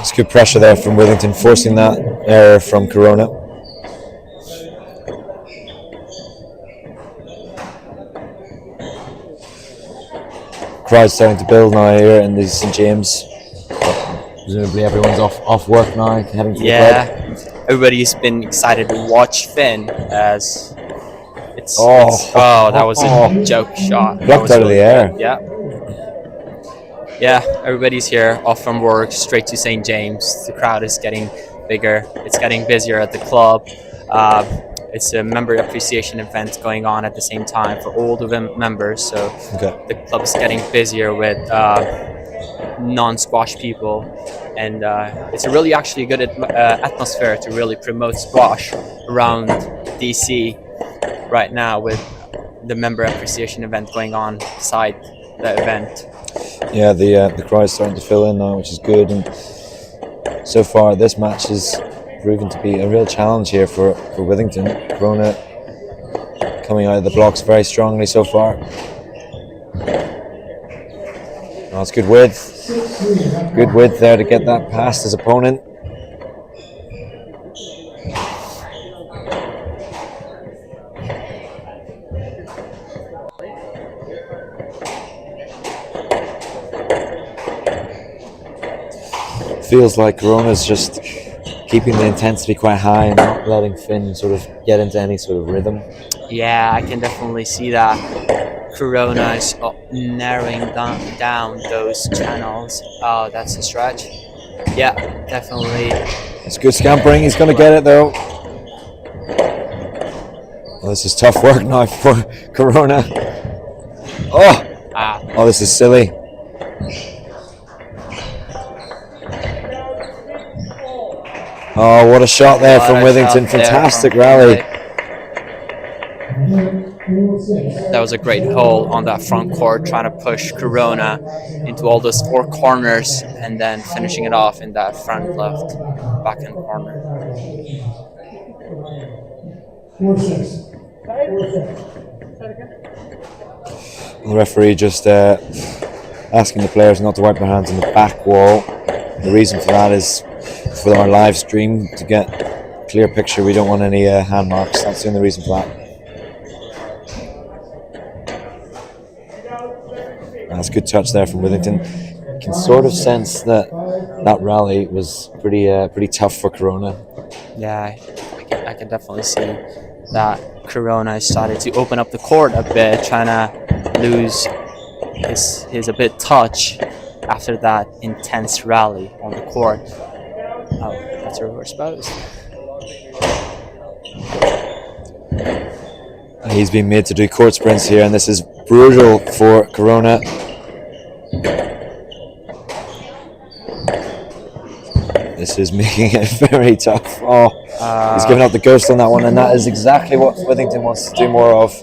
It's good pressure there from Withington, forcing that error from Corona. Crowd's starting to build now here in the St James. Presumably everyone's off work now, heading to the club. Everybody's been excited to watch Finn as that was a joke shot. Blocked out of the air. Yeah, everybody's here, off from work, straight to St. James. The crowd is getting bigger. It's getting busier at the club. It's a member appreciation event going on at the same time for all the members. So the club's getting busier with non-squash people. And it's really actually a good atmosphere to really promote squash around DC right now with the member appreciation event going on beside the event. Yeah, the crowd's starting to fill in now, which is good. And so far, this match has proven to be a real challenge here for Withington. Corona coming out of the blocks very strongly so far. That's good width. Good width there to get that past his opponent. Feels like Corona's just keeping the intensity quite high and not letting Finn sort of get into any sort of rhythm. Yeah, I can definitely see that. Corona is narrowing down those channels. Oh, that's a stretch. Yeah, definitely. It's good scampering. He's going to get it though. Well, this is tough work now for Corona. Oh, this is silly. Oh, what a shot there from Withington. Fantastic rally. That was a great hole on that front court, trying to push Corona into all those four corners and then finishing it off in that front left backhand corner. The referee just asking the players not to wipe their hands on the back wall. The reason for that is for our live stream, to get a clear picture. We don't want any hand marks. That's the only reason for that. That's a good touch there from Withington. You can sort of sense that rally was pretty tough for Corona. Yeah, I can definitely see that Corona started to open up the court a bit, trying to lose his a bit touch after that intense rally on the court. Oh, that's a reverse post. He's been made to do court sprints here, and this is brutal for Corona. This is making it very tough. Oh, He's given up the ghost on that one, and that is exactly what Withington wants to do more of.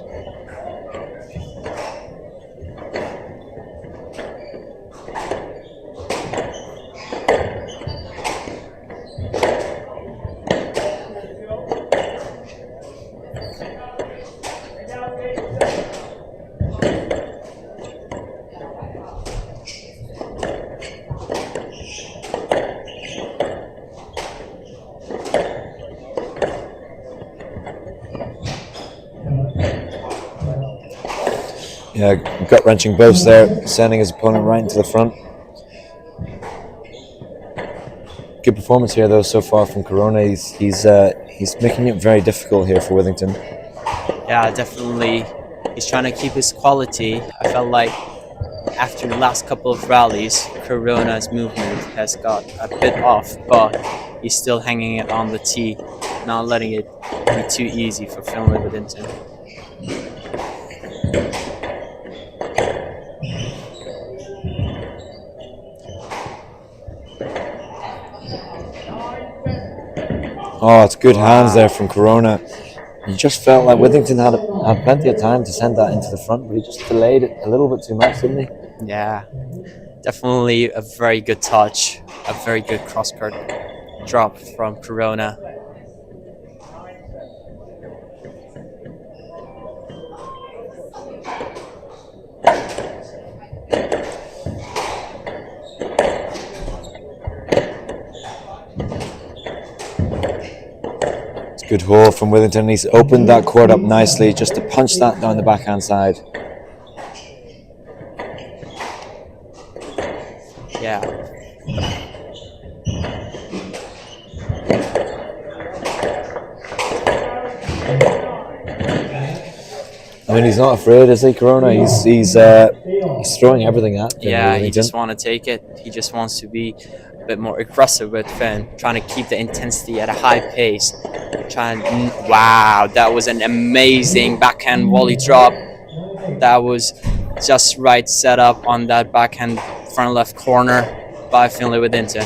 Yeah, gut-wrenching boast there, sending his opponent right into the front. Good performance here, though, so far from Corona. He's making it very difficult here for Withington. Yeah, definitely. He's trying to keep his quality. I felt like after the last couple of rallies, Corona's movement has got a bit off, but he's still hanging it on the tee, not letting it be too easy for Finley Withington. Oh, it's good hands there from Corona. You just felt like Withington had plenty of time to send that into the front, but he just delayed it a little bit too much, didn't he? Yeah, definitely a very good touch, a very good cross-court drop from Corona. Good hole from Withington. He's opened that court up nicely just to punch that down the backhand side. Yeah. I mean, he's not afraid, is he, Corona? He's throwing everything at him. Yeah, he just wants to take it. He just wants to be a bit more aggressive with Finn, trying to keep the intensity at a high pace. Wow, that was an amazing backhand volley drop. That was just right set up on that backhand front left corner by Finley Withington.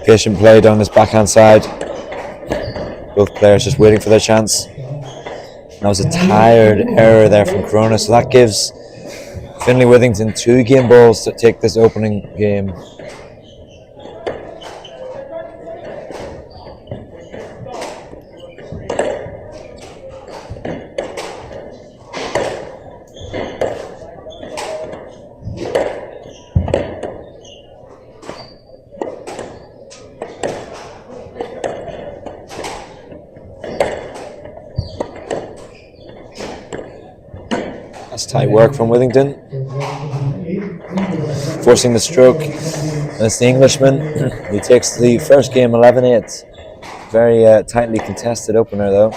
Patient play down this backhand side. Both players just waiting for their chance. That was a tired error there from Corona, so that gives Finley Withington 2 game balls to take this opening game. That's tight work from Withington. Forcing the stroke. And it's the Englishman. He takes the first game 11-8. Very tightly contested opener, though.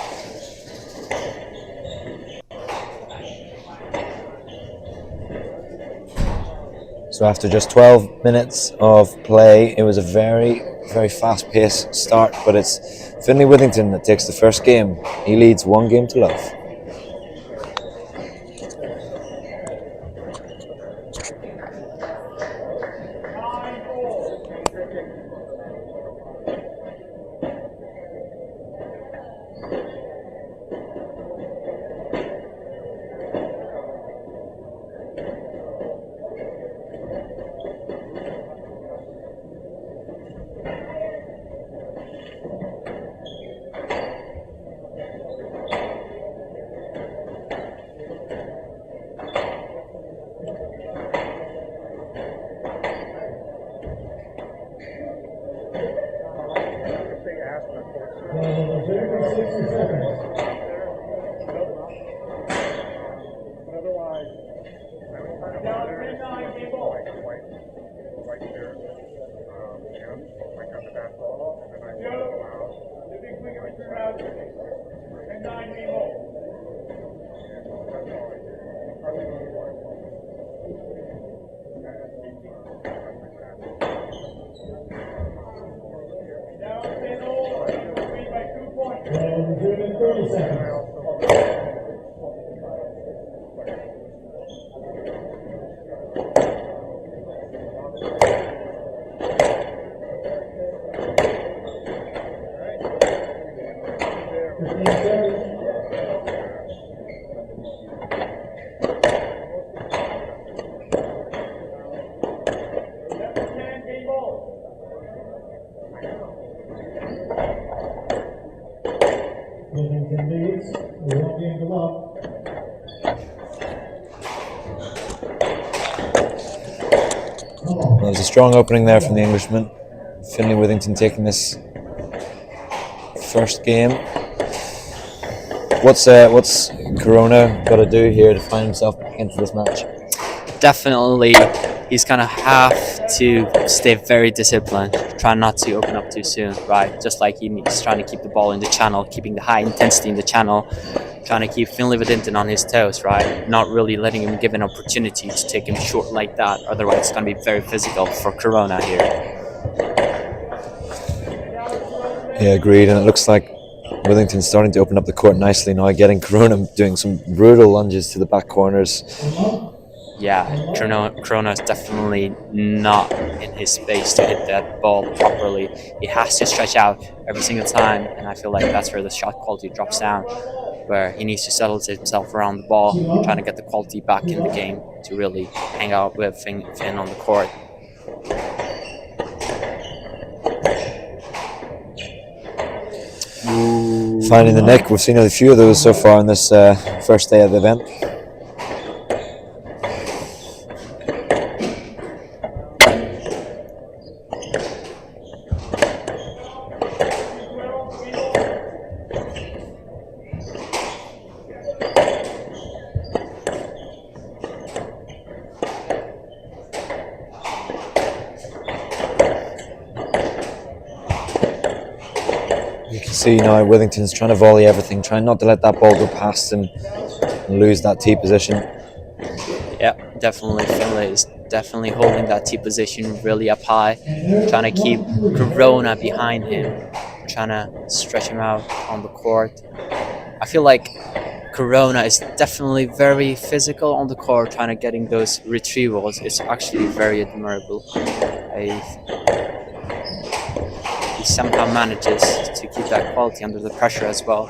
So after just 12 minutes of play, it was a very, very fast-paced start, but it's Finley Withington that takes the first game. He leads 1-0. was a strong opening there from the Englishman. Finlay Withington taking this first game. What's Corona got to do here to find himself back into this match? Definitely, he's gonna have to stay very disciplined, try not to open up too soon, right? Just like he's trying to keep the ball in the channel, keeping the high intensity in the channel, trying to keep Finlay Withington on his toes, right? Not really letting him give an opportunity to take him short like that, otherwise it's gonna be very physical for Corona here. Yeah, agreed, and it looks like Withington's starting to open up the court nicely now, getting Corona doing some brutal lunges to the back corners. Yeah, Corona is definitely not in his space to hit that ball properly. He has to stretch out every single time, and I feel like that's where the shot quality drops down, where he needs to settle himself around the ball, trying to get the quality back in the game to really hang out with Finn on the court. Finding the neck, we've seen a few of those so far on this first day of the event. See now Withington's trying to volley everything, trying not to let that ball go past him and lose that tee position. Yeah, definitely. Finlay is definitely holding that tee position really up high, trying to keep Corona behind him, trying to stretch him out on the court. I feel like Corona is definitely very physical on the court, trying to getting those retrievals. It's actually very admirable. He somehow manages to keep that quality under the pressure as well.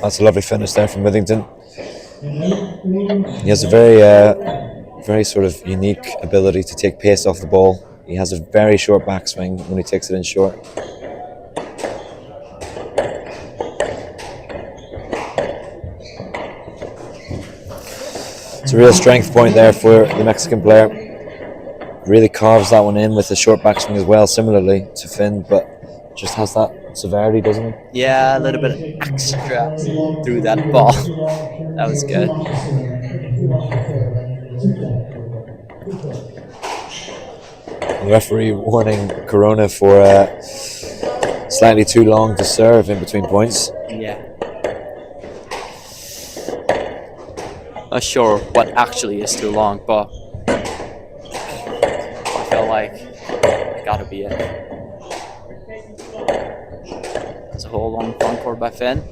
That's a lovely finish there from Withington. He has a very sort of unique ability to take pace off the ball. He has a very short backswing when he takes it in short. It's a real strength point there for the Mexican player. Really carves that one in with a short backswing as well, similarly to Finn, but just has that severity, doesn't it? Yeah, a little bit extra through that ball. That was good. The referee warning Corona for slightly too long to serve in between points. Yeah. Not sure what actually is too long, but I feel like it gotta be it. There's a hold on front court by Finn.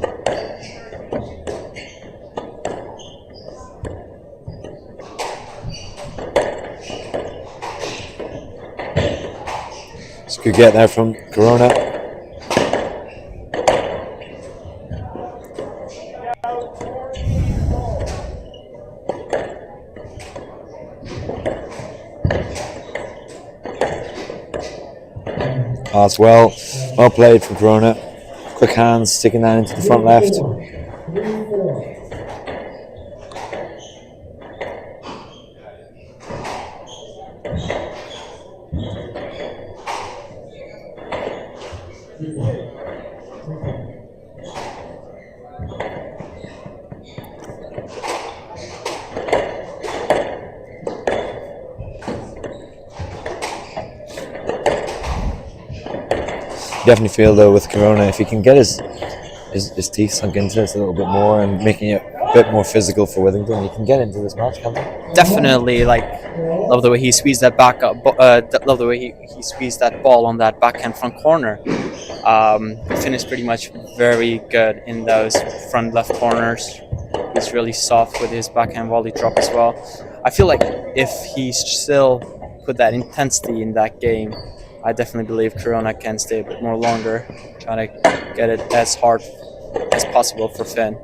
It's a good get there from Corona. That's well played from Corona. Quick hands, sticking that into the front left. Definitely feel though with Corona, if he can get his teeth sunk into this a little bit more and making it a bit more physical for Withington, he can get into this match, can't he? Definitely, love the way he squeezed that back up. Love the way he squeezed that ball on that backhand front corner. Finn is pretty much very good in those front left corners. He's really soft with his backhand volley drop as well. I feel like if he still put that intensity in that game, I definitely believe Corona can stay a bit more longer, trying to get it as hard as possible for Finn.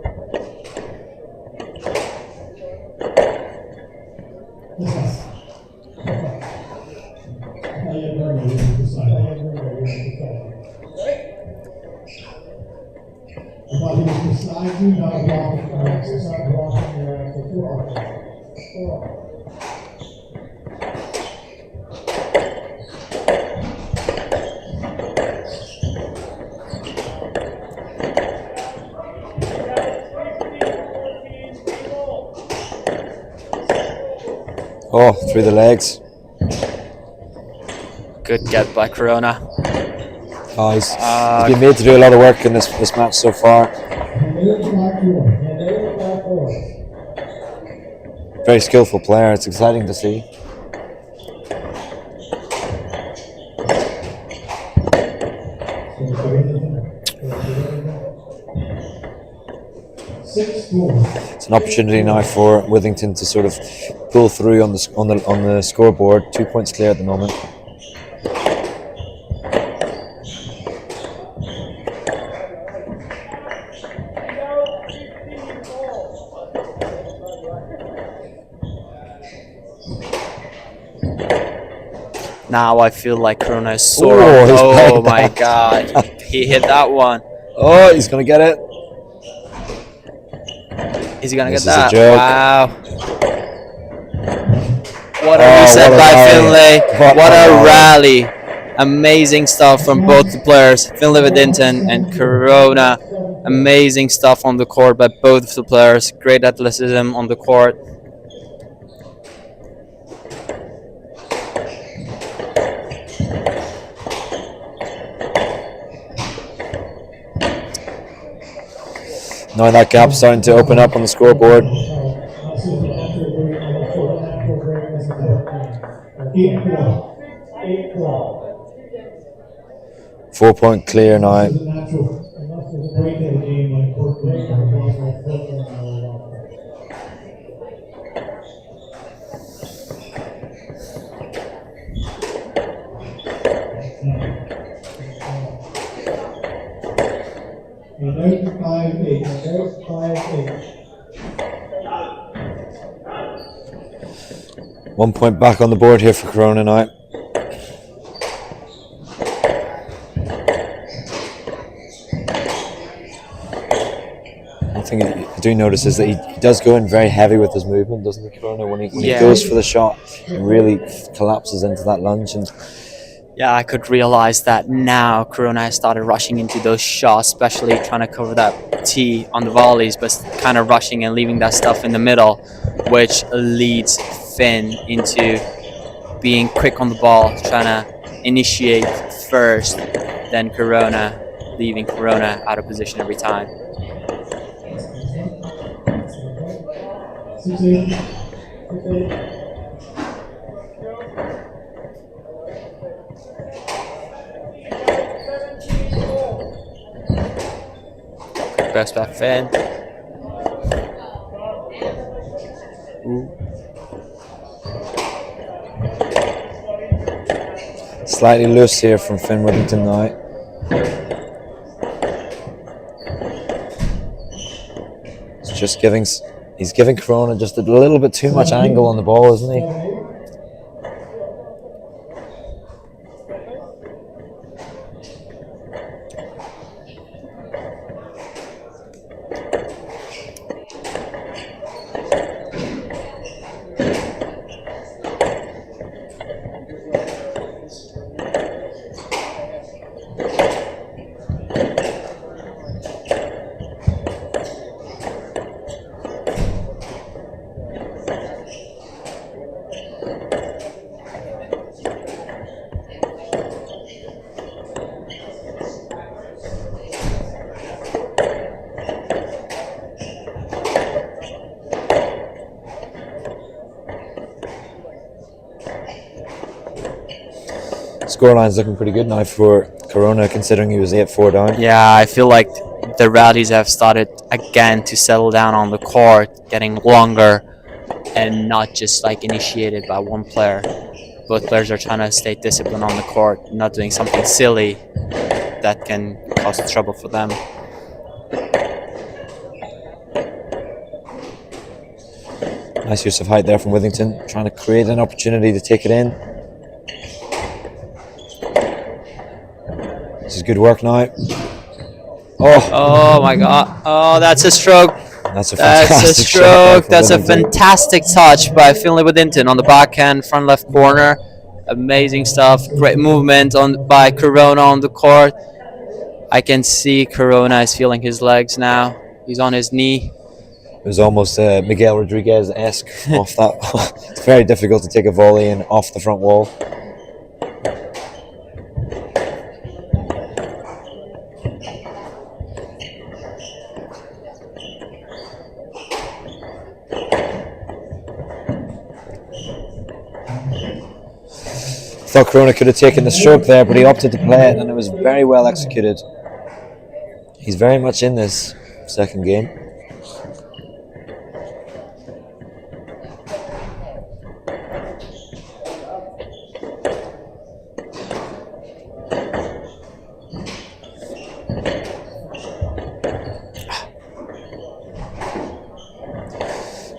Oh, through the legs. Good get by Corona. Oh, he's been made to do a lot of work in this match so far. Very skillful player. It's exciting to see. It's an opportunity now for Withington to sort of pull through on the scoreboard. 2 points clear at the moment. Now I feel like Corona is so. Oh, Oh my god. He hit that one. Oh, he's going to get it. Is he going to This get is a that? joke. Wow. What a reset by Finlay. What a rally. Amazing stuff from both the players. Finlay Withington and Corona. Amazing stuff on the court by both of the players. Great athleticism on the court. Now that gap's starting to open up on the scoreboard. 4 point clear now. One point back on the board here for Corona now. One thing I do notice is that he does go in very heavy with his movement, doesn't he, Corona? When he goes for the shot, he really collapses into that lunge. And yeah, I could realize that now Corona has started rushing into those shots, especially trying to cover that tee on the volleys, but kind of rushing and leaving that stuff in the middle, which leads Finn into being quick on the ball, trying to initiate first, then Corona, leaving Corona out of position every time. Best by Finn. Ooh. slightly loose here from Finn Withington now. He's giving Corona just a little bit too much angle on the ball, isn't he? Scoreline's looking pretty good now for Corona, considering he was 8-4 down. Yeah, I feel like the rallies have started again to settle down on the court, getting longer and not just like initiated by one player. Both players are trying to stay disciplined on the court, not doing something silly that can cause trouble for them. Nice use of height there from Withington, trying to create an opportunity to take it in. This is good work now. Oh my god. Oh, that's a stroke. That's a fantastic stroke. That's a fantastic touch by Finlay Withington on the backhand, front left corner. Amazing stuff. Great movement by Corona on the court. I can see Corona is feeling his legs now. He's on his knee. It was almost Miguel Rodriguez-esque off that. It's very difficult to take a volley in off the front wall. Thought Corona could have taken the stroke there, but he opted to play it, and it was very well executed. He's very much in this second game.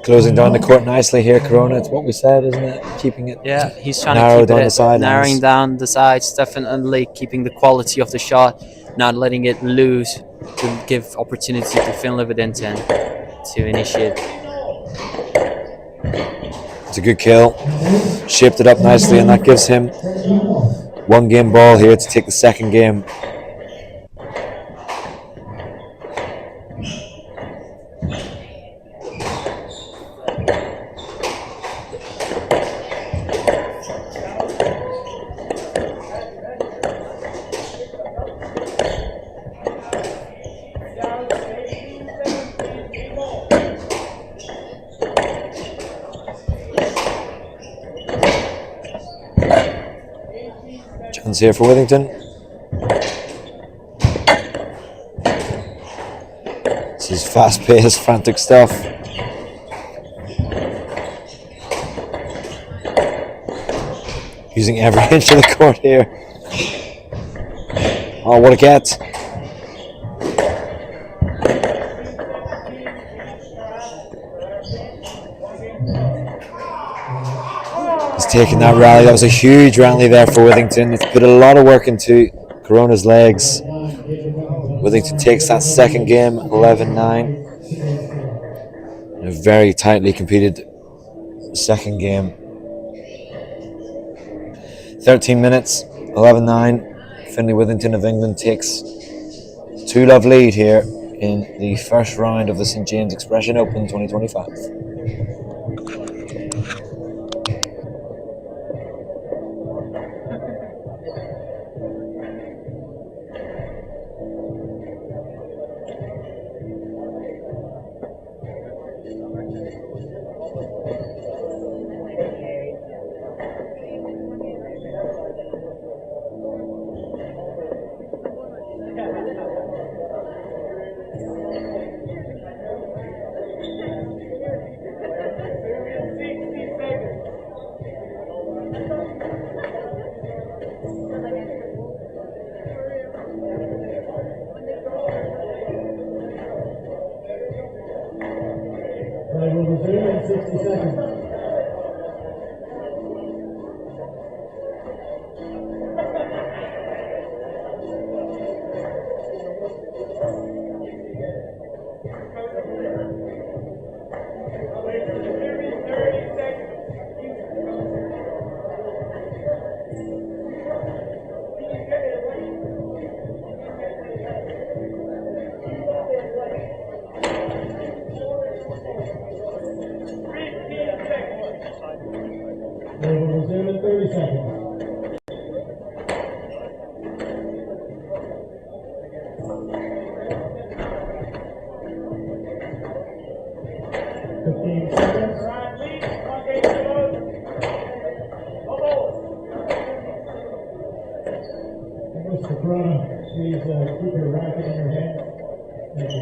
Closing down the court nicely here, Corona. It's what we said, isn't it? Keeping it. Yeah, he's trying narrow to keep down it, the sidelines. narrowing down the sides, definitely keeping the quality of the shot, not letting it loose, to give opportunity to Finley Withington to initiate. It's a good kill. Shaped it up nicely, and that gives him 1 game ball here to take the second game. Chance here for Withington. This is fast-paced, frantic stuff. Using every inch of the court here. Oh, what a get. Taking that rally. That was a huge rally there for Withington. It's put a lot of work into Corona's legs. Withington takes that second game, 11-9. A very tightly competed second game. 13 minutes, 11-9. Finley Withington of England takes 2-love lead here in the first round of the St. James Expression Open 2025. We'll resume in 60 seconds. We will resume in 30 seconds. Mr. Corona, please keep your racket in your hand. Thank you.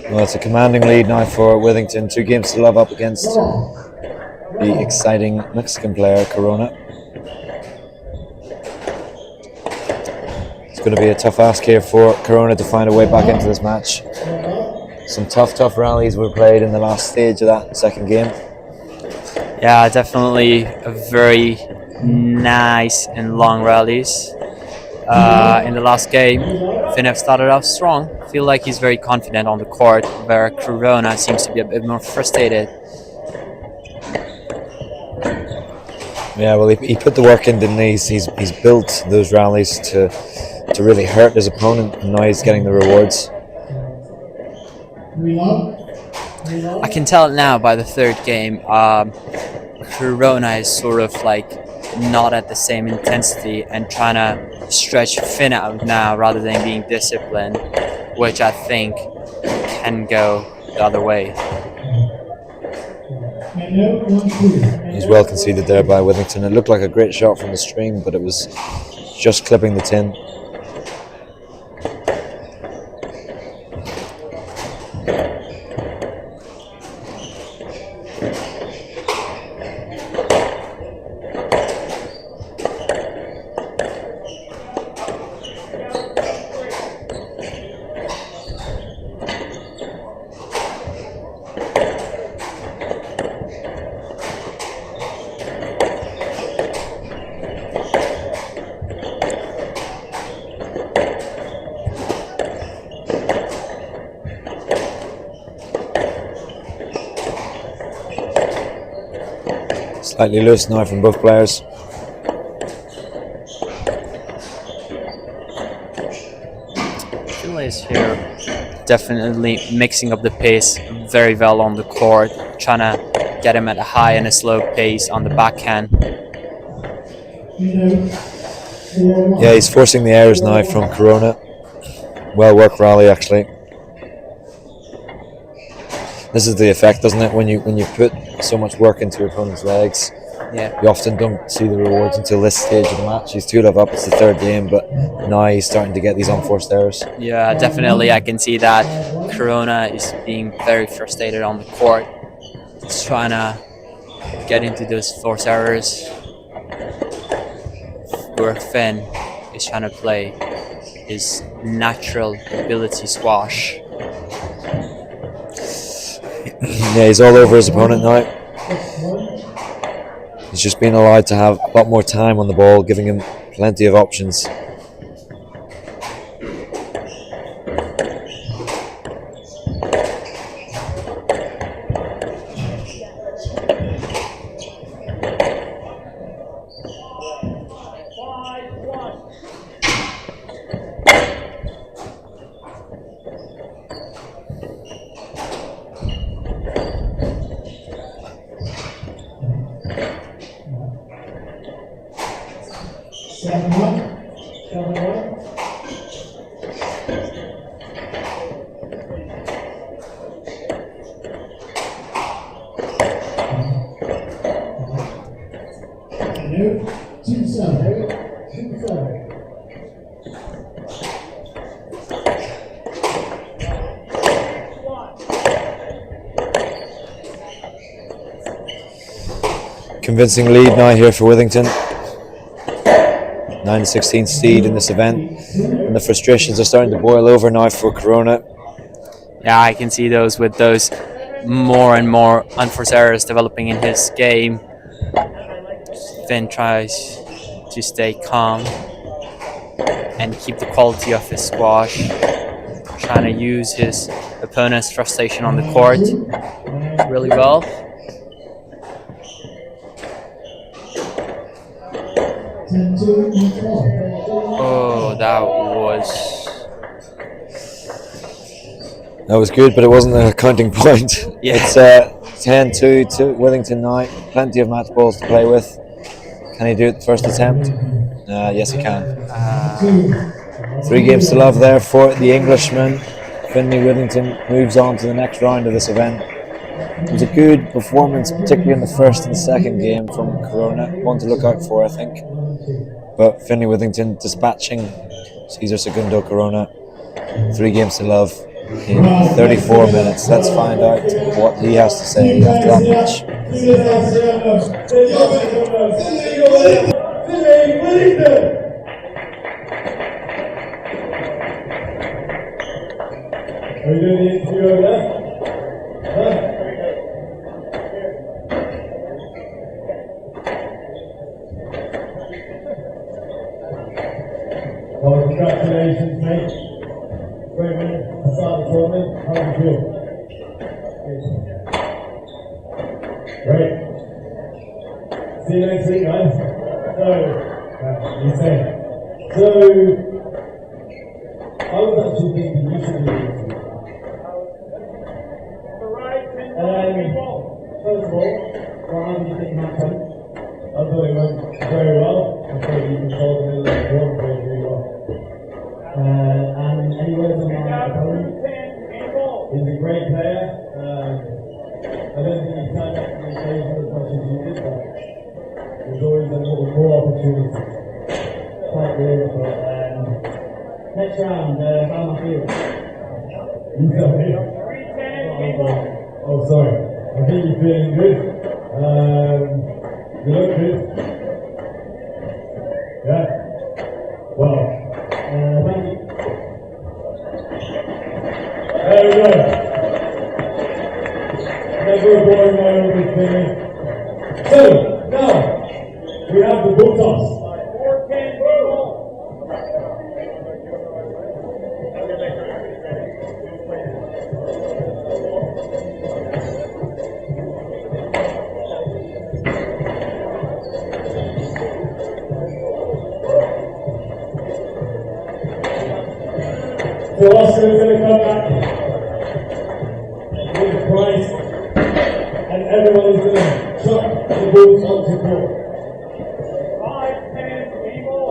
Well, it's a commanding lead now for Withington. 2 games to love up against the exciting Mexican player, Corona. It's going to be a tough ask here for Corona to find a way back into this match. Some tough rallies were played in the last stage of that second game. Yeah, definitely a very nice and long rallies. in the last game. Finn have started off strong. Feel like he's very confident on the court, where Corona seems to be a bit more frustrated. Yeah, well, he put the work in, didn't he? He's built those rallies to really hurt his opponent, and now he's getting the rewards. I can tell now by the third game, Corona is sort of like not at the same intensity and trying to stretch Finn out now rather than being disciplined, which I think can go the other way. He's well conceded there by Withington. It looked like a great shot from the stream, but it was just clipping the tin. Slightly loose now from both players. Phil is here definitely mixing up the pace very well on the court, trying to get him at a high and a slow pace on the backhand. Yeah, he's forcing the errors now from Corona. Well worked rally, actually. This is the effect, doesn't it? When you put so much work into your opponent's legs, Yeah. you often don't see the rewards until this stage of the match. He's 2-love up, it's the third game, but now he's starting to get these unforced errors. Yeah, definitely I can see that Corona is being very frustrated on the court, trying to get into those forced errors, where Finn is trying to play his natural ability squash. Yeah, he's all over his opponent now. He's just been allowed to have a lot more time on the ball, giving him plenty of options. Convincing lead now here for Withington. 9-16 seed in this event, and the frustrations are starting to boil over now for Corona. Yeah, I can see those with those more and more unforced errors developing in his game. Finn tries to stay calm and keep the quality of his squash, trying to use his opponent's frustration on the court really well. Oh, that was good, but it wasn't a counting point. Yeah. It's 10-2 to Withington now. Plenty of match balls to play with. Can he do it the first attempt? Yes, he can. 3 games to love there for the Englishman. Finlay Withington moves on to the next round of this event. It was a good performance, particularly in the first and second game from Corona. One to look out for, I think. But Finlay Withington dispatching Cesar Segundo Corona. 3 games to love in 34 minutes. Let's find out what he has to say after that match. Are we doing the interview over there? Huh? Well, congratulations, mate. Great win. I started the tournament. How do you feel? Great. See you next week, guys. So, you say. So, I was actually thinking you should do this. First of all, how do you think that went? I thought it went very well. I thought you controlled the middle of the court very well. And any words on my opponent? He's a great player. I don't think he turned up to the occasion as much as you did, but there's always more opportunities. Quite good, but next round, how am I feeling? You tell me. Oh, sorry. I think you're feeling good. You look good. Yeah? Well, thank you. There we go. Never a boring moment with me. So, now, we have the bull toss. So Oscar is going to come back with the prize, and everyone is going to chuck the balls onto the court. 5, 10, people.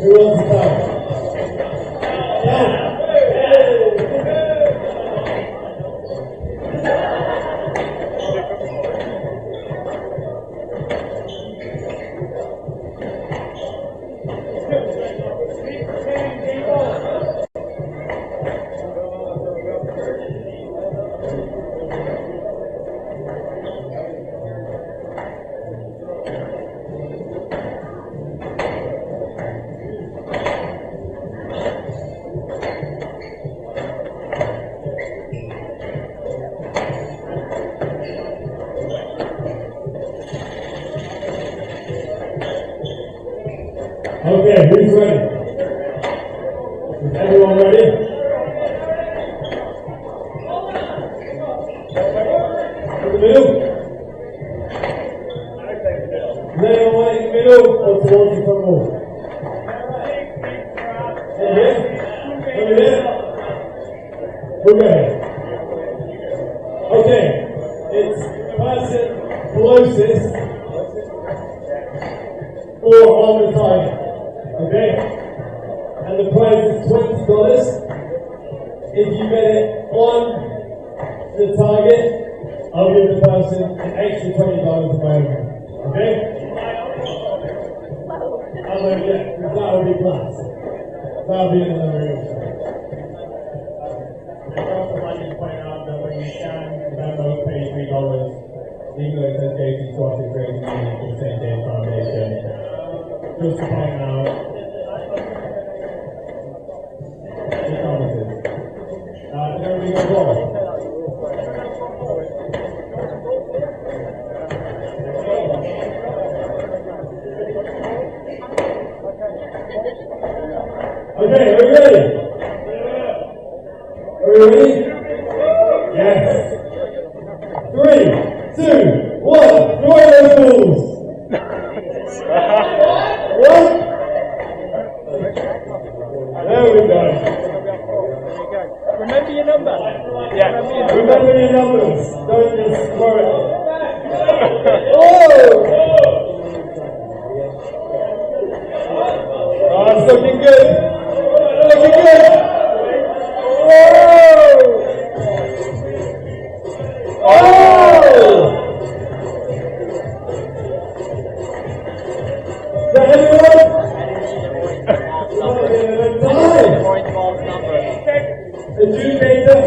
Who wants to start? Okay, who's ready? Is everyone ready? In the middle? Is anyone want it in the middle or towards the front wall? Over here? Over here? Okay. Okay, it's person closest or on the target. Okay? And the prize is $20. If you get it on the target, I'll give the person an extra $20 of my own. Okay? I'm like, yeah, that would be class. That would be another real show. I also like to point out that when you scan Venmo, pay $3, even though it says Jason Squash is raising money for the St. James Foundation. Just to point out, the promises. Is everything going well? Okay, are we ready? Are we ready? Yes. 3, 2, 1, throw those balls! What? There we go. Remember your number. Yeah. Remember your numbers. Don't just throw it. Oh! Oh, it's looking good. Looking good. Whoa! Oh! Is that everyone? Adjudicator.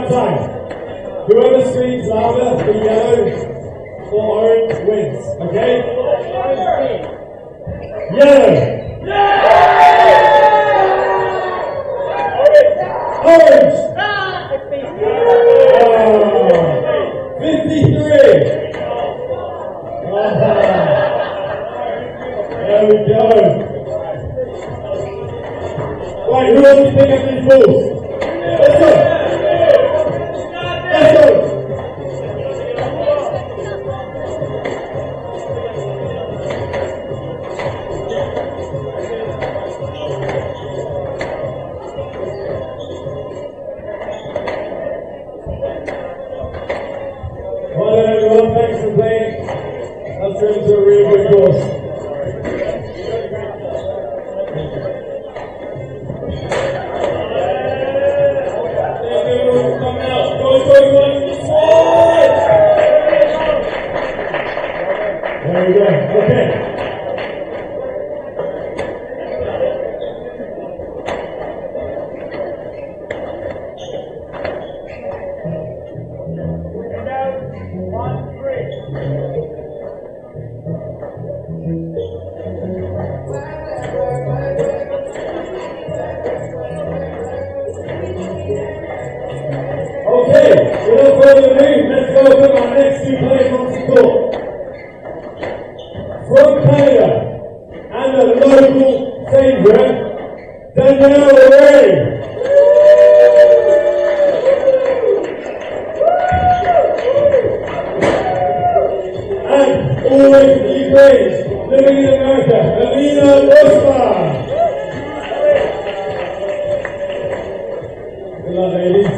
one time. Whoever screams louder for yellow or orange wins, okay? Yellow! Orange! 53! There we go. Right, who wants to pick up these balls? Let's go! Let's go! Well done everyone, thanks for playing. That's turned into a really good course. There we go. Okay. Okay, without further ado, let's go with our next two players on the court. From Canada, and the local favourite, Danielle Ray. And all the way from Ukraine, living in America, Alina Rosma. Good luck, ladies.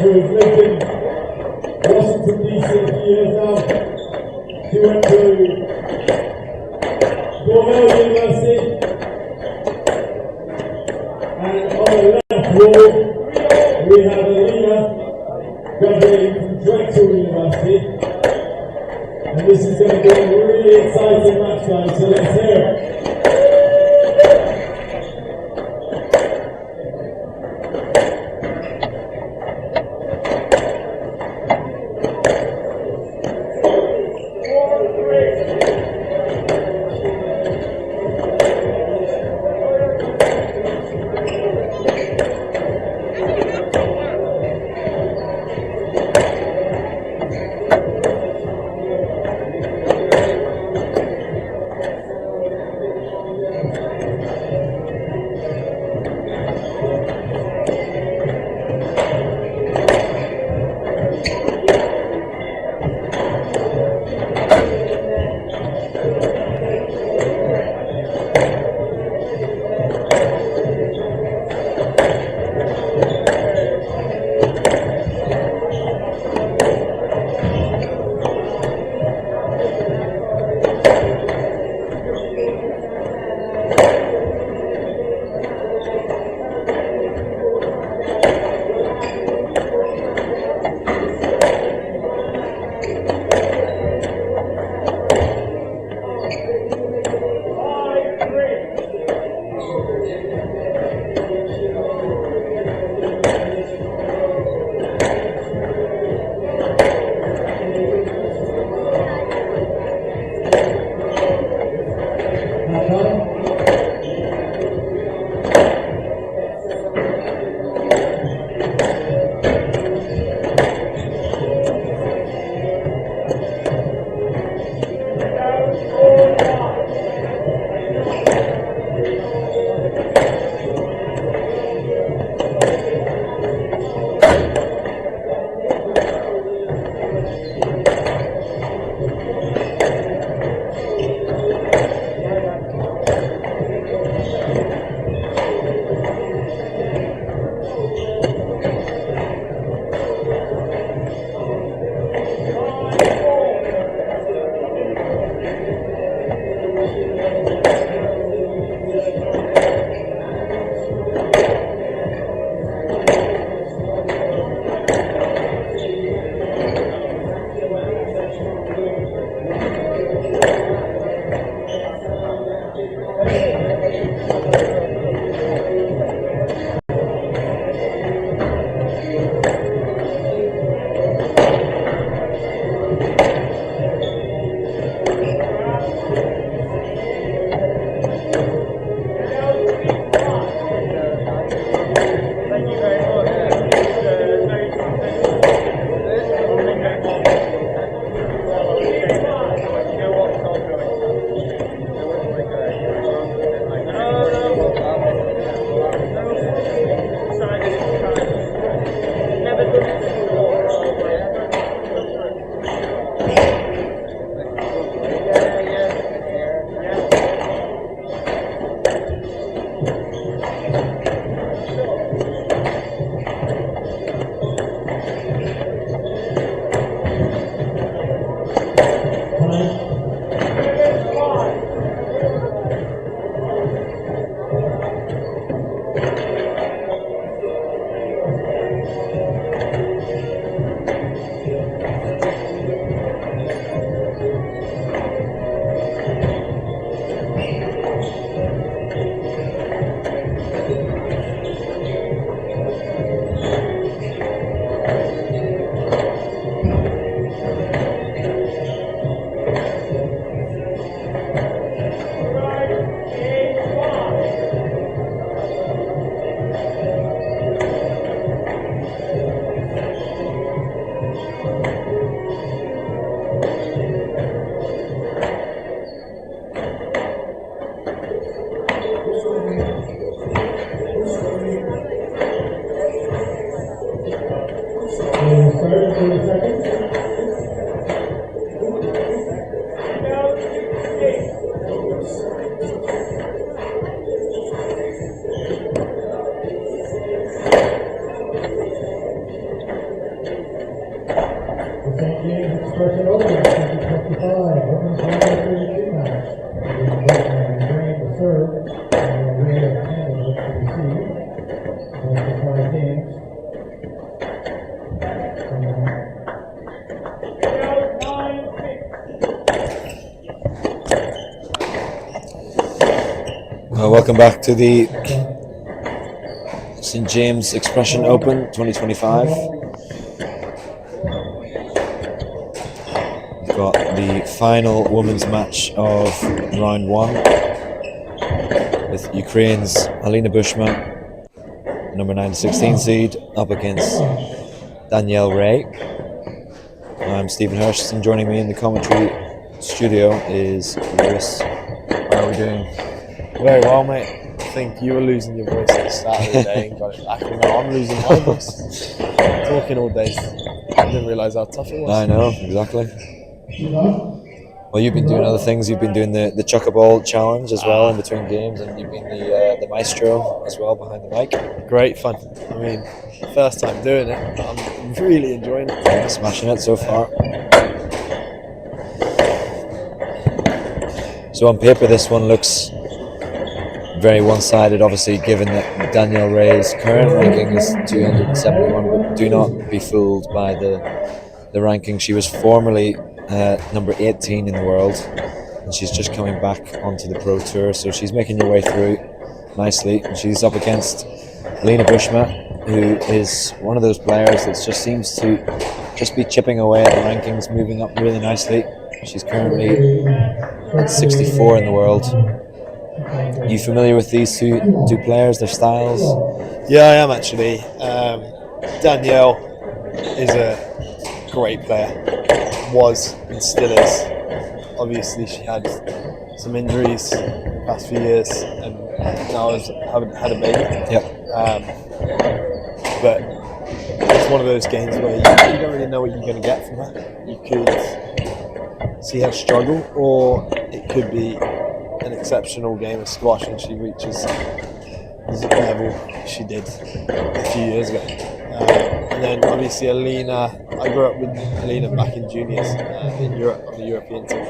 Who's lived in Washington DC for years now. She went to Cornell University, and on the left wall we have Alina graduating from Drexel University, and this is going to be a really exciting match, guys, so let's hear it. St. James Expression Open 2025 Women's Final 32 match. Drain the serve, and Ray of Canada to receive. Going for 5 games. Welcome back to the St. James Expression Open 2025. We've got the final women's match of round 1 with Ukraine's Alina Bushma, number 9 to 16 seed, up against Danielle Ray. I'm Stephen Hurst, and joining me in the commentary studio is Lewis. How are we doing? Very well, mate. I think you were losing your voice at the start of the day and got it back, and now I'm losing my voice. Talking all day. I didn't realise how tough it was. I know, exactly. Well, you've been doing other things. You've been doing the chuck-a-ball challenge as well in between games, and you've been the maestro as well behind the mic. Great fun. I mean, first time doing it, but I'm really enjoying it. Yeah, smashing it so far. So on paper, this one looks very one-sided, obviously, given that Danielle Ray's current ranking is 271, but do not be fooled by the ranking. She was formerly number 18 in the world, and she's just coming back onto the Pro Tour, so she's making her way through nicely, and she's up against Alina Bushma, who is one of those players that just seems to just be chipping away at the rankings, moving up really nicely. She's currently at 64 in the world. Are you familiar with these two players, their styles? Yeah, I am actually. Danielle is a great player. Was and still is. Obviously, she had some injuries the past few years, and now has had a baby. Yep. But it's one of those games where you don't really know what you're going to get from her. You could see her struggle, or it could be an exceptional game of squash and she reaches the level she did a few years ago. And then obviously Alina, I grew up with Alina back in juniors in Europe on the European team.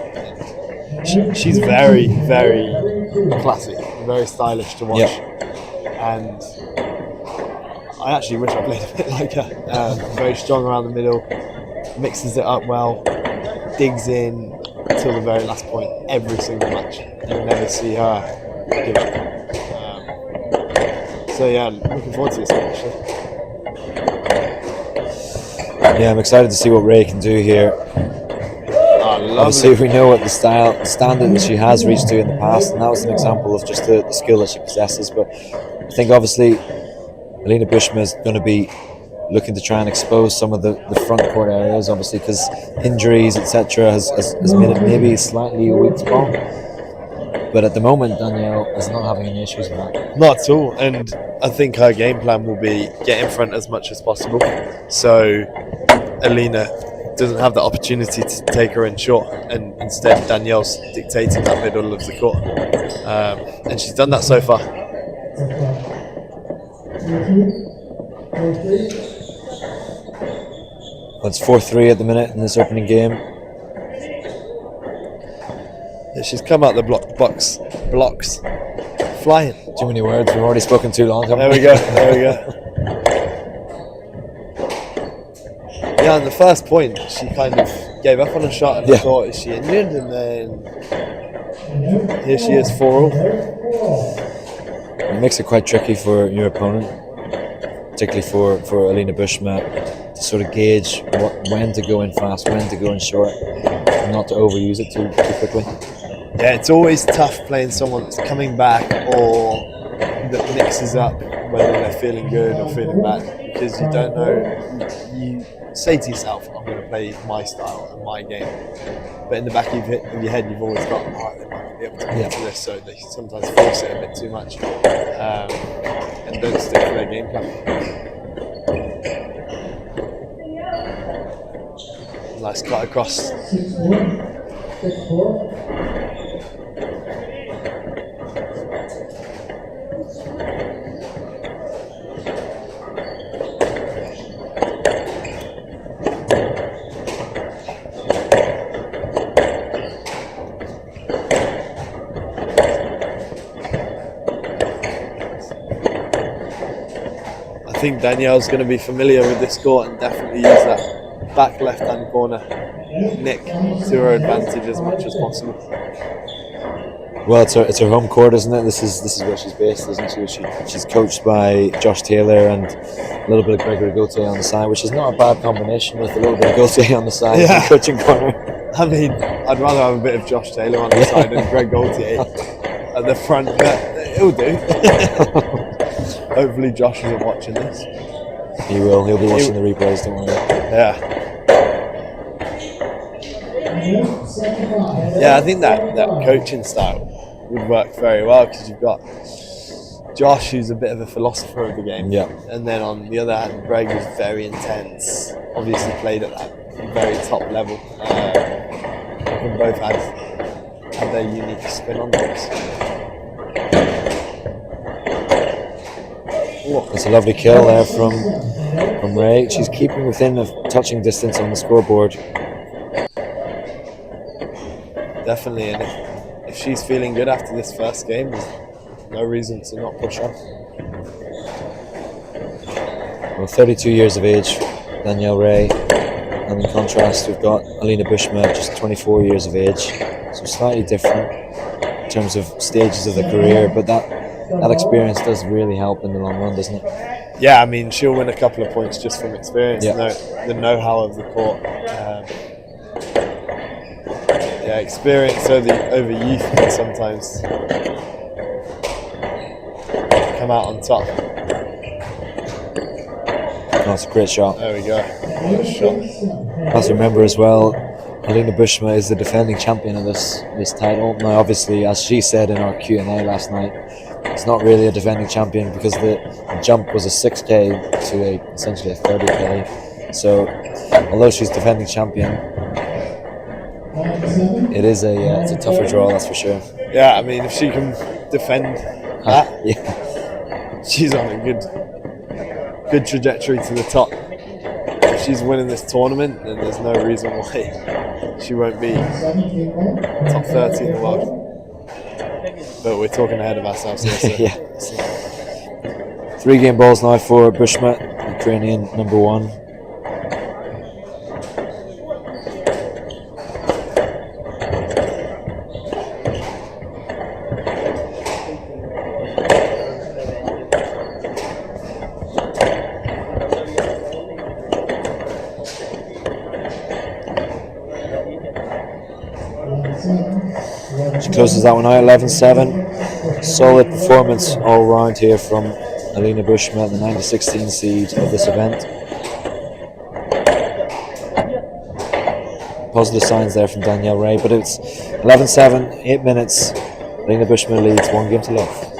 And she's very, very classy, very stylish to watch. Yep. And I actually wish I played a bit like her. Very strong around the middle, mixes it up well, digs in till the very last point every single match. You'll never see her give up. So yeah, looking forward to this one actually. Yeah, I'm excited to see what Ray can do here. Obviously, we know what the standard that she has reached to in the past, and that was an example of just the skill that she possesses. But I think obviously Alina Bushma is going to be looking to try and expose some of the front court areas, obviously, because injuries, etc., has made it maybe slightly a weak spot. But at the moment, Danielle is not having any issues with that. Not at all, and I think her game plan will be get in front as much as possible, so Alina doesn't have the opportunity to take her in short, and instead Danielle's dictating that middle of the court, and she's done that so far. It's 4-3 at the minute in this opening game. Yeah, she's come out the blocks flying. Too many words. We've already spoken too long. There we go. Yeah, on the first point, she kind of gave up on a shot and I thought, is she injured? And then here she is 4-0. It makes it quite tricky for your opponent, particularly for Alina Bushma, to sort of gauge when to go in fast, when to go in short, and not to overuse it too quickly. Yeah, it's always tough playing someone that's coming back or that mixes up whether they're feeling good or feeling bad, because you don't know. You say to yourself, I'm going to play my style and my game, but in the back of your head you've always got, oh, they might be able to get to this, so they sometimes force it a bit too much and don't stick to their game plan. Nice cut across. 6-4. think Danielle's going to be familiar with this court and definitely use that back left-hand corner nick to her advantage as much as possible. Well, it's her home court, isn't it? This is where she's based, isn't she? She's coached by Josh Taylor and a little bit of Gregory Gaultier on the side, which is not a bad combination with a little bit of Gaultier on the side in the coaching corner. I mean, I'd rather have a bit of Josh Taylor on the side than Greg Gaultier at the front, but it'll do. Hopefully Josh isn't watching this. He will. He'll be watching the replays, don't worry. Yeah. Yeah, I think that coaching style would work very well because you've got Josh, who's a bit of a philosopher of the game, and then on the other hand, Greg is very intense. Obviously, played at that very top level. And both had their unique spin on things. It's a lovely kill there from Ray. She's keeping within a touching distance on the scoreboard. Definitely, and if she's feeling good after this first game, there's no reason to not push on. Well, 32 years of age, Danielle Ray, and in contrast, we've got Alina Bushma, just 24 years of age, so slightly different in terms of stages of the career, but that experience does really help in the long run, doesn't it? Yeah, I mean, she'll win a couple of points just from experience, the know-how of the court. Experience over youth can sometimes come out on top. That's a great shot. There we go. What a shot. Let's remember as well, Alina Bushma is the defending champion of this title. Now, obviously, as she said in our Q&A last night, it's not really a defending champion because the jump was a 6K to essentially a 30K. So, although she's defending champion, it's a tougher draw, that's for sure. Yeah, I mean, if she can defend that, she's on a good trajectory to the top. If she's winning this tournament, then there's no reason why she won't be top 30 in the world. But we're talking ahead of ourselves here. So. 3 game balls now for Bushma, Ukrainian number 1. She closes that one out, 11-7. Solid performance all round here from Alina Bushma, the 9-16 seed of this event. Positive signs there from Danielle Ray, but it's 11-7, 8 minutes. Alina Bushma leads 1 game to love.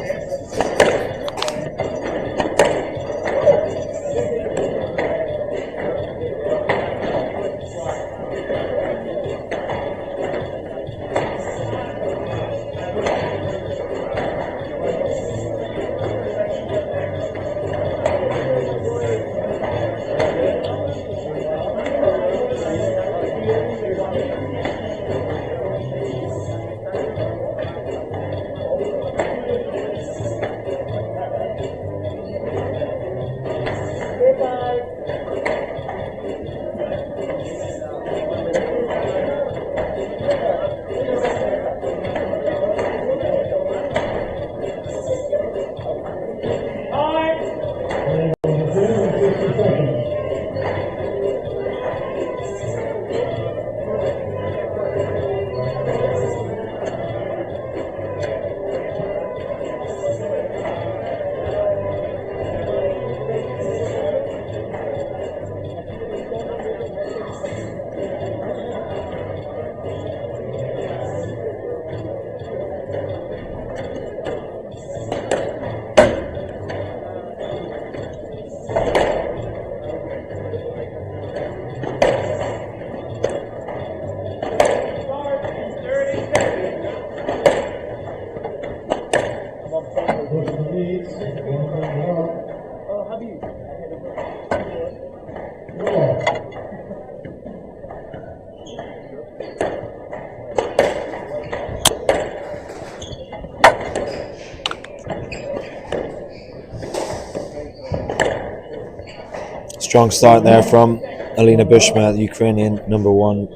Strong start there from Alina Bushma, the Ukrainian #1,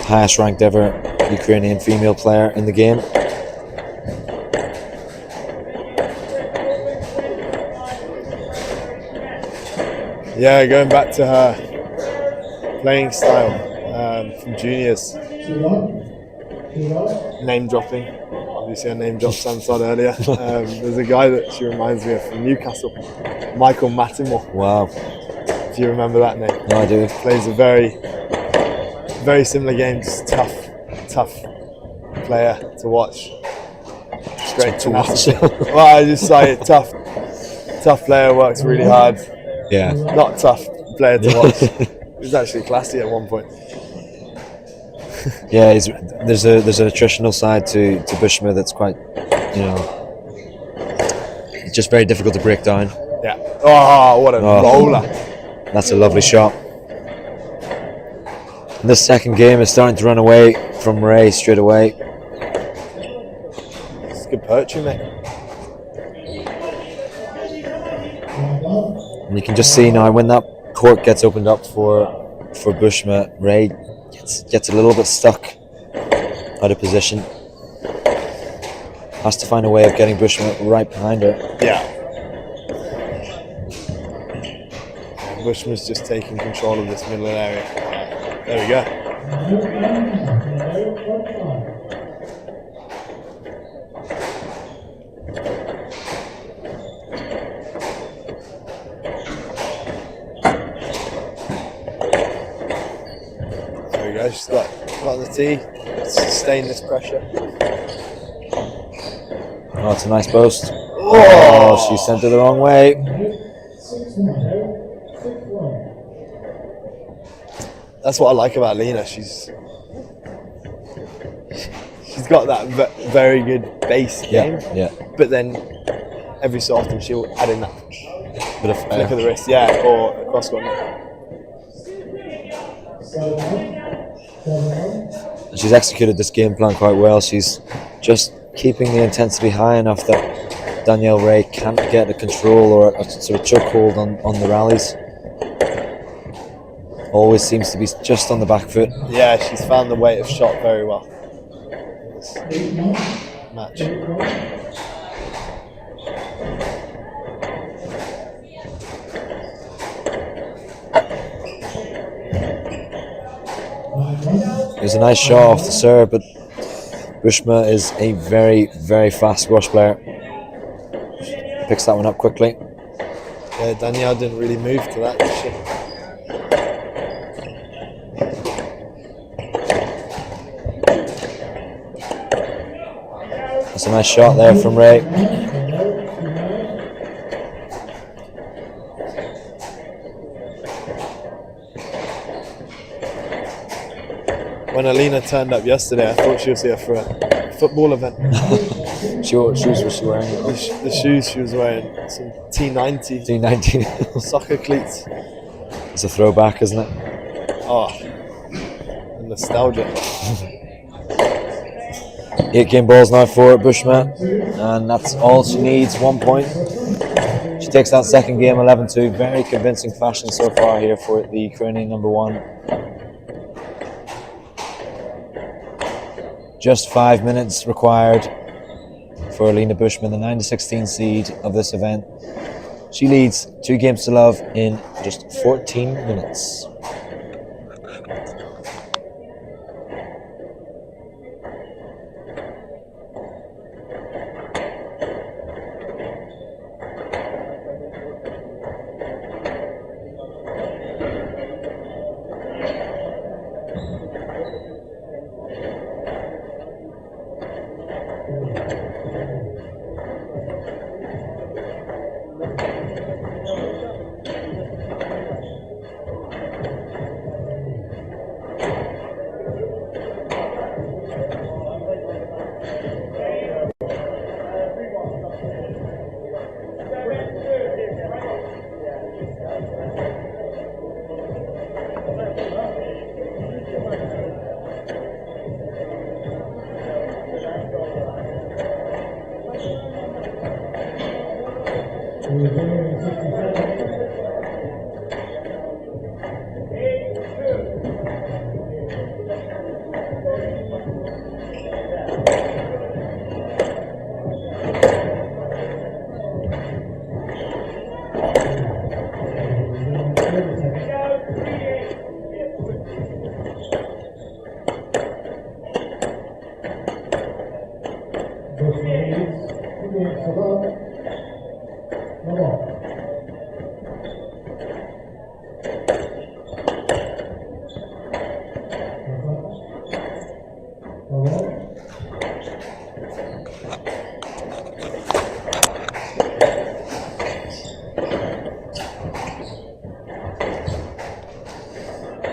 highest ranked ever Ukrainian female player in the game. Yeah, going back to her playing style from juniors. Name dropping. Obviously, I name dropped Samsod earlier. There's a guy that she reminds me of from Newcastle, Michael Matimore. Wow. Do you remember that name? No, I do. Plays a very similar game, just tough player to watch. Great To watch. tenacity. Well, I just say it, tough player, works really hard. Yeah. Not tough player to watch. He was actually classy at one point. Yeah, there's an attritional side to Bushma that's quite, just very difficult to break down. Yeah. Oh, what a bowler. That's a lovely shot. And this second game is starting to run away from Ray straight away. It's good poetry, mate. And you can just see now when that court gets opened up for Bushma, Ray gets a little bit stuck out of position. Has to find a way of getting Bushma right behind her. Yeah. Bushman's just taking control of this middle area. There we go. There we go. She's got the tee. Sustain this pressure. Oh, it's a nice boast. Oh, she sent it the wrong way. That's what I like about Lena. She's got that very good base game. Yeah. But then every so often she'll add in that Bit of flick of the wrist, yeah, or a cross court. She's executed this game plan quite well. She's just keeping the intensity high enough that Danielle Ray can't get a control or a sort of chokehold on the rallies. Always seems to be just on the back foot. Yeah, she's found the weight of shot very well. Match. It was a nice shot off the serve, but Bushma is a very, very fast squash player. Picks that one up quickly. Yeah, Danielle didn't really move to that, did she? That's a nice shot there from Ray. When Alina turned up yesterday, I thought she was here for a football event. What shoes was she wearing? The shoes she was wearing, some T90 T90. soccer cleats. It's a throwback, isn't it? Oh, nostalgia. 8 game balls now for Bushma, and that's all she needs, 1 point. She takes that second game 11-2. Very convincing fashion so far here for the Ukrainian #1. Just 5 minutes required for Alina Bushma, the 9-16 seed of this event. She leads 2 games to love in just 14 minutes.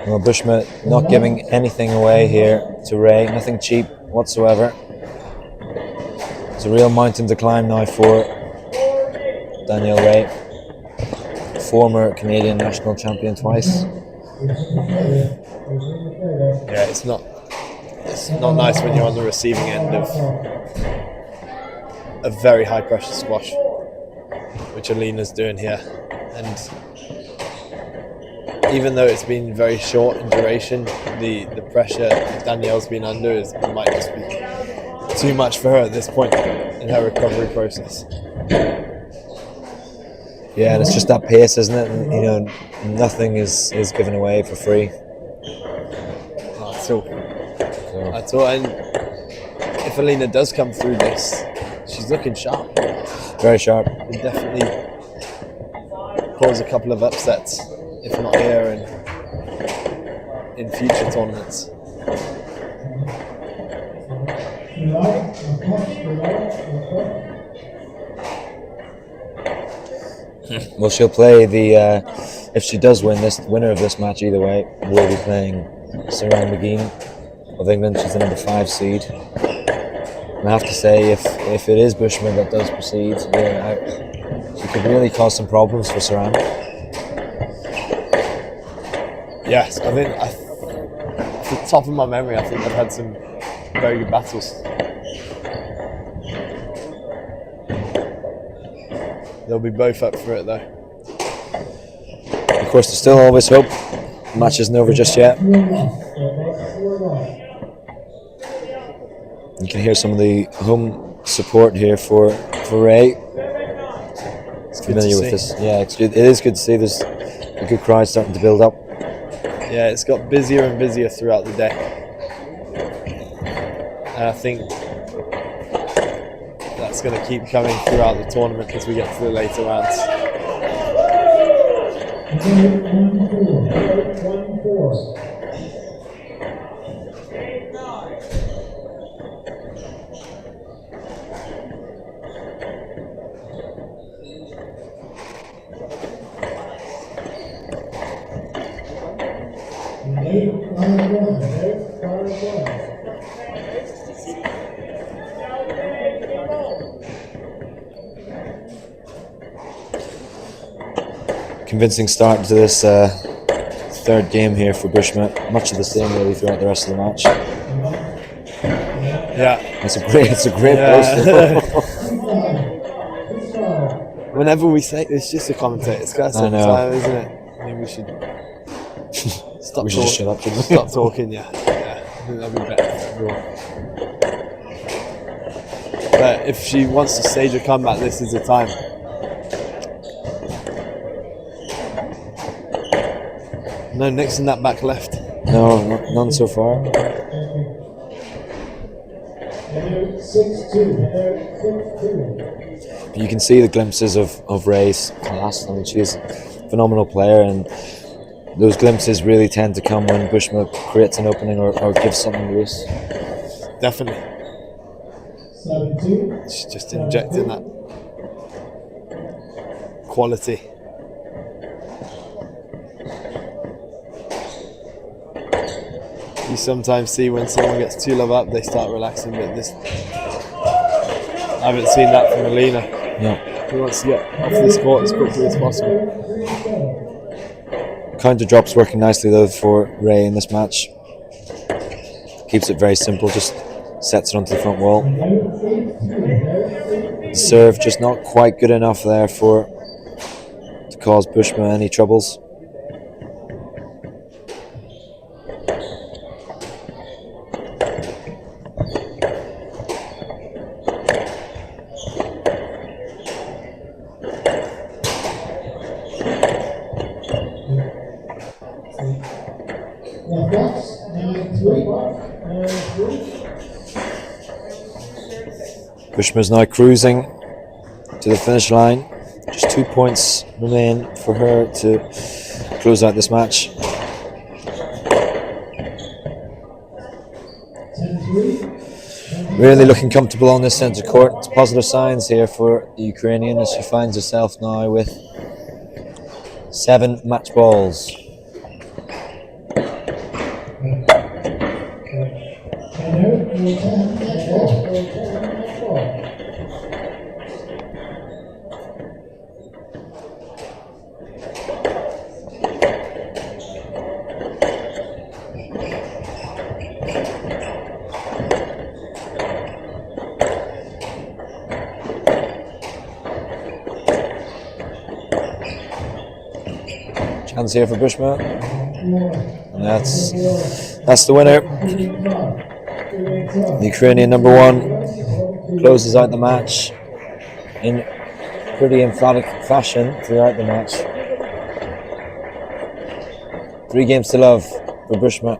Well, Bushma not giving anything away here to Ray, nothing cheap whatsoever. It's a real mountain to climb now for Daniel Ray, former Canadian national champion twice. Yeah, it's not nice when you're on the receiving end of a very high pressure squash, which Alina's doing here. And even though it's been very short in duration, the pressure that Danielle's been under might just be too much for her at this point in her recovery process. Yeah, and it's just that pace, isn't it? And, you know, nothing is given away for free. Not at all. At all. And if Alina does come through this, she's looking sharp. Very sharp. It definitely cause a couple of upsets, if not here and in future tournaments. Well, she'll play the, if she does win, this winner of this match either way will be playing Saran McGee of England. She's the number 5 seed. And I have to say, if it is Bushman that does proceed, yeah, she could really cause some problems for Saran. Yes, I think off the top of my memory, I think they've had some very good battles. They'll be both up for it though. Of course, there's still always hope. The match isn't over just yet. You can hear some of the home support here for Ray. It's familiar with this. Yeah, it is good to see. There's a good crowd starting to build up. Yeah, it's got busier and busier throughout the day. And I think that's going to keep coming throughout the tournament as we get to the later rounds. Convincing start to this third game here for Bushma. Much of the same really throughout the rest of the match. Yeah, it's a great poster. Whenever we say it's just a commentator, it's got some time, isn't it? I mean, we should stop. We should just shut up. Stop talking. Yeah, I think that'd be better for everyone. But if she wants to stage a comeback, this is the time. No nicks in that back left. No, none so far. But you can see the glimpses of Ray's class. I mean, she's a phenomenal player, and those glimpses really tend to come when Bushma creates an opening or gives something loose. Definitely. She's just injecting that quality. You sometimes see when someone gets too love up, they start relaxing, but this, I haven't seen that from Alina. Yeah. He wants to get off this court as quickly as possible. Counter drops working nicely though for Ray in this match. Keeps it very simple, just sets it onto the front wall. Serve just not quite good enough there to cause Bushma any troubles. Bushma's now cruising to the finish line. Just 2 points remain for her to close out this match. Really looking comfortable on this centre court. It's positive signs here for the Ukrainian as she finds herself now with 7 match balls. Chance here for Bushma. And that's the winner. The Ukrainian number 1 closes out the match in pretty emphatic fashion throughout the match. 3 games to love for Bushma.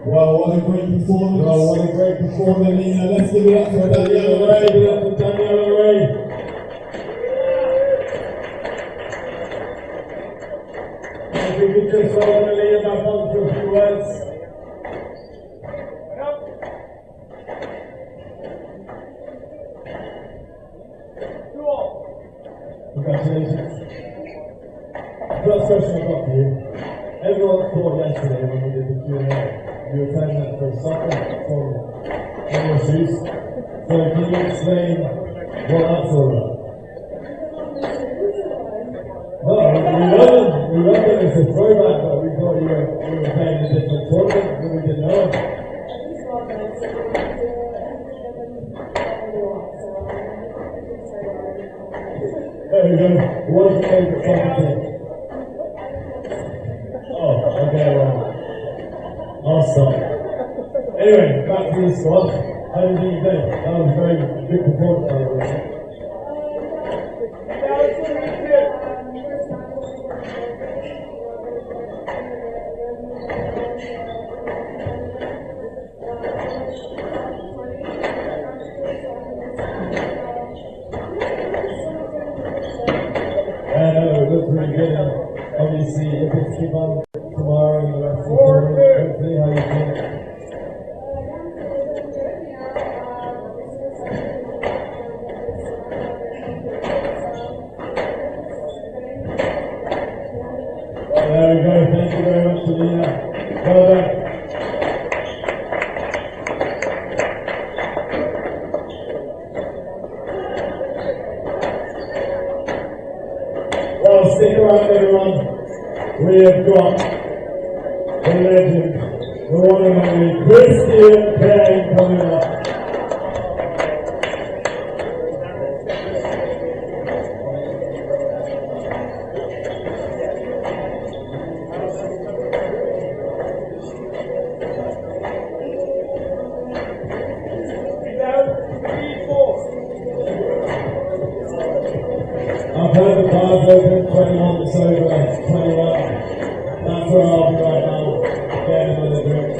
Wow, what a great performance. Wow, what a great performance. Let's give it up for Daniel Ray. Give it up for Daniel Ray. If we could just hold Melina back on for a few words. Congratulations. First question I've got for you. Everyone thought yesterday when we did the Q&A, you were telling that for soccer from your shoes. So can you explain what that's all about? No, we love it. It's a throwback, but we thought you were playing a different tournament when we didn't know. There we go. What's your favourite soccer team? Oh, okay, well, I'll stop. Anyway, back to the squad. How did you think? That was a very good performance, by the way. It looks really good. Obviously, if it's keep on tomorrow and the rest of the tournament, hopefully, how you feel? There we go. Thank you very much, Alina. Well done. Well, stick around, everyone. We have got the legend, the one and only Christian Kang coming up. I've heard the bars open 21, it's over 21. That's where I'll be right now. Getting another drink.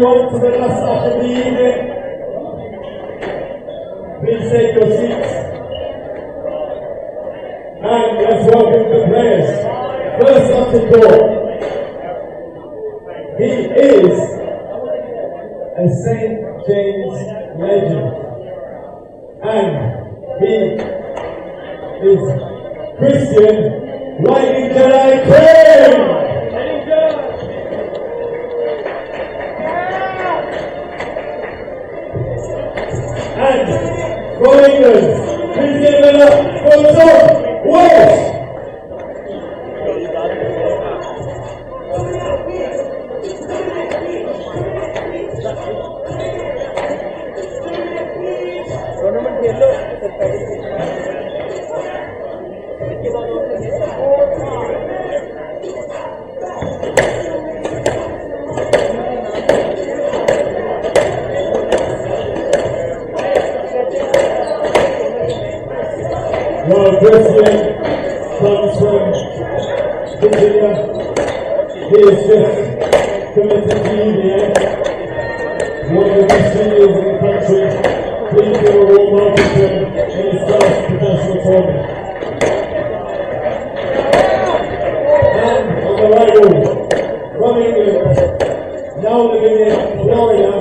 everyone to the last match of the evening. Please take your seats. And let's welcome the players. First up to goal. He is a St. James legend. And he is Christian Lightning Jedi Kang! And from England, Christian Miller from Top Walsh! Well, Christian comes from Virginia. He is just committed to UVA. One of the best seniors in the country. Please give a warm welcome to him in his first professional tournament. And on the right wall, from England, now living in Florida,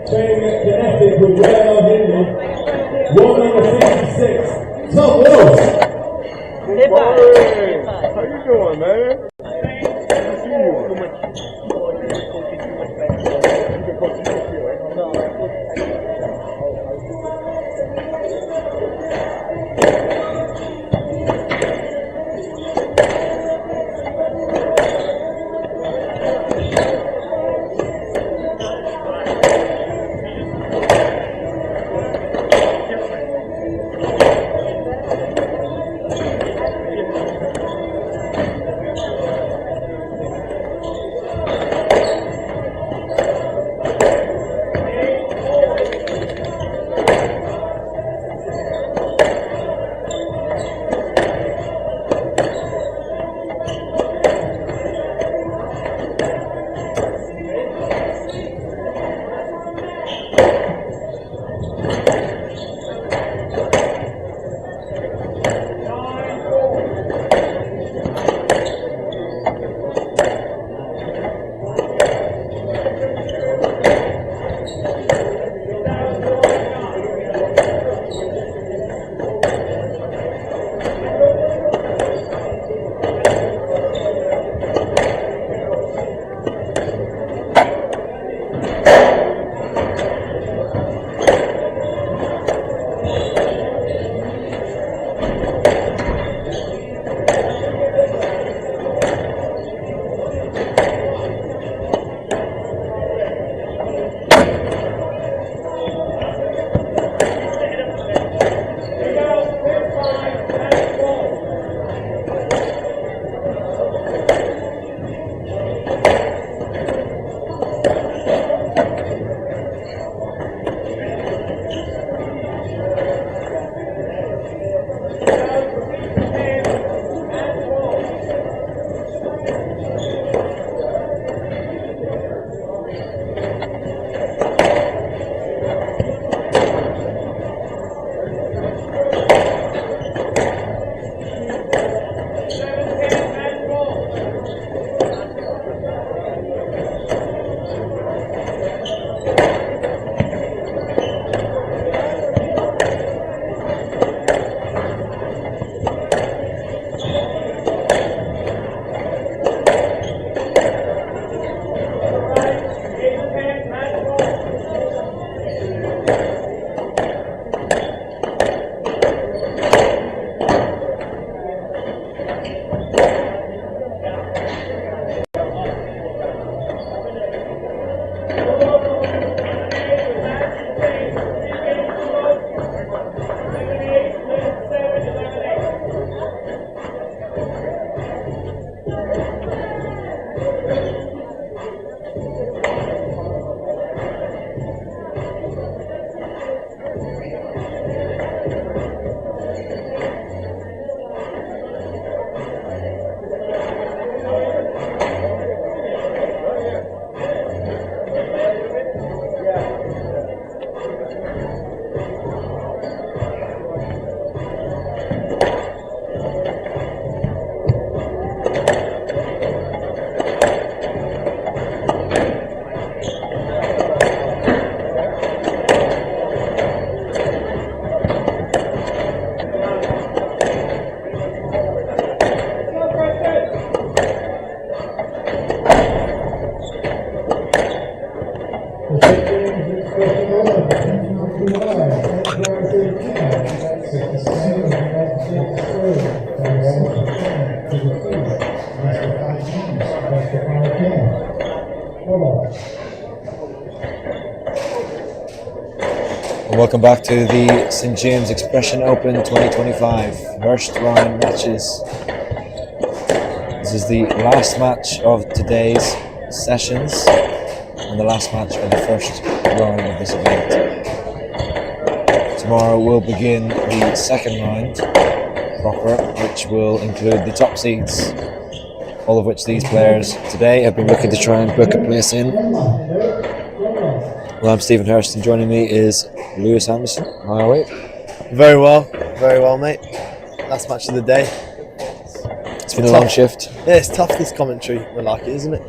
training at Kinetic with Hindi, one number 66. Top Walsh! Hey, how you doing, man? And welcome back to the St James Expression Open 2025 first round matches. This is the last match of today's sessions and the last match of the first round of this event. Tomorrow we'll begin the second round proper, which will include the top seeds, all of which these players today have been looking to try and book a place in. Well, I'm Stephen Hurst, and joining me is Lewis Anderson. How are we? Very well, mate. Last match of the day. It's been a long shift. Yeah, it's tough, this commentary malarkey, isn't it?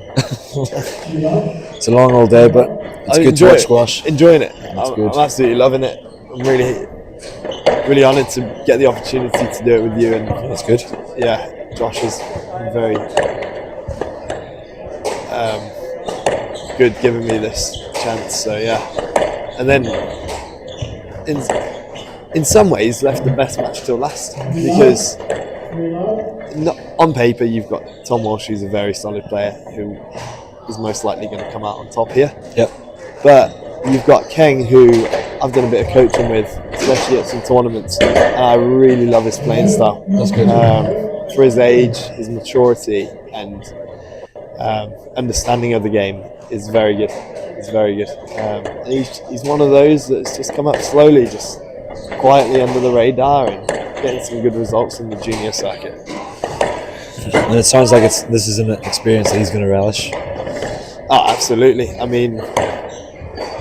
It's a long old day, but it's good to watch squash. Enjoying it. Good. I'm absolutely loving it. I'm really honoured to get the opportunity to do it with you. And that's good. Yeah, Josh has been very good giving me this chance. So yeah, and then in some ways left the best match till last, because on paper you've got Tom Walsh, who's a very solid player who is most likely going to come out on top here. Yep. But you've got Kang, who I've done a bit of coaching with, especially at some tournaments, and I really love his playing style. That's good. For his age, his maturity, and understanding of the game is very good. It's very good. And he's one of those that's just come up slowly, just quietly under the radar, and getting some good results in the junior circuit. And it sounds like this is an experience that he's going to relish. Oh, absolutely. I mean,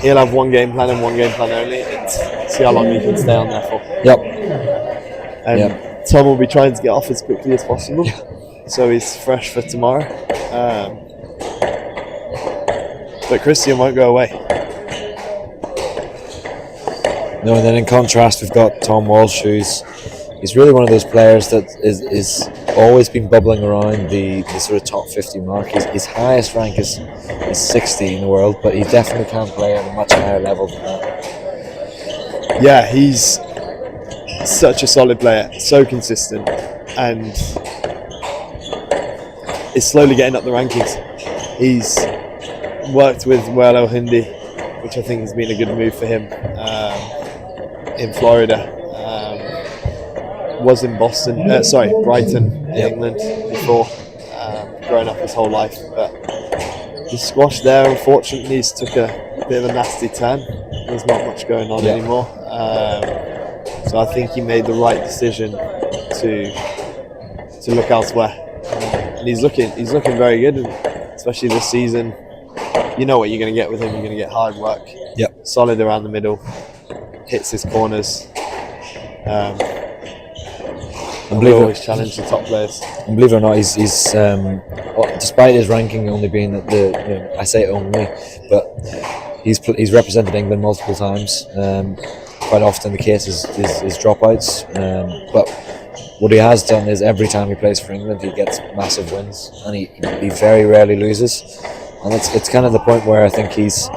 he'll have one game plan and one game plan only, and see how long he can stay on there for. Yep. And Tom will be trying to get off as quickly as possible, so he's fresh for tomorrow. But Christian won't go away. No, and then in contrast, we've got Tom Walsh, he's really one of those players that is always been bubbling around the sort of top 50 mark. His highest rank is 60 in the world, but he definitely can play at a much higher level than that. Yeah, he's such a solid player, so consistent, and is slowly getting up the rankings. He's worked with Hindi, which I think has been a good move for him, in Florida. Was in Brighton, England before, growing up his whole life. But the squash there, unfortunately, took a bit of a nasty turn. There's not much going on anymore. So I think he made the right decision to look elsewhere. And he's looking very good, and especially this season. You know what you're going to get with him. You're going to get hard work. Yep. Solid around the middle. Hits his corners. And always challenge the top players. And believe it or not, he's despite his ranking only being at I say only, but he's represented England multiple times. Quite often the case is dropouts. But what he has done is every time he plays for England, he gets massive wins, and he very rarely loses. And it's kind of the point where I think he's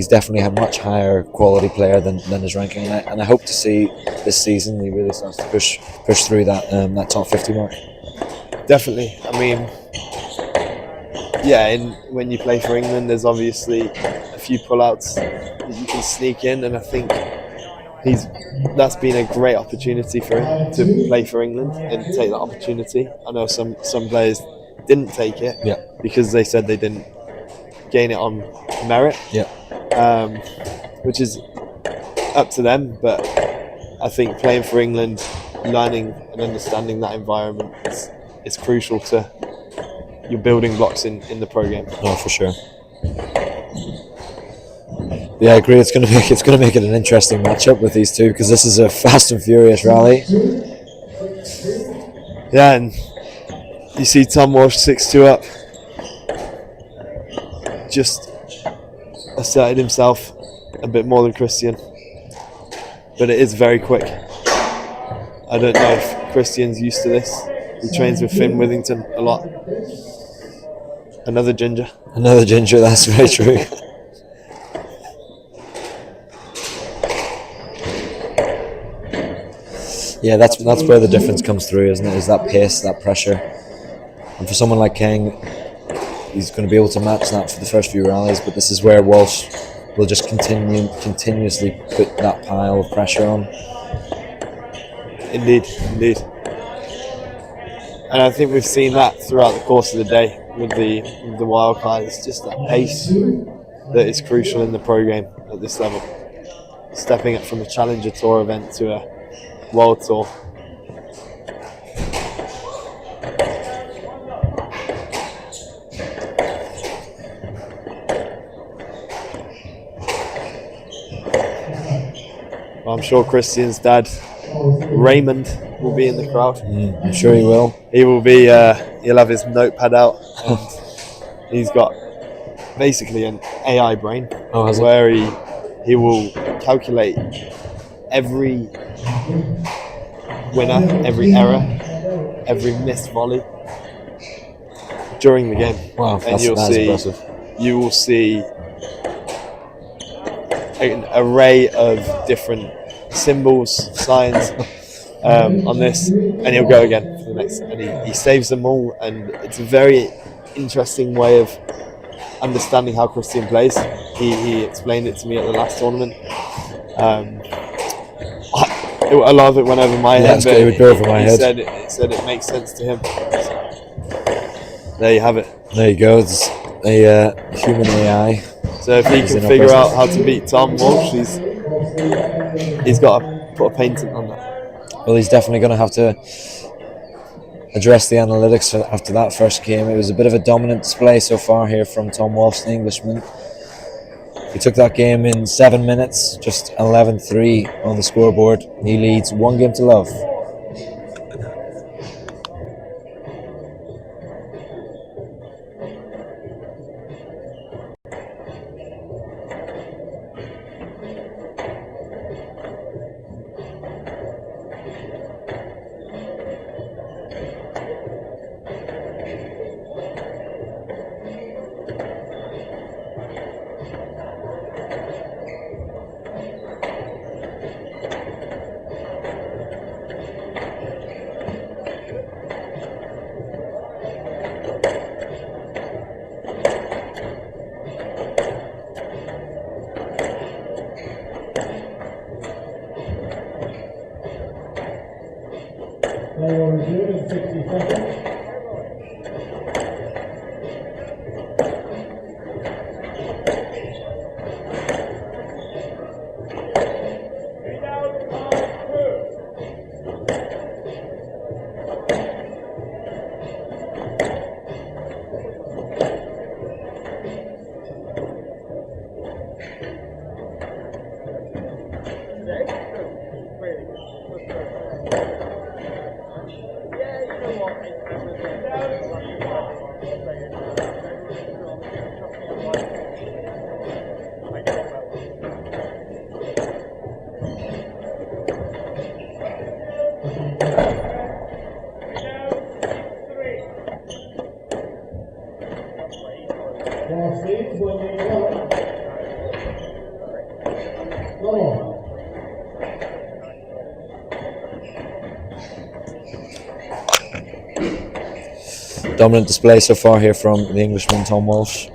definitely a much higher quality player than his ranking, and I hope to see this season he really starts to push through that top 50 mark. Definitely. I mean, when you play for England, there's obviously a few pullouts that you can sneak in, and I think that's been a great opportunity for him to play for England and take that opportunity. I know some players didn't take it because they said they didn't gain it on merit. Which is up to them, but I think playing for England, learning and understanding that environment is crucial to your building blocks in the pro game. Oh, for sure. Yeah, I agree. It's going to make it an interesting matchup with these two, because this is a fast and furious rally. Yeah, and you see Tom Walsh 6-2 up, just asserted himself a bit more than Christian, but it is very quick. I don't know if Christian's used to this. He trains with Finn Withington a lot. Another ginger, that's very true. Yeah, that's where the difference comes through, isn't it? Is that pace, that pressure. And for someone like Kang, he's going to be able to match that for the first few rallies, but this is where Walsh will just continuously put that pile of pressure on. Indeed. And I think we've seen that throughout the course of the day with the wildcard. It's just that pace that is crucial in the pro game at this level. Stepping up from a Challenger Tour event to a World Tour. Well, I'm sure Christian's dad, Raymond, will be in the crowd. I'm sure he will. He will be. He'll have his notepad out, and he's got basically an AI brain where he will calculate every winner, every error, every missed volley during the game. Wow, and that's impressive. You will see an array of different symbols, signs on this, and he'll go again for the next. And he saves them all, and it's a very interesting way of understanding how Christian plays. He explained it to me at the last tournament. A lot of it went over my head, but it would go over my head. He said it makes sense to him. So, there you have it. There you go. It's a human AI. So if he can figure out how to beat Tom Walsh, he's got to put a patent on that. Well, he's definitely going to have to address the analytics after that first game. It was a bit of a dominant display so far here from Tom Walsh, the Englishman. He took that game in 7 minutes, just 11-3 on the scoreboard. He leads 1-0. Play will resume in 60 seconds. Dominant display so far here from the Englishman, Tom Walsh.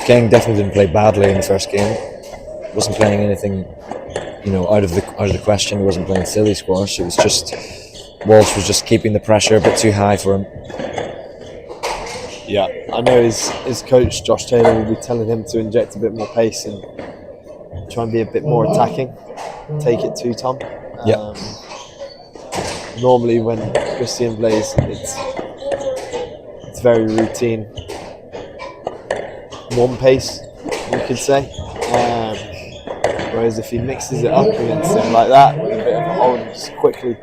Kang definitely didn't play badly in the first game. Wasn't playing anything, out of the question. He wasn't playing silly squash. It was just Walsh was just keeping the pressure a bit too high for him. Yeah, I know his coach Josh Taylor will be telling him to inject a bit more pace and try and be a bit more attacking. Take it to Tom. Yeah. Normally when Christian plays, it's very routine. One pace, you could say. Whereas if he mixes it up against him like that, with a bit of a hold and just quickly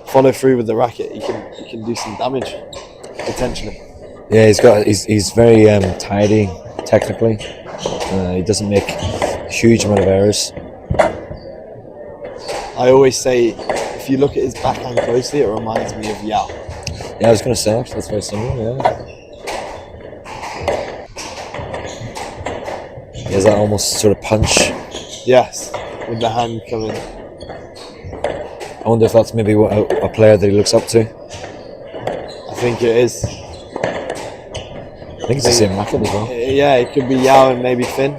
follow through with the racket, he can do some damage potentially. Yeah, he's very tidy technically. He doesn't make a huge amount of errors. I always say, if you look at his backhand closely, it reminds me of Yao. Yeah, I was going to say, actually, that's very similar, yeah. He has that almost sort of punch. Yes. with the hand coming. I wonder if that's maybe a player that he looks up to. I think it is. I think it's the same racket as well. Yeah, it could be Yao and maybe Finn.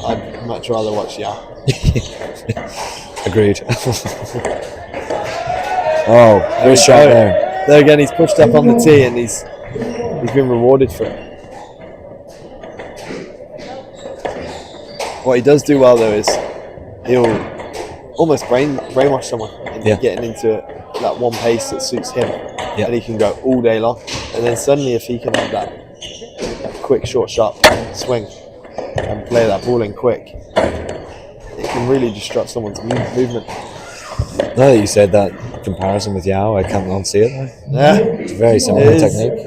I'd much rather watch Yao. Agreed. Oh, great shot there. There again, he's pushed up on the tee and he's been rewarded for it. What he does do well though is he'll almost brainwash someone into getting into that one pace that suits him, and he can go all day long. And then suddenly, if he can have that quick, short, sharp swing and play that ball in quick, it can really disrupt someone's movement. Now that you said that comparison with Yao, I can't unsee it now. Yeah, it's a very similar technique.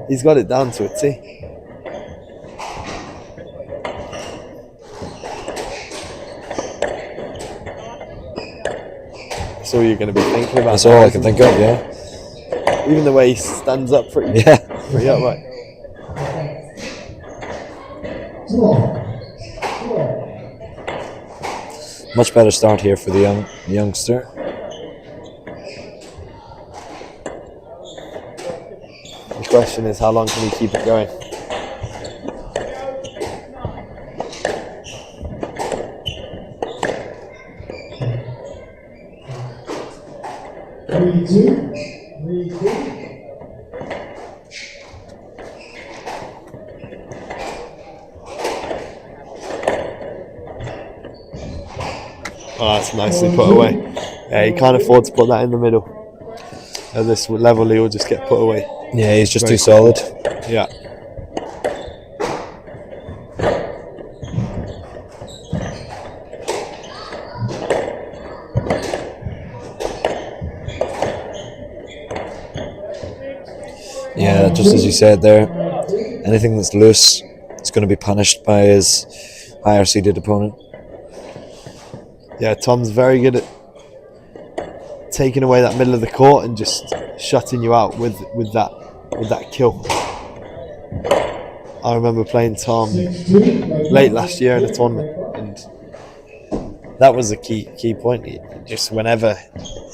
He's got it down to a T. That's all you're going to be thinking about. That's all I can think of, yeah. Even the way he stands up pretty upright. Much better start here for the youngster. The question is, how long can he keep it going? Oh, that's nicely put away. Yeah, he can't afford to put that in the middle. At this level, he will just get put away. Yeah, he's just too solid. Yeah. Yeah, just as you said there, anything that's loose is going to be punished by his higher seeded opponent. Yeah, Tom's very good at taking away that middle of the court and just shutting you out with that kill. I remember playing Tom late last year in a tournament, and that was the key point. Just whenever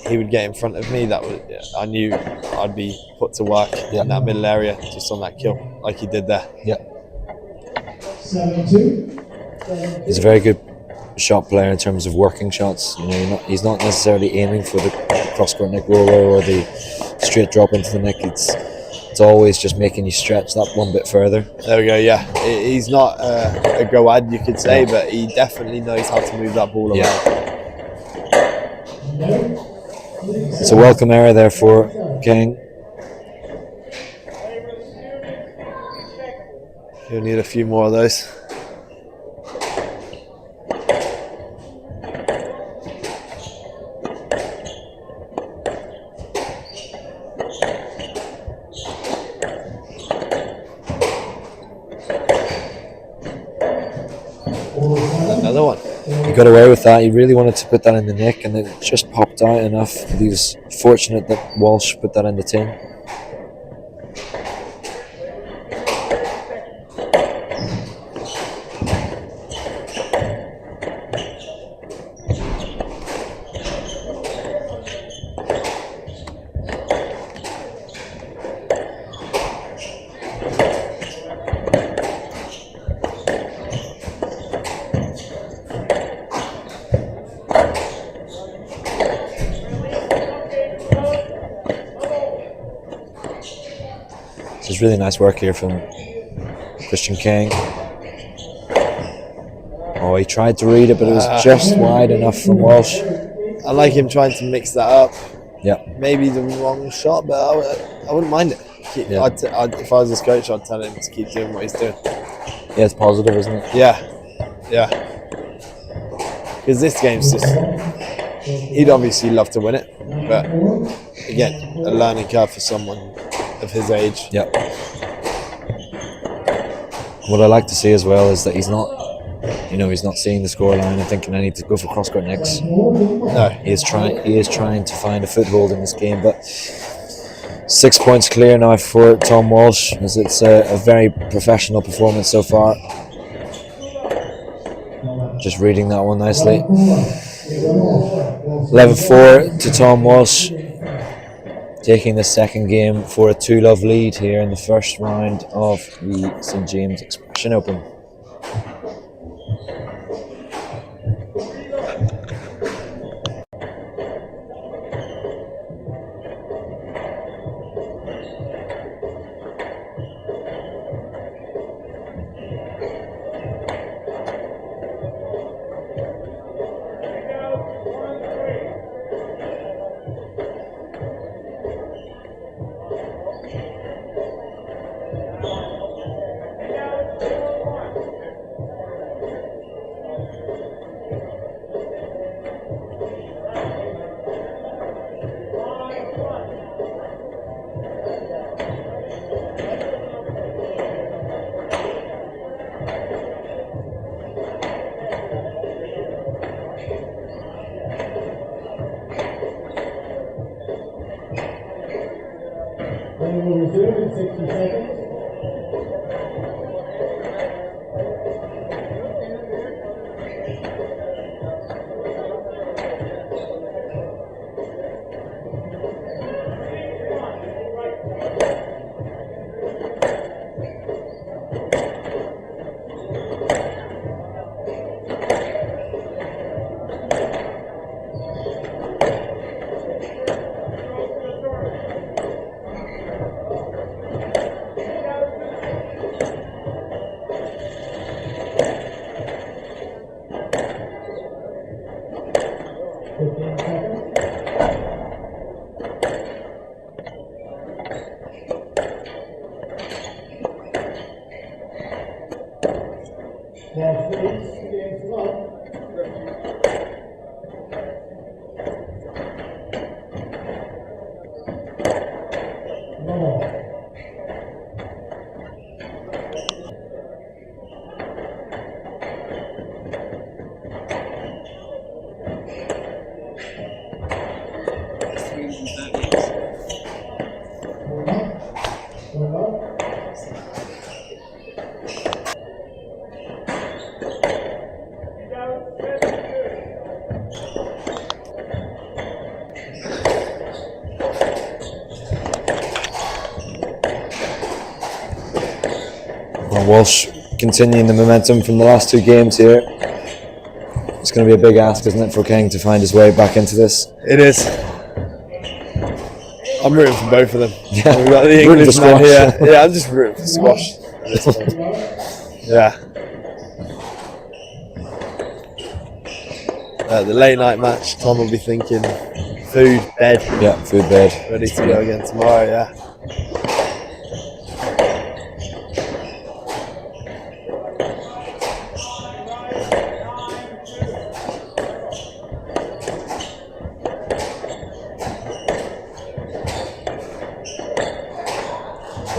he would get in front of me, I knew I'd be put to work in that middle area, just on that kill, like he did there. Yeah. He's a very good shot player in terms of working shots. You know, he's not necessarily aiming for the cross-court neck roller or the straight drop into the neck. It's always just making you stretch that one bit further. There we go. Yeah, he's not a go-ad, you could say, but he definitely knows how to move that ball around. It's a welcome error there for Kang. He'll need a few more of those. Another one. He got away with that. He really wanted to put that in the neck, and it just popped out enough. He was fortunate that Walsh put that in the tin. It's really nice work here from Christian Kang. Oh, he tried to read it, but it was just wide enough from Walsh. I like him trying to mix that up. Yeah. Maybe the wrong shot, but I wouldn't mind it. Yeah. If I was his coach, I'd tell him to keep doing what he's doing. Yeah, it's positive, isn't it? Yeah. Because this game's just... He'd obviously love to win it, but again, a learning curve for someone of his age. Yeah. What I like to see as well is that he's not seeing the scoreline and thinking I need to go for cross-court next. No. He is trying to find a foothold in this game, but 6 points clear now for Tom Walsh, as it's a very professional performance so far. Just reading that one nicely. 11-4 to Tom Walsh, taking the second game for a 2-love lead here in the first round of the St James Expression Open. And we'll resume in 60 seconds. Walsh continuing the momentum from the last two games here. It's going to be a big ask, isn't it, for Kang to find his way back into this? It is. I'm rooting for both of them. Yeah. We've got the Rooting English for man squash. here. Yeah, I'm just rooting for squash. Yeah. The late night match, Tom will be thinking food, bed. Yeah, food, bed. Ready to go again tomorrow, yeah.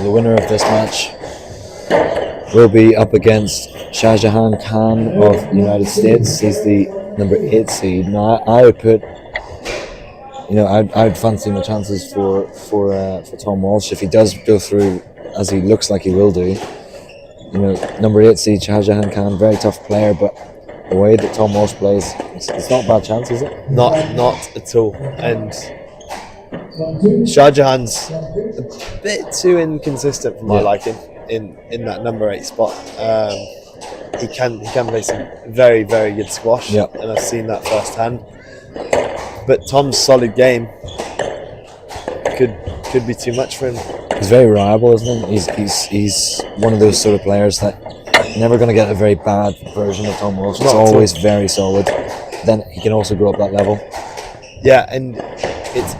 The winner of this match will be up against Shahjahan Khan of the United States. He's the number 8 seed. Now, I would put, I'd fancy my chances for Tom Walsh if he does go through as he looks like he will do. Number 8 seed Shahjahan Khan, very tough player, but the way that Tom Walsh plays, it's not a bad chance, is it? Not at all. And Shah Jahan's a bit too inconsistent for my liking in that number 8 spot. He can play some very, very good squash, and I've seen that firsthand. But Tom's solid game could be too much for him. He's very reliable, isn't he? He's one of those sort of players that you're never going to get a very bad version of Tom Walsh. It's always very solid. Then he can also go up that level. Yeah, and it's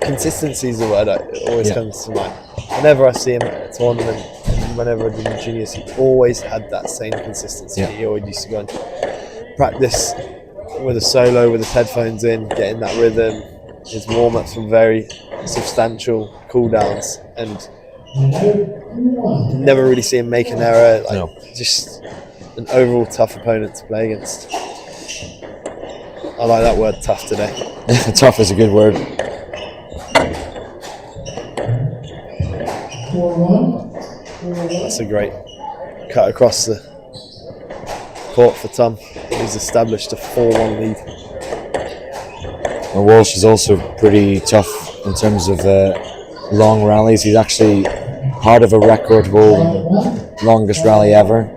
consistency is the word that always comes to mind. Whenever I see him at a tournament, and whenever I did in juniors, he always had that same consistency. He always used to go and practice with a solo, with his headphones in, getting that rhythm. His warm-ups were very substantial cool downs, and never really see him make an error. Just an overall tough opponent to play against. I like that word, tough, today. Tough is a good word. That's a great cut across the court for Tom. He's established a 4-1 lead. And Walsh is also pretty tough in terms of long rallies. He's actually part of a record holding longest rally ever.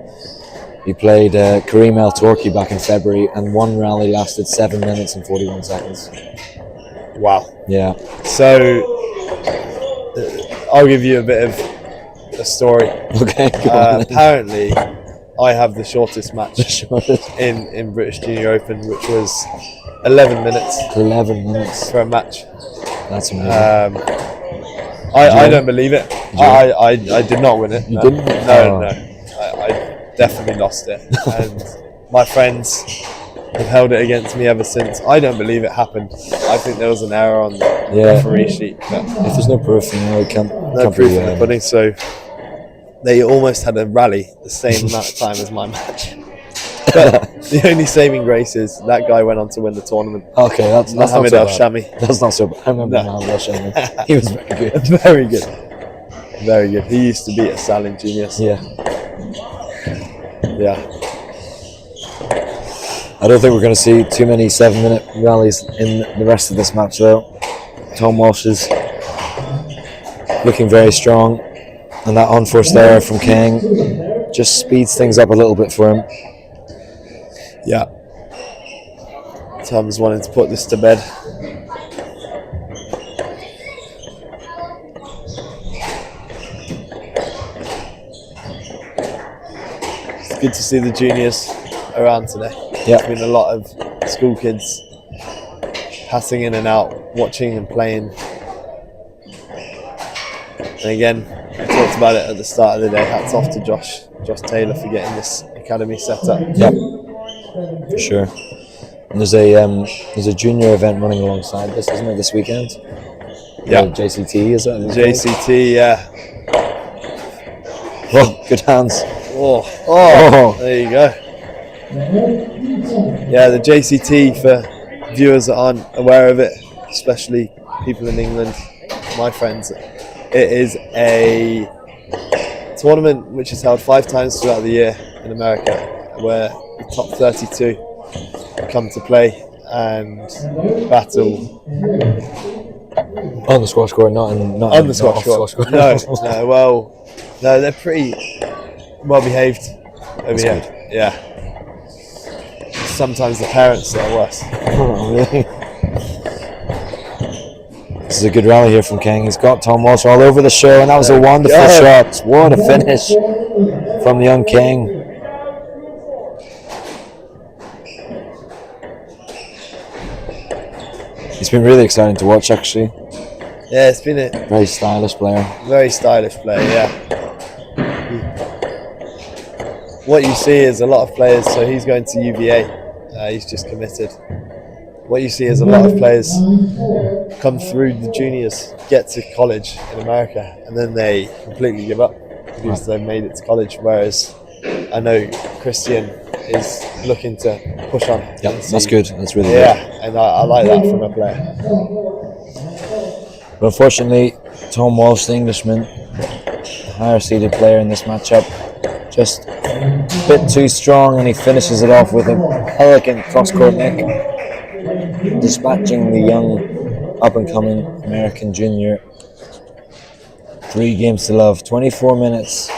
He played Kareem El Torki back in February, and one rally lasted 7 minutes and 41 seconds. Wow. Yeah. So I'll give you a bit of a story. Okay. Go on. Apparently, I have the shortest match in British Junior Open, which was 11 minutes. 11 minutes for a match. That's amazing. I don't believe it. I did not win it. You didn't? No. I definitely lost it. And my friends have held it against me ever since. I don't believe it happened. I think there was an error on the referee sheet. But if there's no proof, it can't proof in the pudding. So they almost had a rally the same amount of time as my match. But the only saving grace is that guy went on to win the tournament. Okay, that's not so bad. Shami. That's not so bad. I remember Mohamed El Shami. He was very good. Very good. Very good. He used to beat a Sal in juniors. Yeah. Yeah. I don't think we're going to see too many 7-minute rallies in the rest of this match, though. Tom Walsh is looking very strong, and that unforced error from Kang just speeds things up a little bit for him. Yeah. Tom's wanting to put this to bed. It's good to see the juniors around today. Yeah. There's been a lot of school kids passing in and out, watching and playing. And again, we talked about it at the start of the day. Hats off to Josh Taylor for getting this academy set up. Yeah. For sure. And there's a junior event running alongside this, isn't it, this weekend? Yeah. JCT, is it? JCT, yeah. Oh, good hands. Oh, there you go. Yeah, the JCT, for viewers that aren't aware of it, especially people in England, my friends, it is a tournament which is held 5 times throughout the year in America, where the top 32 come to play and battle on the squash court, not on the squash court. No, they're pretty well behaved over here. Good. Yeah. Sometimes the parents are worse. Oh, really? This is a good rally here from Kang. He's got Tom Walsh all over the show, and that was a wonderful shot. What a finish from the young Kang. It's been really exciting to watch, actually. Yeah, it's been a very stylish player. Very stylish player, yeah. What you see is a lot of players, so he's going to UVA, he's just committed. What you see is a lot of players come through the juniors, get to college in America, and then they completely give up because they've made it to college, whereas I know Christian is looking to push on. Yeah, that's good. That's really good. Yeah, and I like that from a player. But unfortunately, Tom Walsh, the Englishman, the higher seeded player in this matchup, just a bit too strong, and he finishes it off with a elegant cross-court neck, dispatching the young up-and-coming American junior. 3 games to love. 24 minutes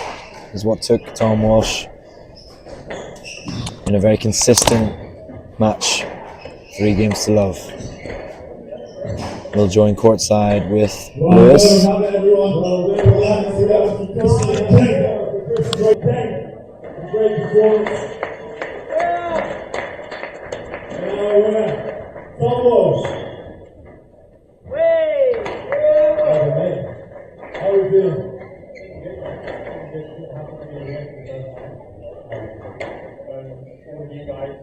is what took Tom Walsh in a very consistent match. 3 games to love. We'll join courtside with Lewis. Great performance. Tom Walsh. How are you feeling? All of you guys,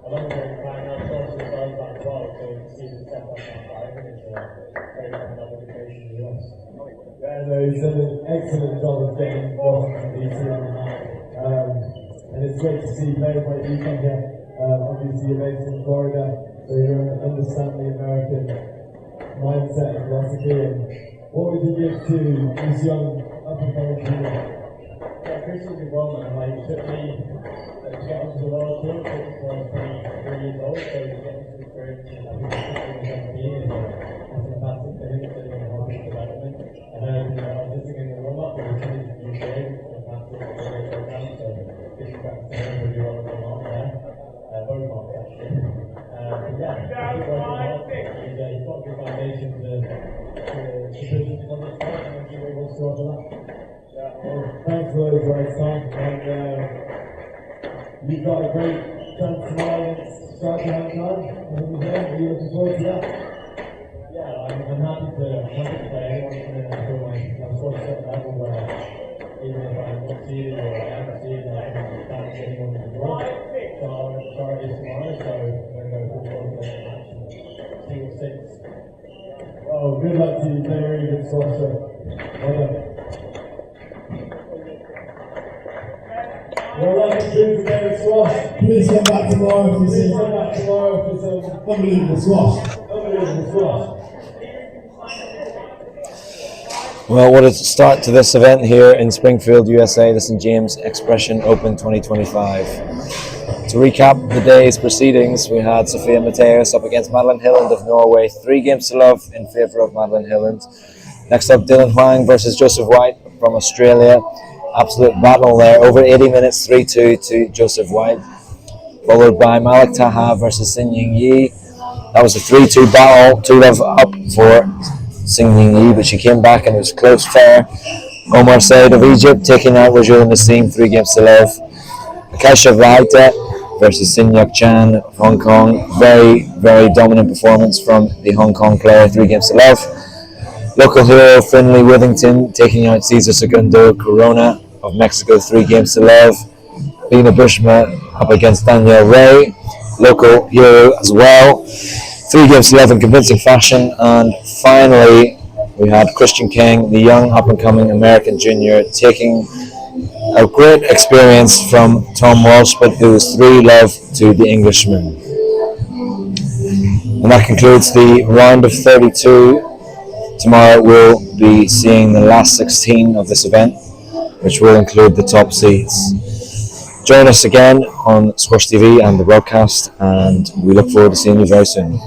a long time now, of course, as well, so to see the step up on 5 is very good obligation to us. Yeah, no, he's done an excellent job of getting Washington DC on the map. And it's great to see players like you come here. Obviously, you're based in Florida, so you understand the American mindset and philosophy, and what would you give to these young up-and-coming people? Yeah, Christian's a well man. Like, it took me to get onto the world tour, it took me 23 years old, so to get into the experience, I think 16 and 17 is fantastic for him, so he's help his development. And then I was listening in the warm-up, and we finished the UK, fantastic video program, so giving back to him with your own mark there. Both marks, actually. But yeah, he's working hard. He's got good foundation to build on this part, and I'm sure he wants to after that. Yeah, well, thanks for those words, Tom. And you've got a great chance tomorrow against Strike Hylland. Are you looking forward to that? Yeah, I'm happy to play anyone I feel like I'm sort of at a level where even if I'm not seeing or I am seeing, I can challenge anyone in the world. So I'll start this tomorrow, so I'm going to go forward to the match and see what sticks. Oh, good luck to you. Play really good squash. Well done. Well done, Jim, for playing squash. Please come back tomorrow for Please some come back tomorrow for some unbelievable squash. unbelievable squash. Well, what a start to this event here in Springfield, USA, the St. James Expression Open 2025. To recap the day's proceedings, we had Sophia Mateos up against Hylland of Norway, 3 games to love in favour of Hylland. Next up, Huang versus Joseph White from Australia. Absolute battle there, over 80 minutes, 3-2 to Joseph White. Followed by Taha versus Xin Yi. That was a 3-2 battle, 2-love up for Xin Yi, but she came back and it was close fair. Omar Said of Egypt taking out Rajul Nassim, 3 games to love. Akasha Vaita versus Sinyak Chan of Hong Kong. Very, very dominant performance from the Hong Kong player, 3 games to love. Local hero Finley Withington taking out Cesar Segundo Corona of Mexico, 3 games to love. Lena Bushma up against Danielle Ray, local hero as well. 3 games to love in convincing fashion. And finally, we had Christian Kang, the young up-and-coming American junior, taking a great experience from Tom Walsh, but it was 3-love to the Englishman. And that concludes the round of 32. Tomorrow we'll be seeing the last 16 of this event, which will include the top seeds. Join us again on SquashTV and the broadcast, and we look forward to seeing you very soon.